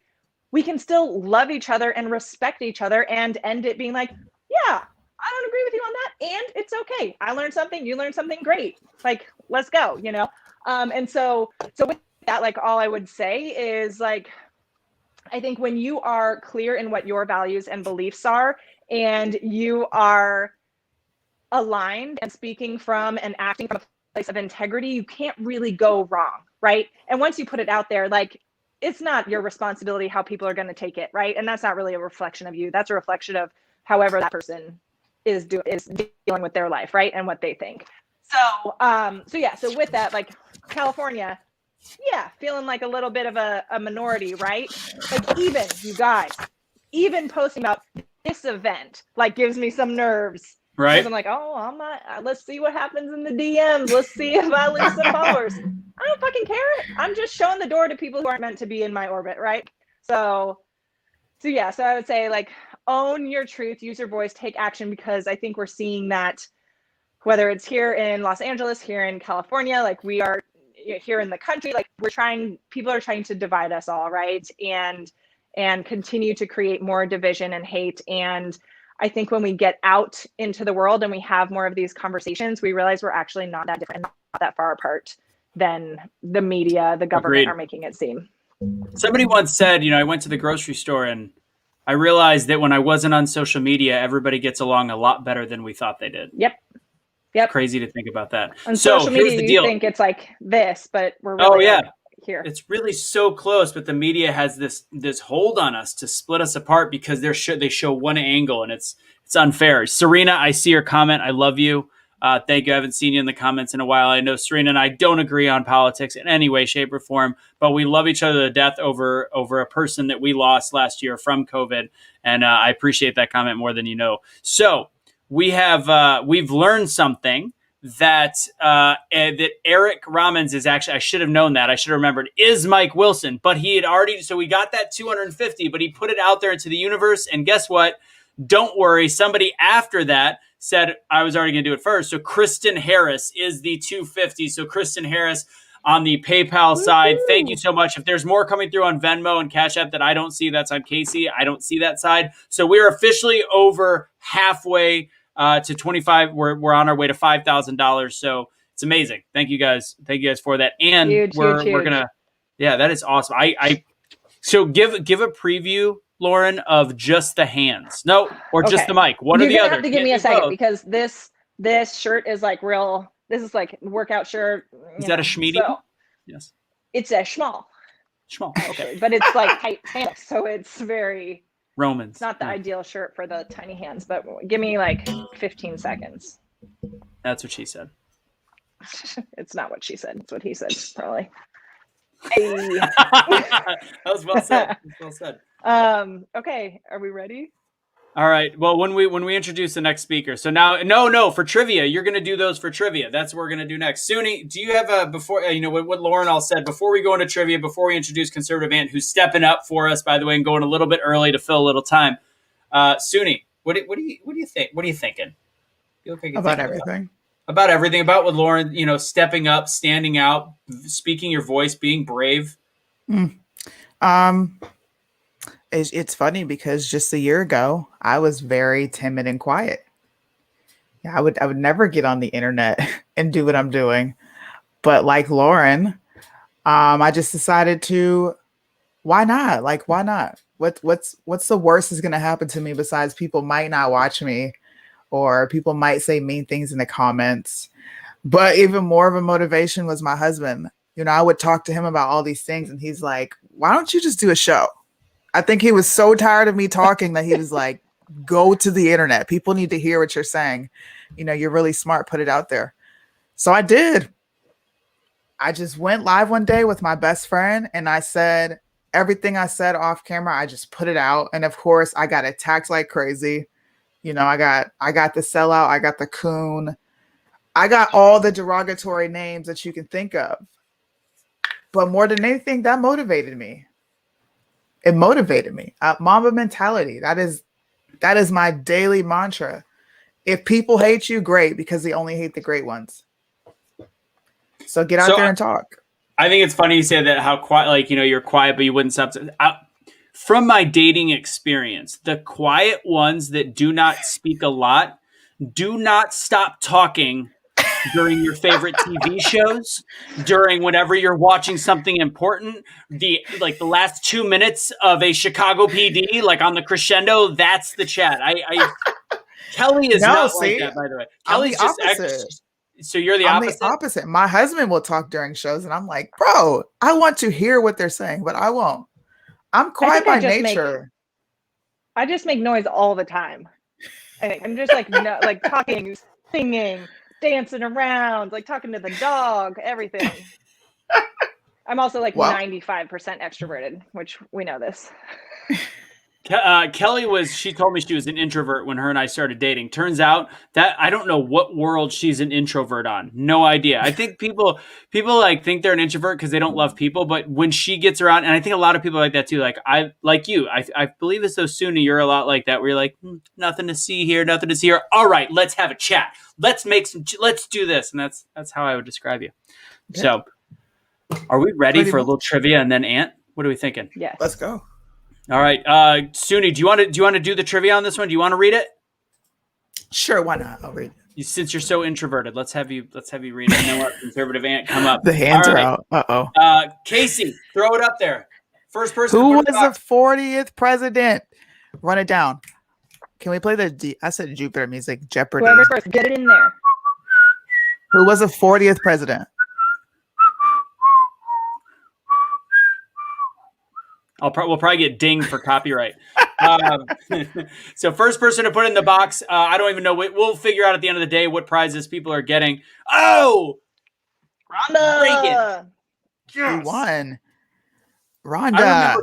we can still love each other and respect each other and end it being like, yeah, I don't agree with you on that, and it's okay. I learned something, you learned something, great. Like, let's go, you know? And so with that, like, all I would say is like, I think when you are clear in what your values and beliefs are, and you are aligned and speaking from and acting from a place of integrity, you can't really go wrong, right? And once you put it out there, like, it's not your responsibility how people are going to take it, right? And that's not really a reflection of you. That's a reflection of however that person is dealing with their life, right? And what they think. So so with that, like California, yeah, feeling like a little bit of a minority, right? Like, even you guys, even posting about this event, like, gives me some nerves. Right. Because I'm like, oh, I'm not, let's see what happens in the DMs. Let's see if I lose some followers. I don't fucking care. I'm just showing the door to people who aren't meant to be in my orbit, right? So I would say, like, own your truth, use your voice, take action, because I think we're seeing that whether it's here in Los Angeles, here in California, like we are here in the country, like people are trying to divide us all, right? And continue to create more division and hate. And I think when we get out into the world and we have more of these conversations, we realize we're actually not that different, not that far apart than the media, the government Agreed. are making it seem. Somebody once said, I went to the grocery store and I realized that when I wasn't on social media, everybody gets along a lot better than we thought they did. Yep. It's crazy to think about that. On so social here's media, the you deal. think it's like this, but we're really here. It's really so close, but the media has this hold on us to split us apart because they show one angle, and it's unfair. Serena, I see your comment. I love you. Thank you. I haven't seen you in the comments in a while. I know Serena and I don't agree on politics in any way, shape, or form, but we love each other to death over a person that we lost last year from COVID, and I appreciate that comment more than you know. So we've learned something. That Eric Ramans is actually, I should have known that. I should have remembered, is Mike Wilson. But he had already, so we got that 250, but he put it out there into the universe. And guess what? Don't worry. Somebody after that said I was already going to do it first. So Kristen Harris is the 250. So Kristen Harris on the PayPal side. Thank you so much. If there's more coming through on Venmo and Cash App that I don't see, that's on Casey. I don't see that side. So we're officially over halfway to 25. We're on our way to $5,000. So it's amazing. Thank you guys. Thank you guys for that. And huge. we're gonna, that is awesome. So give a preview, Lauren, of just the hands. No, or just the mic. One or the other. You have to give me a second because this shirt is like real. This is like workout shirt. Is that a schmeedy? So yes. It's a schmal. Schmal. Okay. But it's like tight pants, so it's very. Romans. It's not the ideal shirt for the tiny hands, but give me like 15 seconds. That's what she said. It's not what she said. It's what he said, probably. Hey. That was well said. Well said. Okay, are we ready? All right. Well, when we introduce the next speaker, so now, no, for trivia, you're going to do those for trivia. That's what we're going to do next. Suni, do you have a before? What Lauren all said before we go into trivia, before we introduce Conservative Ant, who's stepping up for us, by the way, and going a little bit early to fill a little time. Suni, what do you think? What are you thinking? You look like you're About thinking everything. About everything. About with Lauren, stepping up, standing out, speaking your voice, being brave. It's funny because just a year ago, I was very timid and quiet. Yeah, I would never get on the internet and do what I'm doing. But like Lauren, I just decided to, why not? Like, why not? What's the worst is going to happen to me besides people might not watch me or people might say mean things in the comments. But even more of a motivation was my husband. I would talk to him about all these things and he's like, why don't you just do a show? I think he was so tired of me talking that he was like, go to the internet. People need to hear what you're saying. You're really smart. Put it out there. So I did. I just went live one day with my best friend and I said everything I said off camera. I just put it out. And of course I got attacked like crazy. I got the sellout. I got the coon. I got all the derogatory names that you can think of. But more than anything, that motivated me. It motivated me. Mamba mentality. That is my daily mantra. If people hate you, great, because they only hate the great ones. So get out there and talk. I think it's funny you say that, how quiet, you're quiet, but you wouldn't stop. From my dating experience, the quiet ones that do not speak a lot do not stop talking during your favorite TV shows, during whenever you're watching something important, the last 2 minutes of a Chicago PD, like on the crescendo, that's the chat. Kelly is not like that, by the way. Kelly's just opposite. So you're the opposite? I'm the opposite. My husband will talk during shows and I'm like, bro, I want to hear what they're saying, but I won't. I'm quiet by nature. I just make noise all the time. I'm just like talking, singing, dancing around, like talking to the dog, everything. I'm also 95% extroverted, which we know this. Kelly she told me she was an introvert when her and I started dating. Turns out that I don't know what world she's an introvert on. No idea. I think people think they're an introvert because they don't love people, but when she gets around, and I think a lot of people like that too. I believe as though Suni, you're a lot like that, where you're like, nothing to see here, nothing to see here. All right, let's have a chat. Let's do this. And that's how I would describe you. Okay. So are we ready for a little trivia and then Ant? What are we thinking? Yes. Let's go. All right, Suni, do you want to do the trivia on this one? Do you want to read it? Sure, why not? I'll read it. Since you're so introverted, let's have you read it. And then let Conservative Ant come up. The hands are out. Uh-oh. Casey, throw it up there. First person. Who was the 40th president? Run it down. Can we play I said Jupiter music, Jeopardy. Whoever's first, get it in there. Who was the 40th president? We'll probably get dinged for copyright. So first person to put it in the box. I don't even know. We'll figure out at the end of the day what prizes people are getting. Oh, Rhonda Reagan. Yes. Who won? Rhonda.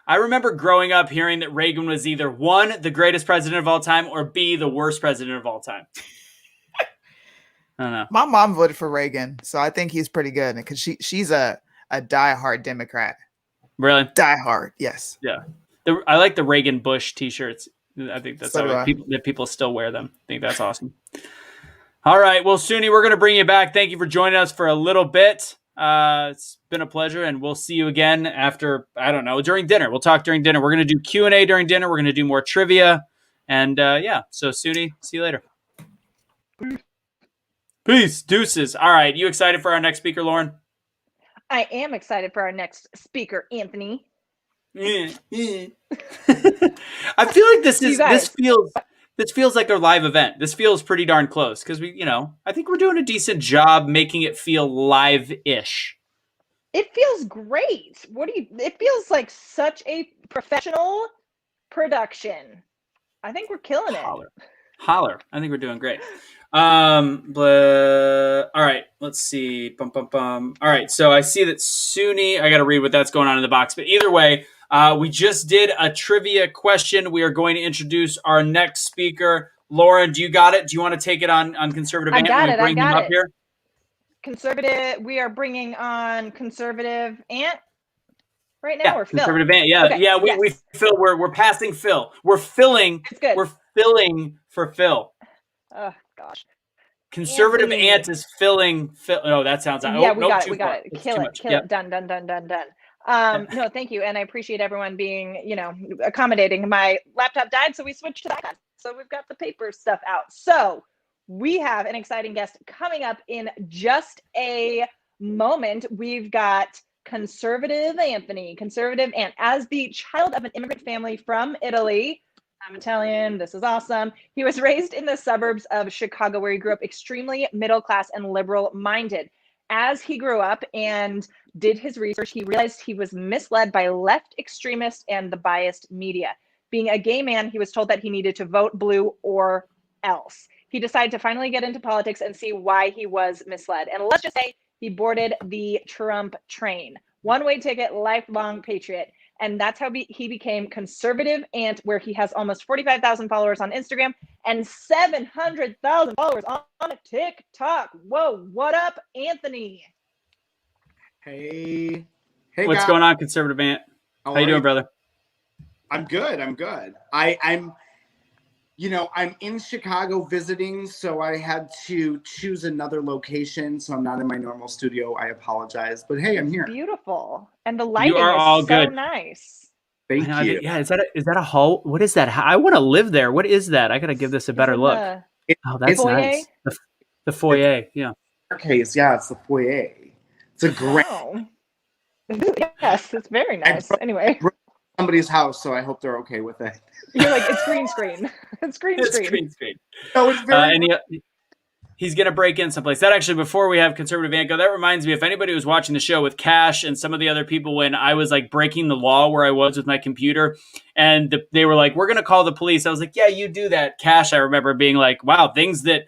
I remember growing up hearing that Reagan was either one, the greatest president of all time, or B, the worst president of all time. I don't know. My mom voted for Reagan, so I think he's pretty good because she's a diehard Democrat. Really? Die Hard, yes. Yeah. I like the Reagan Bush t-shirts. I think that's people still wear them. I think that's awesome. All right. Well, Suni, we're going to bring you back. Thank you for joining us for a little bit. It's been a pleasure, and we'll see you again after, I don't know, during dinner. We'll talk during dinner. We're going to do Q&A during dinner. We're going to do more trivia. And so Suni, see you later. Peace. Deuces. All right. You excited for our next speaker, Lauren? I am excited for our next speaker, Anthony. I feel like this feels like a live event. This feels pretty darn close because I think we're doing a decent job making it feel live-ish. It feels great. It feels like such a professional production. I think we're killing it. Holler. I think we're doing great. All right, let's see. All right, so I see that Suni, I got to read what that's going on in the box. But either way, we just did a trivia question. We are going to introduce our next speaker. Lauren, do you got it? Do you want to take it on conservative? I got it. Bring him up here? Conservative. We are bringing on conservative Ant right now. Or conservative Phil? Ant. Yeah, Okay, yeah. We yes. Phil. We're passing Phil. We're filling. It's good. We're filling for Phil. Oh gosh. Conservative Anthony. Ant is filling Phil. No, that sounds. Yeah, we got it. Kill it. Kill it. Done. No, thank you, and I appreciate everyone being, accommodating. My laptop died, so we switched to that. So we've got the paper stuff out. So we have an exciting guest coming up in just a moment. We've got conservative Anthony, conservative Ant. As the child of an immigrant family from Italy, I'm Italian, this is awesome. He was raised in the suburbs of Chicago, where he grew up extremely middle class and liberal minded. As he grew up and did his research, he realized he was misled by left extremists and the biased media. Being a gay man, he was told that he needed to vote blue or else. He decided to finally get into politics and see why he was misled. And let's just say he boarded the Trump train. One-way ticket, lifelong patriot. And that's how he became conservative Ant, where he has almost 45,000 followers on Instagram and 700,000 followers on TikTok. Whoa, what up, Anthony? Hey, what's going on, conservative Ant? How you doing, brother? I'm good. I'm in Chicago visiting, so I had to choose another location. So I'm not in my normal studio. I apologize, but hey, I'm here. Beautiful, and the lighting are is all so good. Nice. Thank you. Yeah, is that a hall? What is that? I want to live there. What is that? I gotta give this a better look. That's nice. The foyer. Yeah. Staircase. Yeah, it's the foyer. It's a great. Oh. Yes, it's very nice. Anyway. Somebody's house, so I hope they're okay with it. You're like, it's green screen. It's green screen. No, it's very. He's gonna break in someplace. That actually, before we have conservative Ant go, that reminds me. If anybody was watching the show with Cash and some of the other people, when I was like breaking the law where I was with my computer, and they were like, "We're gonna call the police." I was like, "Yeah, you do that." Cash, I remember being like, "Wow, things that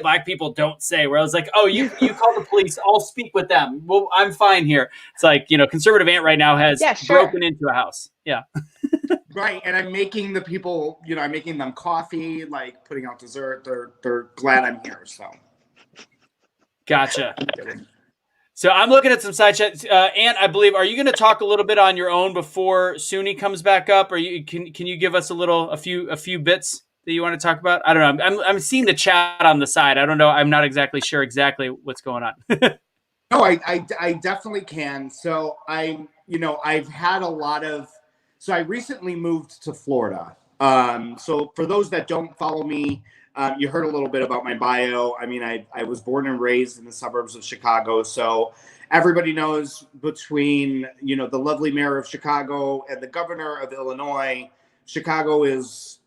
Black people don't say." Where I was like, "Oh, you call the police. I'll speak with them. Well, I'm fine here." It's like, conservative Ant right now has broken into a house. Yeah. Right, and I'm making the people, I'm making them coffee, like putting out dessert. They're glad I'm here. So, gotcha. So I'm looking at some side chats. Ant, I believe, are you going to talk a little bit on your own before Suni comes back up, or can you give us a few bits that you want to talk about? I don't know. I'm seeing the chat on the side. I don't know. I'm not exactly sure what's going on. No, I definitely can. So I've had a lot of. So I recently moved to Florida. So for those that don't follow me, you heard a little bit about my bio. I mean, I was born and raised in the suburbs of Chicago. So everybody knows between, the lovely mayor of Chicago and the governor of Illinois, Chicago is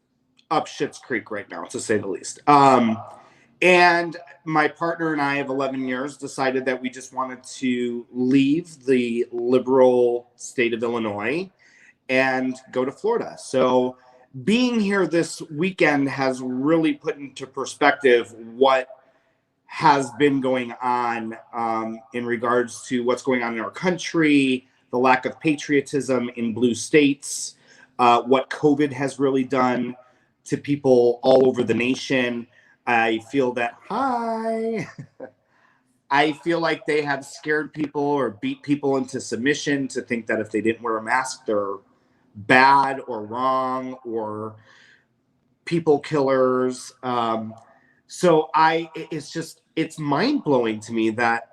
up Schitt's Creek right now, to say the least. And my partner and I of 11 years decided that we just wanted to leave the liberal state of Illinois and go to Florida. So being here this weekend has really put into perspective what has been going on in regards to what's going on in our country, the lack of patriotism in blue states, what COVID has really done to people all over the nation. I feel that, I feel like they have scared people or beat people into submission to think that if they didn't wear a mask, they're bad or wrong or people killers. So it's mind blowing to me that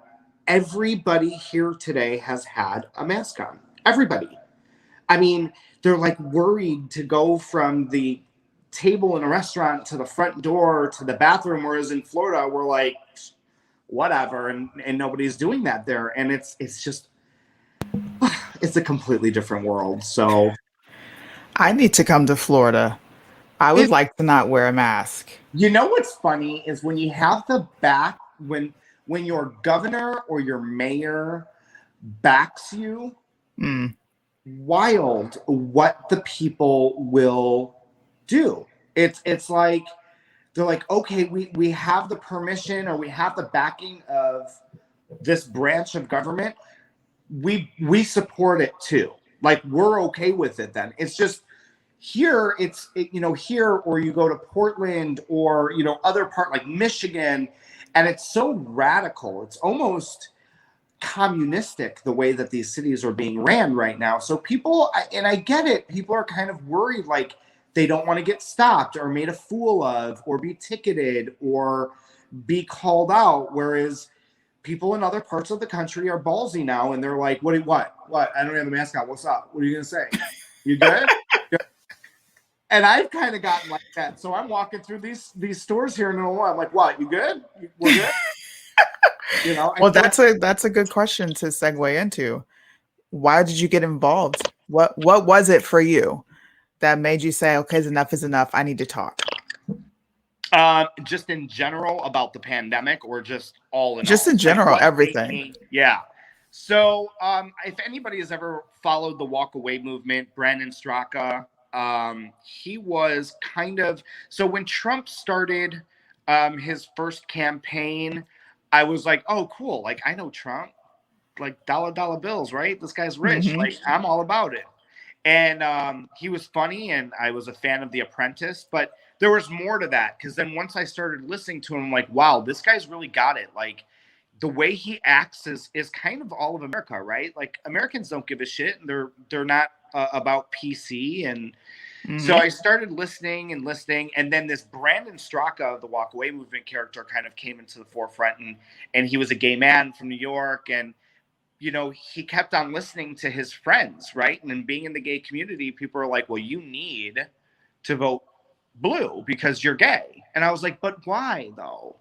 everybody here today has had a mask on. Everybody. I mean, they're like worried to go from the table in a restaurant to the front door to the bathroom, whereas in Florida we're like, whatever, and nobody's doing that there. And it's just, it's a completely different world. So I need to come to Florida. I would like to not wear a mask. You know what's funny is when you have when your governor or your mayor backs you, wild what the people will do. It's like they're like, okay, we have the permission or we have the backing of this branch of government. We support it too. Like, we're okay with it then. It's just here, here, or you go to Portland or, other part like Michigan, and it's so radical. It's almost communistic the way that these cities are being ran right now. So people, and I get it, people are kind of worried, like they don't want to get stopped or made a fool of or be ticketed or be called out. Whereas people in other parts of the country are ballsy now, and they're like, what? I don't have a mask on. What's up? What are you going to say? You good? And I've kind of gotten like that. So I'm walking through these stores here in Illinois. I'm like, what? You good? We're good? Well, that's a good question to segue into. Why did you get involved? What was it for you that made you say, okay, enough is enough, I need to talk? Just in general about the pandemic, or just all in just all? In general, like everything. Yeah. So if anybody has ever followed the walk away movement, Brandon Straka, he was kind of, so when Trump started his first campaign, I was like, oh, cool. Like, I know Trump, like dollar bills, right? This guy's rich. Mm-hmm. Like, I'm all about it. And he was funny, and I was a fan of The Apprentice, but there was more to that. Because then once I started listening to him, I'm like, wow, this guy's really got it. Like, the way he acts is kind of all of America, right? Like, Americans don't give a shit. And they're not about PC. And so I started listening, and then this Brandon Straka, the Walk Away Movement character, kind of came into the forefront, and he was a gay man from New York, and he kept on listening to his friends, right? And then being in the gay community, people are like, well, you need to vote blue because you're gay. And I was like, but why though?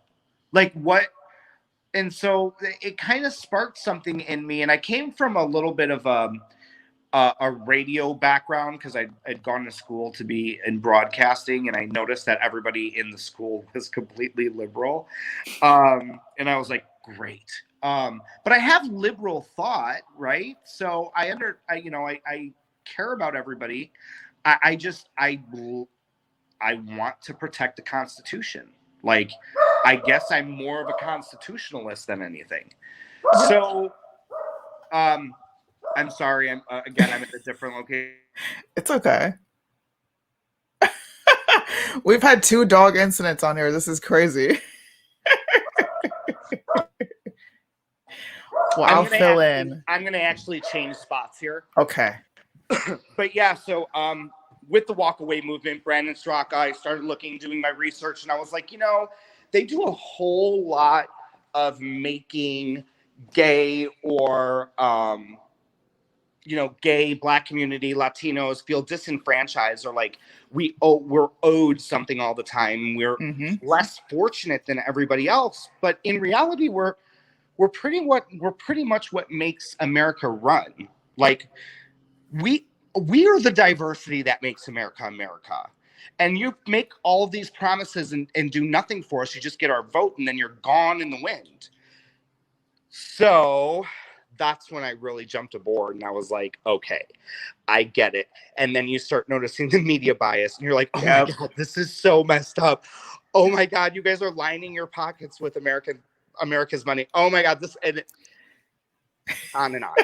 Like, what? And so it kind of sparked something in me, and I came from a little bit of a radio background because I'd gone to school to be in broadcasting, and I noticed that everybody in the school was completely liberal. And I was like, great. But I have liberal thought, right? So I care about everybody. I want to protect the Constitution. Like, I guess I'm more of a constitutionalist than anything. So, I'm sorry. I'm in a different location. It's okay. We've had 2 dog incidents on here. This is crazy. Well, I'll fill in. I'm going to actually change spots here. Okay. But yeah, so with the Walk Away Movement, Brandon Straka, I started doing my research, and I was like, they do a whole lot of making gay or gay, Black community, Latinos feel disenfranchised, or like we're owed something all the time. We're less fortunate than everybody else, but in reality, we're pretty much what makes America run. Like, we are the diversity that makes America America. And you make all of these promises and do nothing for us. You just get our vote, and then you're gone in the wind. So that's when I really jumped aboard, and I was like, okay, I get it. And then you start noticing the media bias, and you're like, oh my God, this is so messed up. Oh my God, you guys are lining your pockets with America's money. Oh my God, on and on.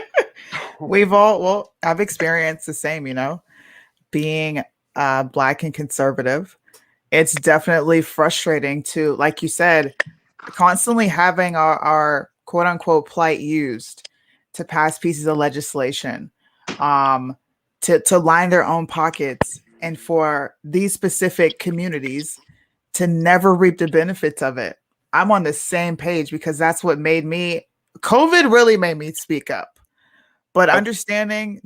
I've experienced the same, being Black and conservative. It's definitely frustrating to, like you said, constantly having our quote unquote plight used to pass pieces of legislation, to line their own pockets, and for these specific communities to never reap the benefits of it. I'm on the same page, because that's what COVID really made me speak up. But understanding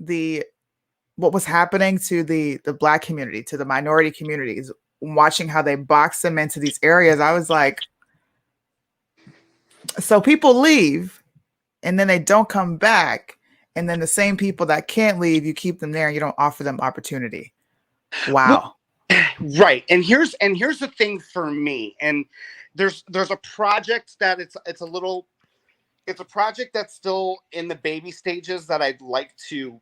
what was happening to the Black community, to the minority communities, watching how they box them into these areas, I was like, so people leave and then they don't come back. And then the same people that can't leave, you keep them there and you don't offer them opportunity. Wow. Well, right. And here's the thing for me. And there's a project that it's a project that's still in the baby stages that I'd like to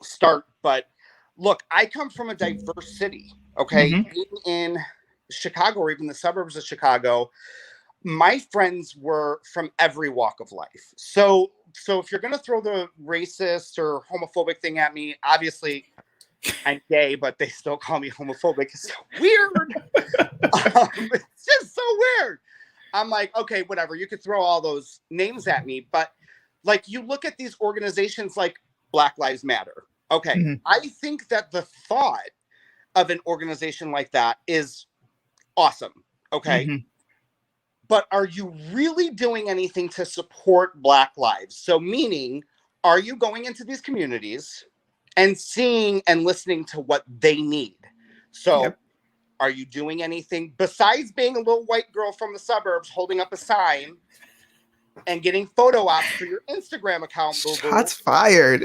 start, but look, I come from a diverse city. Okay, being in Chicago or even the suburbs of Chicago, my friends were from every walk of life. So if you're gonna throw the racist or homophobic thing at me, obviously I'm gay, but they still call me homophobic. It's so weird. It's just so weird. I'm like, okay, whatever. You could throw all those names at me, but like you look at these organizations like Black Lives Matter. Okay, I think that the thought of an organization like that is awesome. Okay. But are you really doing anything to support Black lives? So meaning, are you going into these communities and seeing and listening to what they need? So are you doing anything besides being a little white girl from the suburbs holding up a sign and getting photo ops for your Instagram account? Shots fired.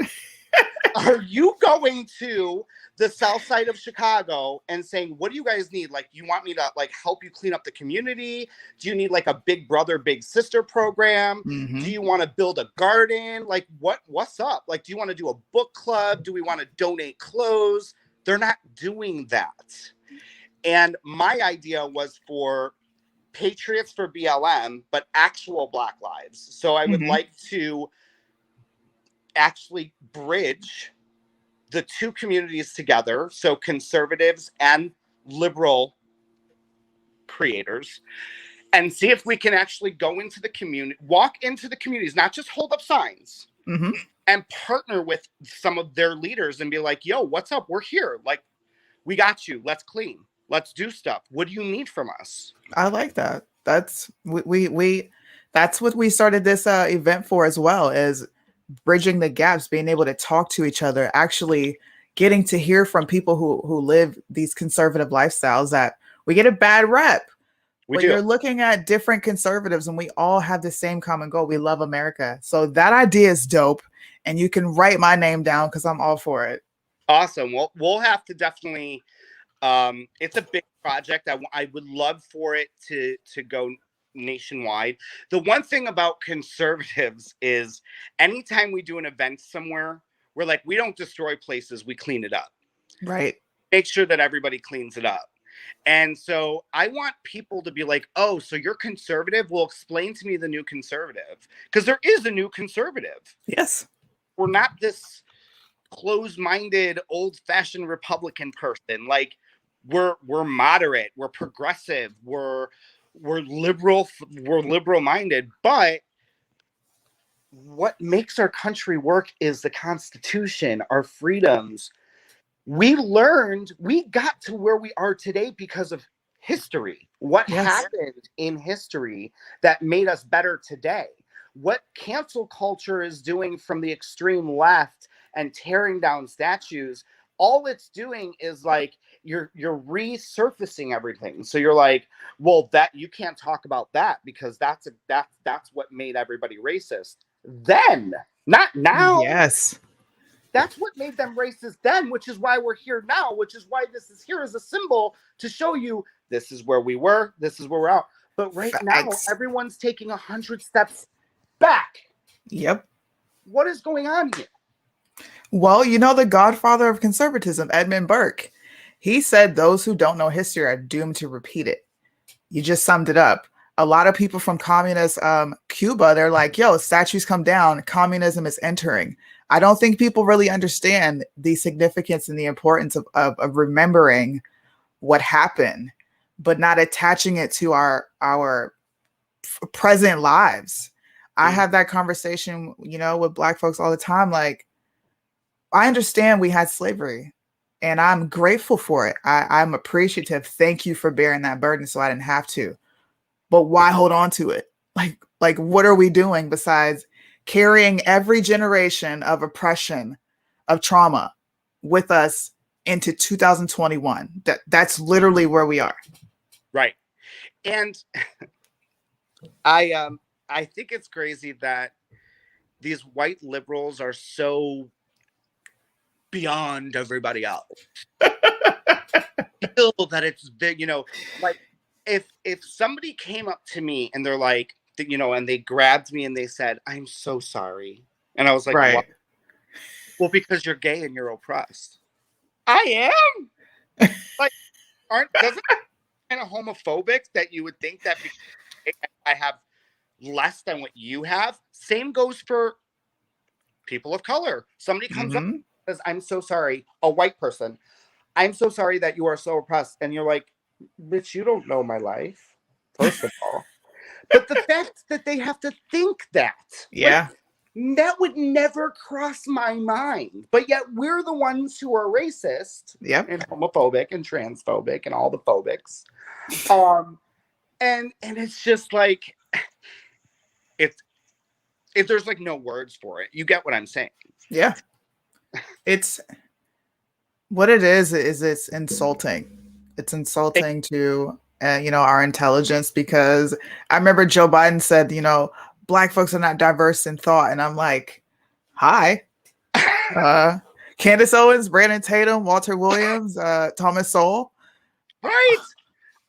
Are you going to the south side of Chicago and saying, what do you guys need? Like, you want me to like help you clean up the community? Do you need like a big brother, big sister program? Do you want to build a garden? Like what's up? Like, do you want to do a book club? Do we want to donate clothes? They're not doing that. And my idea was for Patriots for BLM, but actual Black lives. So I would like to actually bridge the two communities together, so conservatives and liberal creators, and see if we can actually go into the community, walk into the communities, not just hold up signs, and partner with some of their leaders and be like, yo, what's up? We're here. Like, we got you. Let's clean. Let's do stuff. What do you need from us? I like that. That's we that's what we started this event for as well, is bridging the gaps, being able to talk to each other, actually getting to hear from people who live these conservative lifestyles that we get a bad rep. You're looking at different conservatives and we all have the same common goal. We love America. So that idea is dope. And you can write my name down because I'm all for it. Awesome. Well, we'll have to definitely, it's a big project. I would love for it to go nationwide. The one thing about conservatives is anytime we do an event somewhere, we're like, we don't destroy places, we clean it up. Right. Make sure that everybody cleans it up. And so I want people to be like, oh, so you're conservative? Well, explain to me the new conservative. Because there is a new conservative. Yes. We're not this closed-minded, old-fashioned Republican person. Like, we're moderate, we're progressive, we're liberal, we're liberal-minded, but what makes our country work is the Constitution, our freedoms. We got to where we are today because of history. What happened in history that made us better today? What cancel culture is doing from the extreme left and tearing down statues, all it's doing is like you're resurfacing everything. So you're like, well, that you can't talk about that because that's what made everybody racist. Then, not now. Yes. That's what made them racist then, which is why we're here now, which is why this is here as a symbol to show you this is where we were, this is where we're at. But right now, everyone's taking 100 steps back. Yep. What is going on here? Well, you know, the godfather of conservatism, Edmund Burke, he said those who don't know history are doomed to repeat it. You just summed it up. A lot of people from communist Cuba, they're like, yo, statues come down, communism is entering. I don't think people really understand the significance and the importance of remembering what happened, but not attaching it to our present lives. I have that conversation, you know, with Black folks all the time. Like, I understand we had slavery and I'm grateful for it. I'm appreciative. Thank you for bearing that burden so I didn't have to. But why hold on to it? Like, what are we doing besides carrying every generation of oppression, of trauma with us into 2021? That's literally where we are. Right. And I think it's crazy that these white liberals are so beyond everybody else. Feel that it's big, you know, like if somebody came up to me and they're like, you know, and they grabbed me and they said, I'm so sorry. And I was like, right. Well, because you're gay and you're oppressed. I am. Like, doesn't it kind of homophobic that you would think that because I have less than what you have? Same goes for people of color. Somebody comes up and says, I'm so sorry, a white person, I'm so sorry that you are so oppressed. And you're like, bitch, you don't know my life, first of all. But the fact that they have to think that. Yeah. Like, that would never cross my mind. But yet we're the ones who are racist and homophobic and transphobic and all the phobics. And it's just like, if there's like no words for it, you get what I'm saying. Yeah. It's what it is it's insulting. It's insulting to our intelligence, because I remember Joe Biden said, Black folks are not diverse in thought. And I'm like, hi. Candace Owens, Brandon Tatum, Walter Williams, Thomas Sowell. Right.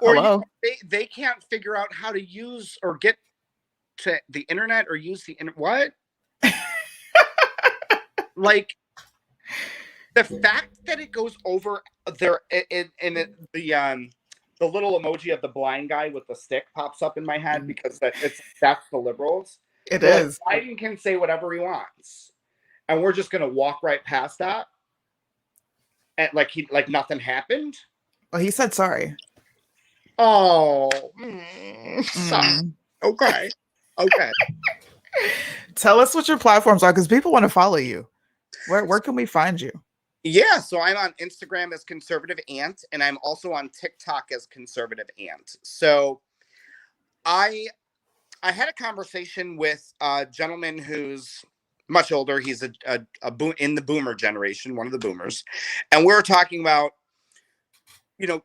Or hello. They can't figure out how to use or get to the internet or use the internet. What? Like, the fact that it goes over there and the little emoji of the blind guy with the stick pops up in my head, because that's the liberals. It is. Like, Biden can say whatever he wants, and we're just gonna walk right past that, and like nothing happened. Well, he said sorry. Oh, sorry. Okay. Tell us what your platforms are, because people want to follow you. Where can we find you? Yeah, so I'm on Instagram as Conservative Ant, and I'm also on TikTok as Conservative Ant. So I had a conversation with a gentleman who's much older. He's in the boomer generation, one of the boomers. And we were talking about,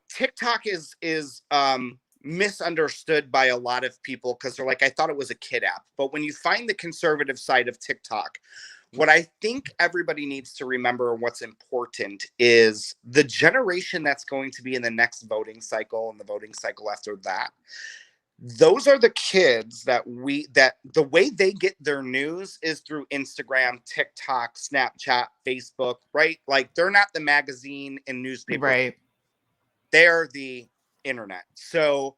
TikTok is misunderstood by a lot of people, because they're like, I thought it was a kid app. But when you find the conservative side of TikTok, what I think everybody needs to remember, and what's important, is the generation that's going to be in the next voting cycle and the voting cycle after that. Those are the kids that the way they get their news is through Instagram, TikTok, Snapchat, Facebook, right? Like, they're not the magazine and newspaper. Right. They're the internet. So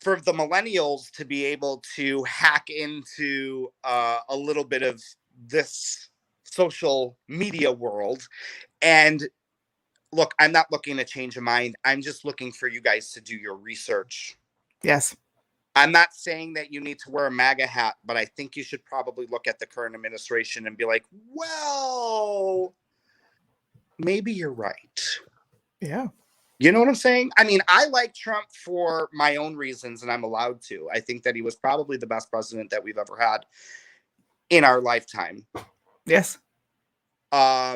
for the millennials to be able to hack into a little bit of this social media world, and look, I'm not looking to change a mind. I'm just looking for you guys to do your research. Yes. I'm not saying that you need to wear a MAGA hat, but I think you should probably look at the current administration and be like, well, maybe you're right. Yeah. You know what I'm saying? I mean, I like Trump for my own reasons, and I'm allowed to. I think that he was probably the best president that we've ever had in our lifetime. Yes. I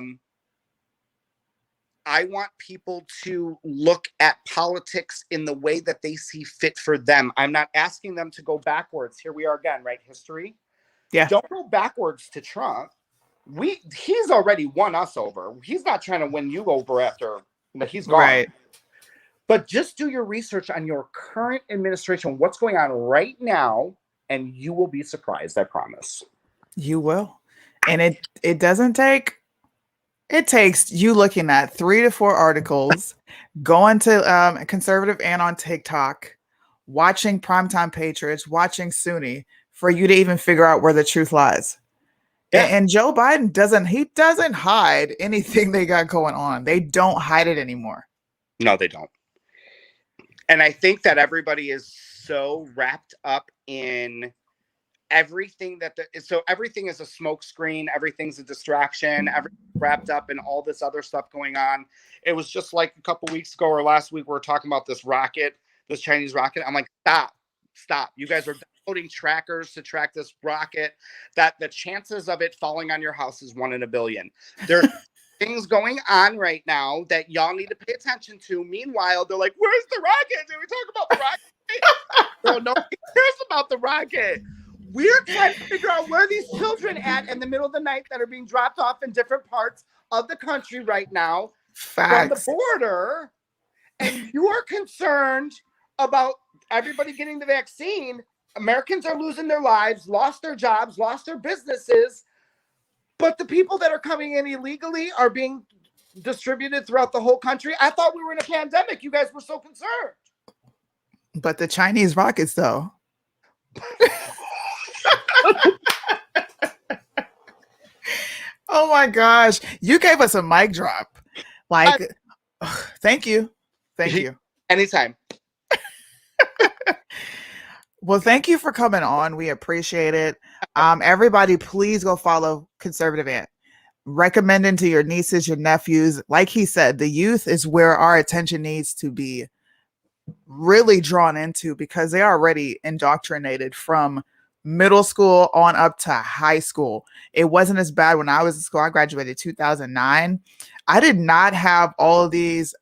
want people to look at politics in the way that they see fit for them. I'm not asking them to go backwards. Here we are again, right? History. Yeah. Don't go backwards to Trump. He's already won us over. He's not trying to win you over after he's gone. Right. But just do your research on your current administration, what's going on right now, and you will be surprised, I promise. You will. And it doesn't take, it takes you looking at 3 to 4 articles, going to Conservative and on TikTok, watching Prime Time Patriots, watching SUNY, for you to even figure out where the truth lies. Yeah. And Joe Biden doesn't hide anything they got going on. They don't hide it anymore. No, they don't. And I think that everybody is so wrapped up in everything so everything is a smokescreen, everything's a distraction, everything's wrapped up in all this other stuff going on. It was just like a couple weeks ago or last week, we were talking about this Chinese rocket. I'm like, stop. You guys are downloading trackers to track this rocket, that the chances of it falling on your house is 1 in a billion. There's things going on right now that y'all need to pay attention to. Meanwhile, they're like, where's the rocket? Did we talk about the rocket? No, nobody cares about the rocket. We're trying to figure out where these children at in the middle of the night that are being dropped off in different parts of the country right now. Facts. From the border. And you're concerned about everybody getting the vaccine. Americans are losing their lives, lost their jobs, lost their businesses. But the people that are coming in illegally are being distributed throughout the whole country. I thought we were in a pandemic. You guys were so concerned. But the Chinese rockets, though. Oh my gosh. You gave us a mic drop. Like, thank you. Thank you. Anytime. Well, thank you for coming on. We appreciate it. Everybody, please go follow Conservative Ant. Recommending to your nieces, your nephews. Like he said, the youth is where our attention needs to be really drawn into, because they are already indoctrinated from middle school on up to high school. It wasn't as bad when I was in school. I graduated 2009. I did not have all of these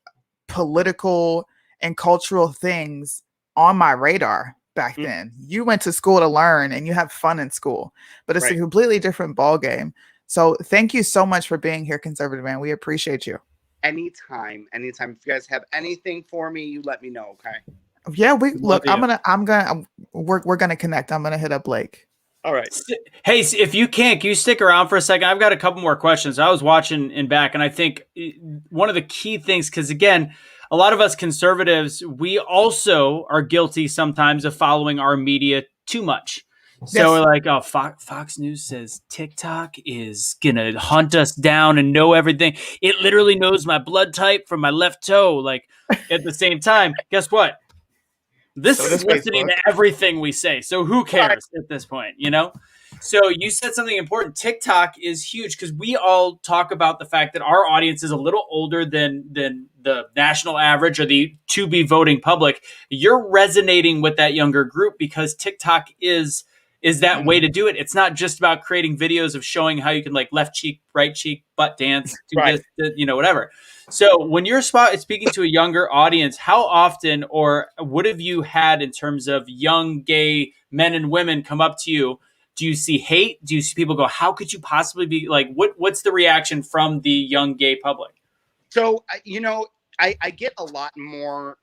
political and cultural things on my radar back then. You went to school to learn and you have fun in school, but it's a completely different ball game. So thank you so much for being here, Conservative Man. We appreciate you. Anytime. If you guys have anything for me, you let me know. Okay. Yeah, we're gonna connect. I'm gonna hit up Blake. All right. Hey, if you can you stick around for a second? I've got a couple more questions. I was watching in back, and I think one of the key things, because again, a lot of us conservatives, we also are guilty sometimes of following our media too much. So we're like, oh, Fox News says TikTok is going to hunt us down and know everything. It literally knows my blood type from my left toe. Like, at the same time, guess what? This is listening to everything we say. So who cares at this point, you know? So you said something important. TikTok is huge because we all talk about the fact that our audience is a little older than the national average or the to-be voting public. You're resonating with that younger group because TikTok is that way to do it. It's not just about creating videos of showing how you can like left cheek, right cheek, butt dance, do this, you know, whatever. So when you're speaking to a younger audience, how often or what have you had in terms of young gay men and women come up to you? Do you see hate? Do you see people go, how could you possibly be like, what's the reaction from the young gay public? So, you know, I get a lot more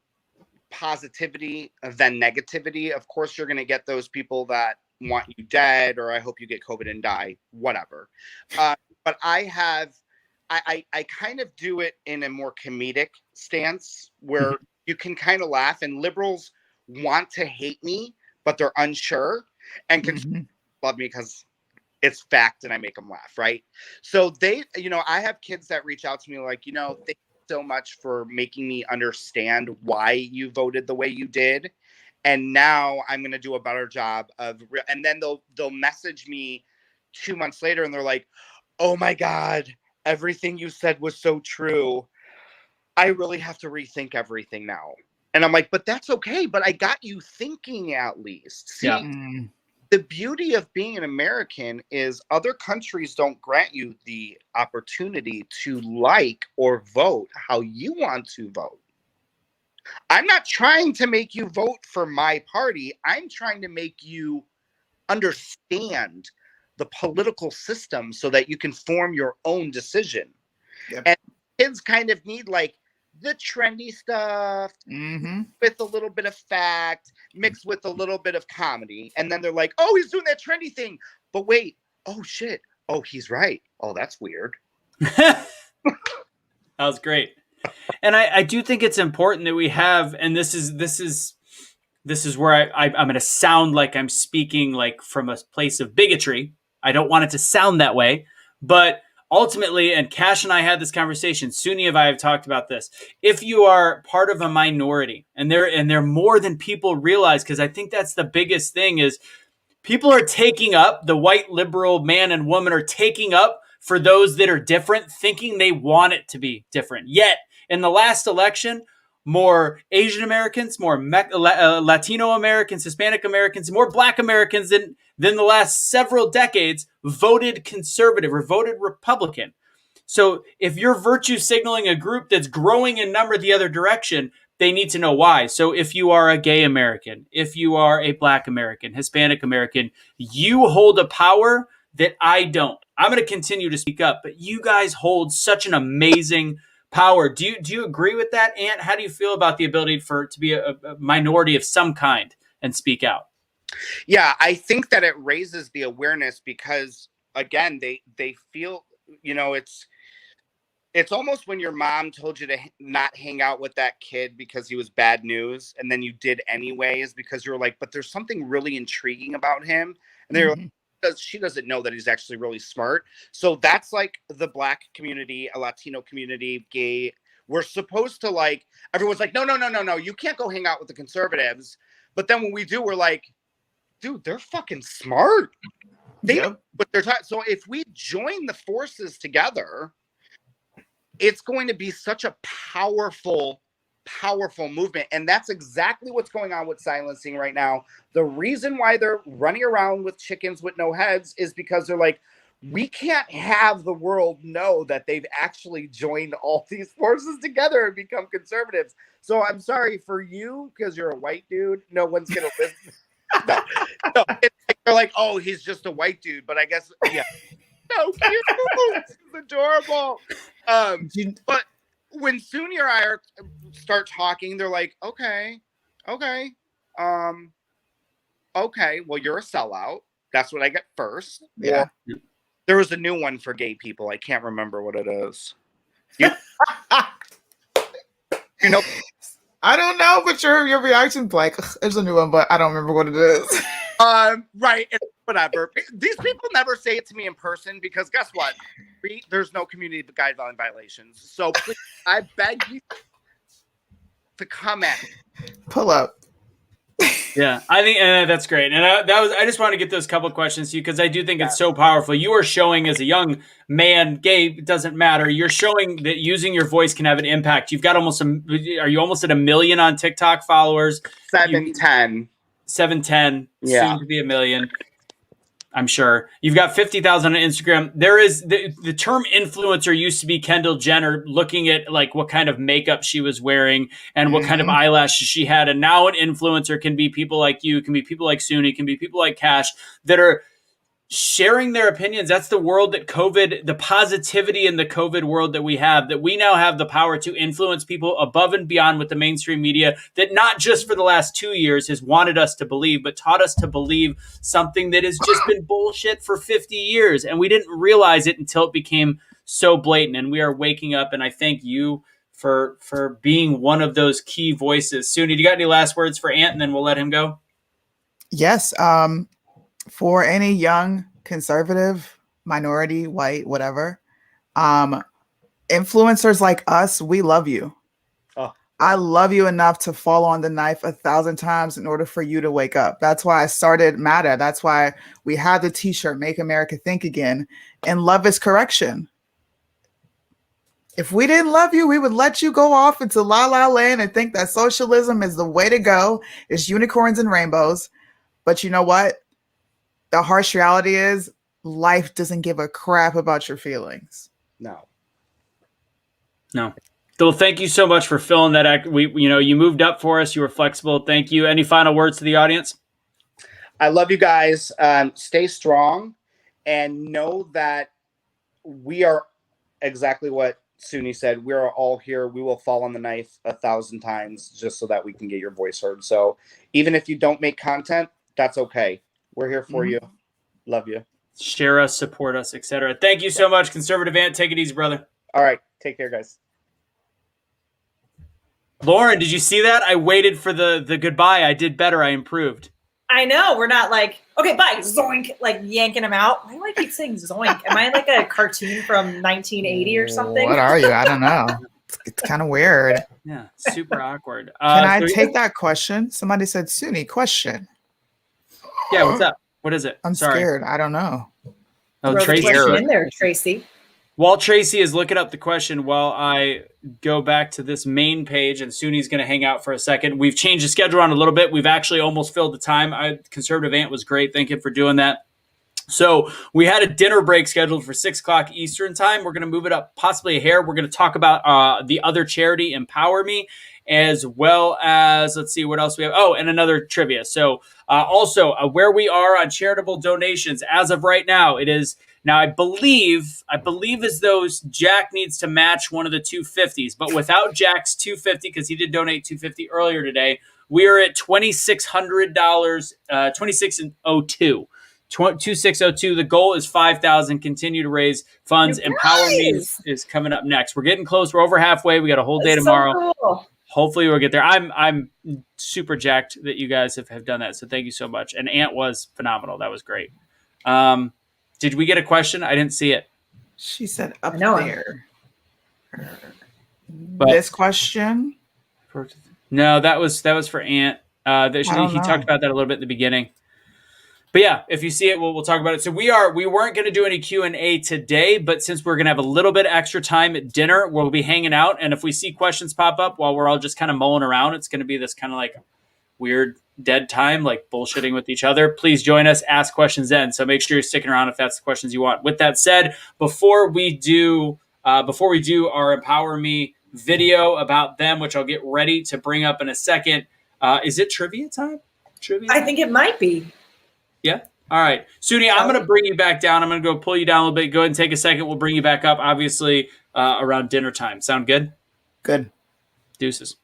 positivity than negativity. Of course, you're going to get those people that want you dead, or I hope you get COVID and die, whatever. But I kind of do it in a more comedic stance where you can kind of laugh, and liberals want to hate me, but they're unsure and can love me because it's fact and I make them laugh. Right. So they, you know, I have kids that reach out to me like, you know, thank you so much for making me understand why you voted the way you did. And now I'm going to do a better job of, and then they'll message me 2 months later and they're like, oh my God, everything you said was so true. I really have to rethink everything now. And I'm like, but that's okay. But I got you thinking at least. See, the beauty of being an American is other countries don't grant you the opportunity to like or vote how you want to vote. I'm not trying to make you vote for my party. I'm trying to make you understand the political system so that you can form your own decision. And kids kind of need like the trendy stuff with a little bit of fact mixed with a little bit of comedy. And then they're like, oh, he's doing that trendy thing. But wait, oh shit. Oh, he's right. Oh, that's weird. That was great. And I do think it's important that we have, and this is where I'm going to sound like I'm speaking like from a place of bigotry. I don't want it to sound that way, but ultimately, and Cash and I had this conversation, Suni and I have talked about this. If you are part of a minority, and they're more than people realize, because I think that's the biggest thing is people are taking up, the white liberal man and woman are taking up for those that are different, thinking they want it to be different. Yet, in the last election, more Asian Americans, more Latino Americans, Hispanic Americans, more Black Americans than the last several decades voted conservative or voted Republican. So if you're virtue signaling a group that's growing in number the other direction, they need to know why. So if you are a gay American, if you are a Black American, Hispanic American, you hold a power that I don't. I'm going to continue to speak up, but you guys hold such an amazing power. Do you agree with that, Ant? How do you feel about the ability to be a minority of some kind and speak out? Yeah, I think that it raises the awareness because again, they feel, it's almost when your mom told you to not hang out with that kid because he was bad news, and then you did anyways because you were like, but there's something really intriguing about him, and they're like, she doesn't know that he's actually really smart. So that's like the Black community, a Latino community, gay. We're supposed to like, everyone's like, no, you can't go hang out with the conservatives. But then when we do, we're like, dude, they're fucking smart. They know what they're talking. So if we join the forces together, it's going to be such a powerful movement. And that's exactly what's going on with silencing right now. The reason why they're running around with chickens with no heads is because they're like, we can't have the world know that they've actually joined all these forces together and become conservatives. So I'm sorry for you, because you're a white dude. No one's going to listen. No, they're like, oh, he's just a white dude. But I guess, yeah. So cute. It's adorable. But when Suni or I start talking, they're like, okay, well, you're a sellout. That's what I get first. Yeah. Or, there was a new one for gay people. I can't remember what it is. I don't know, but your reaction's like, there's a new one, but I don't remember what it is. Right. Whatever. These people never say it to me in person because guess what? There's no community guideline violations. So please, I beg you to come at me. Pull up. Yeah, I think that's great. And I just want to get those couple questions to you because I do think it's so powerful. You are showing as a young man, gay, it doesn't matter. You're showing that using your voice can have an impact. You've got are you almost at 1 million on TikTok followers? 710. 710, Yeah. soon to be 1 million. I'm sure you've got 50,000 on Instagram. There is the term influencer used to be Kendall Jenner looking at like what kind of makeup she was wearing and what kind of eyelashes she had. And now an influencer can be people like you, can be people like Suni, can be people like Cash that are sharing their opinions. That's the world that COVID, the positivity in the COVID world that we have, that we now have the power to influence people above and beyond with the mainstream media that not just for the last 2 years has wanted us to believe, but taught us to believe something that has just been bullshit for 50 years. And we didn't realize it until it became so blatant. And we are waking up. And I thank you for being one of those key voices. Suni, do you got any last words for Ant? And then we'll let him go. Yes. For any young conservative, minority, white, whatever, influencers like us, we love you. Oh. I love you enough to fall on the knife 1,000 times in order for you to wake up. That's why I started MATA. That's why we have the t-shirt, Make America Think Again, and love is correction. If we didn't love you, we would let you go off into la la land and think that socialism is the way to go. It's unicorns and rainbows. But you know what? The harsh reality is life doesn't give a crap about your feelings. No. Well, thank you so much for filling that act. You moved up for us. You were flexible. Thank you. Any final words to the audience? I love you guys. Stay strong and know that we are exactly what Suni said. We are all here. We will fall on the knife 1,000 times just so that we can get your voice heard. So even if you don't make content, that's okay. We're here for you. Love you. Share us, support us, etc. Thank you so much, Conservative Ant. Take it easy, brother. All right. Take care, guys. Lauren, did you see that? I waited for the goodbye. I did better. I improved. I know. We're not like, okay, bye, zoink, like yanking them out. Why do I keep saying zoink? Am I like a cartoon from 1980 or something? What are you? I don't know. It's kind of weird. Yeah, super awkward. Can I take that question? Somebody said, Suni, question. Yeah, what's up? What is it? I'm scared. I don't know. Oh, Throw Tracy. the question in there, Tracy. While Tracy is looking up the question, while I go back to this main page, and Suni's going to hang out for a second. We've changed the schedule around a little bit. We've actually almost filled the time. Conservative Ant was great. Thank you for doing that. So we had a dinner break scheduled for 6 o'clock Eastern time. We're going to move it up possibly a hair. We're going to talk about the other charity, Empower Me, as well as, let's see what else we have. Oh, and another trivia. So also where we are on charitable donations as of right now, it is now, I believe as though Jack needs to match one of the 250s, but without Jack's 250, because he did donate 250 earlier today, we are at $2,600, $2,602. 2602. The goal is 5,000. Continue to raise funds. Empower Me is coming up next. We're getting close. We're over halfway. We got a whole day tomorrow. So cool. Hopefully we'll get there. I'm super jacked that you guys have done that. So thank you so much. And Ant was phenomenal. That was great. Did we get a question? I didn't see it. She said up there. But This question? No, that was for Ant. He talked about that a little bit at the beginning. But yeah, if you see it, we'll talk about it. So we weren't going to do any Q&A today, but since we're going to have a little bit extra time at dinner, we'll be hanging out. And if we see questions pop up while we're all just kind of mulling around, it's going to be this kind of like weird dead time, like bullshitting with each other. Please join us, ask questions then. So make sure you're sticking around if that's the questions you want. With that said, before we do our Empower Me video about them, which I'll get ready to bring up in a second, is it trivia time? I think it might be. Yeah. All right. Suni, I'm going to bring you back down. I'm going to go pull you down a little bit. Go ahead and take a second. We'll bring you back up, obviously, around dinner time. Sound good? Good. Deuces.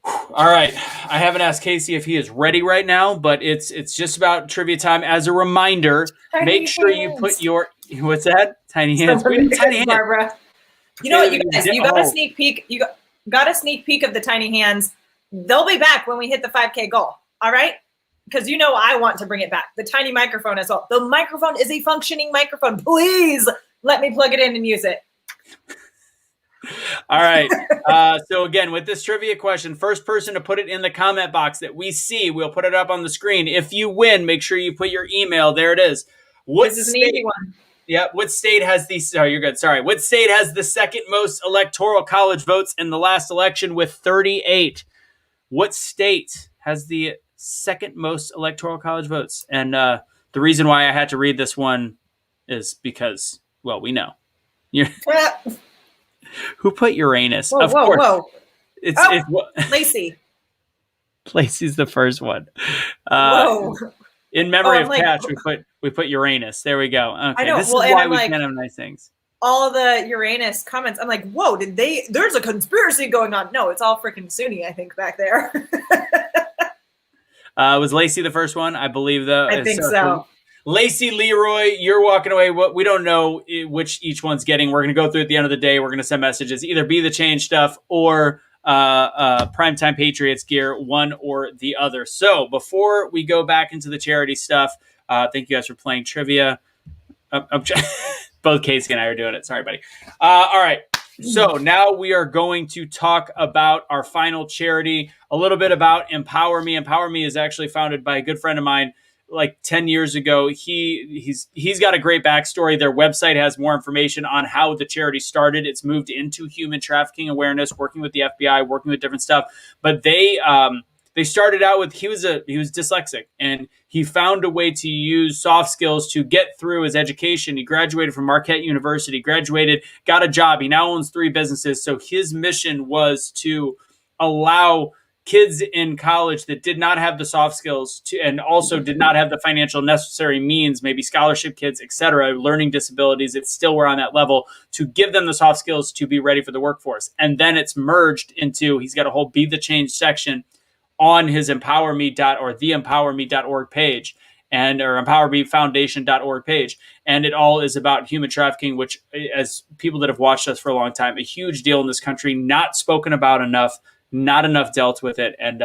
All right. I haven't asked Casey if he is ready right now, but it's just about trivia time. As a reminder, make sure you put your – what's that? Tiny hands. Tiny hands. Barbara. You know what, you guys? You got a sneak peek. You got a sneak peek of the tiny hands. They'll be back when we hit the 5K goal. All right? Because you know I want to bring it back. The tiny microphone as well. The microphone is a functioning microphone. Please let me plug it in and use it. All right. So again, with this trivia question, first person to put it in the comment box that we see, we'll put it up on the screen. If you win, make sure you put your email. There it is. This is an easy one. Yeah. What state has you're good. Sorry. What state has the second most electoral college votes in the last election with 38? What state has the second most electoral college votes? And the reason why I had to read this one is because, well, we know. Who put Uranus? Whoa, of course. Whoa. It's Lacey. Lacey's the first one. Whoa. In memory of Cash, we put Uranus. There we go. Okay. I know. This is why we can't have nice things. All of the Uranus comments, I'm like, whoa, there's a conspiracy going on. No, it's all freaking Sunni, I think, back there. Was Lacey the first one? I believe though. I think so. Lacey, Leroy, you're walking away. We don't know which each one's getting. We're going to go through at the end of the day. We're going to send messages, either Be the Change stuff or Prime Time Patriots gear, one or the other. So before we go back into the charity stuff, thank you guys for playing trivia. Both Casey and I are doing it. Sorry, buddy. All right. So now we are going to talk about our final charity, a little bit about Empower Me. Empower Me is actually founded by a good friend of mine like 10 years ago. He's got a great backstory. Their website has more information on how the charity started. It's moved into human trafficking awareness, working with the FBI, working with different stuff. But they started out with, he was dyslexic, and he found a way to use soft skills to get through his education. He graduated from Marquette University, got a job. He now owns 3 businesses. So his mission was to allow kids in college that did not have the soft skills and also did not have the financial necessary means, maybe scholarship kids, etc., learning disabilities that still were on that level, to give them the soft skills to be ready for the workforce. And then it's merged into, he's got a whole Be the Change section on his EmpowerMe.org, the EmpowerMe.org page, or EmpowerMeFoundation.org page. And it all is about human trafficking, which, as people that have watched us for a long time, a huge deal in this country, not spoken about enough, not enough dealt with it. And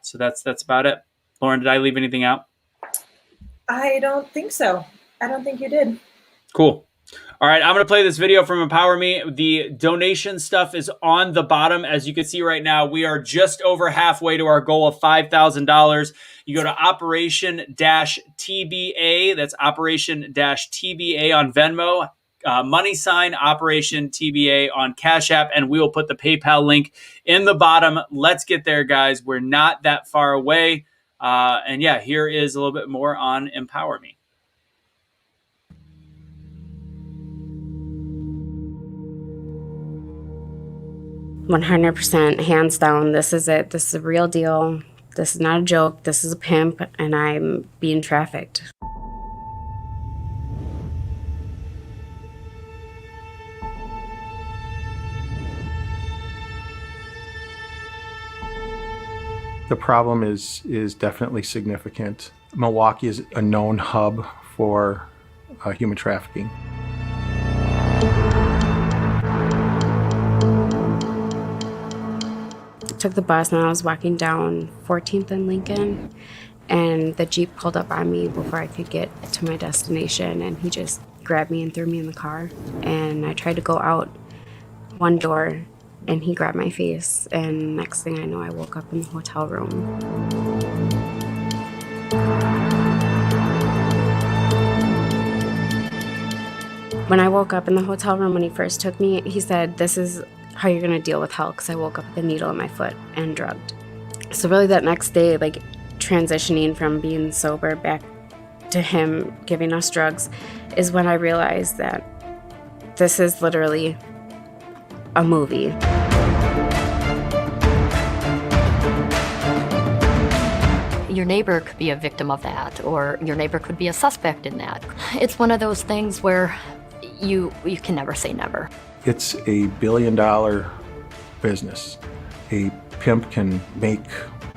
so that's about it. Lauren, did I leave anything out? I don't think so. I don't think you did. Cool. All right, I'm going to play this video from Empower Me. The donation stuff is on the bottom. As you can see right now, we are just over halfway to our goal of $5,000. You go to Operation-TBA. That's Operation-TBA on Venmo. Money sign Operation TBA on Cash App, and we will put the PayPal link in the bottom. Let's get there, guys. We're not that far away. Here is a little bit more on Empower Me. %, hands down, this is it. This is a real deal. This is not a joke. This is a pimp, and I'm being trafficked. The problem is definitely significant. Milwaukee is a known hub for human trafficking. I took the bus and I was walking down 14th and Lincoln, and the Jeep pulled up on me before I could get to my destination, and he just grabbed me and threw me in the car. And I tried to go out one door, and he grabbed my face, and next thing I know, I woke up in the hotel room. When I woke up in the hotel room, when he first took me, he said, "This is how you're gonna deal with hell," because I woke up with a needle in my foot and drugged. So really that next day, like transitioning from being sober back to him giving us drugs, is when I realized that this is literally a movie. Your neighbor could be a victim of that, or your neighbor could be a suspect in that. It's one of those things where you can never say never. It's a billion-dollar business. A pimp can make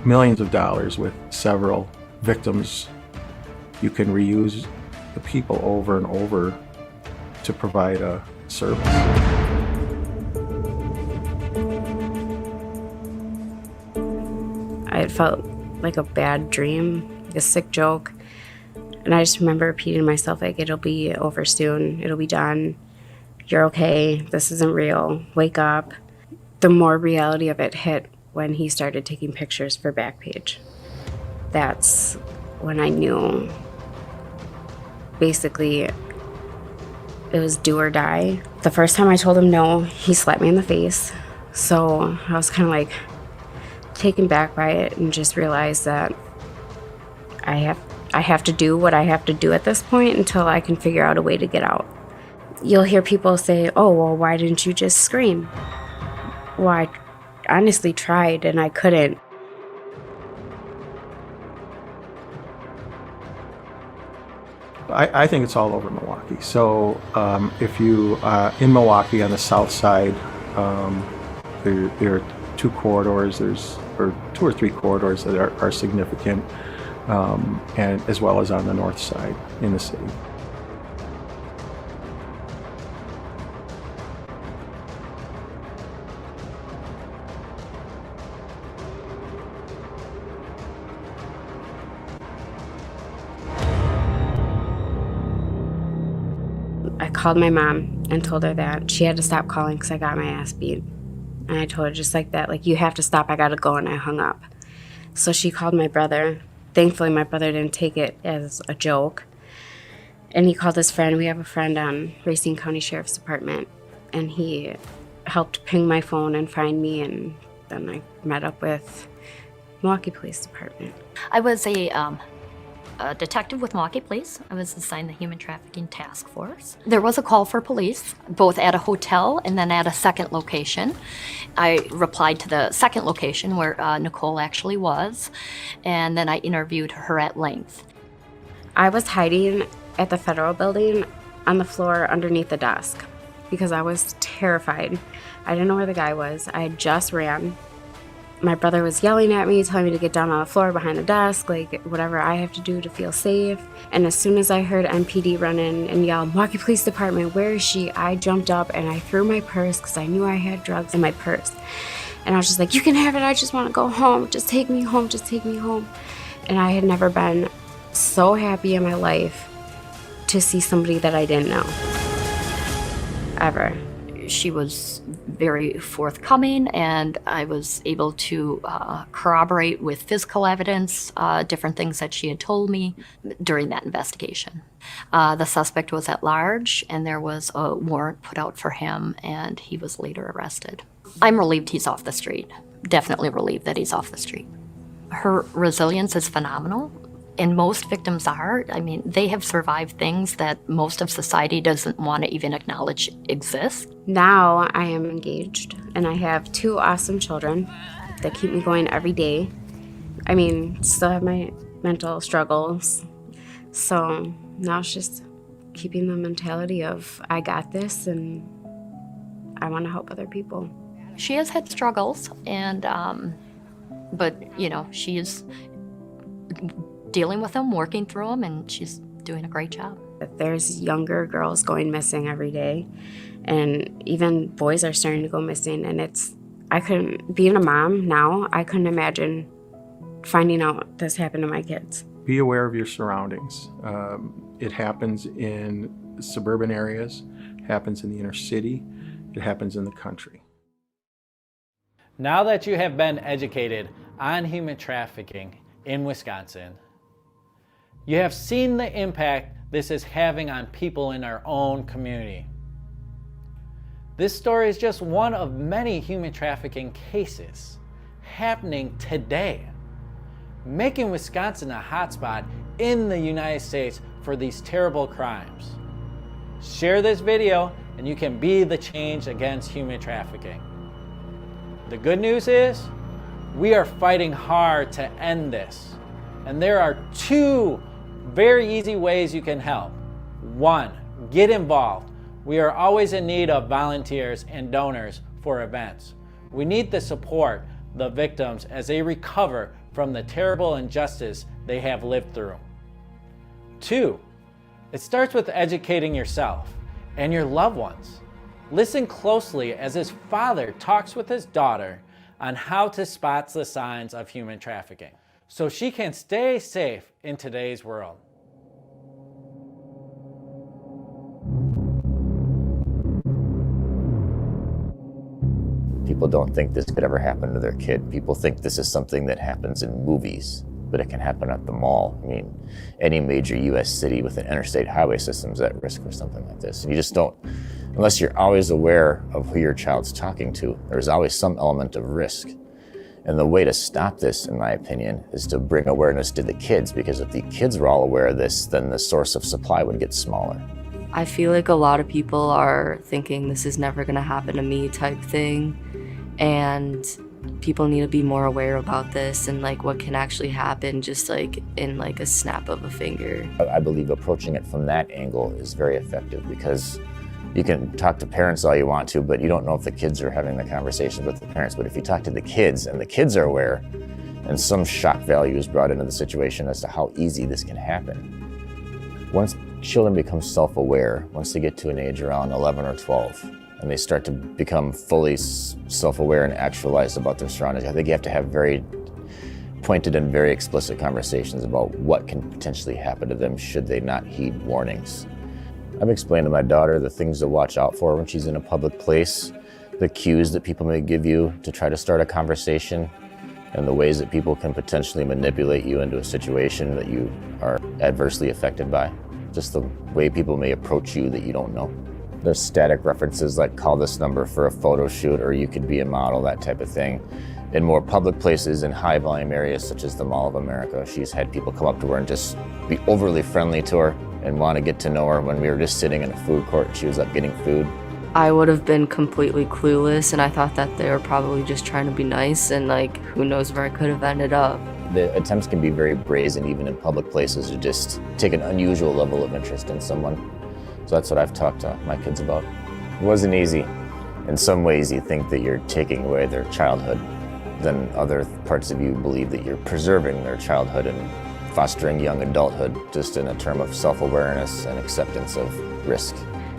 millions of dollars with several victims. You can reuse the people over and over to provide a service. I felt like a bad dream, like a sick joke. And I just remember repeating to myself, like, it'll be over soon, it'll be done. You're okay, this isn't real, wake up. The more reality of it hit when he started taking pictures for Backpage. That's when I knew basically it was do or die. The first time I told him no, he slapped me in the face. So I was kind of like taken back by it and just realized that I have to do what I have to do at this point until I can figure out a way to get out. You'll hear people say, "Oh, well, why didn't you just scream?" Well, I honestly tried and I couldn't. I think it's all over Milwaukee. So if you, in Milwaukee on the south side, there are two corridors, or two or three corridors that are significant, and as well as on the north side in the city. I called my mom and told her that she had to stop calling because I got my ass beat. And I told her just like that, like, you have to stop, I gotta go, and I hung up. So she called my brother. Thankfully, my brother didn't take it as a joke. And he called his friend. We have a friend on Racine County Sheriff's Department, and he helped ping my phone and find me, and then I met up with Milwaukee Police Department. I was a detective with Milwaukee Police. I was assigned the Human Trafficking Task Force. There was a call for police, both at a hotel and then at a second location. I replied to the second location where Nicole actually was, and then I interviewed her at length. I was hiding at the federal building on the floor underneath the desk because I was terrified. I didn't know where the guy was. I had just ran. My brother was yelling at me, telling me to get down on the floor behind the desk, like whatever I have to do to feel safe. And as soon as I heard MPD run in and yell, "Milwaukee Police Department, where is she?" I jumped up and I threw my purse because I knew I had drugs in my purse. And I was just like, "You can have it, I just want to go home. Just take me home, just take me home." And I had never been so happy in my life to see somebody that I didn't know, ever. She was very forthcoming, and I was able to corroborate with physical evidence different things that she had told me during that investigation. The suspect was at large, and there was a warrant put out for him, and he was later arrested. I'm relieved he's off the street. Definitely relieved that he's off the street. Her resilience is phenomenal. And most victims are. I mean, they have survived things that most of society doesn't want to even acknowledge exist. Now I am engaged, and I have 2 awesome children that keep me going every day. I mean, still have my mental struggles. So now it's just keeping the mentality of, I got this, and I want to help other people. She has had struggles, and but she is dealing with them, working through them, and she's doing a great job. There's younger girls going missing every day, and even boys are starting to go missing. And being a mom now, I couldn't imagine finding out this happened to my kids. Be aware of your surroundings. It happens in suburban areas, it happens in the inner city, it happens in the country. Now that you have been educated on human trafficking in Wisconsin, you have seen the impact this is having on people in our own community. This story is just one of many human trafficking cases happening today, making Wisconsin a hotspot in the United States for these terrible crimes. Share this video and you can be the change against human trafficking. The good news is, we are fighting hard to end this. And there are 2 very easy ways you can help. 1, get involved. We are always in need of volunteers and donors for events. We need to support the victims as they recover from the terrible injustice they have lived through. 2, it starts with educating yourself and your loved ones. Listen closely as his father talks with his daughter on how to spot the signs of human trafficking so she can stay safe in today's world. People don't think this could ever happen to their kid. People think this is something that happens in movies, but it can happen at the mall. I mean, any major U.S. city with an interstate highway system is at risk for something like this. And you just don't, unless you're always aware of who your child's talking to, there's always some element of risk. And the way to stop this, in my opinion, is to bring awareness to the kids, because if the kids were all aware of this, then the source of supply would get smaller. I feel like a lot of people are thinking this is never gonna happen to me type thing. And people need to be more aware about this and like what can actually happen just like in like a snap of a finger. I believe approaching it from that angle is very effective, because you can talk to parents all you want to, but you don't know if the kids are having the conversation with the parents. But if you talk to the kids and the kids are aware, and some shock value is brought into the situation as to how easy this can happen. Once children become self-aware, once they get to an age around 11 or 12, and they start to become fully self-aware and actualized about their surroundings, I think you have to have very pointed and very explicit conversations about what can potentially happen to them should they not heed warnings. I've explained to my daughter the things to watch out for when she's in a public place, the cues that people may give you to try to start a conversation, and the ways that people can potentially manipulate you into a situation that you are adversely affected by. Just the way people may approach you that you don't know. There's static references like call this number for a photo shoot, or you could be a model, that type of thing. In more public places in high volume areas such as the Mall of America, she's had people come up to her and just be overly friendly to her and want to get to know her. When we were just sitting in a food court and she was up getting food, I would have been completely clueless, and I thought that they were probably just trying to be nice, and like who knows where I could have ended up. the attempts can be very brazen even in public places to just take an unusual level of interest in someone. So that's what I've talked to my kids about. It wasn't easy. In some ways you think that you're taking away their childhood. Then other parts of you believe that you're preserving their childhood and fostering young adulthood, just in a term of self-awareness and acceptance of risk.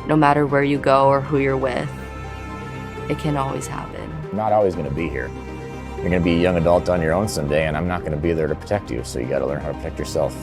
No matter where you go or who you're with, it can always happen. I'm not always going to be here. You're going to be a young adult on your own someday, and I'm not going to be there to protect you, so you got to learn how to protect yourself.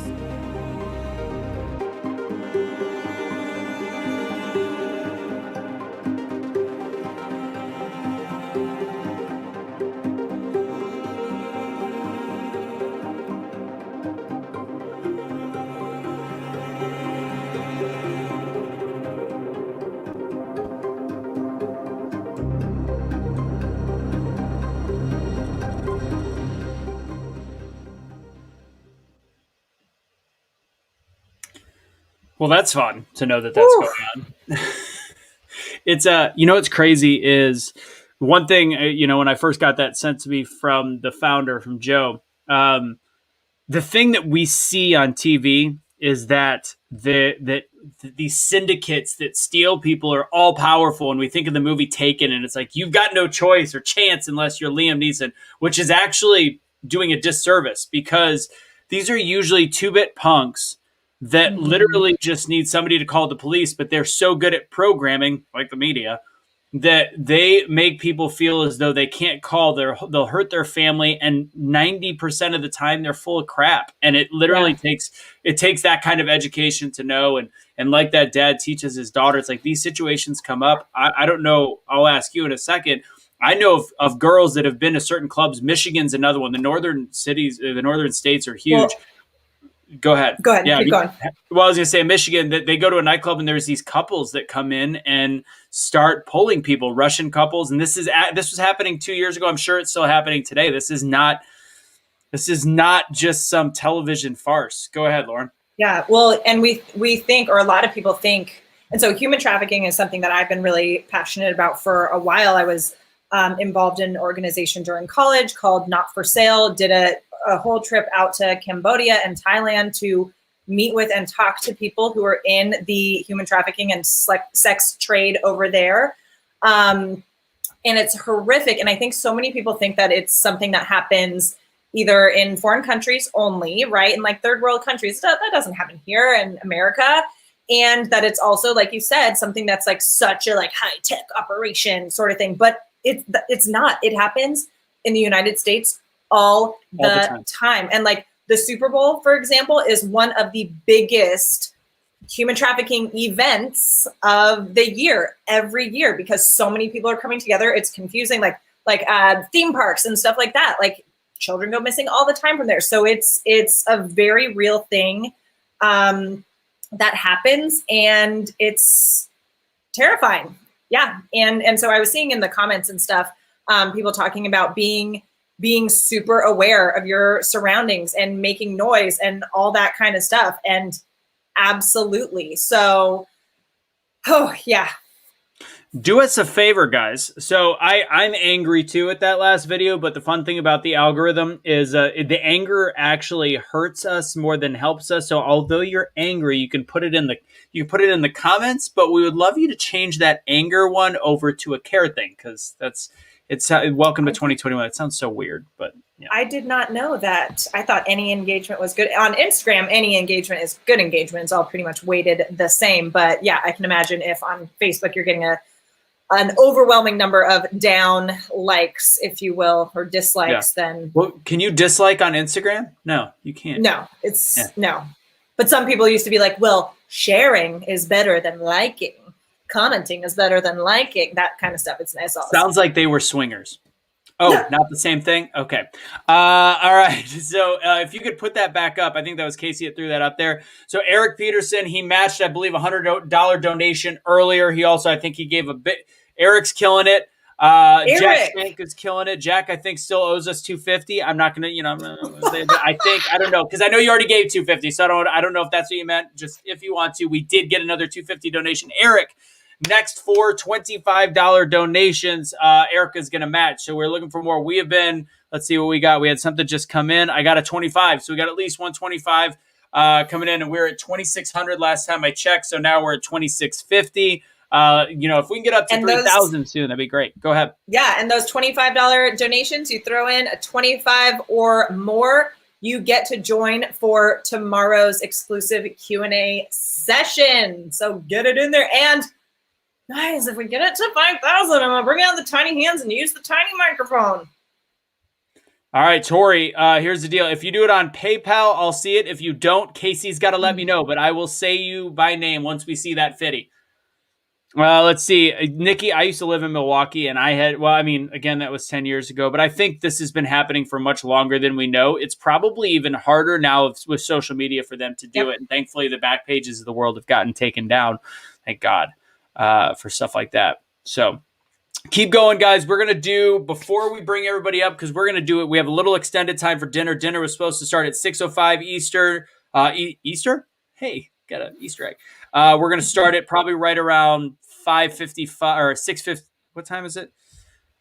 Well, that's fun to know that that's going on. It's what's crazy is one thing, when I first got that sent to me from the founder, from Joe, the thing that we see on TV is that these syndicates that steal people are all powerful. And we think of the movie Taken, and it's like, you've got no choice or chance unless you're Liam Neeson, which is actually doing a disservice, because these are usually 2-bit punks that literally just need somebody to call the police, but they're so good at programming, like the media, that they make people feel as though they can't call. They'll hurt their family, and 90% of the time they're full of crap. And it literally takes that kind of education to know. And like that dad teaches his daughter, it's like these situations come up. I don't know. I'll ask you in a second. I know of girls that have been to certain clubs. Michigan's another one. The northern cities, the northern states are huge. Well, go ahead. Go ahead. Yeah, Keep going. well, I was going to say Michigan, that they go to a nightclub and there's these couples that come in and start pulling people, Russian couples. And this was happening 2 years ago. I'm sure it's still happening today. This is not just some television farce. Go ahead, Lauren. Yeah, well, and we think, or a lot of people think, and so human trafficking is something that I've been really passionate about for a while. I was involved in an organization during college called Not for Sale, did a whole trip out to Cambodia and Thailand to meet with and talk to people who are in the human trafficking and sex trade over there. And it's horrific. And I think so many people think that it's something that happens either in foreign countries only, right? In like third world countries, that doesn't happen here in America. And that it's also, like you said, something that's like such a like high tech operation sort of thing. But it's not. It happens in the United States all the time. And like the Super Bowl, for example, is one of the biggest human trafficking events of the year, every year, because so many people are coming together. It's confusing, like theme parks and stuff like that. Like children go missing all the time from there. So it's a very real thing that happens, and it's terrifying. Yeah. And so I was seeing in the comments and stuff, people talking about being super aware of your surroundings and making noise and all that kind of stuff. And absolutely. So, oh yeah. Do us a favor, guys. So I'm angry too at that last video, but the fun thing about the algorithm is the anger actually hurts us more than helps us. So although you're angry, you can put it in the comments, but we would love you to change that anger one over to a care thing, because it's welcome to 2021. It sounds so weird, but yeah. I did not know that. I thought any engagement was good. On Instagram, any engagement is good engagement. It's all pretty much weighted the same. But yeah, I can imagine if on Facebook you're getting an overwhelming number of down likes, if you will, or dislikes, then... Well, can you dislike on Instagram? No, you can't. No, no. But some people used to be like, well, sharing is better than liking. Commenting is better than liking, that kind of stuff. It's nice. Sounds like they were swingers. Oh, not the same thing? Okay. All right. So if you could put that back up, I think that was Casey that threw that up there. So Eric Peterson, he matched, I believe, $100 donation earlier. He also, I think he gave a bit. Eric's killing it. Jack Shank is killing it. Jack, I think, still owes us $250. I'm not gonna, I don't know, because I know you already gave $250, so I don't know if that's what you meant. Just if you want to, we did get another $250 donation. Eric, next 4 $25 donations, Erica's gonna match. So we're looking for more. We have been, let's see what we got. We had something just come in. I got a 25, so we got at least 125 coming in, and we were at 2,600 last time I checked. So now we're at 2,650. If we can get up to 3,000 soon, that'd be great. Go ahead. Yeah, and those $25 donations, you throw in a 25 or more, you get to join for tomorrow's exclusive Q&A session. So get it in there. And guys, if we get it to 5,000, I'm gonna bring out the tiny hands and use the tiny microphone. All right, Tori, here's the deal. If you do it on PayPal, I'll see it. If you don't, Casey's got to let me know, but I will say you by name once we see that fitty. Let's see. Nikki, I used to live in Milwaukee, and again, that was 10 years ago, but I think this has been happening for much longer than we know. It's probably even harder now with social media for them to do it, and thankfully the back pages of the world have gotten taken down. Thank God for stuff like that. So keep going, guys. We're going to do, before we bring everybody up, because we're going to do it, we have a little extended time for dinner. Dinner was supposed to start at 6:05 Eastern. Easter? Hey, got an Easter egg. We're going to start it probably right around 5:55 or 6:50. What time is it?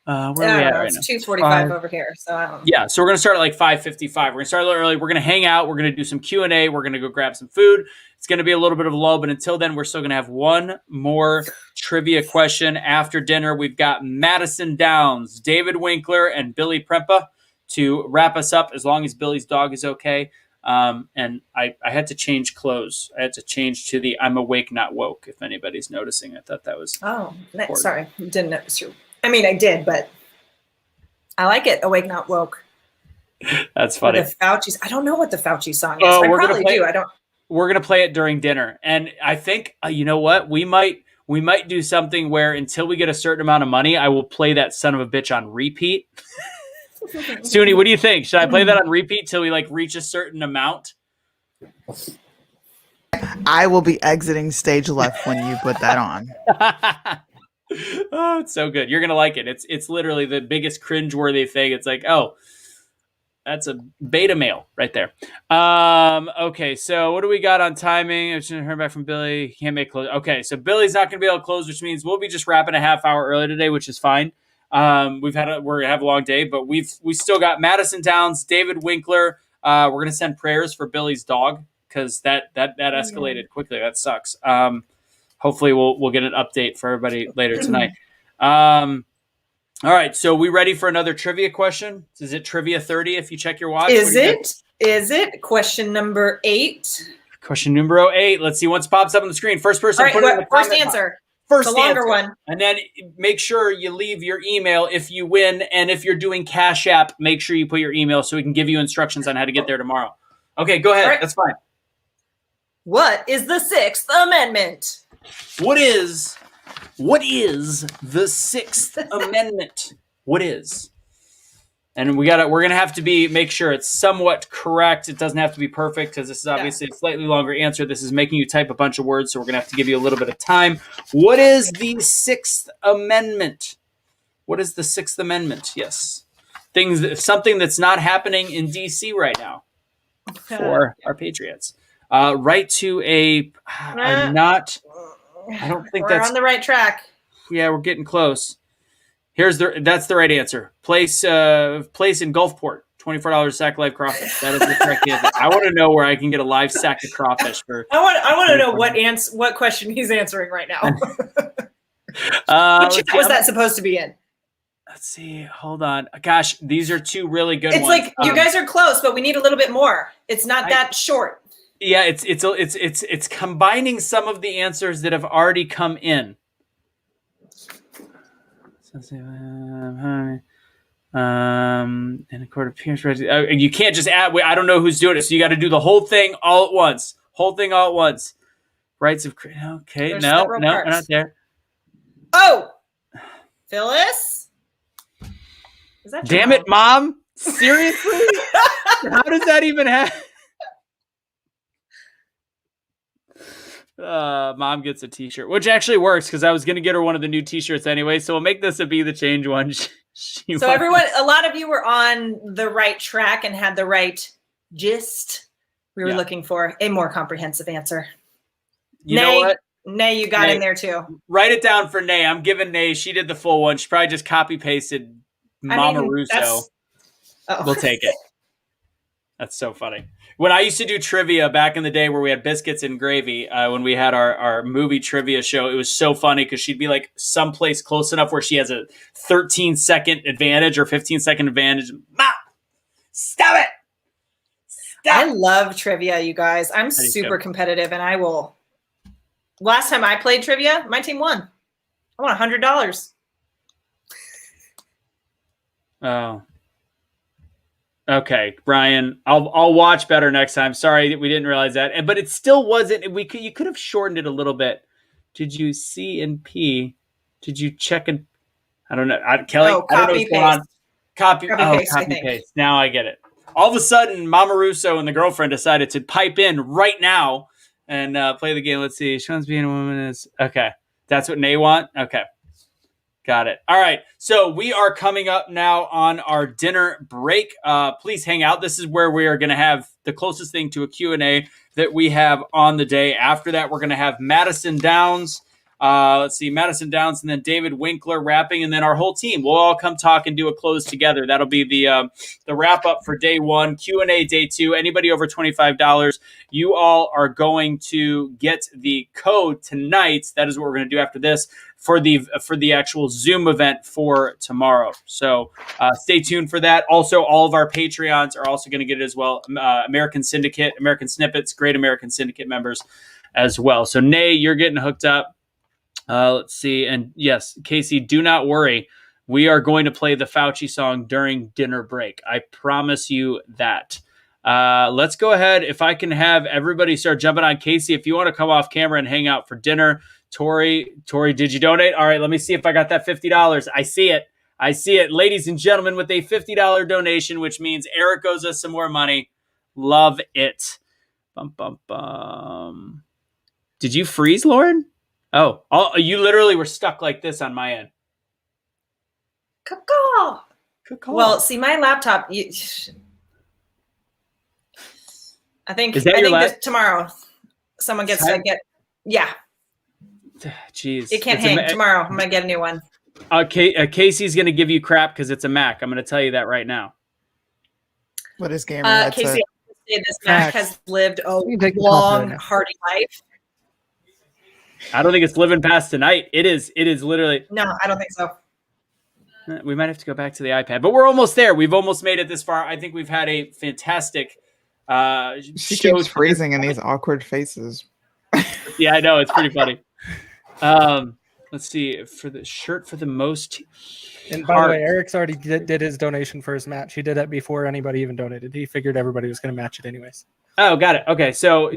Where are we at right now? It's 2:45 over here. So I don't know. Yeah, so we're going to start at like 5:55. We're going to start a little early. We're going to hang out. We're going to do some Q&A. We're going to go grab some food. It's going to be a little bit of a lull, but until then, we're still going to have one more trivia question after dinner. We've got Madison Downs, David Winkler, and Billy Prempeh. to wrap us up, as long as Billy's dog is okay. And I had to change clothes. I had to change to the I'm awake, not woke, if anybody's noticing. I thought that was important. Sorry. Didn't notice you. I mean, I did, but I like it. Awake, not woke. That's funny. The Fauci's. I don't know what the Fauci song is. I probably do. I don't. We're going to play it during dinner. And I think, you know what? We might do something where until we get a certain amount of money, I will play that son of a bitch on repeat. Suni, what do you think? Should I play that on repeat till we reach a certain amount? I will be exiting stage left when you put that on. Oh, it's so good. You're going to like it. It's literally the biggest cringeworthy thing. It's like, oh, that's a beta male right there. Okay, so what do we got on timing? I should have heard back from Billy. He can't make close. Okay, so Billy's not going to be able to close, which means we'll be just wrapping a half hour early today, which is fine. We're gonna have a long day, but we still got Madison Downs, David Winkler. We're gonna send prayers for Billy's dog because that escalated quickly. That sucks. Hopefully we'll get an update for everybody later tonight. All right, so we ready for another trivia question? Is it trivia 30 if you check your watch? Is it question number 8? Question number 8. Let's see once it pops up on the screen. First person. All right, first answer. First the longer answer. one. And then make sure you leave your email if you win. And if you're doing Cash App, make sure you put your email so we can give you instructions on how to get there tomorrow. Okay, go ahead. Right. That's fine. What is the 6th Amendment? What is the 6th Amendment? What is? And we're gonna have to make sure it's somewhat correct. It doesn't have to be perfect because this is obviously a slightly longer answer. This is making you type a bunch of words, so we're gonna have to give you a little bit of time. What is the 6th Amendment? What is the 6th Amendment? Yes, something that's not happening in DC right now for our Patriots. Right to a. I don't think we're on the right track. Yeah, we're getting close. That's the right answer. Place in Gulfport, $24 sack live crawfish. That is the correct answer. I want to know where I can get a live sack of crawfish for. I want to know what question he's answering right now. What chat was that supposed to be in? Let's see. Hold on. Gosh, these are two really good ones. It's like you guys are close, but we need a little bit more. It's not that short. Yeah, it's combining some of the answers that have already come in. And a court appearance. You can't just add. I don't know who's doing it, so you got to do the whole thing all at once. Rights of. Okay, There's no, parts. we're not there. Oh, Phyllis. Is that? Damn it, Mom! Seriously? How does that even happen? Mom gets a t-shirt, which actually works because I was going to get her one of the new t-shirts anyway. So we'll make this a Be the Change one. So everyone, a lot of you were on the right track and had the right gist. We were looking for a more comprehensive answer. You know what? Nay, you got in there too. Write it down for Nay. I'm giving Nay. She did the full one. She probably just copy pasted Mama Russo. We'll take it. That's so funny. When I used to do trivia back in the day where we had biscuits and gravy, when we had our movie trivia show, it was so funny because she'd be like someplace close enough where she has a 13-second advantage or 15-second advantage. Mom, stop it. I love trivia, you guys. I'm super competitive and I will. Last time I played trivia, my team won. I won $100. Oh. Okay, Brian, I'll watch better next time. Sorry that we didn't realize that. But it still wasn't. You could have shortened it a little bit. Did you C and P? Did you check and I don't know. Kelly, I don't know what's going on. Copy paste. Now I get it. All of a sudden, Mama Russo and the girlfriend decided to pipe in right now and play the game. Let's see. She wants being a woman is okay. That's what Nay want. Okay. Got it. All right. So we are coming up now on our dinner break. Please hang out. This is where we are going to have the closest thing to a Q&A that we have on the day. After that, we're going to have Madison Downs. Let's see, Madison Downs, and then David Winkler rapping, and then our whole team. We'll all come talk and do a close together. That'll be the wrap up for day one. Q&A day two. Anybody over $25, you all are going to get the code tonight. That is what we're going to do after this for the actual Zoom event for tomorrow. So stay tuned for that. Also, all of our Patreons are also going to get it as well. American Syndicate, American Snippets, Great American Syndicate members as well. So Nay, you're getting hooked up. Let's see. And yes, Casey, do not worry. We are going to play the Fauci song during dinner break. I promise you that. Let's go ahead. If I can have everybody start jumping on. Casey, if you want to come off camera and hang out for dinner. Tori, did you donate? All right, let me see if I got that $50. I see it. Ladies and gentlemen, with a $50 donation, which means Eric owes us some more money. Love it. Bum, bum, bum. Did you freeze, Lauren? Oh, you literally were stuck like this on my end. Caw. Well, see, my laptop. I think this, tomorrow someone gets to get. Yeah. Jeez. It can't hang tomorrow. I'm gonna get a new one. Casey's gonna give you crap because it's a Mac. I'm gonna tell you that right now. What is gamer? Casey, this Mac has lived a long, hardy life. I don't think it's living past tonight. It is literally. No, I don't think so. We might have to go back to the iPad, but we're almost there. We've almost made it this far. I think we've had a fantastic she keeps freezing in these awkward faces. Yeah, I know. It's pretty funny. Let's see. For the shirt for the most. And by the way, Eric's already did his donation for his match. He did that before anybody even donated. He figured everybody was going to match it anyways. Oh, got it. Okay, so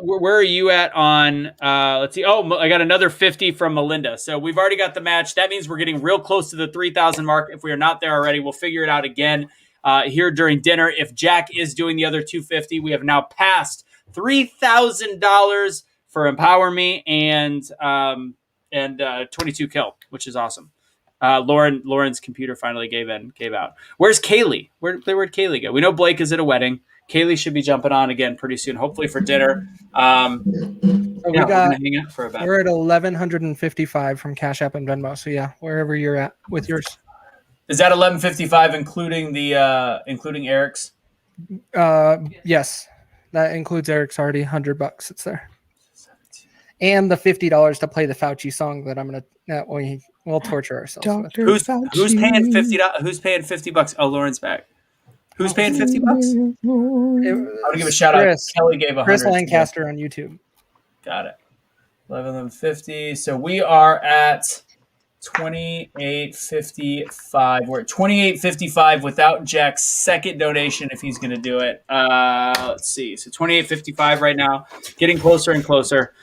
where are you at on? Let's see. Oh, I got another 50 from Melinda. So we've already got the match. That means we're getting real close to the 3,000 mark. If we are not there already, we'll figure it out again here during dinner. If Jack is doing the other 250, we have now passed $3,000 for Empower Me and 22 kill, which is awesome. Lauren's computer finally gave out. Where's Kaylee? Where'd Kaylee go? We know Blake is at a wedding. Kaylee should be jumping on again pretty soon, hopefully for dinner. We're hang out for a bit. We're at 1,155 from Cash App and Venmo. So yeah, wherever you're at with yours. Is that 1,155 including Eric's? Yes, that includes Eric's already $100. It's there, and the $50 to play the Fauci song that we'll torture ourselves with. Who's paying $50? Who's paying $50? Oh, Lauren's back. Who's paying $50? I want to give a shout out. Kelly gave $100. Chris Lancaster on YouTube. Got it. 1150. So we are at 2855. We're at 2855 without Jack's second donation if he's going to do it. Let's see. So 2855 right now, getting closer and closer.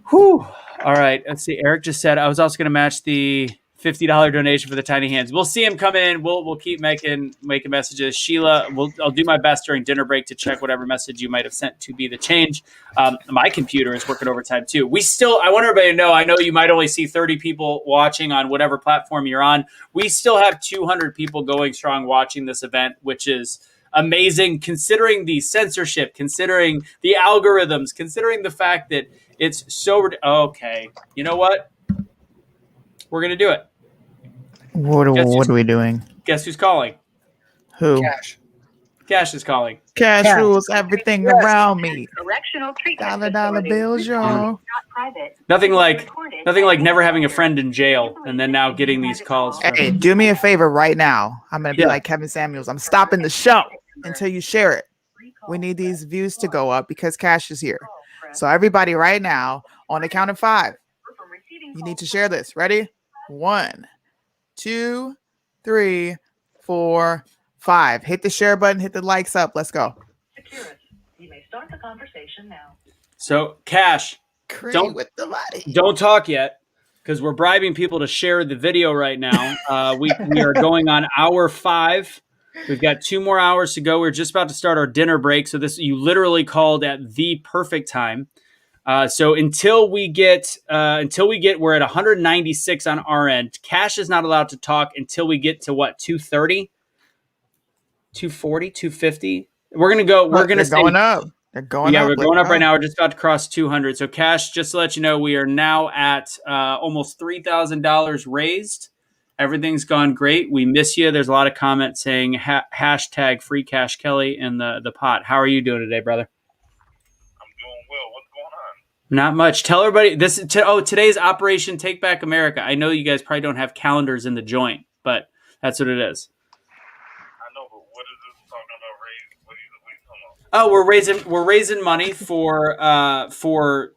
Whew. All right. Let's see. Eric just said I was also going to match the $50 donation for the tiny hands. We'll see him coming in. We'll keep making messages. Sheila, I'll do my best during dinner break to check whatever message you might have sent to BeTheChange. My computer is working overtime too. I want everybody to know, I know you might only see 30 people watching on whatever platform you're on. We still have 200 people going strong watching this event, which is amazing considering the censorship, considering the algorithms, considering the fact that it's so okay. You know what? We're going to do it. What are we doing? Guess who's calling? Who? Cash is calling. Cash rules everything around me. Correctional treatment. Dollar bills, y'all. Nothing like never having a friend in jail and then now getting these calls. Hey, do me a favor right now. I'm going to be like Kevin Samuels. I'm stopping the show until you share it. We need these views to go up because Cash is here. So everybody right now, on the count of 5, you need to share this. Ready? 1, 2, 3, 4, 5. Hit the share button. Hit the likes up. Let's go. You may start the conversation now. So, Cash, don't talk yet because we're bribing people to share the video right now. We are going on hour 5. We've got 2 more hours to go. We're just about to start our dinner break. So you literally called at the perfect time. So until we get, we're at 196 on our end. Cash is not allowed to talk until we get to what, 230, 240, 250. We're going to go, They're going up. They're going Yeah, up. we're Let's going up right go. now. We're just about to cross 200. So, Cash, just to let you know, we are now at almost $3,000 raised. Everything's gone great. We miss you. There's a lot of comments saying hashtag free Cash Kelly in the pot. How are you doing today, brother? Not much. Tell everybody today's Operation Take Back America. I know you guys probably don't have calendars in the joint, but that's what it is. I know, but what is this talking about? What are you talking about? Oh, we're raising money for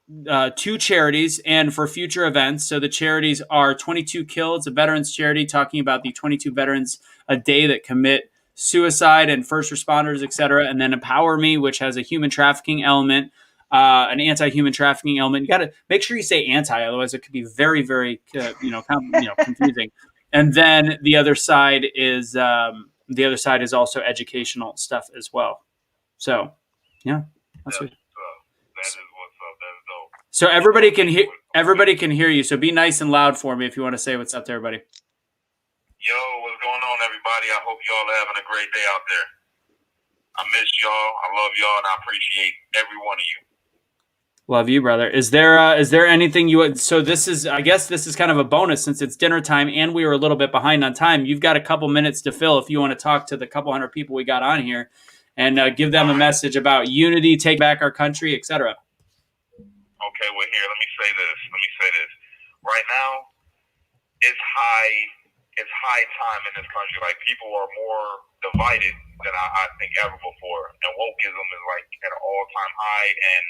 two charities and for future events. So the charities are 22 Kill. It's a veterans charity talking about the 22 veterans a day that commit suicide and first responders, etc. And then Empower Me, which has a human trafficking element. An anti-human trafficking element. You got to make sure you say anti, otherwise it could be very, very, confusing. And then the other side is also educational stuff as well. So, yeah, that's what. So everybody can hear. Everybody can hear you. So be nice and loud for me if you want to say what's up to everybody. Yo, what's going on, everybody? I hope y'all are having a great day out there. I miss y'all. I love y'all, and I appreciate every one of you. Love you, brother. Is there anything you would? So I guess this is kind of a bonus since it's dinner time and we were a little bit behind on time. You've got a couple minutes to fill if you want to talk to the couple hundred people we got on here and give them a message about unity, take back our country, etc. Okay, well, here, let me say this. Right now, it's high time in this country. Like, people are more divided than I think ever before, and wokeism is like at an all-time high, and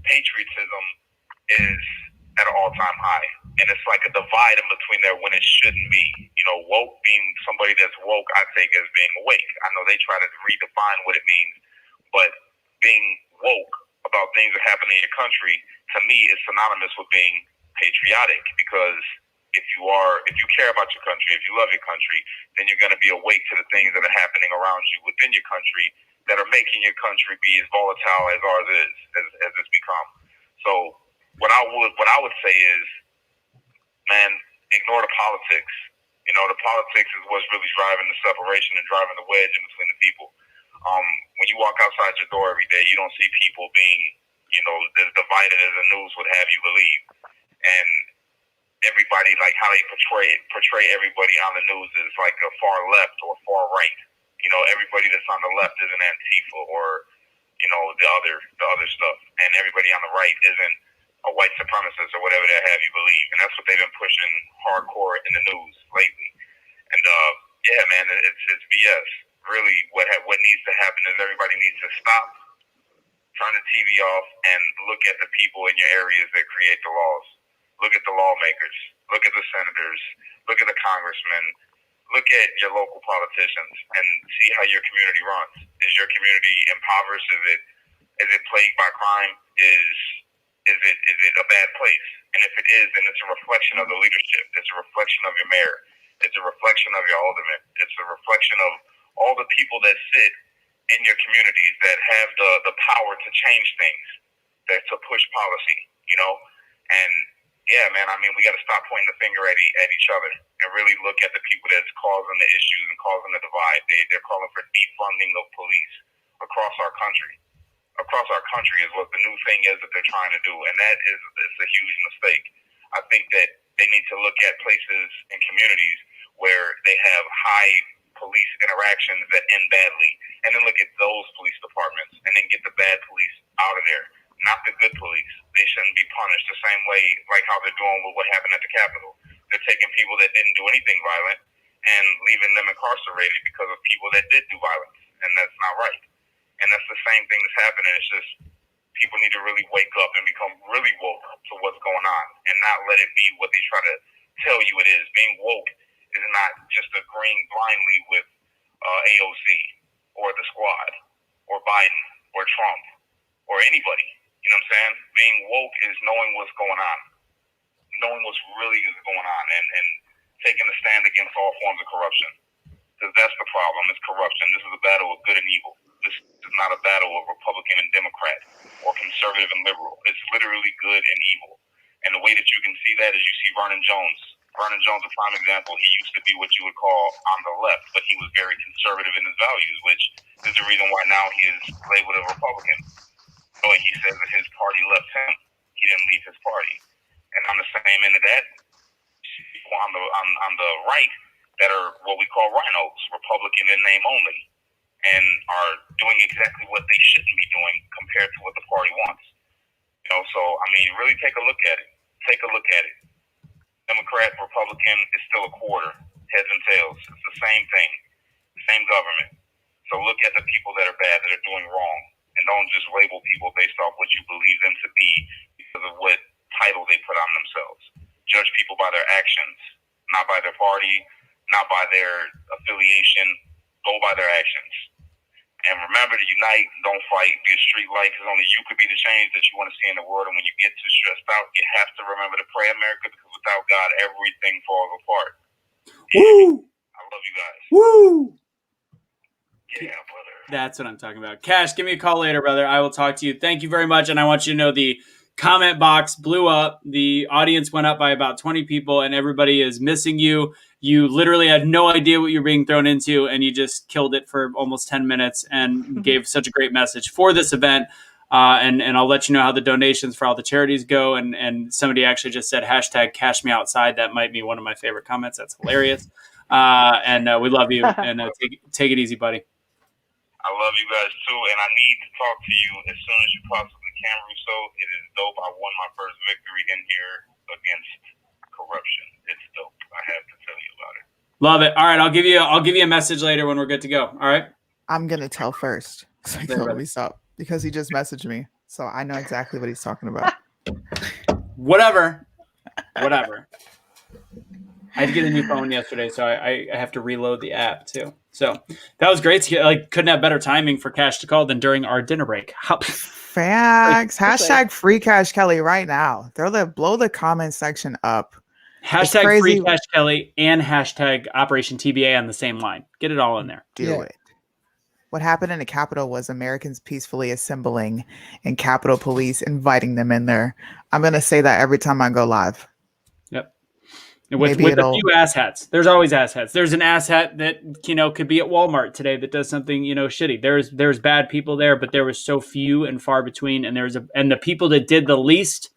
patriotism is at an all-time high, and it's like a divide in between there when it shouldn't be. You know, woke being somebody that's woke, I take as being awake. I know they try to redefine what it means, but being woke about things that happen in your country, to me, is synonymous with being patriotic, because if you care about your country, if you love your country, then you're going to be awake to the things that are happening around you within your country that are making your country be as volatile as ours is, as it's become. So what I would say is, man, ignore the politics. You know, the politics is what's really driving the separation and driving the wedge in between the people. When you walk outside your door every day, you don't see people being, as divided as the news would have you believe. And everybody, like how they portray everybody on the news is like a far left or far right. You know, everybody that's on the left isn't Antifa or, the other stuff. And everybody on the right isn't a white supremacist or whatever they have you believe. And that's what they've been pushing hardcore in the news lately. And, yeah, man, it's BS. Really, what needs to happen is everybody needs to stop, turn the TV off, and look at the people in your areas that create the laws. Look at the lawmakers. Look at the senators. Look at the congressmen. Look at your local politicians and see how your community runs. Is your community impoverished? Is it plagued by crime? Is it a bad place? And if it is, then it's a reflection of the leadership. It's a reflection of your mayor. It's a reflection of your alderman. It's a reflection of all the people that sit in your communities that have the power to change things, that to push policy, And yeah, man, I mean, we got to stop pointing the finger at each other and really look at the people that's causing the issues and causing the divide. They're calling for defunding of police across our country. Across our country is what the new thing is that they're trying to do, and that is a huge mistake. I think that they need to look at places and communities where they have high police interactions that end badly, and then look at those police departments and then get the bad police out of there. Not the good police. They shouldn't be punished the same way like how they're doing with what happened at the Capitol. They're taking people that didn't do anything violent and leaving them incarcerated because of people that did do violence, and that's not right. And that's the same thing that's happening. It's just people need to really wake up and become really woke to what's going on and not let it be what they try to tell you it is. Being woke is not just agreeing blindly with AOC or the squad or Biden or Trump or anybody. You know what I'm saying? Being woke is knowing what's going on, knowing what's really is going on, and taking a stand against all forms of corruption. Because that's the problem, is corruption. This is a battle of good and evil. This is not a battle of Republican and Democrat or conservative and liberal. It's literally good and evil. And the way that you can see that is you see Vernon Jones. Vernon Jones, a prime example, he used to be what you would call on the left, but he was very conservative in his values, which is the reason why now he is labeled a Republican. Knowing he says that his party left him, he didn't leave his party. And on the same end of that, people on the right that are what we call rhinos, Republican in name only, and are doing exactly what they shouldn't be doing compared to what the party wants. You know, so I mean, really take a look at it. Take a look at it. Democrat, Republican is still a quarter, heads and tails. It's the same thing, the same government. So look at the people that are bad, that are doing wrong, and don't just label people based off what you believe them to be because of what title they put on themselves. Judge people by their actions, not by their party, not by their affiliation. Go by their actions. And remember to unite, don't fight, be a street light, because only you could be the change that you want to see in the world. And when you get too stressed out, you have to remember to pray, America, because without God, everything falls apart. Woo! I love you guys. Woo! Yeah, brother. That's what I'm talking about. Cash, give me a call later, brother. I will talk to you. Thank you very much. And I want you to know the comment box blew up. The audience went up by about 20 people, and everybody is missing you. You literally had no idea what you're being thrown into, and you just killed it for almost 10 minutes and gave such a great message for this event. And I'll let you know how the donations for all the charities go. And somebody actually just said hashtag cash me outside. That might be one of my favorite comments. That's hilarious. And we love you. And take it easy, buddy. I love you guys too, and I need to talk to you as soon as you possibly can, Russo. It is dope. I won my first victory in here against corruption. It's dope. I have to tell you about it. Love it. All right, I'll give you a message later when we're good to go. All right. I'm gonna tell first. So let me stop because he just messaged me, so I know exactly what he's talking about. Whatever. I had to get a new phone yesterday, so I have to reload the app too. So that was great. Couldn't have better timing for Cash to call than during our dinner break. Facts. Hashtag free Cash Kelly right now. Blow the comment section up. Hashtag free Cash Kelly and hashtag Operation TBA on the same line. Get it all in there. Do it. What happened in the Capitol was Americans peacefully assembling and Capitol Police inviting them in there. I'm going to say that every time I go live. Yep. With a few asshats. There's always asshats. There's an asshat that, could be at Walmart today that does something, shitty. There's bad people there, but there was so few and far between. And and the people that did the least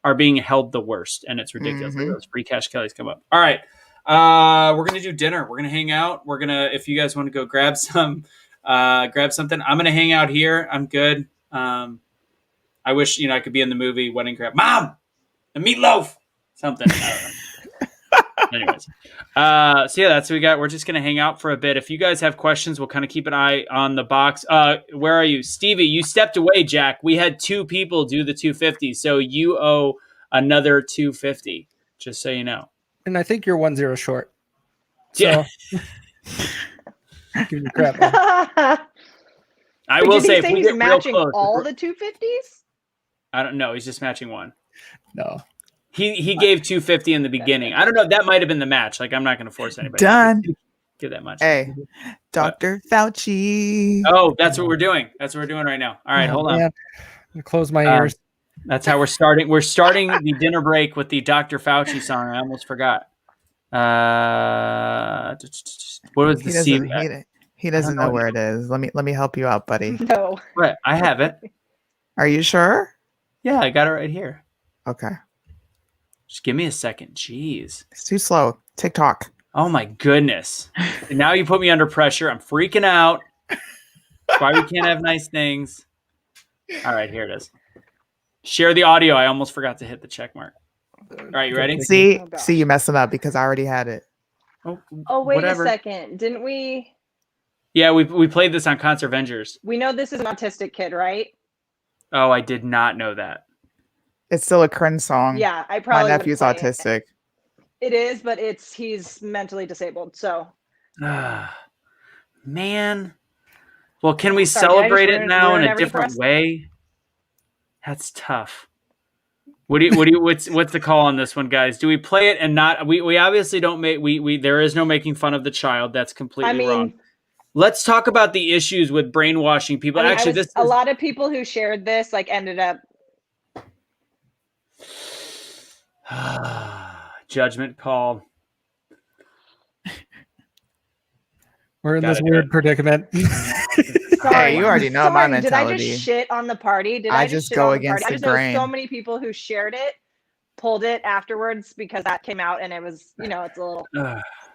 are being held the worst. And it's ridiculous. Mm-hmm. Those free Cash Kellys come up. All right. We're going to do dinner. We're going to hang out. We're going to, if you guys want to go grab something, I'm going to hang out here. I'm good. I wish, I could be in the movie Wedding Crap. Mom, a meatloaf, something. I don't know. Anyways, so yeah, that's what we got. We're just gonna hang out for a bit. If you guys have questions, we'll kind of keep an eye on the box. Where are you, Stevie? You stepped away, Jack. We had 2 people do the 250, so you owe another 250. Just so you know. And I think you're 1-0 short. So Yeah. give you crap. I will say, if we he's get matching real close, all the 250s. I don't know. He's just matching one. No. He gave 250 in the beginning. I don't know. That might have been the match. I'm not going to force anybody. Done. To give that much. Hey, Dr. Fauci. Oh, that's what we're doing. That's what we're doing right now. All right, hold on. I'm gonna close my ears. That's how we're starting. We're starting the dinner break with the Dr. Fauci song. I almost forgot. What was the C? He doesn't know where it is. Let me help you out, buddy. No. What? I have it. Are you sure? Yeah, I got it right here. Okay. Just give me a second. Jeez. It's too slow. TikTok. Oh my goodness. And now you put me under pressure. I'm freaking out. That's why we can't have nice things. All right, here it is. Share the audio. I almost forgot to hit the check mark. All right, you ready? See you messing up because I already had it. Oh, wait Whatever. a second. Didn't we? Yeah, we played this on Concert Avengers. We know this is an autistic kid, right? Oh, I did not know that. It's still a cringe song. Yeah, I probably My would nephew's play it. autistic. It is, but he's mentally disabled. So, man. Well, can we Sorry, did I celebrate just it ruin- now ruin in a everything for different us? way? That's tough. What's the call on this one, guys? Do we play it and not? We obviously don't make there is no making fun of the child. That's completely wrong. Let's talk about the issues with brainwashing people. Actually, a lot of people who shared this ended up. Judgment call. We're in Gotta this do weird it. predicament. Hey, you already know my Sorry, did I mentality. just shit on the party? Did I I just shit go on the party? against I the just know so grain. many people who shared it, pulled it afterwards because that came out and it was, you know, it's a little.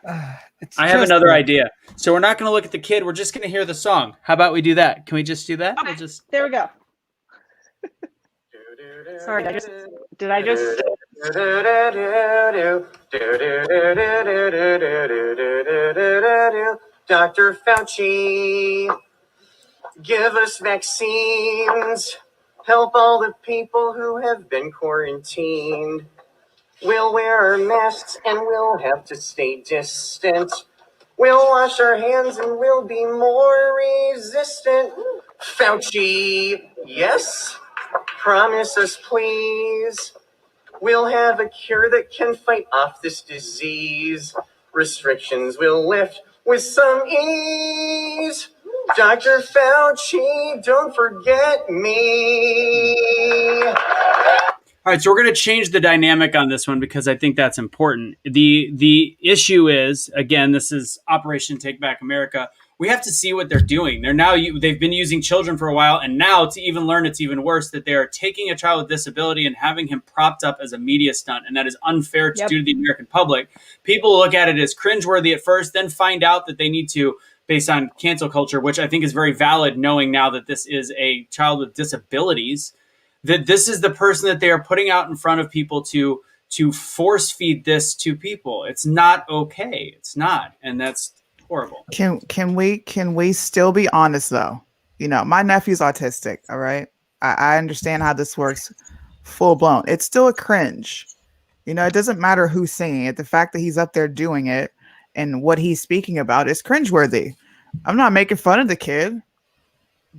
I have another idea. So we're not going to look at the kid. We're just going to hear the song. How about we do that? Can we just do that? Okay, We'll just. there we go. Sorry, did I just? Dr. Fauci, give us vaccines. Help all the people who have been quarantined. We'll wear our masks and we'll have to stay distant. We'll wash our hands and we'll be more resistant. Fauci, yes? Promise us, please. We'll have a cure that can fight off this disease. Restrictions will lift with some ease. Dr. Fauci, don't forget me. All right, so we're going to change the dynamic on this one because I think that's important. The issue is, again, this is Operation Take Back America. We have to see what they're doing. They've been using children for a while, and now to even learn it's even worse that they are taking a child with disability and having him propped up as a media stunt, and that is unfair to do to the American public. People look at it as cringeworthy at first, then find out that they need to, based on cancel culture, which I think is very valid, knowing now that this is a child with disabilities, that this is the person that they are putting out in front of people to force feed this to people. It's not okay. It's not, and that's horrible. Can we still be honest though? You know, my nephew's autistic. All right, I understand how this works, full blown. It's still a cringe. You know, it doesn't matter who's saying it. The fact that he's up there doing it and what he's speaking about is cringeworthy. I'm not making fun of the kid.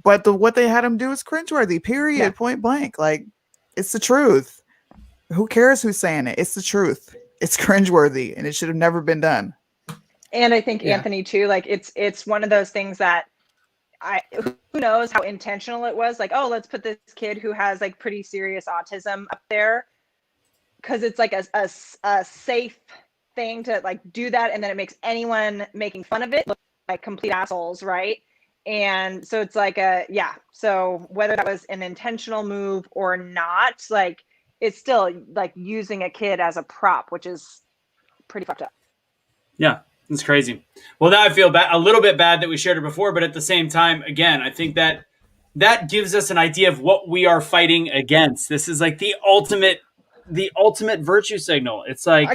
But what they had him do is cringeworthy, period, point blank. Like, it's the truth. Who cares who's saying it? It's the truth. It's cringeworthy, and it should have never been done. And I think Anthony too, like it's one of those things that who knows how intentional it was. Like, oh, let's put this kid who has like pretty serious autism up there because it's like a safe thing to like do that, and then it makes anyone making fun of it look like complete assholes, right? And so it's like so whether that was an intentional move or not, like it's still like using a kid as a prop, which is pretty fucked up. Yeah, it's crazy. Well, now I feel a little bit bad that we shared it before, but at the same time, again, I think that gives us an idea of what we are fighting against. This is like the ultimate virtue signal. It's like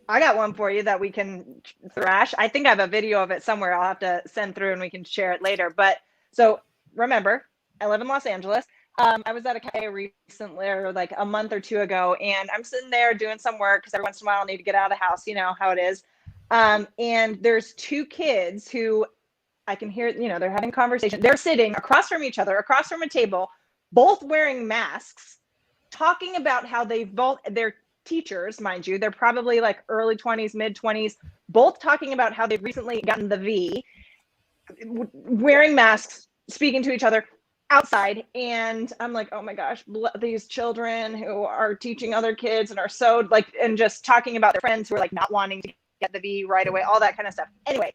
I got one for you that we can thrash. I think I have a video of it somewhere. I'll have to send through and we can share it later. But so remember, I live in Los Angeles. I was at a cafe recently, or like a month or two ago, and I'm sitting there doing some work because every once in a while I need to get out of the house. You know how it is. And there's two kids who I can hear, you know, they're having a conversation. They're sitting across from each other, across from a table, both wearing masks, talking about how they're teachers, mind you, they're probably like early 20s, mid 20s, both talking about how they've recently gotten the V, wearing masks, speaking to each other outside. And I'm like, oh my gosh, these children who are teaching other kids and are so like, and just talking about their friends who are like not wanting to get the V right away, all that kind of stuff. Anyway,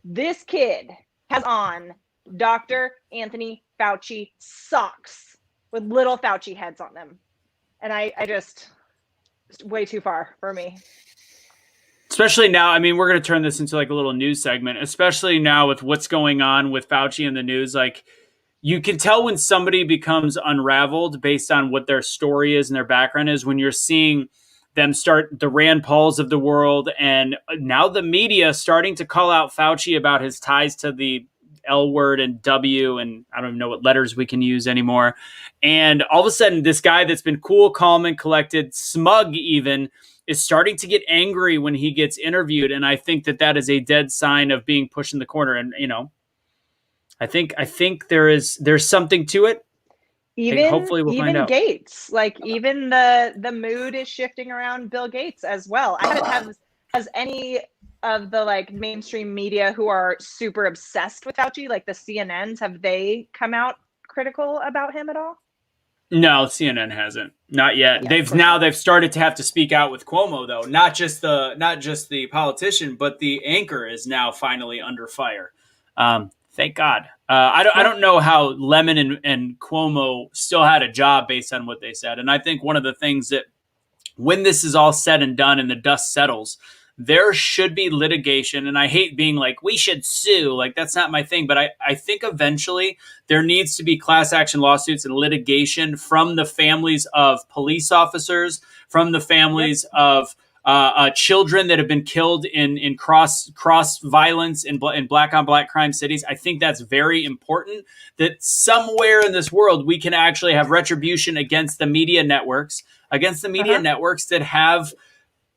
this kid has on Dr. Anthony Fauci socks with little Fauci heads on them. And I just, it's way too far for me. Especially now, I mean, we're going to turn this into like a little news segment, especially now with what's going on with Fauci in the news. Like, you can tell when somebody becomes unraveled based on what their story is and their background is when you're seeing them start the Rand Pauls of the world, and now the media starting to call out Fauci about his ties to the L word and W, and I don't even know what letters we can use anymore. And all of a sudden, this guy that's been cool, calm, and collected, smug even, is starting to get angry when he gets interviewed. And I think that is a dead sign of being pushed in the corner. And, you know, I think there's something to it. Hopefully we'll find out. Gates, like even the mood is shifting around Bill Gates as well. I haven't has any of the like mainstream media who are super obsessed with Fauci, like the CNNs, have they come out critical about him at all? No, CNN hasn't. Not yet. Yeah, they've started to have to speak out with Cuomo though. Not just the politician, but the anchor is now finally under fire. Thank God. I don't know how Lemon and Cuomo still had a job based on what they said. And I think one of the things that when this is all said and done and the dust settles, there should be litigation. And I hate being like, we should sue. Like, that's not my thing. But I think eventually there needs to be class action lawsuits and litigation from the families of police officers, from the families of children that have been killed in cross violence in black on black crime cities. I think that's very important, that somewhere in this world we can actually have retribution against the media networks, that have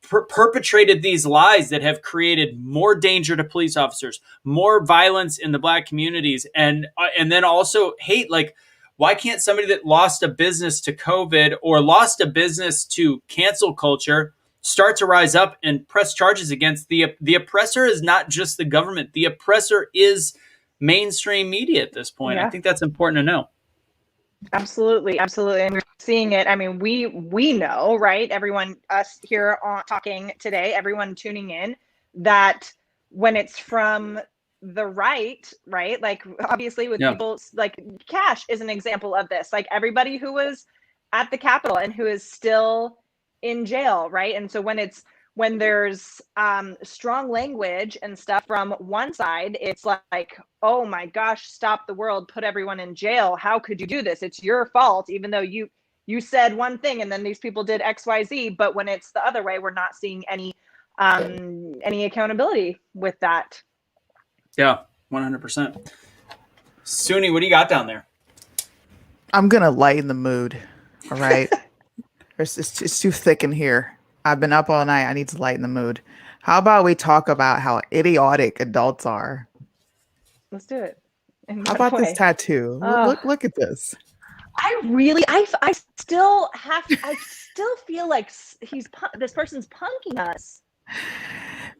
perpetrated these lies, that have created more danger to police officers, more violence in the black communities, and then also hate. Like, why can't somebody that lost a business to COVID or lost a business to cancel culture start to rise up and press charges against the oppressor? Is not just the government. The oppressor is mainstream media at this point. Yeah. I think that's important to know. Absolutely. And we're seeing it. I mean, we know, right? Everyone, us here on talking today, everyone tuning in, that when it's from the right, like obviously with people like Cash is an example of this. Like everybody who was at the Capitol and who is still in jail, right? And so when there's strong language and stuff from one side, it's like, oh my gosh, stop the world, put everyone in jail. How could you do this? It's your fault, even though you said one thing and then these people did XYZ. But when it's the other way, we're not seeing any accountability with that. Yeah, 100%. Suni, what do you got down there? I'm gonna lighten the mood. All right. It's too thick in here. I've been up all night. I need to lighten the mood. How about we talk about how idiotic adults are? Let's do it. How about this tattoo? Look at this. I still feel like this person's punking us.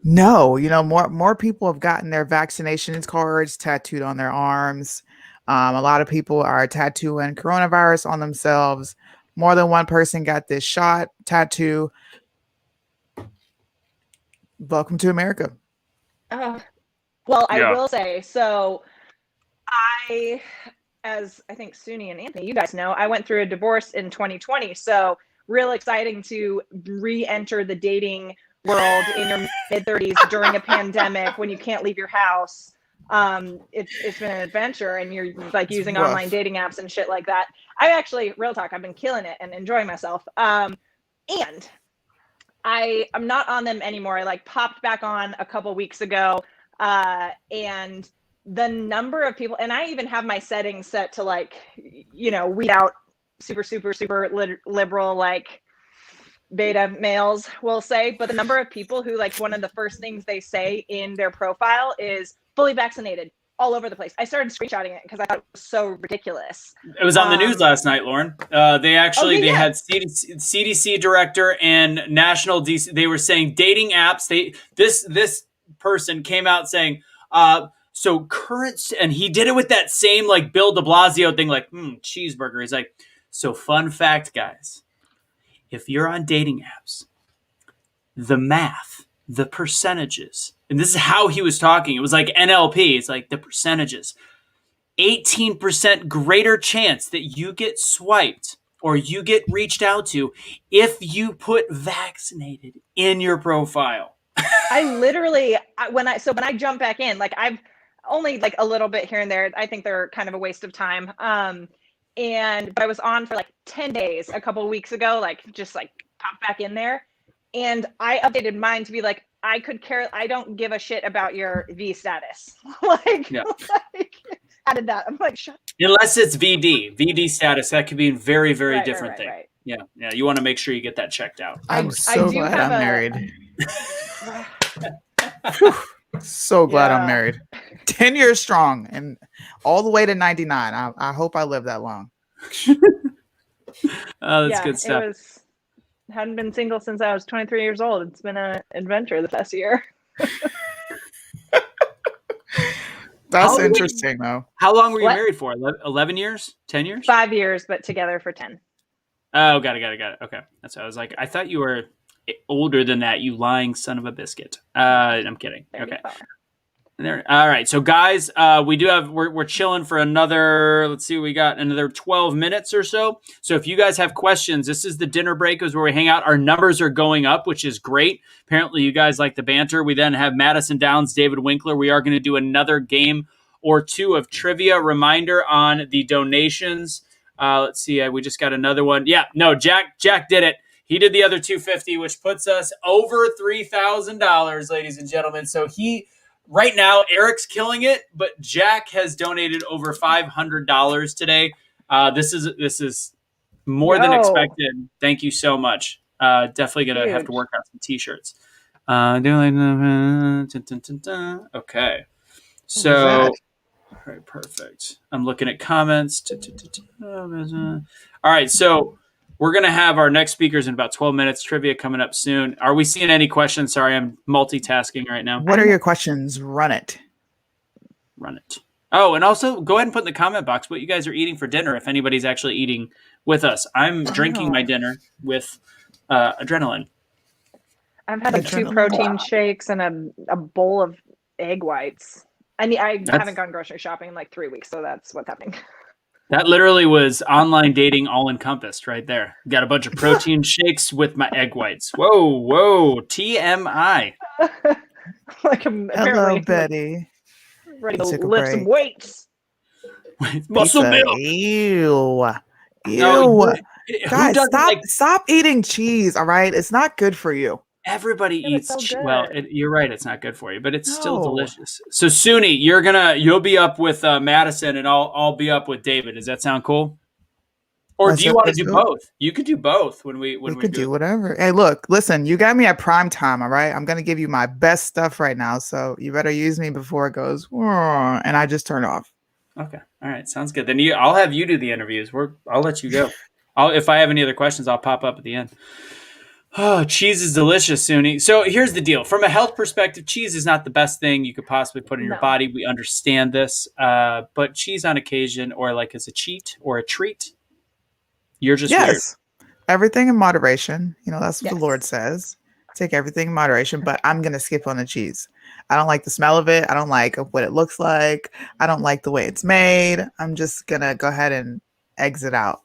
No, more people have gotten their vaccination cards tattooed on their arms. A lot of people are tattooing coronavirus on themselves. More than one person got this shot tattoo. Welcome to America. Well, I will say, so as I think Suni and Anthony, you guys know, I went through a divorce in 2020. So real exciting to re-enter the dating world in your mid-30s during a pandemic when you can't leave your house. It's been an adventure, and you're like using online dating apps and shit like that. I actually, real talk, I've been killing it and enjoying myself. And I'm not on them anymore. I like popped back on a couple weeks ago. And the number of people, and I even have my settings set to like, weed out super liberal, like beta males, will say. But the number of people who like one of the first things they say in their profile is fully vaccinated all over the place. I started screenshotting it because I thought it was so ridiculous. It was on the news last night, Lauren. They had CDC director and national DC. They were saying dating apps. This person came out saying, so current, and he did it with that same like Bill de Blasio thing, like cheeseburger. He's like, so fun fact, guys, if you're on dating apps, the math, the percentages, and this is how he was talking. It was like NLP. It's like the percentages. 18% greater chance that you get swiped or you get reached out to if you put vaccinated in your profile. I literally, when I jump back in, like I've only like a little bit here and there. I think they're kind of a waste of time. But I was on for like 10 days a couple of weeks ago, like just like pop back in there. And I updated mine to be like, I don't give a shit about your V status. like added that. I'm like, shut. Unless it's VD status, that could be a very, very different thing. Right. Yeah. You want to make sure you get that checked out. I'm so glad I'm married. So glad I'm married. 10 years strong and all the way to 99. I hope I live that long. Oh, that's good stuff. Hadn't been single since I was 23 years old. It's been an adventure the past year. That's interesting, though. How long were you married for? 11 years? 10 years? 5 years, but together for 10. Oh, got it. Okay. That's what I was like. I thought you were older than that, you lying son of a biscuit. I'm kidding. Okay. There. All right. So guys, we're chilling for another, let's see, we got another 12 minutes or so. So if you guys have questions, this is the dinner breakers where we hang out. Our numbers are going up, which is great. Apparently you guys like the banter. We then have Madison Downs, David Winkler. We are going to do another game or two of trivia. Reminder on the donations. Let's see. We just got another one. Yeah, no, Jack did it. He did the other 250, which puts us over $3,000, ladies and gentlemen. So right now, Eric's killing it, but Jack has donated over $500 today. This is more than expected. Thank you so much. Definitely going to have to work out some T-shirts. Okay. So, all right, perfect. I'm looking at comments. All right, so we're going to have our next speakers in about 12 minutes. Trivia coming up soon. Are we seeing any questions? Sorry, I'm multitasking right now. What are your questions? Run it. Oh, and also go ahead and put in the comment box what you guys are eating for dinner if anybody's actually eating with us. I'm drinking my dinner with adrenaline. I've had 2 protein shakes and a bowl of egg whites. I haven't gone grocery shopping in like 3 weeks, so that's what's happening. That literally was online dating all encompassed right there. Got a bunch of protein shakes with my egg whites. Whoa, TMI. Hello, Betty. Ready to lift some weights. Muscle milk. Ew. No, Guys, stop eating cheese, all right? It's not good for you. Everybody eats you're right, it's not good for you, but it's still delicious. So Suni, you'll be up with Madison and I'll be up with David. Does that sound cool? Or do you want to do both? You could do both when we could do whatever. Hey, look, listen, you got me at prime time, all right? I'm gonna give you my best stuff right now, so you better use me before it goes and I just turn off. Okay. All right, sounds good. Then I'll have you do the interviews. I'll let you go. If I have any other questions, I'll pop up at the end. Oh, cheese is delicious, Suni. So here's the deal. From a health perspective, cheese is not the best thing you could possibly put in your body. We understand this. But cheese on occasion or like as a cheat or a treat, you're just weird. Everything in moderation. That's what the Lord says. Take everything in moderation, but I'm going to skip on the cheese. I don't like the smell of it. I don't like what it looks like. I don't like the way it's made. I'm just going to go ahead and exit out.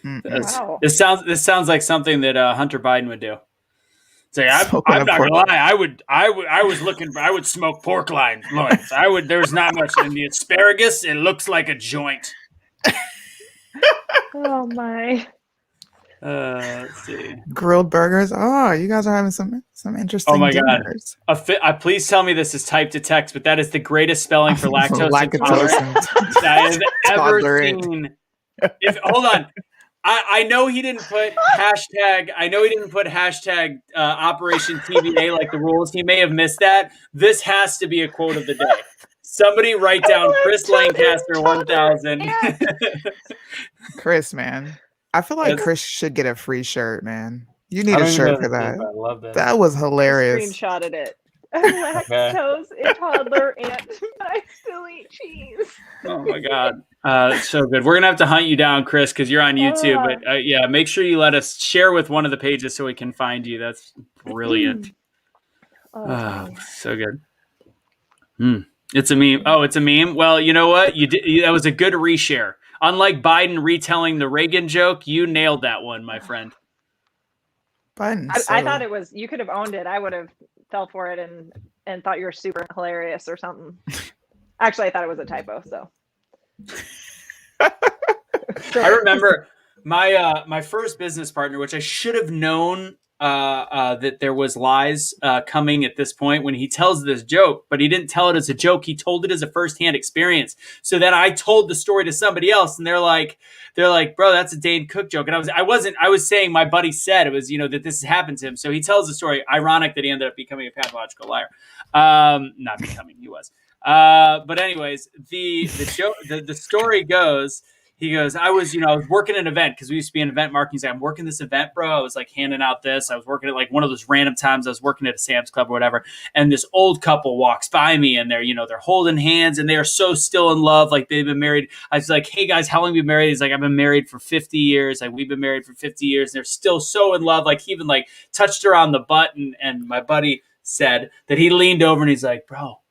Wow. This sounds like something that Hunter Biden would do. Say, I'm not gonna lie. I would smoke pork loins. There's not much in the asparagus. It looks like a joint. Oh my. Let's see. Grilled burgers. Oh, you guys are having some interesting. Oh my dinners. God! Please tell me this is typed to text, but that is the greatest spelling for lactose intolerant that I've ever seen. Hold on. I know he didn't put hashtag. Operation TBA like the rules. He may have missed that. This has to be a quote of the day. Somebody write down Chris Lancaster 1000. Chris, man, I feel like Chris should get a free shirt, man. You need a shirt for that. I love that. That was hilarious. Screenshotted it. Lactose intolerant, but I still eat cheese. Oh my God. So good. We're going to have to hunt you down, Chris, because you're on YouTube. But yeah, make sure you let us share with one of the pages so we can find you. That's brilliant. So good. It's a meme. Oh, it's a meme. Well, you know what? That was a good reshare. Unlike Biden retelling the Reagan joke, you nailed that one, my friend. Biden. I thought it was, you could have owned it. I would have fell for it and thought you were super hilarious or something. Actually, I thought it was a typo. So I remember my first business partner, which I should have known that there was lies coming at this point when he tells this joke, but he didn't tell it as a joke. He told it as a firsthand experience. So then I told the story to somebody else, and they're like, bro, that's a Dane Cook joke. And I was saying my buddy said it was, that this has happened to him. So he tells the story. Ironic that he ended up becoming a pathological liar. Not becoming, he was. But anyways, the story goes. He goes, I was working an event because we used to be in event marketing. He's like, I'm working this event, bro. I was like handing out this. I was working at like one of those random times I was working at a Sam's Club or whatever. And this old couple walks by me and they're holding hands and they are so still in love. Like they've been married. I was like, hey guys, how long have you been married? He's like, I've been married for 50 years. Like we've been married for 50 years. And they're still so in love. Like he even touched her on the butt. And my buddy said that he leaned over and he's like, bro,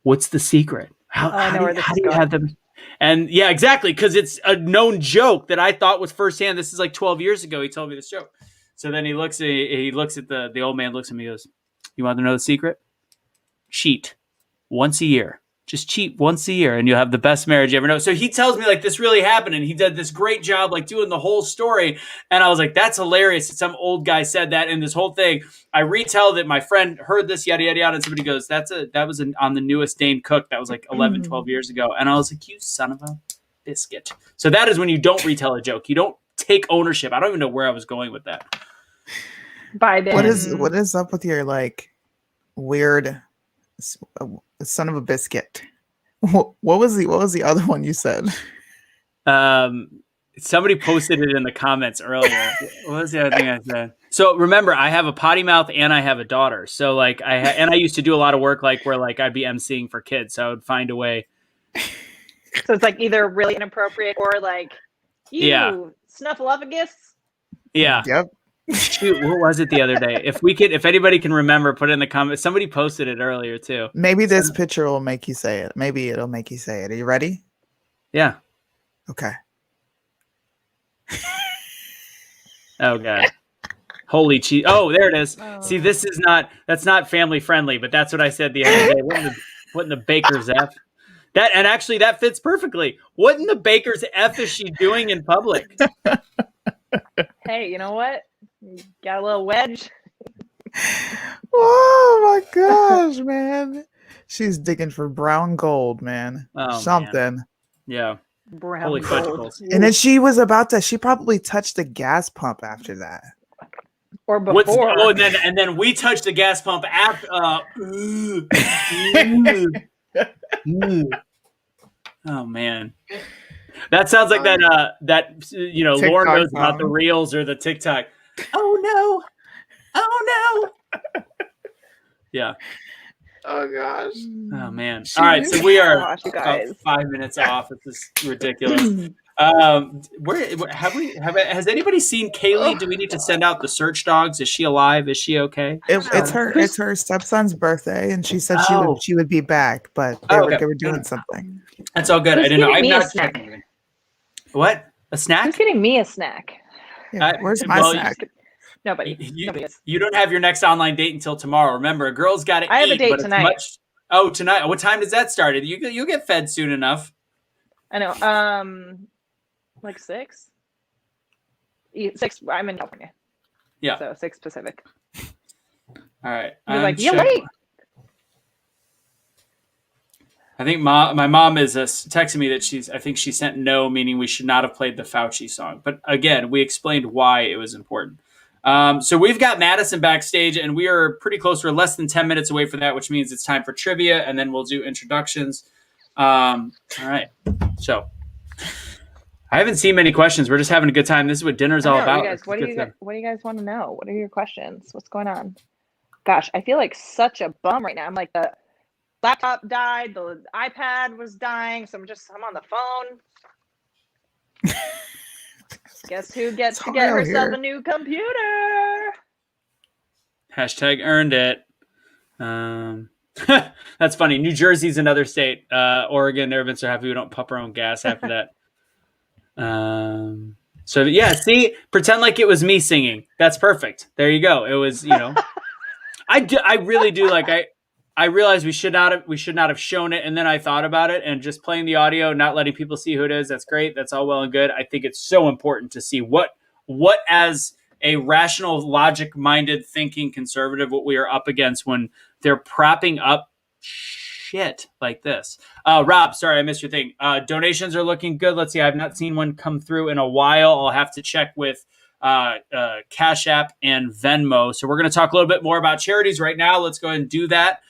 what's the secret? How do you have them? And yeah, exactly. Cause it's a known joke that I thought was firsthand. This is like 12 years ago. He told me this joke. So then he looks at the old man looks at me and goes, you want to know the secret? Cheat once a year. Just cheat once a year and you'll have the best marriage you ever know. So he tells me like this really happened and he did this great job like doing the whole story. And I was like, that's hilarious that some old guy said that in this whole thing. I retell that my friend heard this, yada, yada, yada. And somebody goes, that was on the newest Dane Cook. That was like 11, 12 years ago. And I was like, you son of a biscuit. So that is when you don't retell a joke. You don't take ownership. I don't even know where I was going with that. Biden. What is up with your like weird son of a biscuit? What was the other one you said? Somebody posted it in the comments earlier. What was the other thing I said? So remember, I have a potty mouth and I have a daughter. So like I used to do a lot of work like where like I'd be emceeing for kids. So I would find a way. So it's like either really inappropriate or like snuffleupagus. Yeah. Yep. Shoot, what was it the other day? If anybody can remember, put it in the comments. Somebody posted it earlier too. Maybe this picture will make you say it. Maybe it'll make you say it. Are you ready? Yeah. Okay. Oh god. Holy cheese. Oh, there it is. See, that's not family friendly, but that's what I said the other day. What in the baker's F? And actually that fits perfectly. What in the baker's F is she doing in public? Hey, you know what? Got a little wedge. Oh my gosh, man. She's digging for brown gold, man. Oh, something. Man. Yeah. Brown Holy gold. And then she probably touched the gas pump after that. Or before. And then we touched the gas pump after. Oh man. That sounds like that TikTok Lauren knows about the reels or the TikTok. Oh no. Yeah. Oh gosh. Oh man. All right, so we are about 5 minutes off. This is ridiculous. Has anybody seen Kaylee? Do we need to send out the search dogs? Is she alive? Is she okay? It's her stepson's birthday, and she said she would be back, but they were doing something. That's all good. I didn't know. I'm not checking. What? A snack? Who's getting me a snack? Yeah, where's my snack? Nobody. You don't have your next online date until tomorrow. Remember, a girl's got to eat. I have a date tonight. Tonight. What time does that start? You'll get fed soon enough. I know. Like 6. 6. I'm in California. Yeah. So 6 Pacific. All right. You're like, you're late. I think my mom is texting me that I think she sent no, meaning we should not have played the Fauci song. But again, we explained why it was important. So we've got Madison backstage, and we are pretty close. We're less than 10 minutes away from that, which means it's time for trivia, and then we'll do introductions. All right. So I haven't seen many questions. We're just having a good time. This is what dinner's all about. What do you guys want to know? What are your questions? What's going on? Gosh, I feel like such a bum right now. I'm like, the laptop died, the iPad was dying, so I'm on the phone. Guess who gets to get herself a new computer? # earned it. That's funny. New Jersey's another state. Oregon, never been so happy we don't pump our own gas after that. So yeah, see, pretend like it was me singing. That's perfect. There you go. It was, I really do like. I realized we should not have shown it, and then I thought about it, and just playing the audio, not letting people see who it is. That's great. That's all well and good. I think it's so important to see what as a rational, logic-minded, thinking conservative, what we are up against when they're propping up shit like this. Rob, sorry, I missed your thing. Donations are looking good. Let's see. I've not seen one come through in a while. I'll have to check with Cash App and Venmo. So we're going to talk a little bit more about charities right now. Let's go ahead and do that.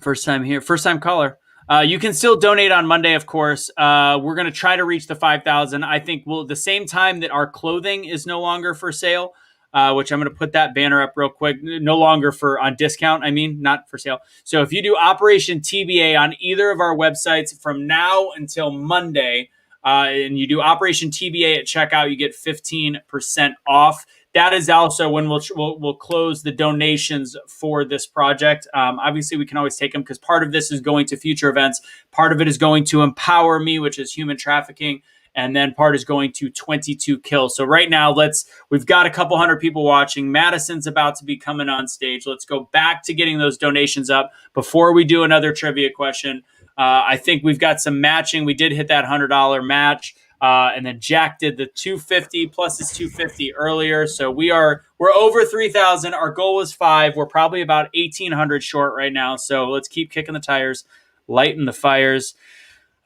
First time caller. You can still donate on Monday, of course. We're going to try to reach the 5,000. I think the same time that our clothing is no longer for sale, which I'm going to put that banner up real quick. No longer on discount. I mean, not for sale. So if you do Operation TBA on either of our websites from now until Monday, and you do Operation TBA at checkout, you get 15% off. That is also when we'll close the donations for this project. Obviously, we can always take them because part of this is going to future events. Part of it is going to Empower Me, which is human trafficking. And then part is going to 22 Kills. So right now, we've got a couple hundred people watching. Madison's about to be coming on stage. Let's go back to getting those donations up before we do another trivia question. I think we've got some matching. We did hit that $100 match. And then Jack did the 250 plus his 250 earlier. So we're over 3,000. Our goal was 5. We're probably about 1,800 short right now. So let's keep kicking the tires, lighting the fires.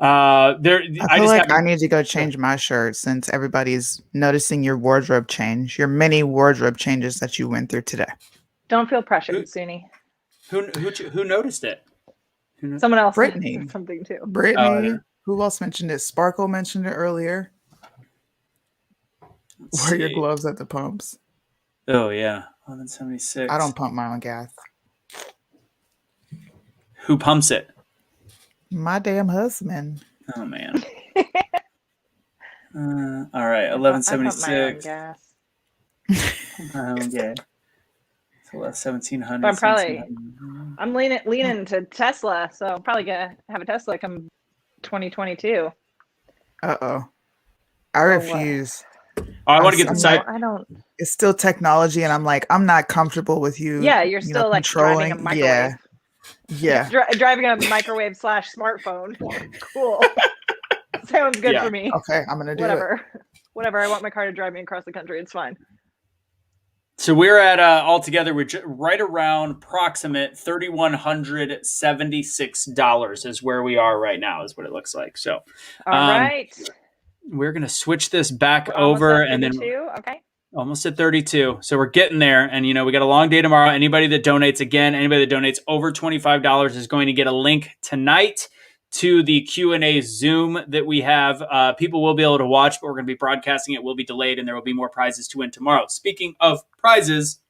I feel like I need to go change my shirt since everybody's noticing your wardrobe change, your many wardrobe changes that you went through today. Don't feel pressured, Suni. Who noticed it? Someone else. Brittany. Something too. Brittany. Who else mentioned it? Sparkle mentioned it earlier. Wear your gloves at the pumps. Oh yeah, 1176. I don't pump my own gas. Who pumps it? My damn husband. Oh man. All right, 1176. Okay. So 1700. I'm leaning to Tesla, so I'm probably gonna have a Tesla come 2022. I refuse. I want to get the site. I don't. It's still technology, and I'm like, I'm not comfortable with you. Yeah, you're still like driving a microwave. Yeah. Driving a microwave / smartphone. Cool. Sounds good for me. Okay, I'm gonna do it. Whatever. I want my car to drive me across the country. It's fine. So we're at altogether, we're right around approximate $3,176 is where we are right now, is what it looks like. So, all right, we're gonna switch this back over, and then okay, almost at 32. So we're getting there, and we got a long day tomorrow. Anybody that donates over $25 is going to get a link tonight to the Q&A Zoom that we have. People will be able to watch, but we're going to be broadcasting it. Will be delayed, and there will be more prizes to win tomorrow. Speaking of prizes,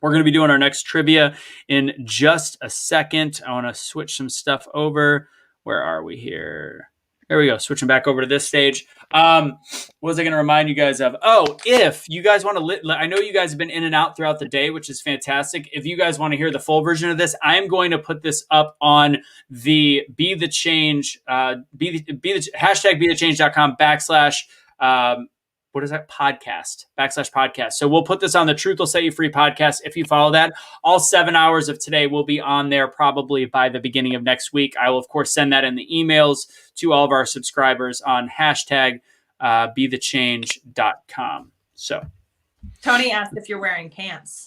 we're going to be doing our next trivia in just a second. I want to switch some stuff over. Where are we here? There we go. Switching back over to this stage. What was I going to remind you guys of? Oh, if you guys want to, I know you guys have been in and out throughout the day, which is fantastic. If you guys want to hear the full version of this, I'm going to put this up on the BeTheChange, hashtag BeTheChange.com / what is that? /podcast. So we'll put this on the Truth Will Set You Free podcast. If you follow that, all 7 hours of today will be on there probably by the beginning of next week. I will, of course, send that in the emails to all of our subscribers on hashtag BeTheChange.com. So Tony asked if you're wearing pants.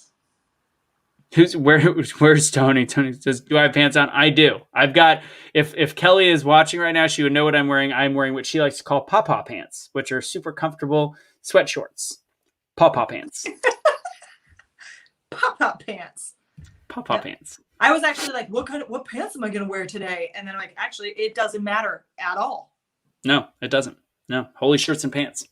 Where's Tony? Tony says, do I have pants on? I do. I've got, if Kelly is watching right now, she would know what I'm wearing. I'm wearing what she likes to call pawpaw pants, which are super comfortable sweat shorts. Pawpaw pants. Pawpaw pants. Pawpaw pants. I was actually like, what pants am I going to wear today? And then I'm like, actually, it doesn't matter at all. No, it doesn't. No, holy shirts and pants.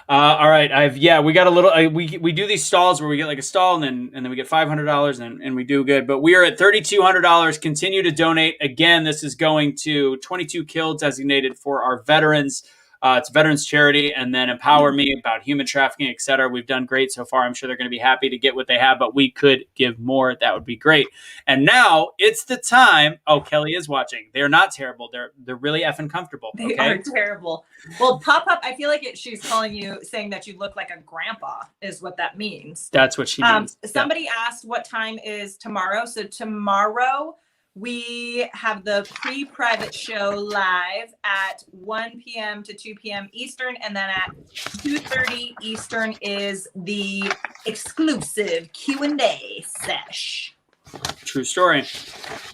All right, we got a little. We do these stalls where we get like a stall and then we get $500 and we do good. But we are at $3,200. Continue to donate. Again, this is going to 22 Killed, designated for our veterans. It's a veterans charity, and then Empower Me about human trafficking, etc. We've done great so far. I'm sure they're going to be happy to get what they have, but we could give more. That would be great. And now it's the time. Oh, Kelly is watching. They're not terrible. They're really effing comfortable. They are terrible. Well, pop up. I feel like she's calling you, saying that you look like a grandpa is what that means. That's what she means. Somebody asked what time is tomorrow. So tomorrow we have the pre-private show live at 1 p.m. to 2 p.m. Eastern, and then at 2:30 Eastern is the exclusive Q&A sesh. True story.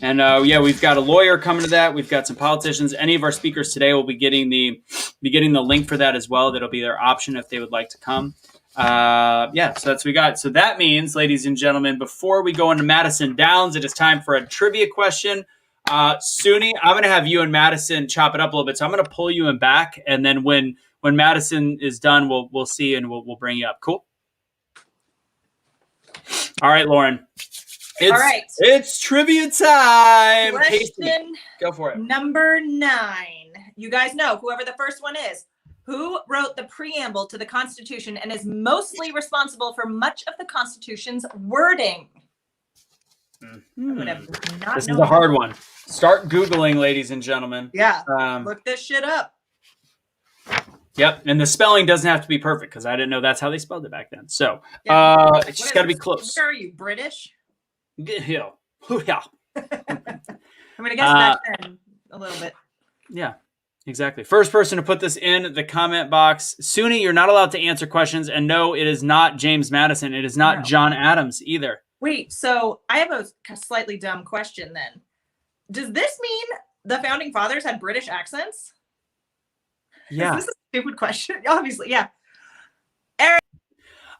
And we've got a lawyer coming to that. We've got some politicians. Any of our speakers today will be getting the link for that as well. That'll be their option if they would like to come. So that's what we got. So that means, ladies and gentlemen, before we go into Madison Downs, it is time for a trivia question. Suni, I'm going to have you and Madison chop it up a little bit. So I'm going to pull you in back, and then when Madison is done, we'll see and we'll bring you up. Cool. All right, Lauren. All right. It's trivia time. Question Go for it. number 9. You guys know whoever the first one is. Who wrote the preamble to the Constitution and is mostly responsible for much of the Constitution's wording? This is a hard one. Start Googling, ladies and gentlemen. Yeah, look this shit up. Yep, and the spelling doesn't have to be perfect because I didn't know that's how they spelled it back then. So it's just got to be close. Where are you, British? Yeah. I mean, I guess back then a little bit. Yeah, exactly. First person to put this in the comment box. Suni, you're not allowed to answer questions. And no, it is not James Madison. It is not John Adams either. Wait, so I have a slightly dumb question then. Does this mean the founding fathers had British accents? Yeah. Is this a stupid question? Obviously, yeah.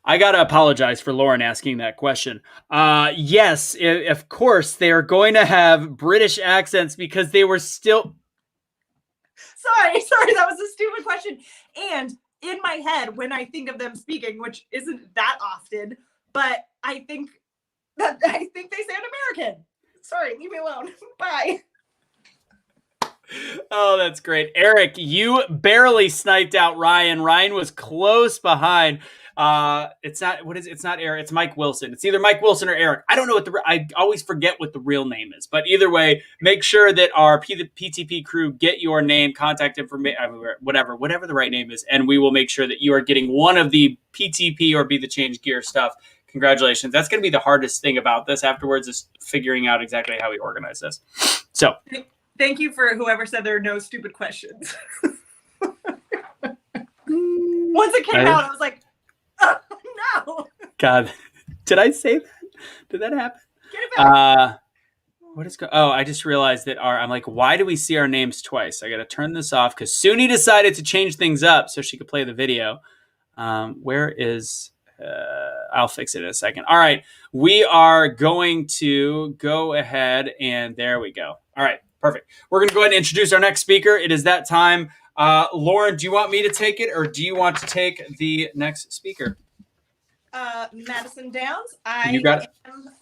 I got to apologize for Lauren asking that question. Yes, of course, they are going to have British accents because they were still... Sorry, that was a stupid question. And in my head, when I think of them speaking, which isn't that often, but I think they sound American. Sorry, leave me alone. Bye. Oh, that's great. Eric, you barely sniped out Ryan. Ryan was close behind. It's not Eric. It's Mike Wilson. It's either Mike Wilson or Eric. I don't know I always forget what the real name is, but either way, make sure that our PTP crew get your name, contact information, whatever the right name is. And we will make sure that you are getting one of the PTP or Be the Change gear stuff. Congratulations. That's going to be the hardest thing about this afterwards is figuring out exactly how we organize this. So thank you for whoever said there are no stupid questions. Once it came out, I was like, oh, no. God, did I say that? Did that happen? I just realized that I'm like, why do we see our names twice? I got to turn this off because Suni decided to change things up so she could play the video. Where is... I'll fix it in a second. All right. We are going to go ahead and there we go. All right. Perfect. We're going to go ahead and introduce our next speaker. It is that time. Lauren, do you want me to take it or do you want to take the next speaker? Madison Downs. You got it.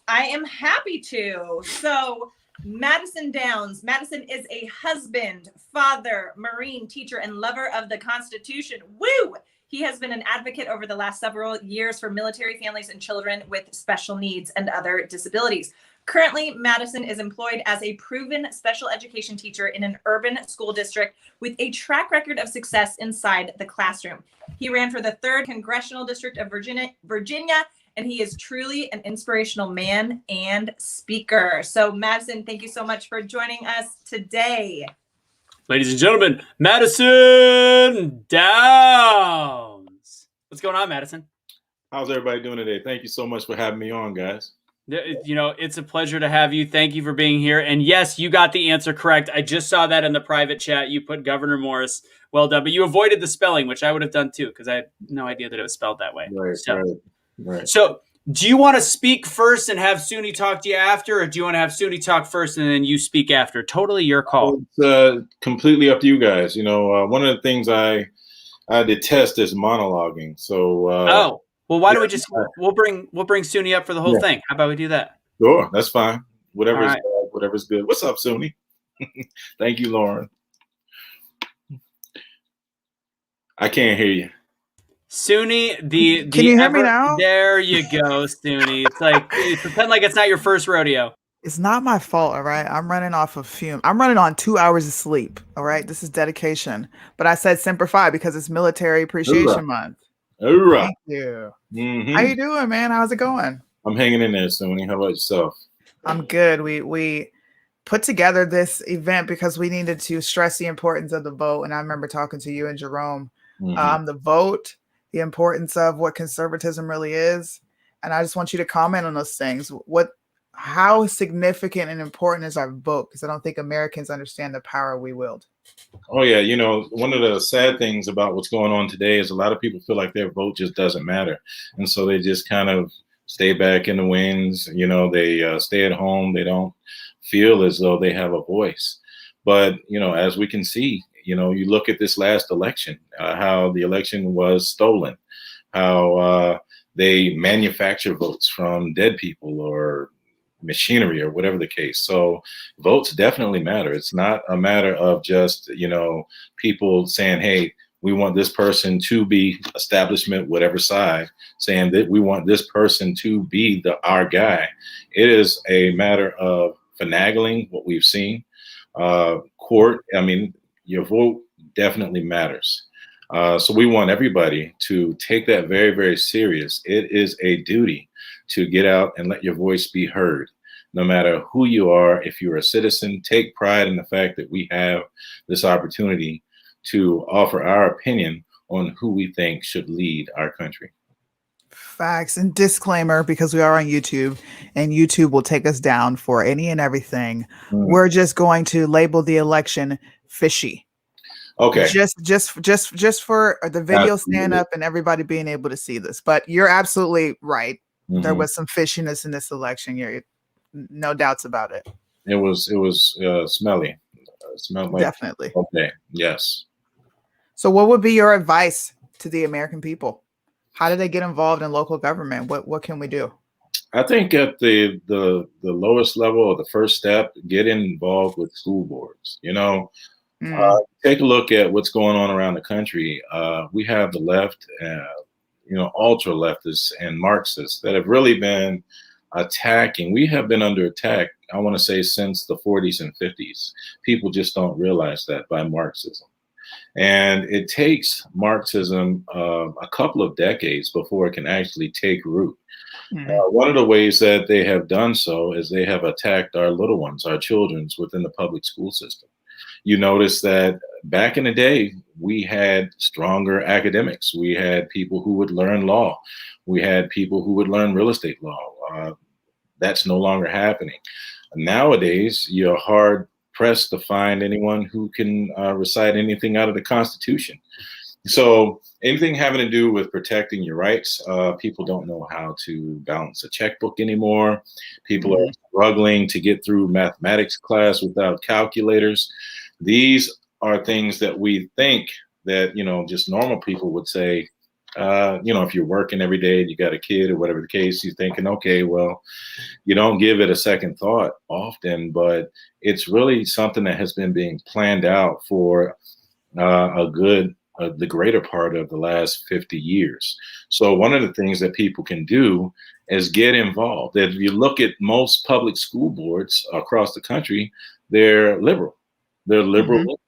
I am happy to. So Madison Downs. Madison is a husband, father, Marine, teacher, and lover of the Constitution. Woo! He has been an advocate over the last several years for military families and children with special needs and other disabilities. Currently, Madison is employed as a proven special education teacher in an urban school district with a track record of success inside the classroom. He ran for the 3rd Congressional District of Virginia, and he is truly an inspirational man and speaker. So, Madison, thank you so much for joining us today. Ladies and gentlemen, Madison Downs. What's going on, Madison? How's everybody doing today? Thank you so much for having me on, guys. You know, it's a pleasure to have you. Thank you for being here. And yes, you got the answer correct. I just saw that in the private chat. You put Governor Morris. Well done. But you avoided the spelling, which I would have done too, because I had no idea that it was spelled that way. Right. So do you want to speak first and have Suni talk to you after, or do you want to have Suni talk first and then you speak after? Totally your call. It's completely up to you guys. You know, one of the things I detest is monologuing. So well, why don't we just we'll bring Suni up for the whole thing? How about we do that? Sure, that's fine. Whatever's right. whatever's good. What's up, Suni? Thank you, Lauren. I can't hear you. Suni, Can you hear me now? There you go, Suni. It's like pretend like it's not your first rodeo. It's not my fault, all right? I'm running off of fume. I'm running on 2 hours of sleep, all right? This is dedication. But I said Semper Fi because it's Military Appreciation Month. Hoorah. Thank you. Mm-hmm. How you doing, man? How's it going? I'm hanging in there, Suni. How about yourself? I'm good. We put together this event because we needed to stress the importance of the vote. And I remember talking to you and Jerome. The vote, the importance of what conservatism really is. And I just want you to comment on those things. How significant and important is our vote? Because I don't think Americans understand the power we wield. Oh, yeah. You know, one of the sad things about what's going on today is a lot of people feel like their vote just doesn't matter. And so they just kind of stay back in the wings. You know, they stay at home. They don't feel as though they have a voice. But, you know, as we can see, you know, you look at this last election, how the election was stolen, how they manufacture votes from dead people or machinery or whatever the case. So votes definitely matter. It's not a matter of just, you know, people saying, hey, We want this person to be establishment, whatever side, saying that we want this person to be our guy. It is a matter of finagling, what we've seen. Court, I mean, your vote definitely matters. So we want everybody to take that very, very serious. It is a duty to get out and let your voice be heard. No matter who you are, if you're a citizen, take pride in the fact that we have this opportunity to offer our opinion on who we think should lead our country. Facts. And disclaimer, because we are on YouTube and YouTube will take us down for any and everything. We're just going to label the election fishy. Okay. Just for the video stand up and everybody being able to see this. But you're absolutely right. There was some fishiness in this election. No doubts about it. It was smelly. It smelled like definitely. Okay. Yes. So what would be your advice to the American people? How do they get involved in local government? What can we do? I think at the lowest level, or the first step, get involved with school boards. Take a look at what's going on around the country. We have the left, ultra leftists and Marxists that have really been attacking. We have been under attack, I want to say, since the 40s and 50s. People just don't realize that, by Marxism. And it takes Marxism a couple of decades before it can actually take root. One of the ways that they have done so is they have attacked our little ones, our children, within the public school system. You notice that back in the day, we had stronger academics. We had people who would learn law. We had people who would learn real estate law. That's no longer happening. Nowadays, you're hard pressed to find anyone who can recite anything out of the Constitution. So anything having to do with protecting your rights, people don't know how to balance a checkbook anymore. People are struggling to get through mathematics class without calculators. These are things that we think that, just normal people would say, if you're working every day and you got a kid or whatever the case, you're thinking, okay, well, you don't give it a second thought often, but it's really something that has been being planned out for the greater part of the last 50 years. So one of the things that people can do is get involved. If you look at most public school boards across the country, they're liberal. They're liberal.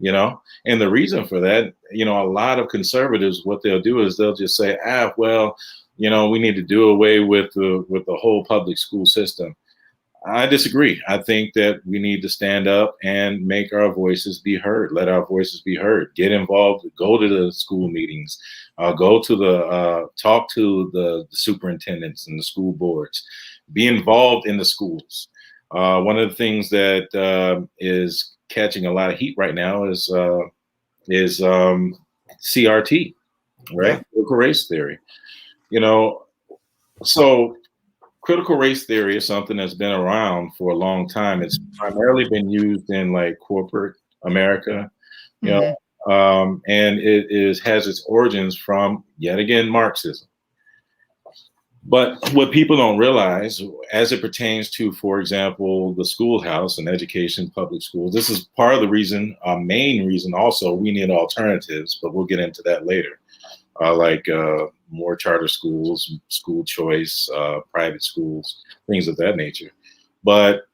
And the reason for that, a lot of conservatives, what they'll do is they'll just say, we need to do away with the whole public school system. I disagree. I think that we need to stand up and make our voices be heard. Let our voices be heard. Get involved. Go to the school meetings. Go to talk to the superintendents and the school boards. Be involved in the schools. One of the things that is catching a lot of heat right now is CRT, right? Critical race theory. So critical race theory is something that's been around for a long time. It's primarily been used in like corporate America, and it has its origins from, yet again, Marxism. But what people don't realize, as it pertains to, for example, the schoolhouse and education, public schools, this is part of the reason, main reason also, we need alternatives, but we'll get into that later. More charter schools, school choice, private schools, things of that nature. But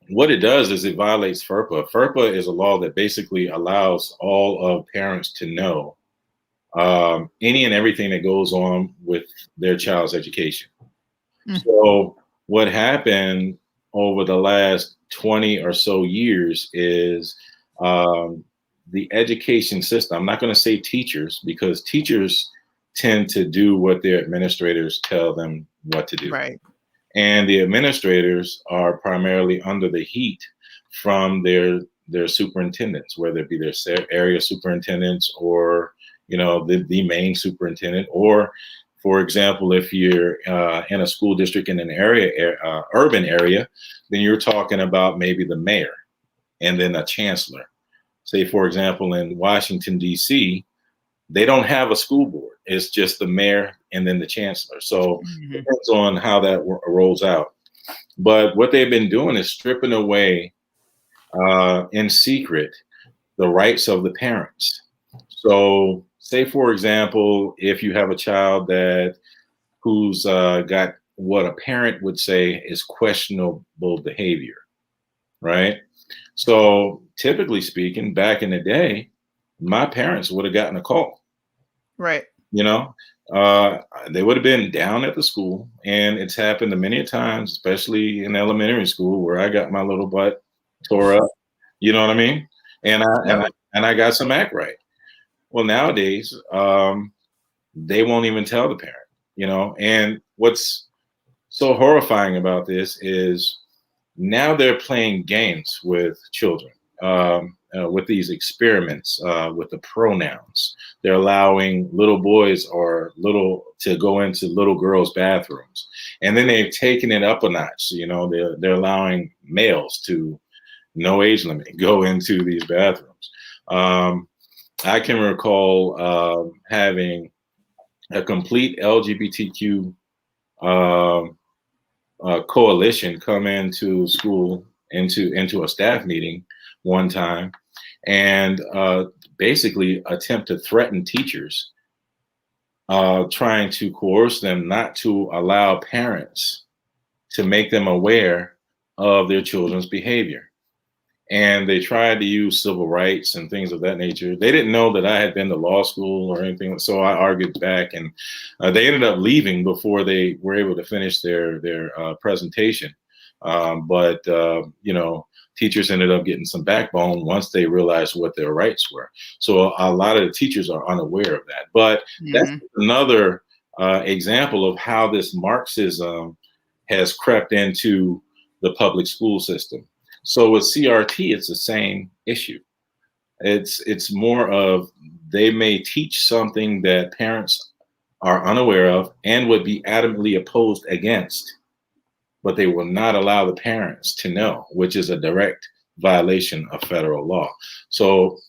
what it does is it violates FERPA. FERPA is a law that basically allows all of parents to know any and everything that goes on with their child's education. So what happened over the last 20 or so years is the education system, I'm not going to say teachers, because teachers tend to do what their administrators tell them what to do. Right. And the administrators are primarily under the heat from their superintendents, whether it be their area superintendents or the main superintendent, or, for example, if you're in a school district in an urban area, then you're talking about maybe the mayor and then a chancellor. Say, for example, in Washington, D.C., they don't have a school board. It's just the mayor and then the chancellor. So it depends on how that rolls out. But what they've been doing is stripping away in secret the rights of the parents. So say, for example, if you have a child who's got what a parent would say is questionable behavior, right? So typically speaking, back in the day, my parents would have gotten a call. Right. You know, they would have been down at the school, and it's happened many times, especially in elementary school, where I got my little butt tore up. You know what I mean? And I got some act right. Well, nowadays, they won't even tell the parent. You know, and what's so horrifying about this is now they're playing games with children. With these experiments with the pronouns, they're allowing little boys to go into little girls' bathrooms, and then they've taken it up a notch. You know, they're allowing males to no age limit go into these bathrooms. I can recall having a complete LGBTQ coalition come into school into a staff meeting one time, and basically attempt to threaten teachers, trying to coerce them not to allow parents to make them aware of their children's behavior. And they tried to use civil rights and things of that nature. They didn't know that I had been to law school or anything, so I argued back, and they ended up leaving before they were able to finish their presentation. But you know, teachers ended up getting some backbone once they realized what their rights were. So a lot of the teachers are unaware of that. But that's another example of how this Marxism has crept into the public school system. So with CRT, it's the same issue. It's more of they may teach something that parents are unaware of and would be adamantly opposed against, but they will not allow the parents to know, which is a direct violation of federal law. So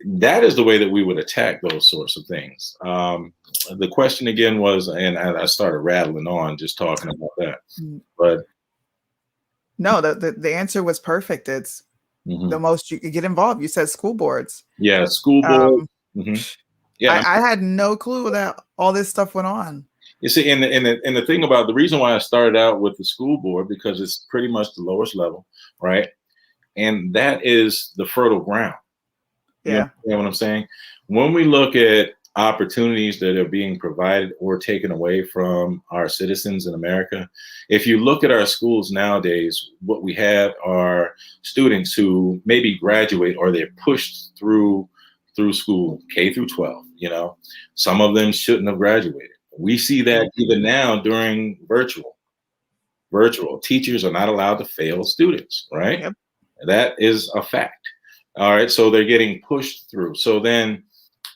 that is the way that we would attack those sorts of things. The question again was, and I started rattling on just talking about that, but no, the answer was perfect. It's the most you could get involved. You said school boards. Yeah, school boards. Yeah, I had no clue that all this stuff went on. You see, and the thing about the reason why I started out with the school board, because it's pretty much the lowest level, right? And that is the fertile ground. Yeah. You know what I'm saying? When we look at opportunities that are being provided or taken away from our citizens in America, if you look at our schools nowadays, what we have are students who maybe graduate or they're pushed through school, K through 12, you know, some of them shouldn't have graduated. We see that even now during virtual teachers are not allowed to fail students, right? Yep. That is a fact. All right. So they're getting pushed through. So then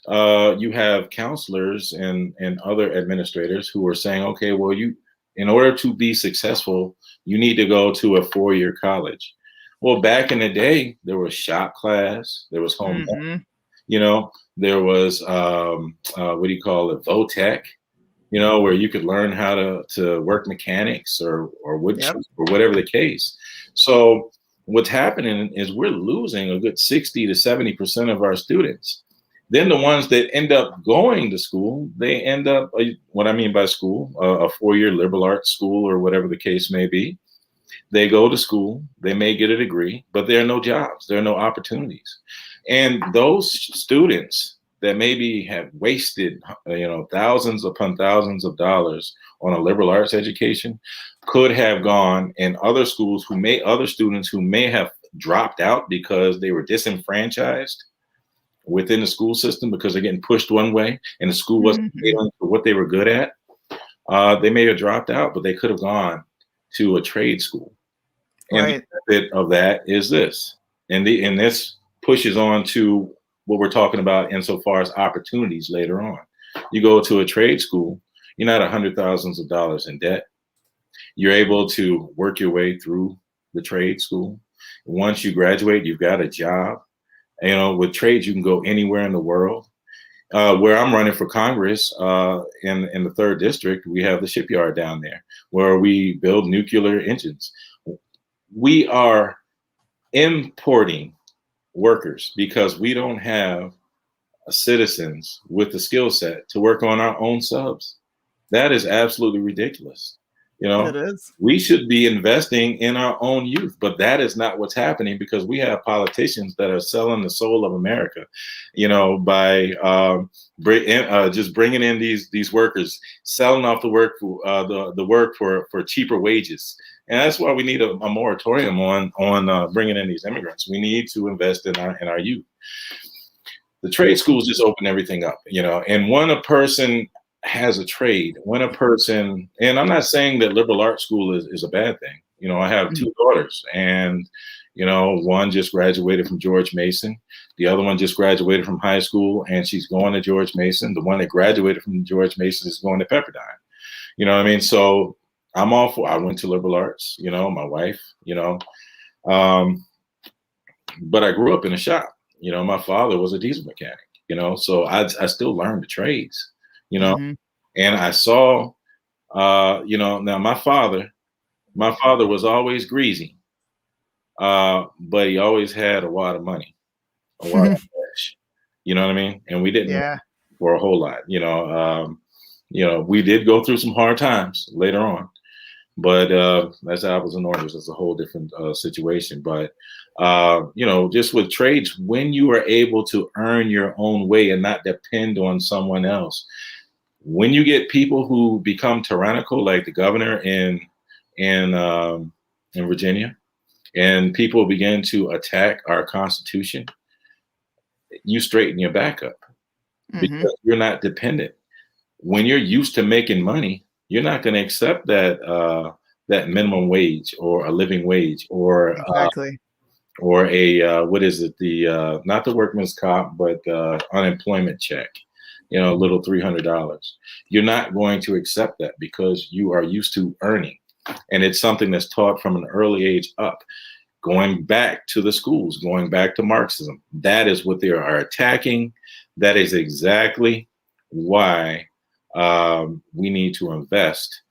you have counselors and other administrators who are saying, okay, well, in order to be successful, you need to go to a 4-year college. Well, back in the day, there was shop class, there was home, you know, there was, what do you call it? VOTEC, you know, where you could learn how to work mechanics or wood chips or whatever the case. So what's happening is we're losing a good 60 to 70% of our students. Then the ones that end up going to school, they end up, what I mean by school, a 4-year liberal arts school or whatever the case may be. They go to school, they may get a degree, but there are no jobs, there are no opportunities. And those students that maybe have wasted, you know, thousands upon thousands of dollars on a liberal arts education could have gone in other schools other students who may have dropped out because they were disenfranchised within the school system because they're getting pushed one way and the school wasn't failing for what they were good at. They may have dropped out, but they could have gone to a trade school. And the benefit of that is this. And this pushes on to what we're talking about insofar as opportunities later on. You go to a trade school, you're not $100,000s of dollars in debt. You're able to work your way through the trade school. Once you graduate, you've got a job. You know, with trades, you can go anywhere in the world. Where I'm running for Congress in the 3rd district, we have the shipyard down there where we build nuclear engines. We are importing workers because we don't have citizens with the skill set to work on our own subs. That is absolutely ridiculous. You know, It is. we should be investing in our own youth, but that is not what's happening because we have politicians that are selling the soul of America, you know, by just bringing in these workers, selling off the work for the work for cheaper wages. And that's why we need a moratorium on bringing in these immigrants. We need to invest in our youth. The trade schools just open everything up, you know, and when a person has a trade, when a person, and I'm not saying that liberal arts school is a bad thing. You know, I have two daughters, and, you know, one just graduated from George Mason. The other one just graduated from high school, and she's going to George Mason. The one that graduated from George Mason is going to Pepperdine. You know what I mean? So I'm all for, I went to liberal arts, you know, my wife, you know, but I grew up in a shop. You know, my father was a diesel mechanic, you know, so I still learned the trades, you know, and I saw, you know, now my father was always greasy, but he always had a lot of money, a lot of cash, you know what I mean? And we didn't for a whole lot, you know, we did go through some hard times later on, but that's apples and oranges. That's a whole different situation. But you know, just with trades, when you are able to earn your own way and not depend on someone else, when you get people who become tyrannical, like the governor in Virginia, and people begin to attack our Constitution, you straighten your back up because you're not dependent. When you're used to making money, you're not going to accept that that minimum wage or a living wage or or a what is it, the not the workman's comp, but unemployment check, you know, a little $300. You're not going to accept that because you are used to earning, and it's something that's taught from an early age up. Going back to the schools, going back to Marxism, that is what they are attacking. That is exactly why we need to invest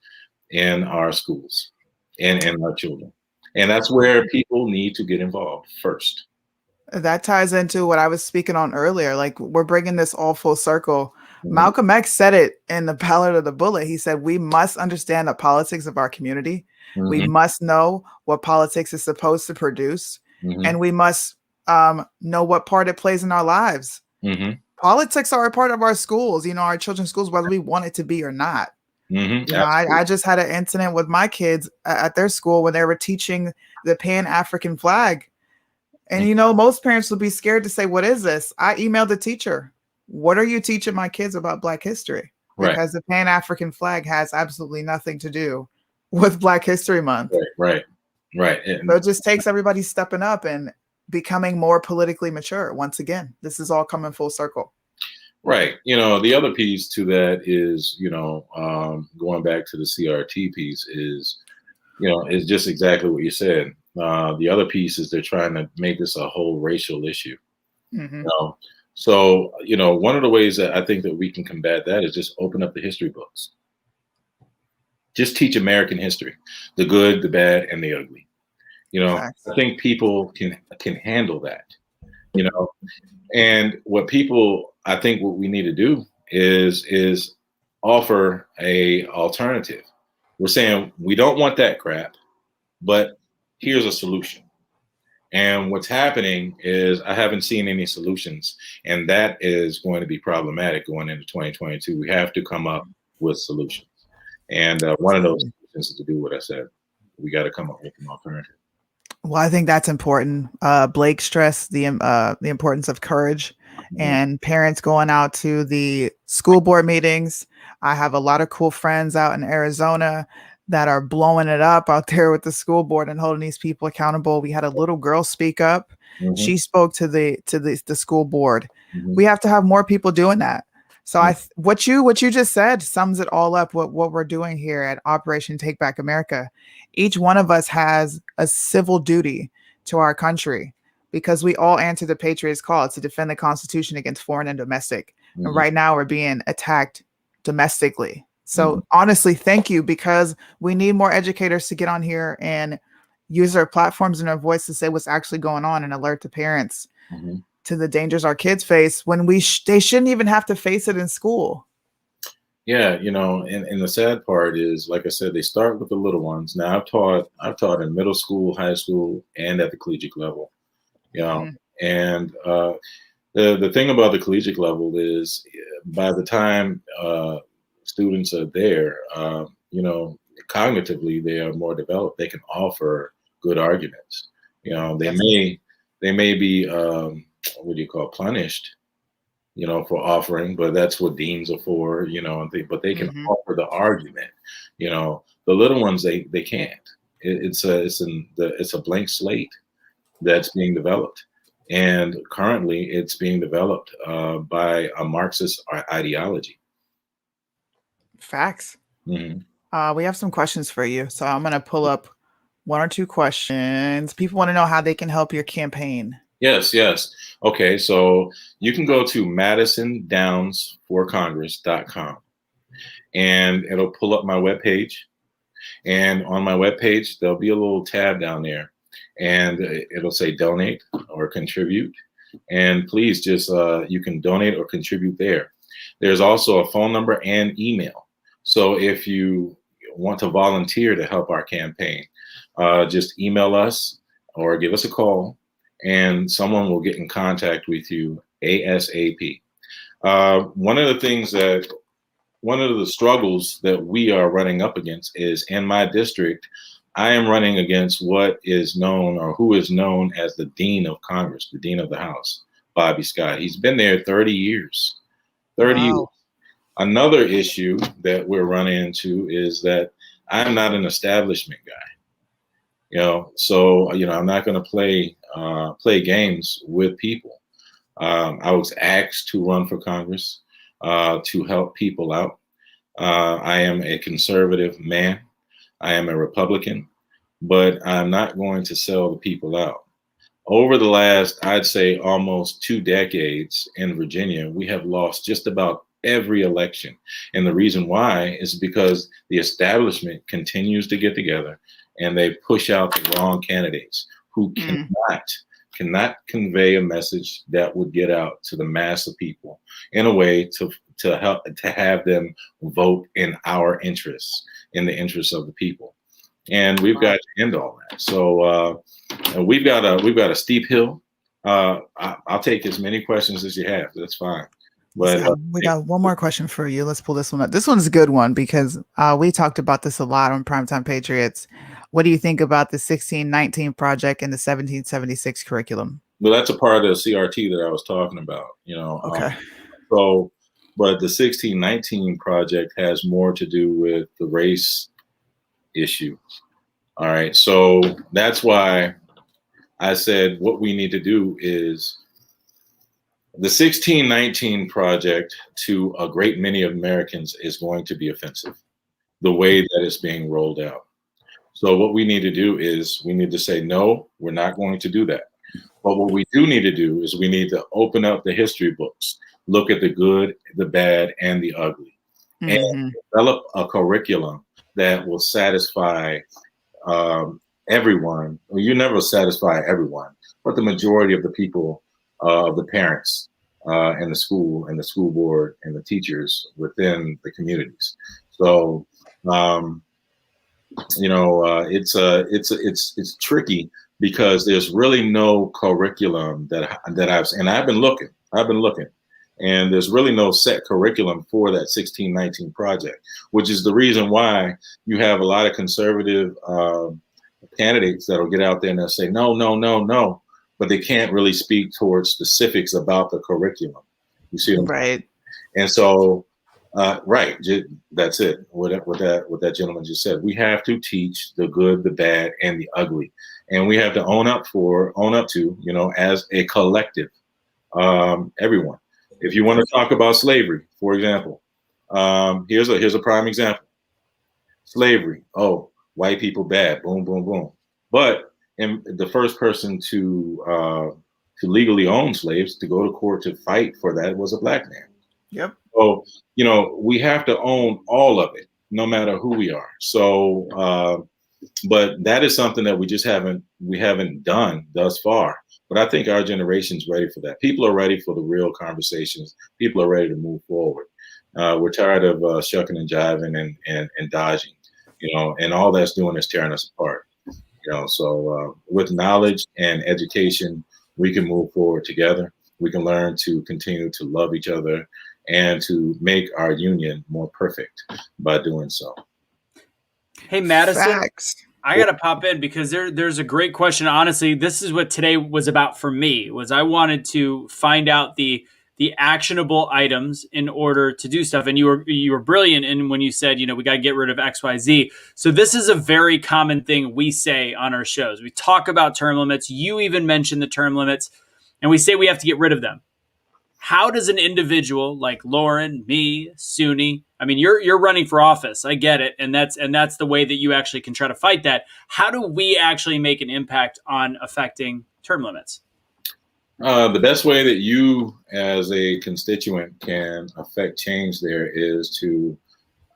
in our schools and in our children. And that's where people need to get involved first. That ties into what I was speaking on earlier. Like, we're bringing this all full circle. Malcolm X said it in The Ballad of the Bullet. He said, we must understand the politics of our community. We must know what politics is supposed to produce. And we must know what part it plays in our lives. Politics are a part of our schools, you know, our children's schools, whether we want it to be or not. You know, I just had an incident with my kids at their school when they were teaching the Pan-African flag. And, you know, most parents would be scared to say, what is this? I emailed the teacher. What are you teaching my kids about Black history? Because the Pan-African flag has absolutely nothing to do with Black History Month. Right. So it just takes everybody stepping up and becoming more politically mature. Once again, this is all coming full circle. Right. You know, the other piece to that is, you know, going back to the CRT piece is, you know, is just exactly what you said. The other piece is they're trying to make this a whole racial issue. You know? So, you know, one of the ways that I think that we can combat that is just open up the history books. Just teach American history, the good, the bad, and the ugly. You know, I think people can handle that, you know, and I think what we need to do is offer a alternative. We're saying we don't want that crap, but here's a solution. And what's happening is I haven't seen any solutions, and that is going to be problematic going into 2022. We have to come up with solutions. And one of those solutions is to do what I said. We got to come up with an alternative. Well, I think that's important. Blake stressed the importance of courage and parents going out to the school board meetings. I have a lot of cool friends out in Arizona that are blowing it up out there with the school board and holding these people accountable. We had a little girl speak up. She spoke to the school board. We have to have more people doing that. So what you just said sums it all up. What we're doing here at Operation Take Back America. Each one of us has a civil duty to our country because we all answer the Patriots' call to defend the Constitution against foreign and domestic. And right now we're being attacked domestically. So honestly, thank you, because we need more educators to get on here and use their platforms and their voice to say what's actually going on and alert the parents. to the dangers our kids face when they shouldn't even have to face it in school. Yeah, you know, and the sad part is, like I said, they start with the little ones. Now I've taught in middle school, high school, and at the collegiate level. You know, and the thing about the collegiate level is, by the time students are there, you know, cognitively they are more developed. They can offer good arguments. You know, they may be what do you call, punished, you know, for offering, but that's what deans are for, you know, but they can offer the argument. You know, the little ones, they can't. It's a blank slate that's being developed. And currently it's being developed by a Marxist ideology. Facts. Mm-hmm. We have some questions for you. So I'm going to pull up 1 or 2 questions. People want to know how they can help your campaign. Yes. Okay, so you can go to MadisonDownsForCongress.com and it'll pull up my webpage. And on my webpage, there'll be a little tab down there and it'll say donate or contribute. And please just, you can donate or contribute there. There's also a phone number and email. So if you want to volunteer to help our campaign, just email us or give us a call, and someone will get in contact with you ASAP. One of the struggles that we are running up against is, in my district, I am running against what is known, or who is known as the Dean of Congress, the Dean of the House, Bobby Scott. He's been there 30 years. 30 years. Another issue that we're running into is that I'm not an establishment guy. You know, so, you know, I'm not going to play games with people. I was asked to run for Congress to help people out. I am a conservative man. I am a Republican, but I'm not going to sell the people out. Over the last, I'd say, almost 2 decades in Virginia, we have lost just about every election. And the reason why is because the establishment continues to get together and they push out the wrong candidates who cannot convey a message that would get out to the mass of people in a way to have them vote in our interests, in the interests of the people. And we've got to end all that. So we've got a steep hill. I'll take as many questions as you have. That's fine. But we got one more question for you. Let's pull this one up. This one's a good one because we talked about this a lot on Prime Time Patriots. What do you think about the 1619 project and the 1776 curriculum? Well, that's a part of the CRT that I was talking about, you know. Okay. But the 1619 project has more to do with the race issue. All right. So that's why I said what we need to do is the 1619 project to a great many Americans is going to be offensive, the way that it's being rolled out. So what we need to do is we need to say, no, we're not going to do that. But what we do need to do is we need to open up the history books, look at the good, the bad, and the ugly, and develop a curriculum that will satisfy everyone. Well, you never satisfy everyone, but the majority of the people, of the parents, and the school board and the teachers within the communities. So, you know, it's tricky because there's really no curriculum that I've been looking, and there's really no set curriculum for that 1619 project, which is the reason why you have a lot of conservative candidates that'll get out there and they'll say, no, but they can't really speak towards specifics about the curriculum. You see what I'm saying? Right. And so, right, that's it. What that gentleman just said. We have to teach the good, the bad, and the ugly, and we have to own up to, you know, as a collective, everyone. If you want to talk about slavery, for example, here's a prime example. Slavery. Oh, white people bad. Boom, boom, boom. But the first person to legally own slaves, to go to court to fight for that, was a black man. Yep. So, you know, we have to own all of it, no matter who we are. So, but that is something that we haven't done thus far. But I think our generation's ready for that. People are ready for the real conversations. People are ready to move forward. We're tired of shucking and jiving and dodging, and all that's doing is tearing us apart. So with knowledge and education, we can move forward together. We can learn to continue to love each other and to make our union more perfect by doing so. Hey, Madison, Facts. I got to pop in because there's a great question. Honestly, this is what today was about for me, was I wanted to find out the actionable items in order to do stuff. And you were brilliant in when you said, we got to get rid of XYZ. So this is a very common thing we say on our shows. We talk about term limits. You even mentioned the term limits, and we say we have to get rid of them. How does an individual like Lauren, me, Suni, I mean, you're running for office. I get it. And that's the way that you actually can try to fight that. How do we actually make an impact on affecting term limits? The best way that you as a constituent can affect change there is to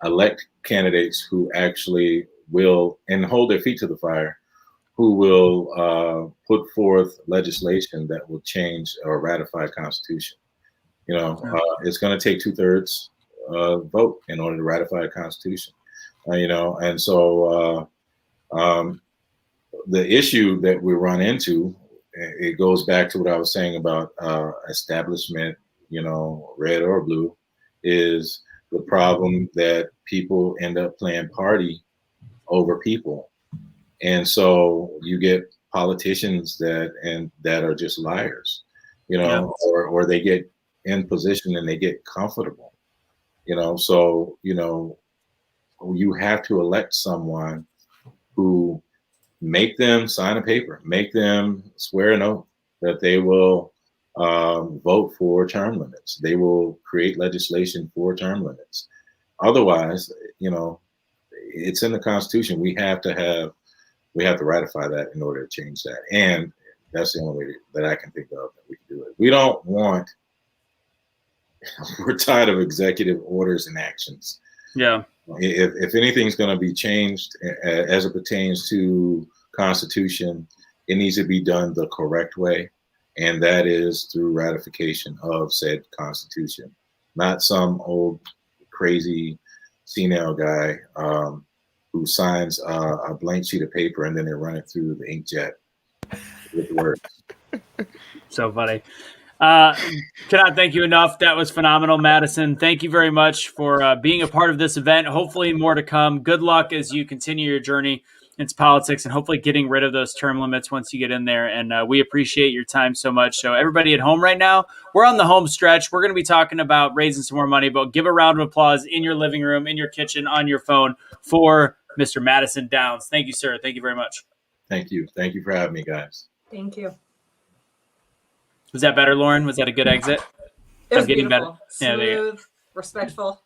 elect candidates who actually will, and hold their feet to the fire, who will put forth legislation that will change or ratify a constitution. It's going to take 2/3 vote in order to ratify a constitution. And so the issue that we run into, it goes back to what I was saying about establishment, red or blue, is the problem that people end up playing party over people. And so you get politicians that are just liars, or they get in position and they get comfortable, so, you have to elect someone who make them sign a paper, make them swear an oath that they will vote for term limits. They will create legislation for term limits. Otherwise, it's in the Constitution. We have to ratify that in order to change that. And that's the only way that I can think of that we can do it. We don't want, we're tired of executive orders and actions. Yeah. If anything's going to be changed as it pertains to Constitution, it needs to be done the correct way, and that is through ratification of said Constitution, not some old crazy senile guy who signs a blank sheet of paper and then they run it through the inkjet with words. So funny. Cannot thank you enough. That was phenomenal, Madison. Thank you very much for being a part of this event. Hopefully more to come. Good luck as you continue your journey into politics and hopefully getting rid of those term limits once you get in there. And we appreciate your time so much. So everybody at home right now, we're on the home stretch. We're going to be talking about raising some more money, but give a round of applause in your living room, in your kitchen, on your phone for Mr. Madison Downs. Thank you, sir. Thank you very much. Thank you. Thank you for having me, guys. Thank you. Was that better, Lauren? Was that a good exit? It was getting beautiful. better. Yeah, Smooth, respectful.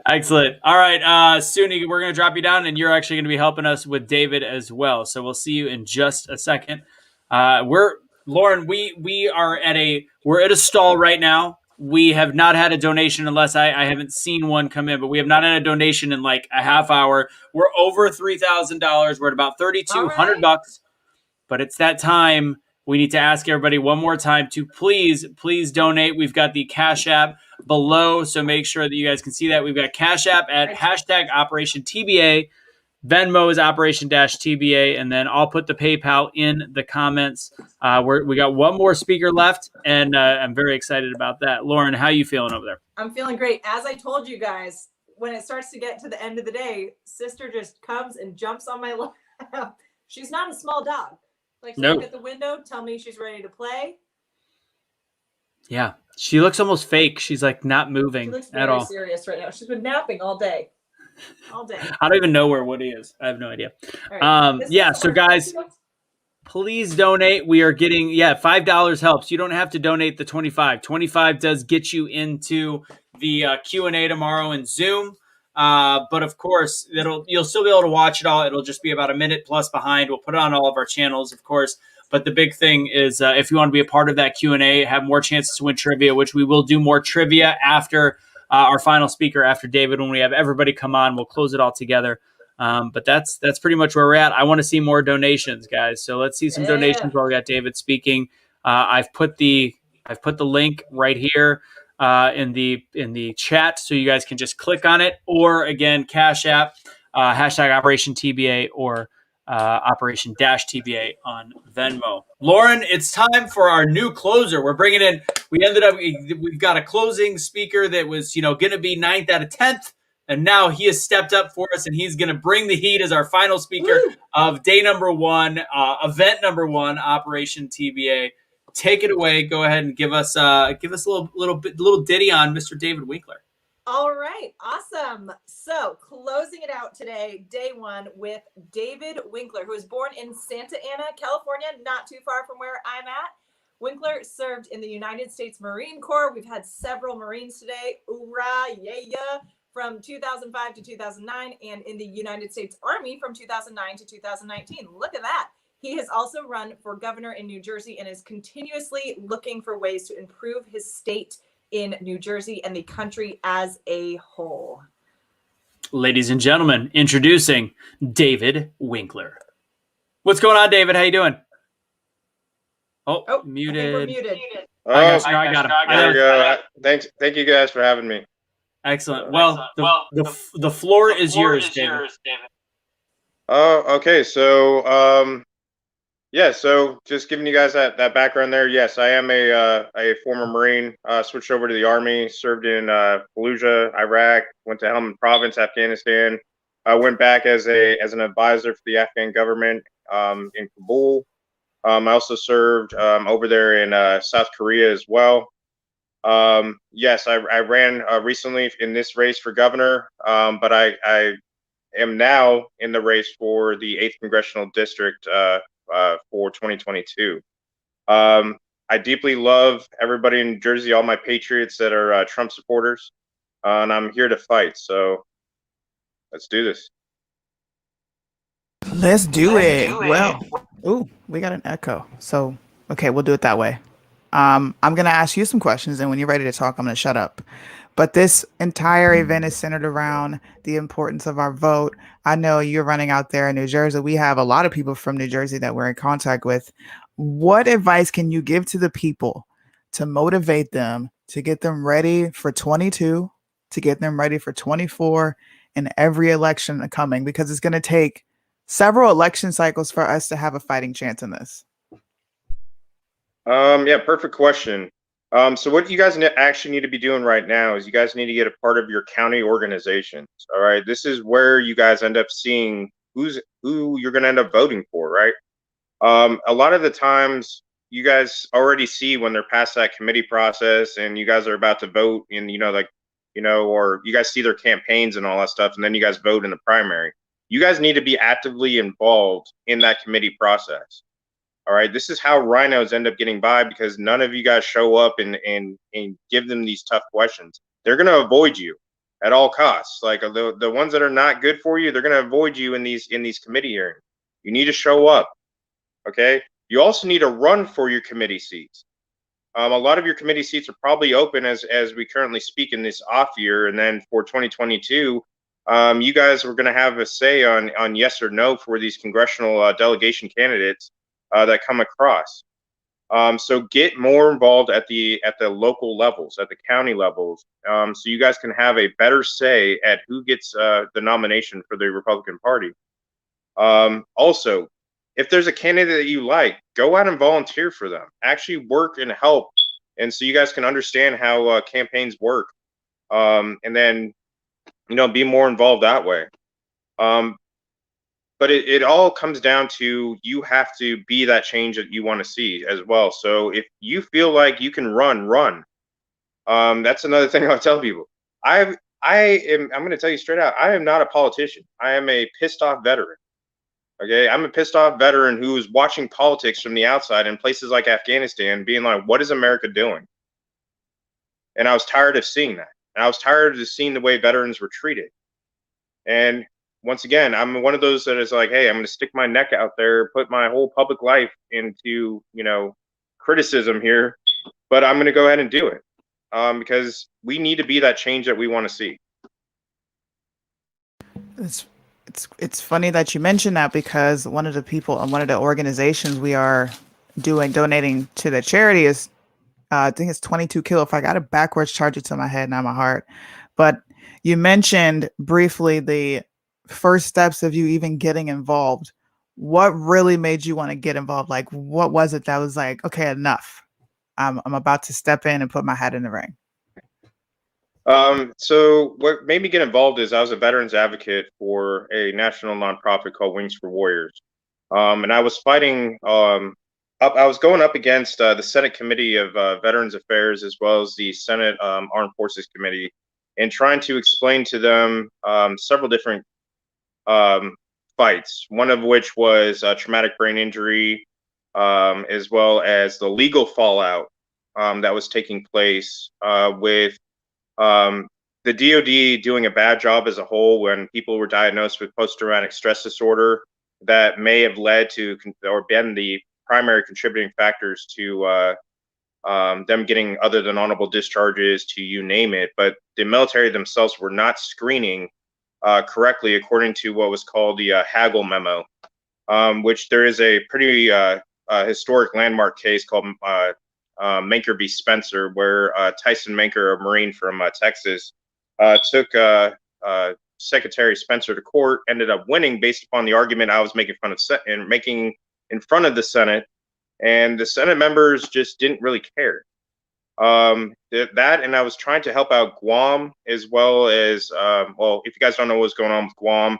Excellent. All right, Suni, we're going to drop you down, and you're actually going to be helping us with David as well. So we'll see you in just a second. Lauren, we're at a stall right now. We have not had a donation unless I haven't seen one come in, but we have not had a donation in like a half hour. We're over $3,000. We're at about $3,200, but it's that time. We need to ask everybody one more time to please donate. We've got the Cash App below, so make sure that you guys can see that. We've got Cash App at hashtag Operation TBA. Venmo is Operation-TBA, and then I'll put the PayPal in the comments. We got one more speaker left, and I'm very excited about that. Lauren, how are you feeling over there? I'm feeling great. As I told you guys, when it starts to get to the end of the day, sister just comes and jumps on my lap. She's not a small dog. Like, Nope. Look at the window, tell me she's ready to play. Yeah, she looks almost fake. She's like not moving She looks at very all. serious right now. She's been napping all day. All day. I don't even know where Woody is. I have no idea. All right. Yeah, so guys, please donate. We are getting, $5 helps. You don't have to donate the $25. $25 does get you into the Q&A tomorrow in Zoom. But of course, you'll still be able to watch it all. It'll just be about a minute plus behind. We'll put it on all of our channels, of course. But the big thing is if you want to be a part of that Q&A, have more chances to win trivia, which we will do more trivia after our final speaker, after David, when we have everybody come on. We'll close it all together. But that's pretty much where we're at. I want to see more donations, guys. So let's see some donations while we got David speaking. I've put the link right here in the chat, so you guys can just click on it, or again, Cash App, hashtag Operation TBA, or Operation TBA on Venmo. Lauren, it's time for our new closer. We're bringing in. We've got a closing speaker that was going to be 9th out of 10th. And now he has stepped up for us, and he's going to bring the heat as our final speaker of day number 1, event number 1, Operation TBA. Take it away. Go ahead and give us a little ditty on Mr. David Winkler. All right, awesome. So closing it out today, day 1, with David Winkler, who was born in Santa Ana, California, not too far from where I'm at. Winkler served in the United States Marine Corps. We've had several Marines today. Hoorah, yeah. From 2005 to 2009, and in the United States Army from 2009 to 2019. Look at that. He has also run for governor in New Jersey and is continuously looking for ways to improve his state in New Jersey and the country as a whole. Ladies and gentlemen, introducing David Winkler. What's going on, David? How you doing? Oh, muted. I think we're muted. I got him. There we go. Thank you guys for having me. Excellent. Well, the floor is yours, David. Oh, okay. So, so just giving you guys that background there. Yes, I am a former Marine. Switched over to the Army. Served in Fallujah, Iraq. Went to Helmand Province, Afghanistan. I went back as an advisor for the Afghan government in Kabul. I also served over there in South Korea as well. Yes, I ran recently in this race for governor, but I am now in the race for the 8th Congressional District for 2022. I deeply love everybody in New Jersey, all my patriots that are Trump supporters, and I'm here to fight. So let's do this. Let's do it. Well, we got an echo. So, okay, we'll do it that way. I'm going to ask you some questions, and when you're ready to talk, I'm going to shut up. But this entire event is centered around the importance of our vote. I know you're running out there in New Jersey. We have a lot of people from New Jersey that we're in contact with. What advice can you give to the people to motivate them, to get them ready for 22, to get them ready for 24, and every election coming? Because it's going to take several election cycles for us to have a fighting chance in this. Yeah, perfect question. So what you guys actually need to be doing right now is you guys need to get a part of your county organizations. All right, this is where you guys end up seeing who you're going to end up voting for, right? A lot of the times you guys already see when they're past that committee process and you guys are about to vote, and or you guys see their campaigns and all that stuff, and then you guys vote in the primary. You guys need to be actively involved in that committee process. All right, this is how rhinos end up getting by, because none of you guys show up and give them these tough questions. They're going to avoid you at all costs. Like the ones that are not good for you, they're going to avoid you in these committee hearings. You need to show up. Okay. You also need to run for your committee seats. A lot of your committee seats are probably open as we currently speak in this off year, and then for 2022, you guys are going to have a say on yes or no for these congressional delegation candidates that come across. So get more involved at the local levels, at the county levels, so you guys can have a better say at who gets the nomination for the Republican Party. Also, if there's a candidate that you like, go out and volunteer for them. Actually work and help, and so you guys can understand how campaigns work, and then be more involved that way. But it all comes down to you have to be that change that you want to see as well. So if you feel like you can run. That's another thing I'll tell people. I'm going to tell you straight out, I am not a politician. I am a pissed off veteran. Okay, I'm a pissed off veteran who is watching politics from the outside in places like Afghanistan, being like, what is America doing? And I was tired of seeing that. And I was tired of seeing the way veterans were treated. And once again, I'm one of those that is like, hey, I'm going to stick my neck out there, put my whole public life into, criticism here, but I'm going to go ahead and do it because we need to be that change that we want to see. It's funny that you mentioned that, because one of the people and one of the organizations we are donating to the charity is I think it's 22 kilo. If I got it backwards, charge it to my head, not my heart. But you mentioned briefly the first steps of you even getting involved. What really made you want to get involved? Like, what was it that was like, okay, enough. I'm about to step in and put my hat in the ring. So what made me get involved is I was a veterans advocate for a national nonprofit called Wings for Warriors. And I was fighting, I was going up against the Senate Committee of Veterans Affairs, as well as the Senate Armed Forces Committee, and trying to explain to them several different fights, one of which was traumatic brain injury, as well as the legal fallout that was taking place with the DoD doing a bad job as a whole when people were diagnosed with post-traumatic stress disorder that may have led to or been the primary contributing factors to them getting other than honorable discharges, to you name it. But the military themselves were not screening correctly, according to what was called the Hagel memo, which there is a pretty historic landmark case called Manker v. Spencer, where Tyson Manker, a Marine from Texas, took Secretary Spencer to court, ended up winning based upon the argument I was making making in front of the Senate, and the Senate members just didn't really care. That, and I was trying to help out Guam, as well as well, if you guys don't know what's going on with Guam,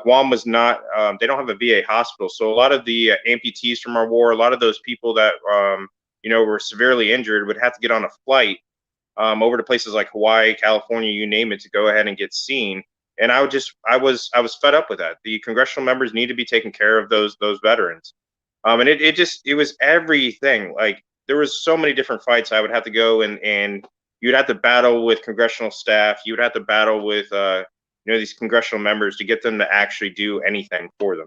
Guam was not, they don't have a VA hospital, so a lot of the amputees from our war, a lot of those people that were severely injured would have to get on a flight over to places like Hawaii, California, you name it, to go ahead and get seen. And I was fed up with that. The congressional members need to be taking care of those veterans. And it was everything. Like, there was so many different fights I would have to go, and you'd have to battle with congressional staff. You would have to battle with these congressional members to get them to actually do anything for them.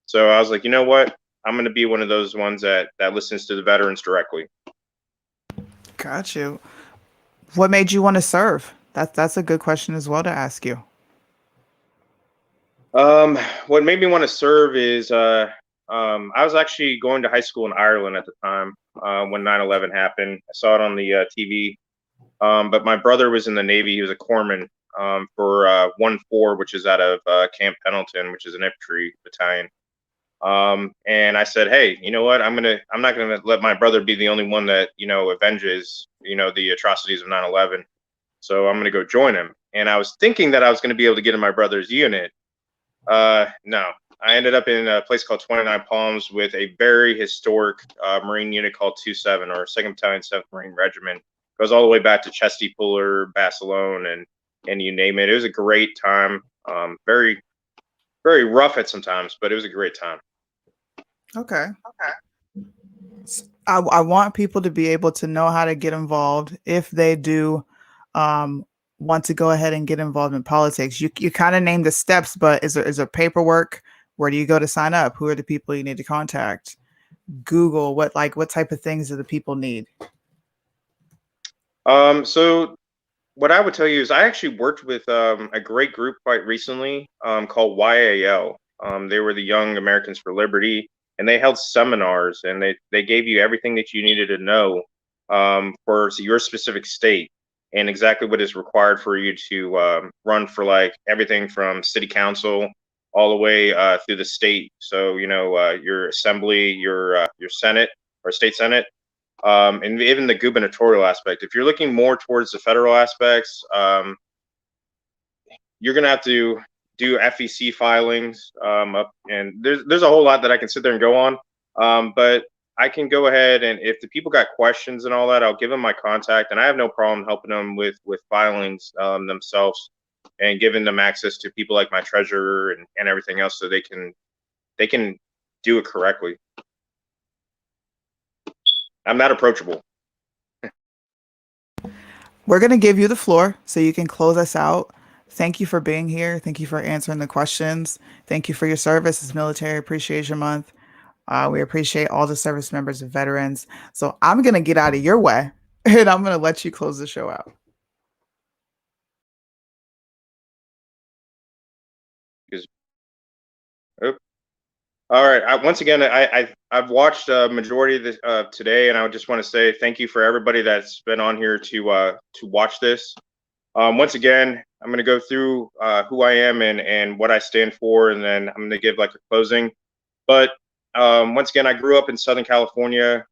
So I was like, you know what? I'm going to be one of those ones that listens to the veterans directly. Got you. What made you want to serve? That's a good question as well to ask you. What made me want to serve is I was actually going to high school in Ireland at the time when 9/11 happened. I saw it on the TV. But my brother was in the Navy. He was a corpsman for 1-4, which is out of Camp Pendleton, which is an infantry battalion. And I said, hey, you know what? I'm not gonna let my brother be the only one that avenges the atrocities of 9/11. So I'm gonna go join him. And I was thinking that I was gonna be able to get in my brother's unit. No, I ended up in a place called 29 Palms with a very historic Marine unit called 2-7, or 2nd Battalion, 7th Marine Regiment. It goes all the way back to Chesty Puller, Basilone, and you name it. It was a great time. Very, very rough at some times, but it was a great time. Okay. I want people to be able to know how to get involved if they do want to go ahead and get involved in politics. You kind of named the steps, but is there paperwork? Where do you go to sign up? Who are the people you need to contact? Google, what type of things do the people need? So what I would tell you is I actually worked with a great group quite recently called YAL. They were the Young Americans for Liberty, and they held seminars, and they gave you everything that you needed to know for your specific state, and exactly what is required for you to run for, like, everything from city council all the way through the state. So your assembly, your senate or state senate, and even the gubernatorial aspect. If you're looking more towards the federal aspects, you're gonna have to do FEC filings and there's a whole lot that I can sit there and go on, but I can go ahead, and if the people got questions and all that, I'll give them my contact, and I have no problem helping them with filings themselves, and giving them access to people like my treasurer and everything else, so they can do it correctly. I'm not approachable. We're going to give you the floor so you can close us out. Thank you for being here. Thank you for answering the questions. Thank you for your service. It's Military Appreciation Month. We appreciate all the service members and veterans. So I'm going to get out of your way, and I'm going to let you close the show out. Oop. All right. Once again, I've watched a majority of this today, and I just want to say thank you for everybody that's been on here to watch this. Once again, I'm going to go through who I am and what I stand for, and then I'm going to give like a closing. But once again, I grew up in Southern California.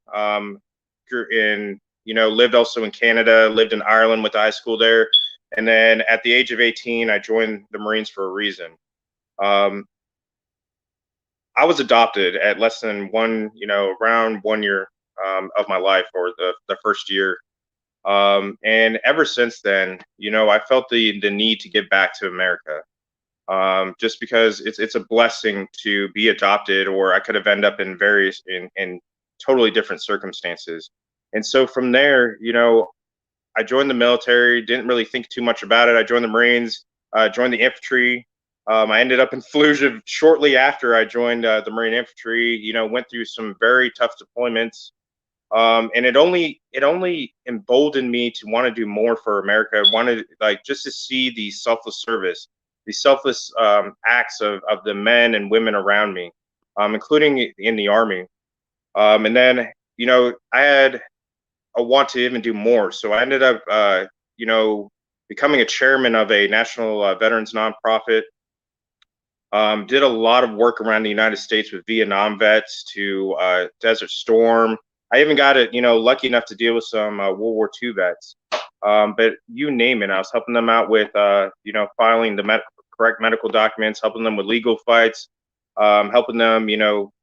Lived also in Canada. Lived in Ireland, went to high school there, and then at the age of 18, I joined the Marines for a reason. I was adopted at less than around 1 year of my life, or the first year. And ever since then, I felt the need to get back to America. Just because it's a blessing to be adopted, or I could have ended up in totally different circumstances. And so from there, I joined the military, didn't really think too much about it. I joined the Marines, joined the infantry. I ended up in Fallujah shortly after I joined the Marine Infantry. Went through some very tough deployments, and it only emboldened me to want to do more for America. I wanted just to see the selfless service, the selfless acts of the men and women around me, including in the Army. And then I had a want to even do more, so I ended up becoming a chairman of a national veterans nonprofit. Did a lot of work around the United States with Vietnam vets to Desert Storm. I even got lucky enough to deal with some World War II vets. But you name it, I was helping them out with filing the correct medical documents, helping them with legal fights, helping them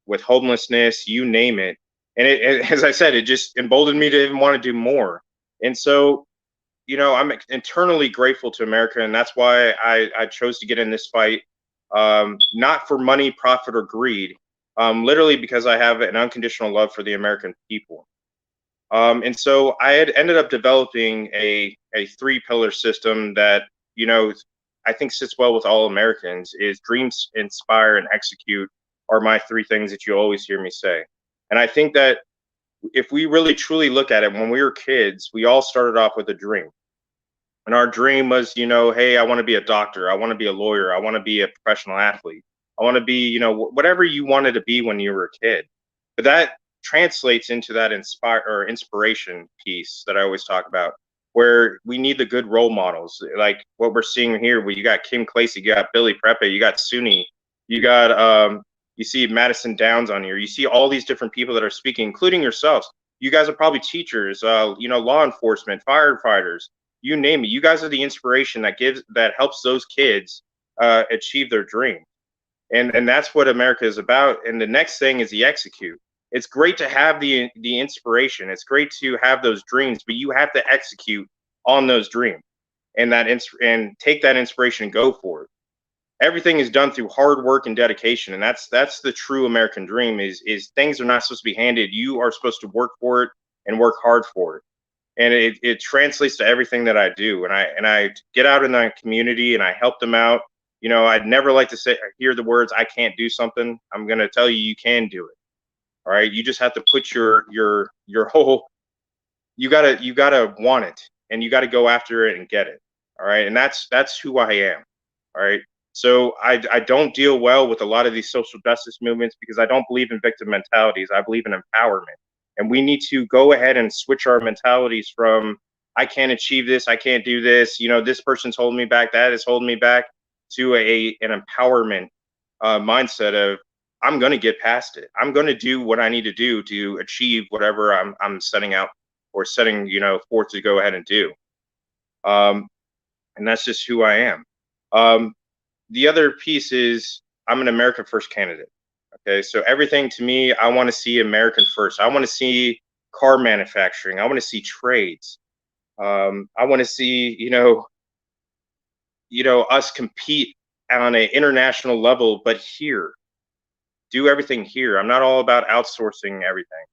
with homelessness, you name it. And as I said, it just emboldened me to even want to do more. And so I'm internally grateful to America, and that's why I chose to get in this fight. Not for money, profit, or greed, literally because I have an unconditional love for the American people. And so I had ended up developing a 3-pillar system that, I think sits well with all Americans. Is dream, inspire, and execute are my 3 things that you always hear me say. And I think that if we really truly look at it, when we were kids, we all started off with a dream. And our dream was, hey, I want to be a doctor. I want to be a lawyer. I want to be a professional athlete. I want to be, whatever you wanted to be when you were a kid. But that translates into that inspiration piece that I always talk about, where we need the good role models, like what we're seeing here, where you got Kim Clasey, you got Billy Prempeh, you got Suni, you got, you see Madison Downs on here. You see all these different people that are speaking, including yourselves. You guys are probably teachers, law enforcement, firefighters. You name it. You guys are the inspiration that helps those kids achieve their dream, and that's what America is about. And the next thing is the execute. It's great to have the inspiration. It's great to have those dreams, but you have to execute on those dreams, and take that inspiration and go for it. Everything is done through hard work and dedication, and that's the true American dream. Is things are not supposed to be handed. You are supposed to work for it and work hard for it. And it translates to everything that I do. And I get out in the community and I help them out. I'd never like to hear the words, I can't do something. I'm going to tell you, you can do it. All right. You just have to put your whole, you gotta want it, and you gotta go after it and get it. All right. And that's who I am. All right. So I don't deal well with a lot of these social justice movements because I don't believe in victim mentalities. I believe in empowerment. And we need to go ahead and switch our mentalities from, I can't achieve this, I can't do this, this person's holding me back, that is holding me back, to an empowerment mindset of, I'm going to get past it. I'm going to do what I need to do to achieve whatever I'm setting out or setting, forth to go ahead and do. And that's just who I am. The other piece is I'm an America First candidate. Okay, so everything to me, I want to see American first. I want to see car manufacturing. I want to see trades. I want to see, us compete on an international level, but here, do everything here. I'm not all about outsourcing everything.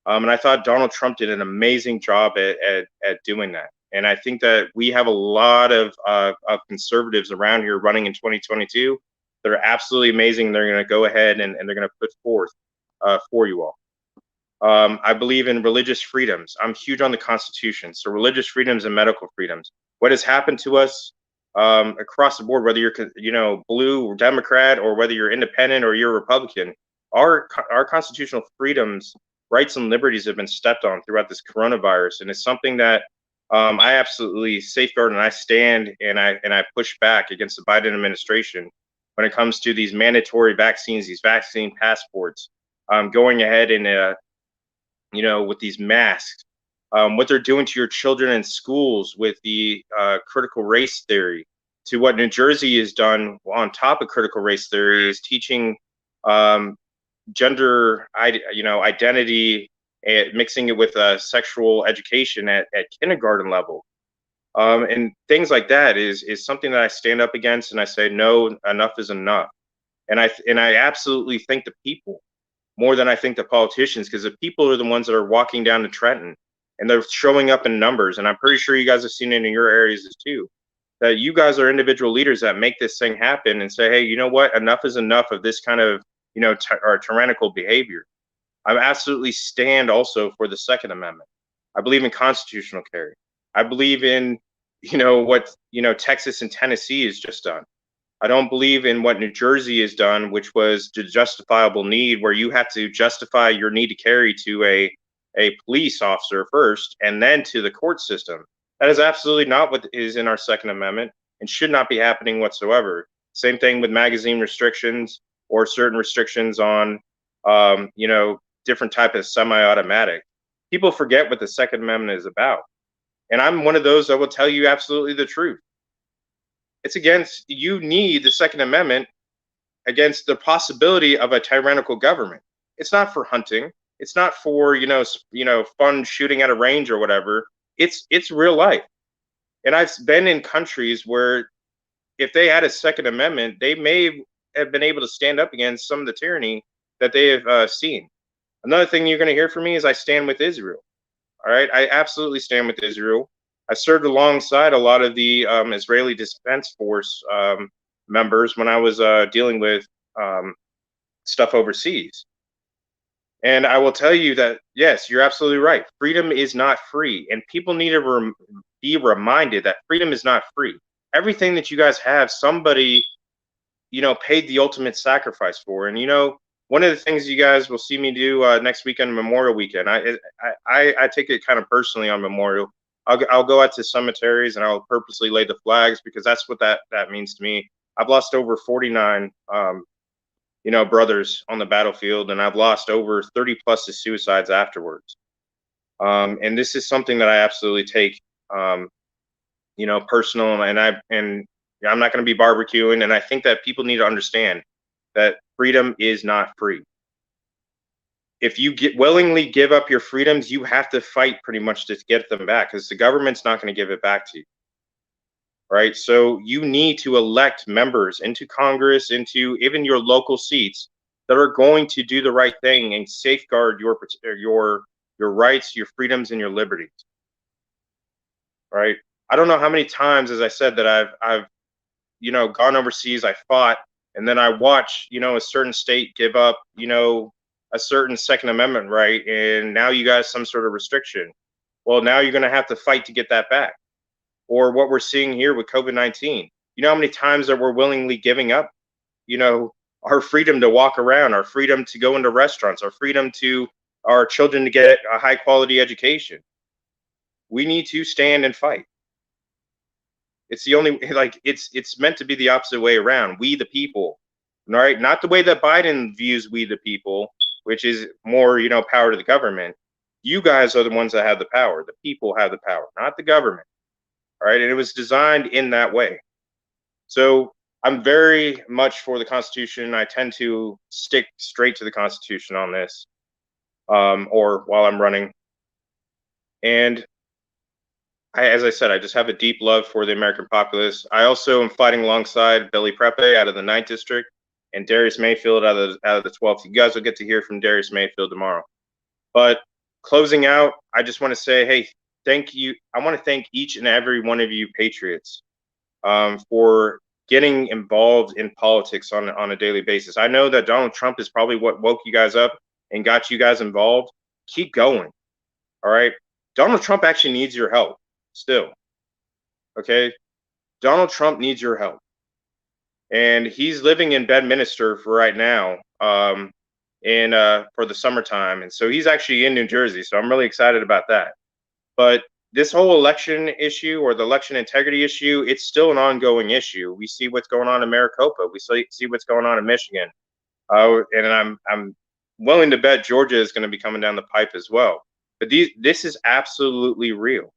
And I thought Donald Trump did an amazing job at doing that. And I think that we have a lot of conservatives around here running in 2022. They're absolutely amazing. They're going to go ahead and they're going to put forth for you all. I believe in religious freedoms. I'm huge on the Constitution. So religious freedoms and medical freedoms. What has happened to us across the board, whether you're blue or Democrat, or whether you're independent or you're Republican. Our constitutional freedoms, rights, and liberties have been stepped on throughout this coronavirus, and it's something that I absolutely safeguard, and I stand and I push back against the Biden administration when it comes to these mandatory vaccines, these vaccine passports, going ahead and with these masks, what they're doing to your children in schools with the critical race theory, to what New Jersey has done on top of critical race theory is teaching gender identity and mixing it with sexual education at kindergarten level, and things like that is something that I stand up against, and I say no, enough is enough. And I absolutely think the people more than I think the politicians, because the people are the ones that are walking down to Trenton and they're showing up in numbers, and I'm pretty sure you guys have seen it in your areas too, that you guys are individual leaders that make this thing happen and say, hey, you know what, enough is enough of this kind of tyrannical behavior. I absolutely stand also for the Second Amendment. I believe in constitutional carry. I believe in what Texas and Tennessee has just done. I don't believe in what New Jersey has done, which was the justifiable need, where you have to justify your need to carry to a police officer first and then to the court system. That is absolutely not what is in our Second Amendment and should not be happening whatsoever. Same thing with magazine restrictions or certain restrictions on different type of semi-automatic. People forget what the Second Amendment is about. And I'm one of those that will tell you absolutely the truth. It's against, you need the Second Amendment against the possibility of a tyrannical government. It's not for hunting. It's not for, fun shooting at a range or whatever. It's real life. And I've been in countries where if they had a Second Amendment, they may have been able to stand up against some of the tyranny that they have seen. Another thing you're going to hear from me is I stand with Israel. All right. I absolutely stand with Israel. I served alongside a lot of the Israeli Defense Force members when I was dealing with stuff overseas. And I will tell you that, yes, you're absolutely right. Freedom is not free. And people need to be reminded that freedom is not free. Everything that you guys have, somebody, paid the ultimate sacrifice for. And, one of the things you guys will see me do next weekend, Memorial Weekend, I take it kind of personally on Memorial. I'll go out to cemeteries and I'll purposely lay the flags because that's what that means to me. I've lost over 49, brothers on the battlefield, and I've lost over 30 plus to suicides afterwards. And this is something that I absolutely take, personal, and I'm not going to be barbecuing. And I think that people need to understand that freedom is not free. If you willingly give up your freedoms, you have to fight pretty much to get them back because the government's not going to give it back to you. Right? So you need to elect members into Congress, into even your local seats that are going to do the right thing and safeguard your rights, your freedoms, and your liberties. Right? I don't know how many times, as I said, that I've gone overseas, I fought, and then I watch, a certain state give up, a certain Second Amendment right, and now you got some sort of restriction. Well, now you're going to have to fight to get that back. Or what we're seeing here with COVID-19. You know how many times that we're willingly giving up, our freedom to walk around, our freedom to go into restaurants, our freedom to our children to get a high quality education. We need to stand and fight. It's the only, it's meant to be the opposite way around. We the people, all right? Not the way that Biden views we the people, which is more, power to the government. You guys are the ones that have the power. The people have the power, not the government. All right, and it was designed in that way. So I'm very much for the Constitution. I tend to stick straight to the Constitution on this, or while I'm running. And as I said, I just have a deep love for the American populace. I also am fighting alongside Billy Prempeh out of the 9th District and Darius Mayfield out of the 12th. You guys will get to hear from Darius Mayfield tomorrow. But closing out, I just want to say, hey, thank you. I want to thank each and every one of you patriots for getting involved in politics on a daily basis. I know that Donald Trump is probably what woke you guys up and got you guys involved. Keep going. All right. Donald Trump actually needs your help still. Okay. Donald Trump needs your help. And he's living in Bedminster for right now, for the summertime. And so he's actually in New Jersey. So I'm really excited about that. But this whole election issue, or the election integrity issue, it's still an ongoing issue. We see what's going on in Maricopa. We see what's going on in Michigan. And I'm willing to bet Georgia is going to be coming down the pipe as well. But this is absolutely real,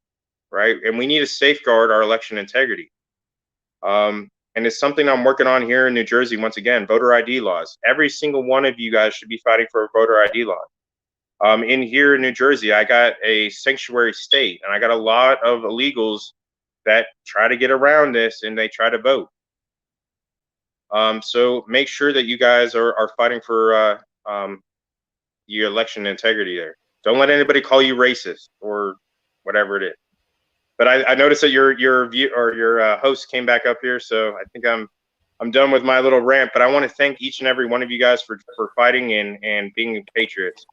right? And we need to safeguard our election integrity. And it's something I'm working on here in New Jersey. Once again, voter ID laws. Every single one of you guys should be fighting for a voter ID law. In here in New Jersey, I got a sanctuary state, and I got a lot of illegals that try to get around this, and they try to vote. So make sure that you guys are fighting for your election integrity there. Don't let anybody call you racist or whatever it is. But I noticed that your host came back up here, so I think I'm done with my little rant. But I want to thank each and every one of you guys for fighting and being patriots.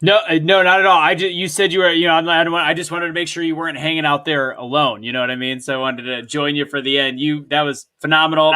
No, not at all. You said you were, I just wanted to make sure you weren't hanging out there alone. You know what I mean? So I wanted to join you for the end. That was phenomenal.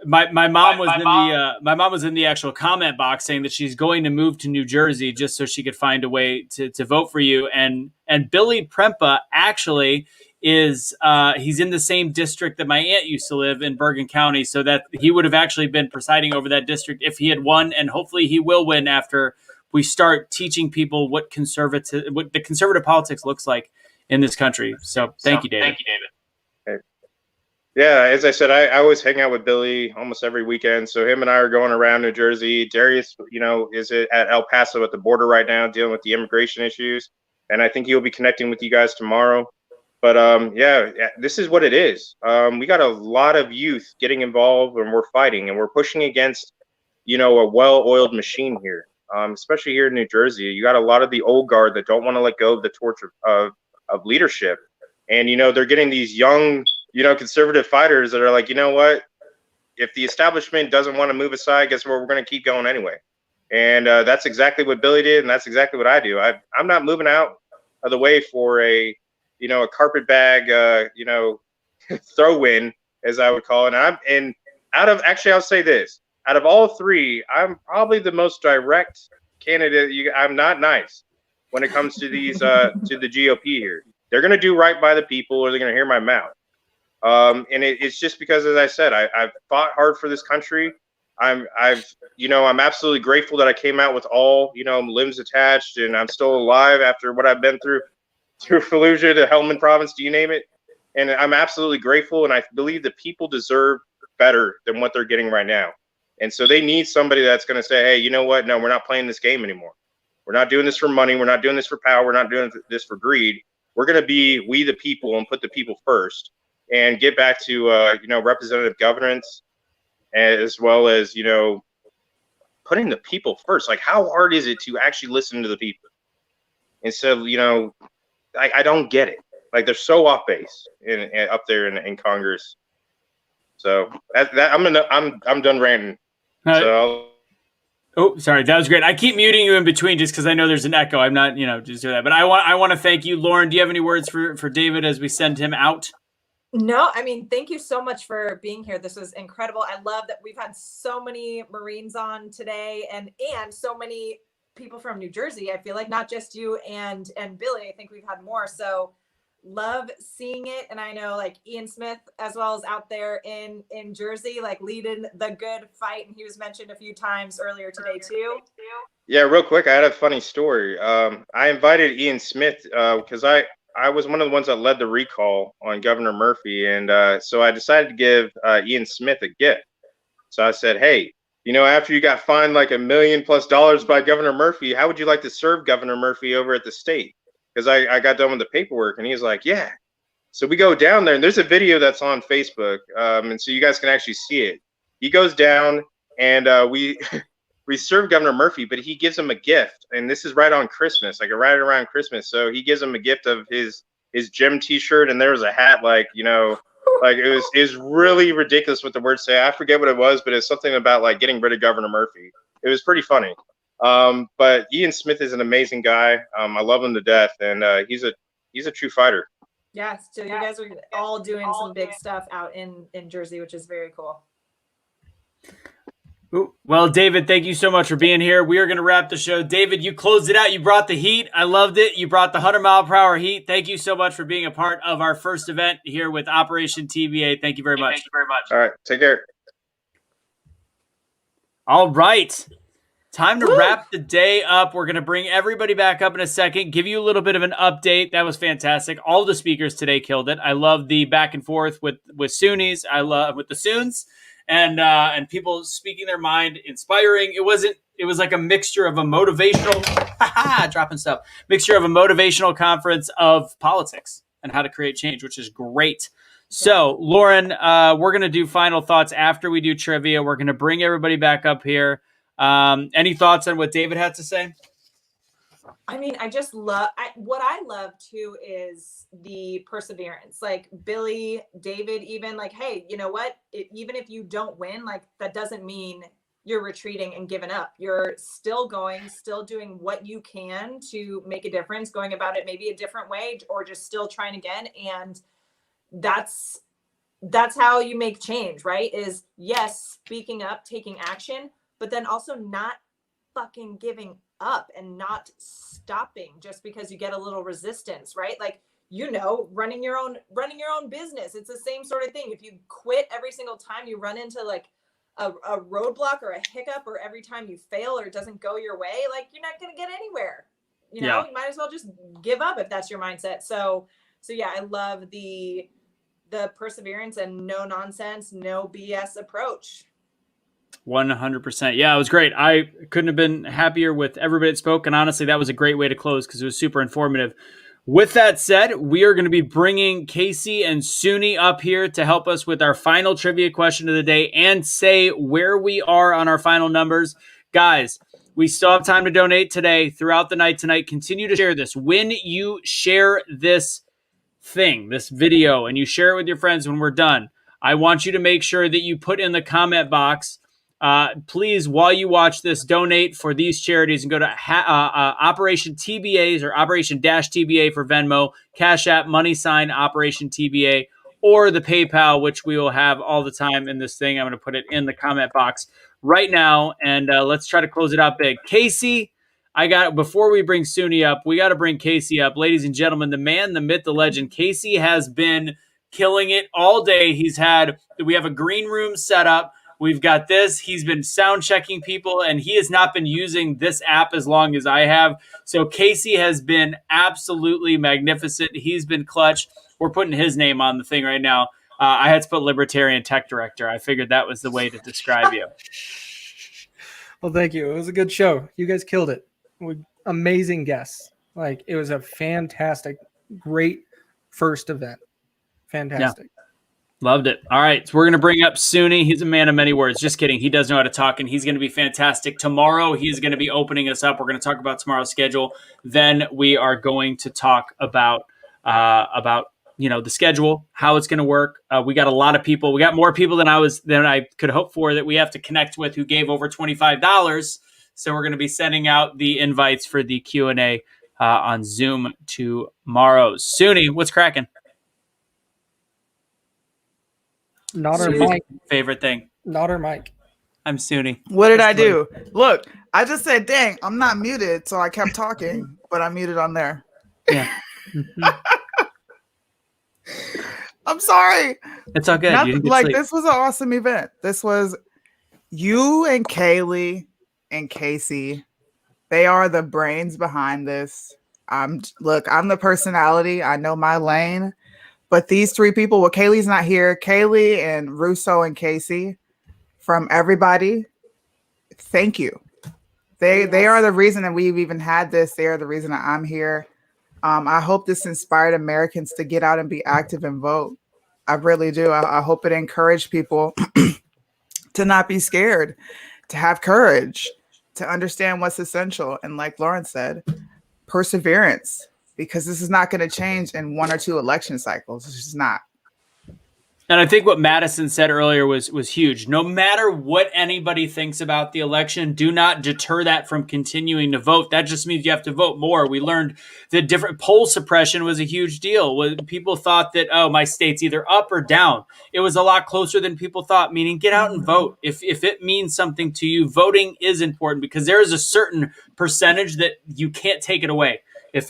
My mom was in the actual comment box saying that she's going to move to New Jersey just so she could find a way to vote for you. And Billy Prempeh actually is he's in the same district that my aunt used to live in, Bergen County, so that he would have actually been presiding over that district if he had won, and hopefully he will win after we start teaching people what the conservative politics looks like in this country. So thank you, David. Yeah, as I said, I always hang out with Billy almost every weekend. So him and I are going around New Jersey. Darius, is at El Paso at the border right now, dealing with the immigration issues. And I think he'll be connecting with you guys tomorrow. But yeah, this is what it is. We got a lot of youth getting involved, and we're fighting, and we're pushing against, a well-oiled machine here. Especially here in New Jersey, you got a lot of the old guard that don't want to let go of the torch of leadership. And, they're getting these young, conservative fighters that are like, you know what, if the establishment doesn't want to move aside, guess what, we're going to keep going anyway. And that's exactly what Billy did, and that's exactly what I do. I'm not moving out of the way for a carpet bag, throw-in, as I would call it. I'll say this. Out of all three, I'm probably the most direct candidate. I'm not nice when it comes to these to the GOP here. They're going to do right by the people, or they're going to hear my mouth. And it's just because, as I said, I've fought hard for this country. I'm absolutely grateful that I came out with all limbs attached, and I'm still alive after what I've been through Fallujah to Helmand Province, do you name it? And I'm absolutely grateful, and I believe the people deserve better than what they're getting right now. And so they need somebody that's going to say, hey, you know what? No, we're not playing this game anymore. We're not doing this for money. We're not doing this for power. We're not doing this for greed. We're going to be we the people and put the people first and get back to, representative governance, as well as, putting the people first. Like, how hard is it to actually listen to the people? Instead of, I don't get it. Like, they're so off base up there in Congress. So I'm done ranting. Oh, sorry. That was great. I keep muting you in between just because I know there's an echo. I'm not, just doing that. But I want to thank you, Lauren. Do you have any words for David as we send him out? No, thank you so much for being here. This was incredible. I love that we've had so many Marines on today and so many people from New Jersey. I feel like not just you and Billy. I think we've had more. So love seeing it. And I know Ian Smith as well as out there in Jersey, leading the good fight. And he was mentioned a few times earlier today too. Yeah, real quick. I had a funny story. I invited Ian Smith because I was one of the ones that led the recall on Governor Murphy. And so I decided to give Ian Smith a gift. So I said, hey, after you got fined $1 million+ by Governor Murphy, how would you like to serve Governor Murphy over at the state? Because I got done with the paperwork, and he was like, yeah. So we go down there, and there's a video that's on Facebook, and so you guys can actually see it. He goes down, and we serve Governor Murphy, but he gives him a gift, and this is right on Christmas, right around Christmas. So he gives him a gift of his gym T-shirt, and there was a hat, it was really ridiculous what the words say. I forget what it was, but it's something about getting rid of Governor Murphy. It was pretty funny. But Ian Smith is an amazing guy. I love him to death, and he's a true fighter. Yeah, so you guys are all doing some big stuff out in Jersey, which is very cool. Ooh. Well, David, thank you so much for being here. We are going to wrap the show. David, you closed it out. You brought the heat. I loved it. You brought the 100-mile-per-hour heat. Thank you so much for being a part of our first event here with Operation TBA. Thank you very much. Thank you very much. All right, take care. All right. Time to wrap the day up. We're going to bring everybody back up in a second, give you a little bit of an update. That was fantastic. All the speakers today killed it. I love the back and forth with Sunnis. I love with the Soons and people speaking their mind, inspiring. It was like a mixture of a motivational, dropping stuff, mixture of a motivational conference of politics and how to create change, which is great. So, Lauren, we're going to do final thoughts after we do trivia. We're going to bring everybody back up here. Any thoughts on what David had to say? I mean, I just love what I love too is the perseverance. Like Billy, David, even like, hey, you know what? Even if you don't win, like that doesn't mean you're retreating and giving up. You're still going, still doing what you can to make a difference, going about it maybe a different way or just still trying again. And that's how you make change, right? Is yes, speaking up, taking action, but then also not fucking giving up and not stopping just because you get a little resistance, right? Like, you know, running your own business. It's the same sort of thing. If you quit every single time you run into like a roadblock or a hiccup, or every time you fail or it doesn't go your way, like you're not going to get anywhere. You know, you might as well just give up if that's your mindset. So yeah, I love the perseverance and no nonsense, no BS approach. 100%. Yeah, it was great. I couldn't have been happier with everybody that spoke. And honestly, that was a great way to close because it was super informative. With that said, we are going to be bringing Casey and Suni up here to help us with our final trivia question of the day and say where we are on our final numbers. Guys, we still have time to donate today throughout the night tonight. Continue to share this. When you share this video, and you share it with your friends when we're done, I want you to make sure that you put in the comment box, please, while you watch this, donate for these charities and go to Operation TBAs or Operation-TBA for Venmo, Cash App, # Operation TBA, or the PayPal, which we will have all the time in this thing. I'm going to put it in the comment box right now, and let's try to close it out big. Casey, before we bring Suni up, we got to bring Casey up. Ladies and gentlemen, the man, the myth, the legend, Casey has been killing it all day. We have a green room set up. We've got this. He's been sound checking people, and he has not been using this app as long as I have. So Casey has been absolutely magnificent. He's been clutch. We're putting his name on the thing right now. I had to put Libertarian Tech Director. I figured that was the way to describe you. Well, thank you. It was a good show. You guys killed it. Amazing guests. Like, it was a fantastic, great first event. Fantastic. Yeah. Loved it. All right. So we're going to bring up Suni. He's a man of many words. Just kidding. He does know how to talk, and he's going to be fantastic. Tomorrow, he's going to be opening us up. We're going to talk about tomorrow's schedule. Then we are going to talk about the schedule, how it's going to work. We got a lot of people. We got more people than I could hope for that we have to connect with who gave over $25. So we're going to be sending out the invites for the Q&A on Zoom tomorrow. Suni, what's cracking? Not our mic. Favorite thing. Not our mic. I'm Suni. What did I do? Look, I just said, dang, I'm not muted. So I kept talking, but I'm muted on there. Yeah. I'm sorry. It's all good. This was an awesome event. This was you and Kaylee and Casey. They are the brains behind this. I'm the personality. I know my lane. But these three people, Kaylee's not here. Kaylee and Russo and Casey, from everybody, thank you. They are the reason that we've even had this. They are the reason that I'm here. I hope this inspired Americans to get out and be active and vote. I really do. I hope it encouraged people to not be scared, to have courage, to understand what's essential. And like Lauren said, perseverance. Because this is not going to change in 1 or 2 election cycles. It's just not. And I think what Madison said earlier was huge. No matter what anybody thinks about the election, do not deter that from continuing to vote. That just means you have to vote more. We learned that different poll suppression was a huge deal. When people thought that, oh, my state's either up or down. It was a lot closer than people thought, meaning get out and vote. If it means something to you, voting is important because there is a certain percentage that you can't take it away. If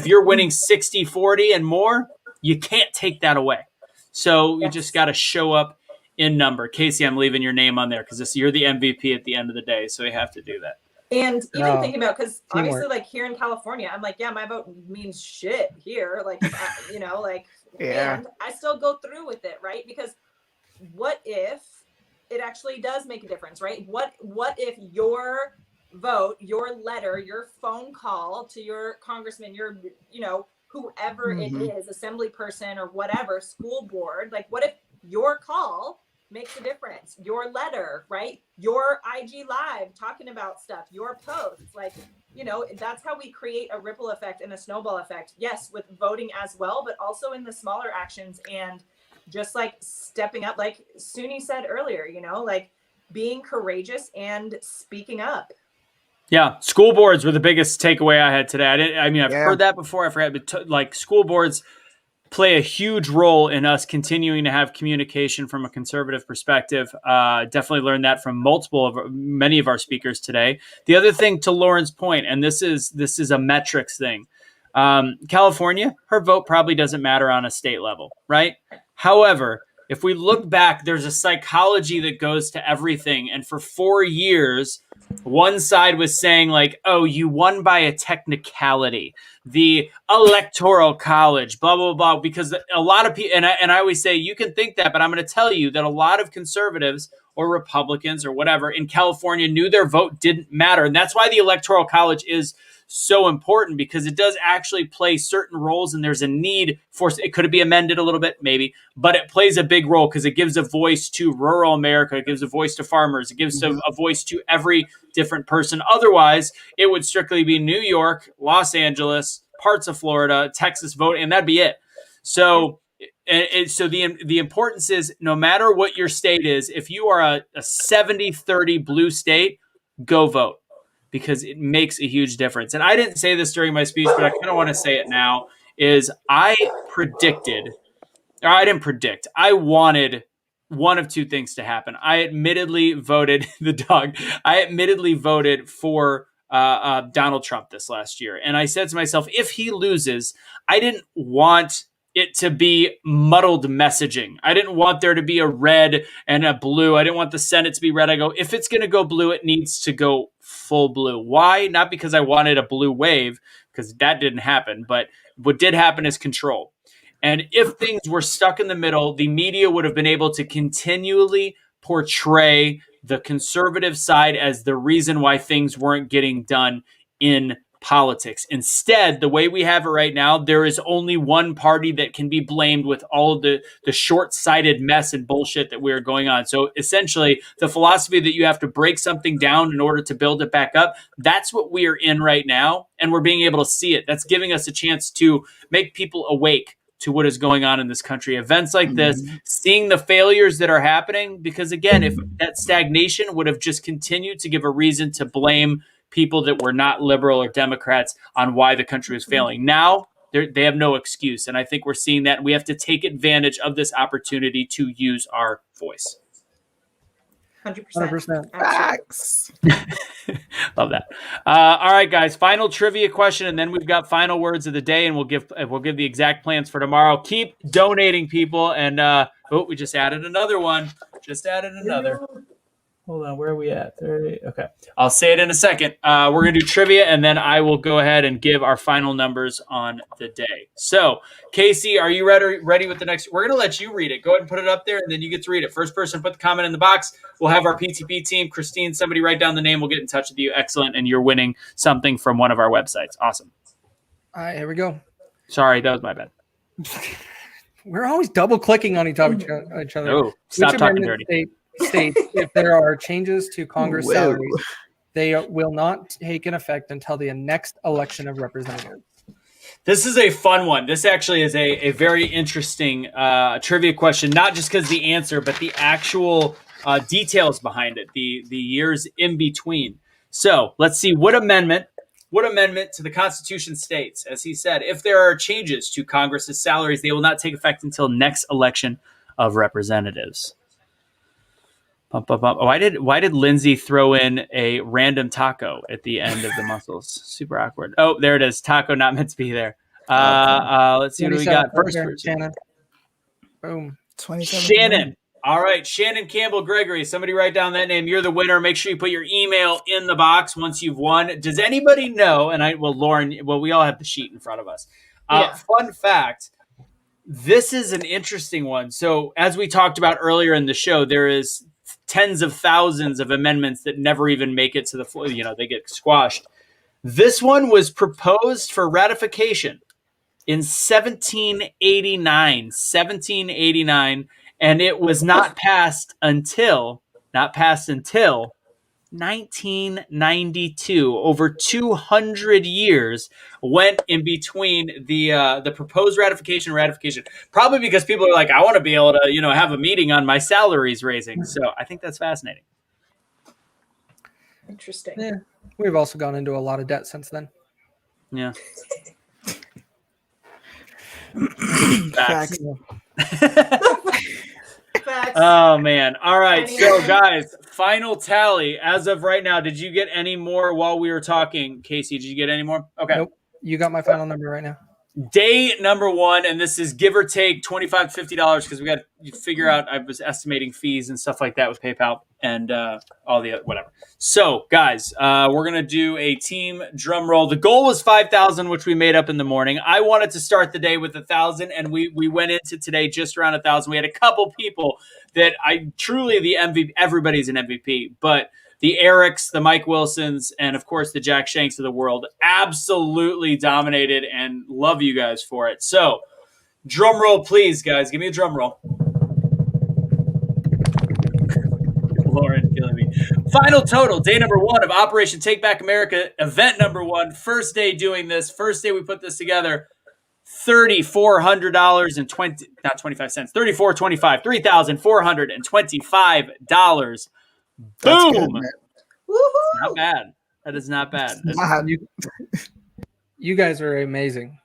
you're winning 60-40 and more, you can't take that away. So you just got to show up in number. Casey, I'm leaving your name on there because you're the MVP at the end of the day, so you have to do that. And even thinking about, because teamwork. obviously, like here in California, I'm like, yeah, my vote means shit here. Like, and I still go through with it, right? Because what if it actually does make a difference, right? What if your vote, your letter, your phone call to your congressman, your, whoever it is, assembly person or whatever, school board, like what if your call makes a difference? Your letter, right? Your IG live talking about stuff, your posts, like, that's how we create a ripple effect and a snowball effect. Yes, with voting as well, but also in the smaller actions and just like stepping up, like Suni said earlier, like being courageous and speaking up. Yeah, school boards were the biggest takeaway I had today. I've heard that before. I forgot, but school boards play a huge role in us continuing to have communication from a conservative perspective. Definitely learned that from many of our speakers today. The other thing, to Lauren's point, and this is a metrics thing. California, her vote probably doesn't matter on a state level, right? However, if we look back, there's a psychology that goes to everything. And for 4 years, one side was saying like, oh, you won by a technicality, the electoral college, blah, blah, blah, because a lot of people, and I always say, you can think that, but I'm going to tell you that a lot of conservatives or Republicans or whatever in California knew their vote didn't matter. And that's why the electoral college is so important, because it does actually play certain roles, and there's a need for it. Could it be amended a little bit? Maybe, but it plays a big role because it gives a voice to rural America. It gives a voice to farmers. It gives a voice to every different person. Otherwise, it would strictly be New York, Los Angeles, parts of Florida, Texas vote, and that'd be it. So, so the importance is, no matter what your state is, if you are a 70-30 blue state, go vote, because it makes a huge difference. And I didn't say this during my speech, but I kind of want to say it now, is I wanted one of two things to happen. I admittedly voted for Donald Trump this last year. And I said to myself, if he loses, I didn't want it to be muddled messaging. I didn't want there to be a red and a blue. I didn't want the Senate to be red. I go, if it's going to go blue, it needs to go full blue. Why? Not because I wanted a blue wave, because that didn't happen. But what did happen is control. And if things were stuck in the middle, the media would have been able to continually portray the conservative side as the reason why things weren't getting done in politics. Instead, the way we have it right now, there is only one party that can be blamed with all of the short-sighted mess and bullshit that we are going on. So essentially, the philosophy that you have to break something down in order to build it back up, that's what we are in right now. And we're being able to see it. That's giving us a chance to make people awake to what is going on in this country. Events like this, seeing the failures that are happening, because again, if that stagnation would have just continued to give a reason to blame people that were not liberal or Democrats on why the country was failing. Now they have no excuse. And I think we're seeing that. And we have to take advantage of this opportunity to use our voice. 100%. Facts. Love that. All right, guys, final trivia question, and then we've got final words of the day, and we'll give the exact plans for tomorrow. Keep donating, people. And we just added another one. Hold on, where are we at? 30. Okay, I'll say it in a second. We're going to do trivia, and then I will go ahead and give our final numbers on the day. So, Casey, are you ready with the next? We're going to let you read it. Go ahead and put it up there, and then you get to read it. First person, put the comment in the box. We'll have our PTP team. Christine, somebody write down the name. We'll get in touch with you. Excellent, and you're winning something from one of our websites. Awesome. All right, here we go. Sorry, that was my bad. We're always double-clicking on each other. Oh, stop talking dirty. States, if there are changes to Congress salaries, they will not take an effect until the next election of representatives. This is a fun one. This actually is a very interesting trivia question, not just because the answer, but the actual details behind it, the years in between. So let's see what amendment to the Constitution states, as he said, if there are changes to Congress's salaries, they will not take effect until next election of representatives. Why did Lindsay throw in a random taco at the end of the muscles? Super awkward. Oh, there it is. Taco not meant to be there. Let's see what we got. First person. Shannon. Boom. 27. Shannon. All right, Shannon Campbell Gregory. Somebody write down that name. You're the winner. Make sure you put your email in the box once you've won. Does anybody know? And Lauren. Well, we all have the sheet in front of us. Fun fact. This is an interesting one. So, as we talked about earlier in the show, there is tens of thousands of amendments that never even make it to the floor. They get squashed. This one was proposed for ratification in 1789, and it was not passed until 1992. Over 200 years went in between the proposed ratification. Probably because people are like, I want to be able to, have a meeting on my salaries raising. So I think that's fascinating. Interesting. Yeah. We've also gone into a lot of debt since then. Yeah. Facts. Oh man. All right. So guys, final tally as of right now. Did you get any more while we were talking? Casey, did you get any more? Okay. Nope. You got my final number right now. Day number 1, and this is give or take $25 to $50 because we got to figure out. I was estimating fees and stuff like that with PayPal and all the whatever. So, guys, we're gonna do a team drum roll. The goal was 5,000, which we made up in the morning. I wanted to start the day with 1,000, and we went into today just around 1,000. We had a couple people that truly the MVP. Everybody's an MVP, but the Erics, the Mike Wilsons, and of course the Jack Shanks of the world absolutely dominated, and love you guys for it. So, drum roll, please, guys. Give me a drum roll. Lauren killing me. Final total, day number 1 of Operation Take Back America, event number 1. First day doing this. First day we put this together. $3,400 and not 25 cents. $34.25. $3,425. Boom! Good, Not bad. That is not bad. You guys are amazing.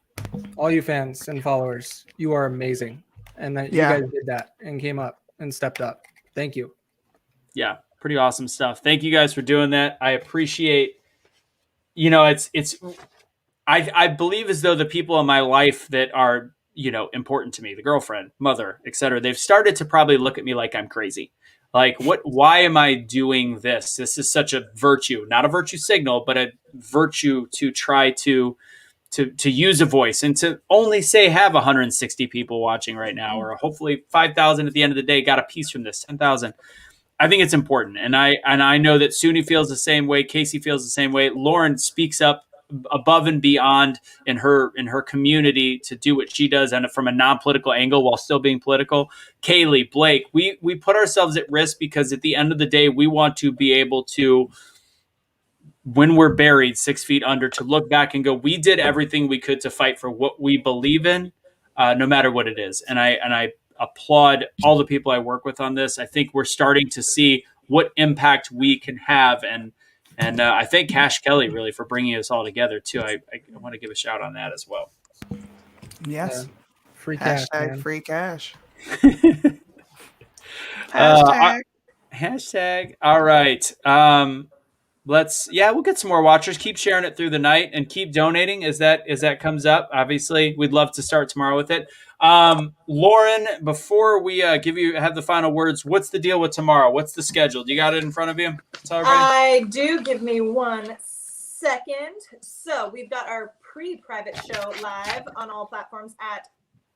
All you fans and followers, you are amazing. And that you guys did that and came up and stepped up. Thank you. Yeah, pretty awesome stuff. Thank you guys for doing that. I appreciate, it's I believe as though the people in my life that are, important to me, the girlfriend, mother, etc., they've started to probably look at me like I'm crazy. Like, why am I doing this? This is such a virtue, not a virtue signal, but a virtue to try to use a voice and to only say have 160 people watching right now, or hopefully 5,000 at the end of the day got a piece from this, 10,000. I think it's important. And I know that Suni feels the same way. Casey feels the same way. Lauren speaks up above and beyond in her community to do what she does and from a non-political angle while still being political. Kaylee, Blake, we put ourselves at risk because at the end of the day, we want to be able to, when we're buried 6 feet under, to look back and go, we did everything we could to fight for what we believe in, no matter what it is. And I applaud all the people I work with on this. I think we're starting to see what impact we can have. And I thank Cash Kelly really for bringing us all together too. I want to give a shout on that as well. Yes. Free cash. Free cash. Hashtag. All right. We'll get some more watchers. Keep sharing it through the night and keep donating as that comes up. Obviously, we'd love to start tomorrow with it. Lauren, before we have the final words, what's the deal with tomorrow? What's the schedule? Do you got it in front of you? I do. Give me 1 second. So we've got our pre-private show live on all platforms at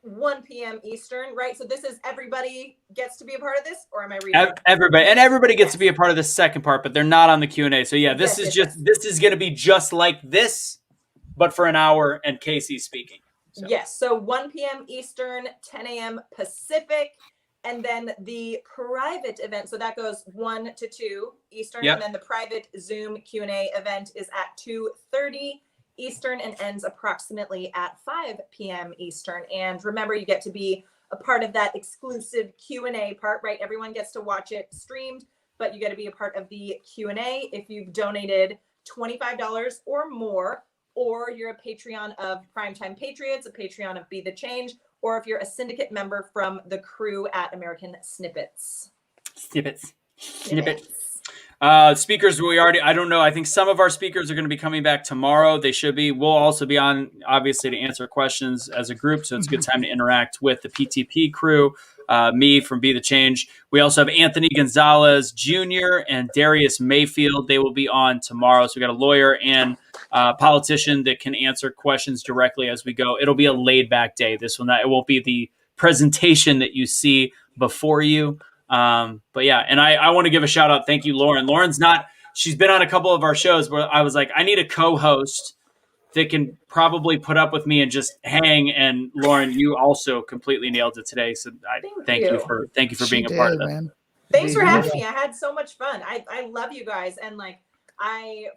1 p.m. Eastern, right? So this is everybody gets to be a part of this, or am I reading? Everybody gets to be a part of the second part, but they're not on the Q&A. So yeah, this is going to be just like this, but for an hour and Casey speaking. So. Yes. So 1 p.m. Eastern, 10 a.m. Pacific, and then the private event. So that goes 1 to 2 Eastern, and then the private Zoom Q&A event is at 2:30 Eastern and ends approximately at 5 p.m. Eastern. And remember, you get to be a part of that exclusive Q&A part, right? Everyone gets to watch it streamed, but you get to be a part of the Q&A if you've donated $25 or more, or you're a Patreon of Prime Time Patriots, a Patreon of BeTheChange, or if you're a syndicate member from the crew at American Snippets. Snippets. Speakers, I don't know. I think some of our speakers are going to be coming back tomorrow. They should be. We'll also be on, obviously, to answer questions as a group. So it's a good time to interact with the PTP crew, me from BeTheChange. We also have Anthony Gonzalez Jr. and Darius Mayfield. They will be on tomorrow. So we got a lawyer and politician that can answer questions directly as we go. It'll be a laid back day. It won't be the presentation that you see before you. But yeah, and I want to give a shout out. Thank you, Lauren. She's been on a couple of our shows where I was like, I need a co-host that can probably put up with me and just hang. And Lauren, you also completely nailed it today. So thank you for being a part of that. Thanks for having me. I had so much fun. I love you guys. And like,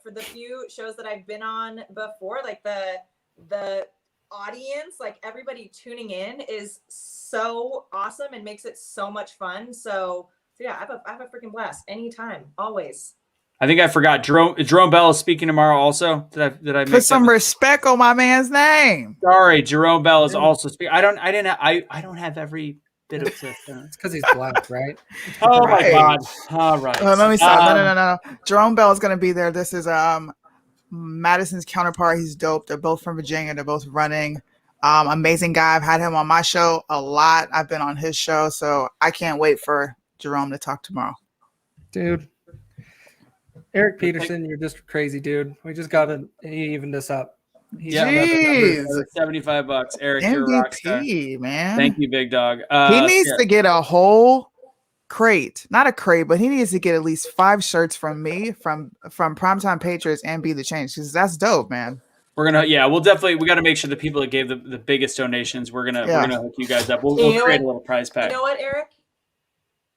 for the few shows that I've been on before, like the audience, like everybody tuning in is so awesome and makes it so much fun. So yeah, I have a freaking blast anytime, always. I think I forgot. Jerome Bell is speaking tomorrow also. Did I put some respect on my man's name? Sorry, Jerome Bell is also speaking. I don't have every bit of It's because he's black, right? Oh my God. All right. Let me stop. No. Jerome Bell is going to be there. This is Madison's counterpart. He's dope. They're both from Virginia. They're both running. Amazing guy. I've had him on my show a lot. I've been on his show, so I can't wait for Jerome to talk tomorrow. Dude, Eric Peterson, you're just crazy, dude. We just got to even this up. Jeez. $75. Eric, you're a rock star. MVP, man. Thank you, big dog. He needs to get a whole crate, not a crate, but he needs to get at least 5 shirts from me, from Prime Time Patriots and BeTheChange, because that's dope, man. We got to make sure the people that gave the biggest donations, we're gonna hook you guys up. We'll create a little prize pack. You know what, Eric?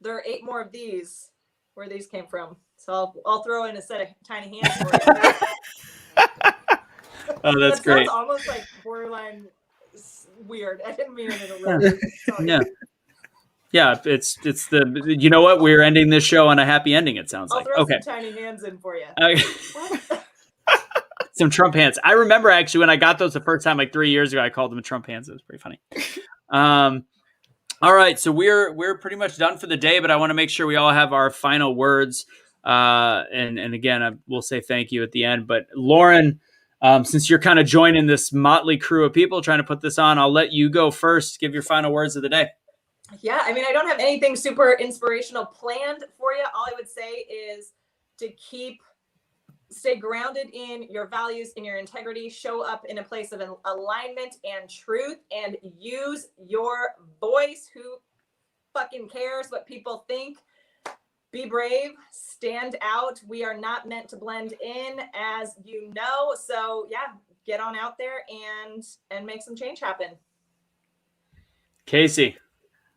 There are 8 more of these where these came from. So I'll throw in a set of tiny hands for you. Oh, that's great. Sounds almost like borderline weird. I didn't mean it in a way. Yeah. Yeah, it's the, you know what? We're ending this show on a happy ending, it sounds like. I'll throw some tiny hands in for you. Some Trump hands. I remember actually when I got those the first time, like 3 years ago, I called them Trump hands. It was pretty funny. All right, so we're pretty much done for the day, but I want to make sure we all have our final words. And again, we'll say thank you at the end. But Lauren, since you're kind of joining this motley crew of people trying to put this on, I'll let you go first. Give your final words of the day. Yeah, I mean, I don't have anything super inspirational planned for you. All I would say is to stay grounded in your values, in your integrity, show up in a place of alignment and truth, and use your voice. Who fucking cares what people think? Be brave, stand out. We are not meant to blend in, as you know. So yeah, get on out there and make some change happen. Casey,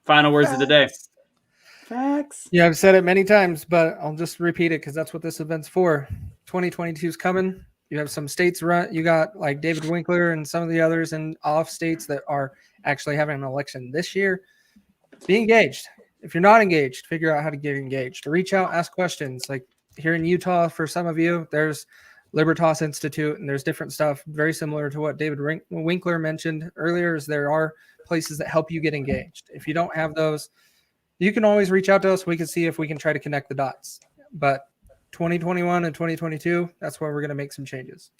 final words of the day. Facts. Yeah, I've said it many times, but I'll just repeat it because that's what this event's for. 2022 is coming. You have some states run. You got like David Winkler and some of the others in off states that are actually having an election this year. Be engaged. If you're not engaged, figure out how to get engaged. Reach out, ask questions. Like here in Utah, for some of you, there's Libertas Institute, and there's different stuff very similar to what David Winkler mentioned earlier. Is there are places that help you get engaged. If you don't have those, you can always reach out to us. We can see if we can try to connect the dots. But 2021 and 2022, that's where we're going to make some changes.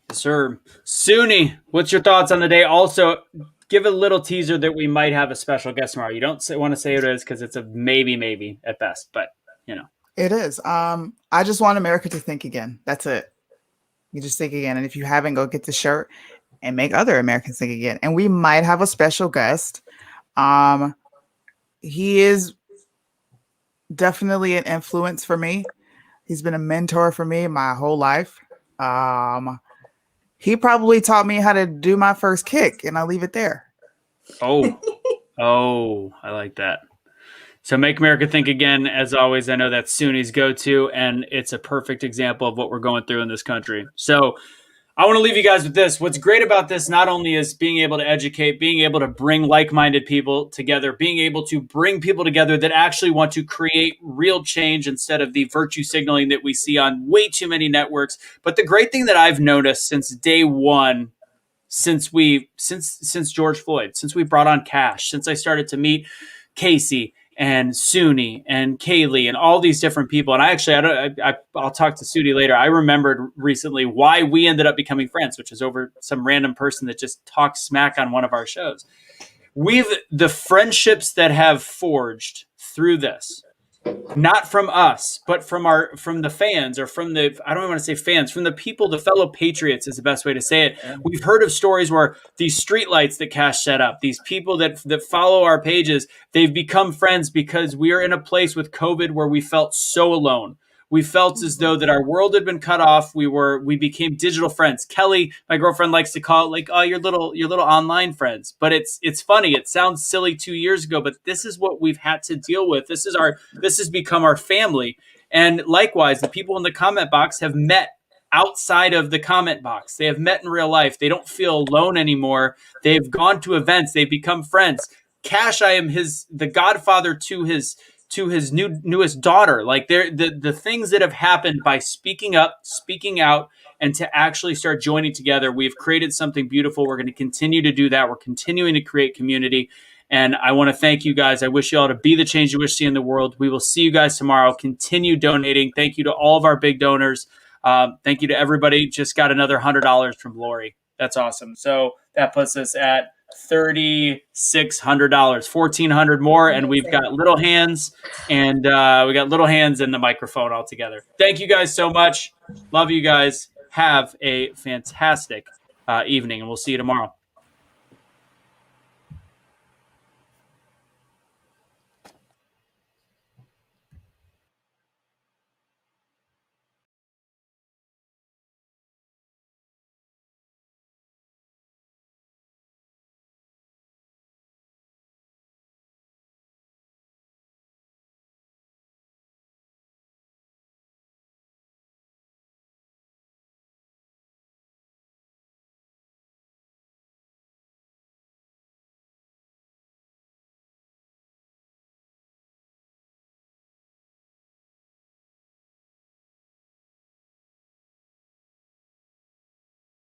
Yes, sir. Suni, what's your thoughts on the day? Also, give a little teaser that we might have a special guest tomorrow. You don't want to say who it is because it's a maybe at best, but you know. It is. I just want America to think again. That's it. You just think again. And if you haven't, go get the shirt and make other Americans think again. And we might have a special guest. He is definitely an influence for me. He's been a mentor for me my whole life. He probably taught me how to do my first kick, and I'll leave it there. Oh, I like that. So Make America Think Again, as always, I know that's Suni's go-to, and it's a perfect example of what we're going through in this country. So I want to leave you guys with this. What's great about this not only is being able to educate, being able to bring like-minded people together, being able to bring people together that actually want to create real change instead of the virtue signaling that we see on way too many networks. But the great thing that I've noticed since day one, since George Floyd, since we brought on Cash, since I started to meet Casey and Suni and Kaylee and all these different people. And I'll talk to Suni later. I remembered recently why we ended up becoming friends, which is over some random person that just talked smack on one of our shows. The friendships that have forged through this, not from us, but from the fans, or from the, I don't even want to say fans, from the people, the fellow patriots is the best way to say it. We've heard of stories where these streetlights that Cash set up, these people that follow our pages, they've become friends because we are in a place with COVID where we felt so alone. We felt as though that our world had been cut off. We became digital friends. Kelly, my girlfriend, likes to call it like, oh, your little online friends. But it's funny. It sounds silly 2 years ago, but this is what we've had to deal with. This has become our family. And likewise, the people in the comment box have met outside of the comment box. They have met in real life. They don't feel alone anymore. They've gone to events. They've become friends. Cash, I am the godfather to his newest daughter. Like the things that have happened by speaking up, speaking out, and to actually start joining together, we've created something beautiful. We're going to continue to do that. We're continuing to create community. And I want to thank you guys. I wish you all to be the change you wish to see in the world. We will see you guys tomorrow. Continue donating. Thank you to all of our big donors. Thank you to everybody. Just got another $100 from Lori. That's awesome. So that puts us at $3,600, $1,400 more, and we've got little hands, and we got little hands and the microphone all together. Thank you guys so much. Love you guys. Have a fantastic evening, and we'll see you tomorrow.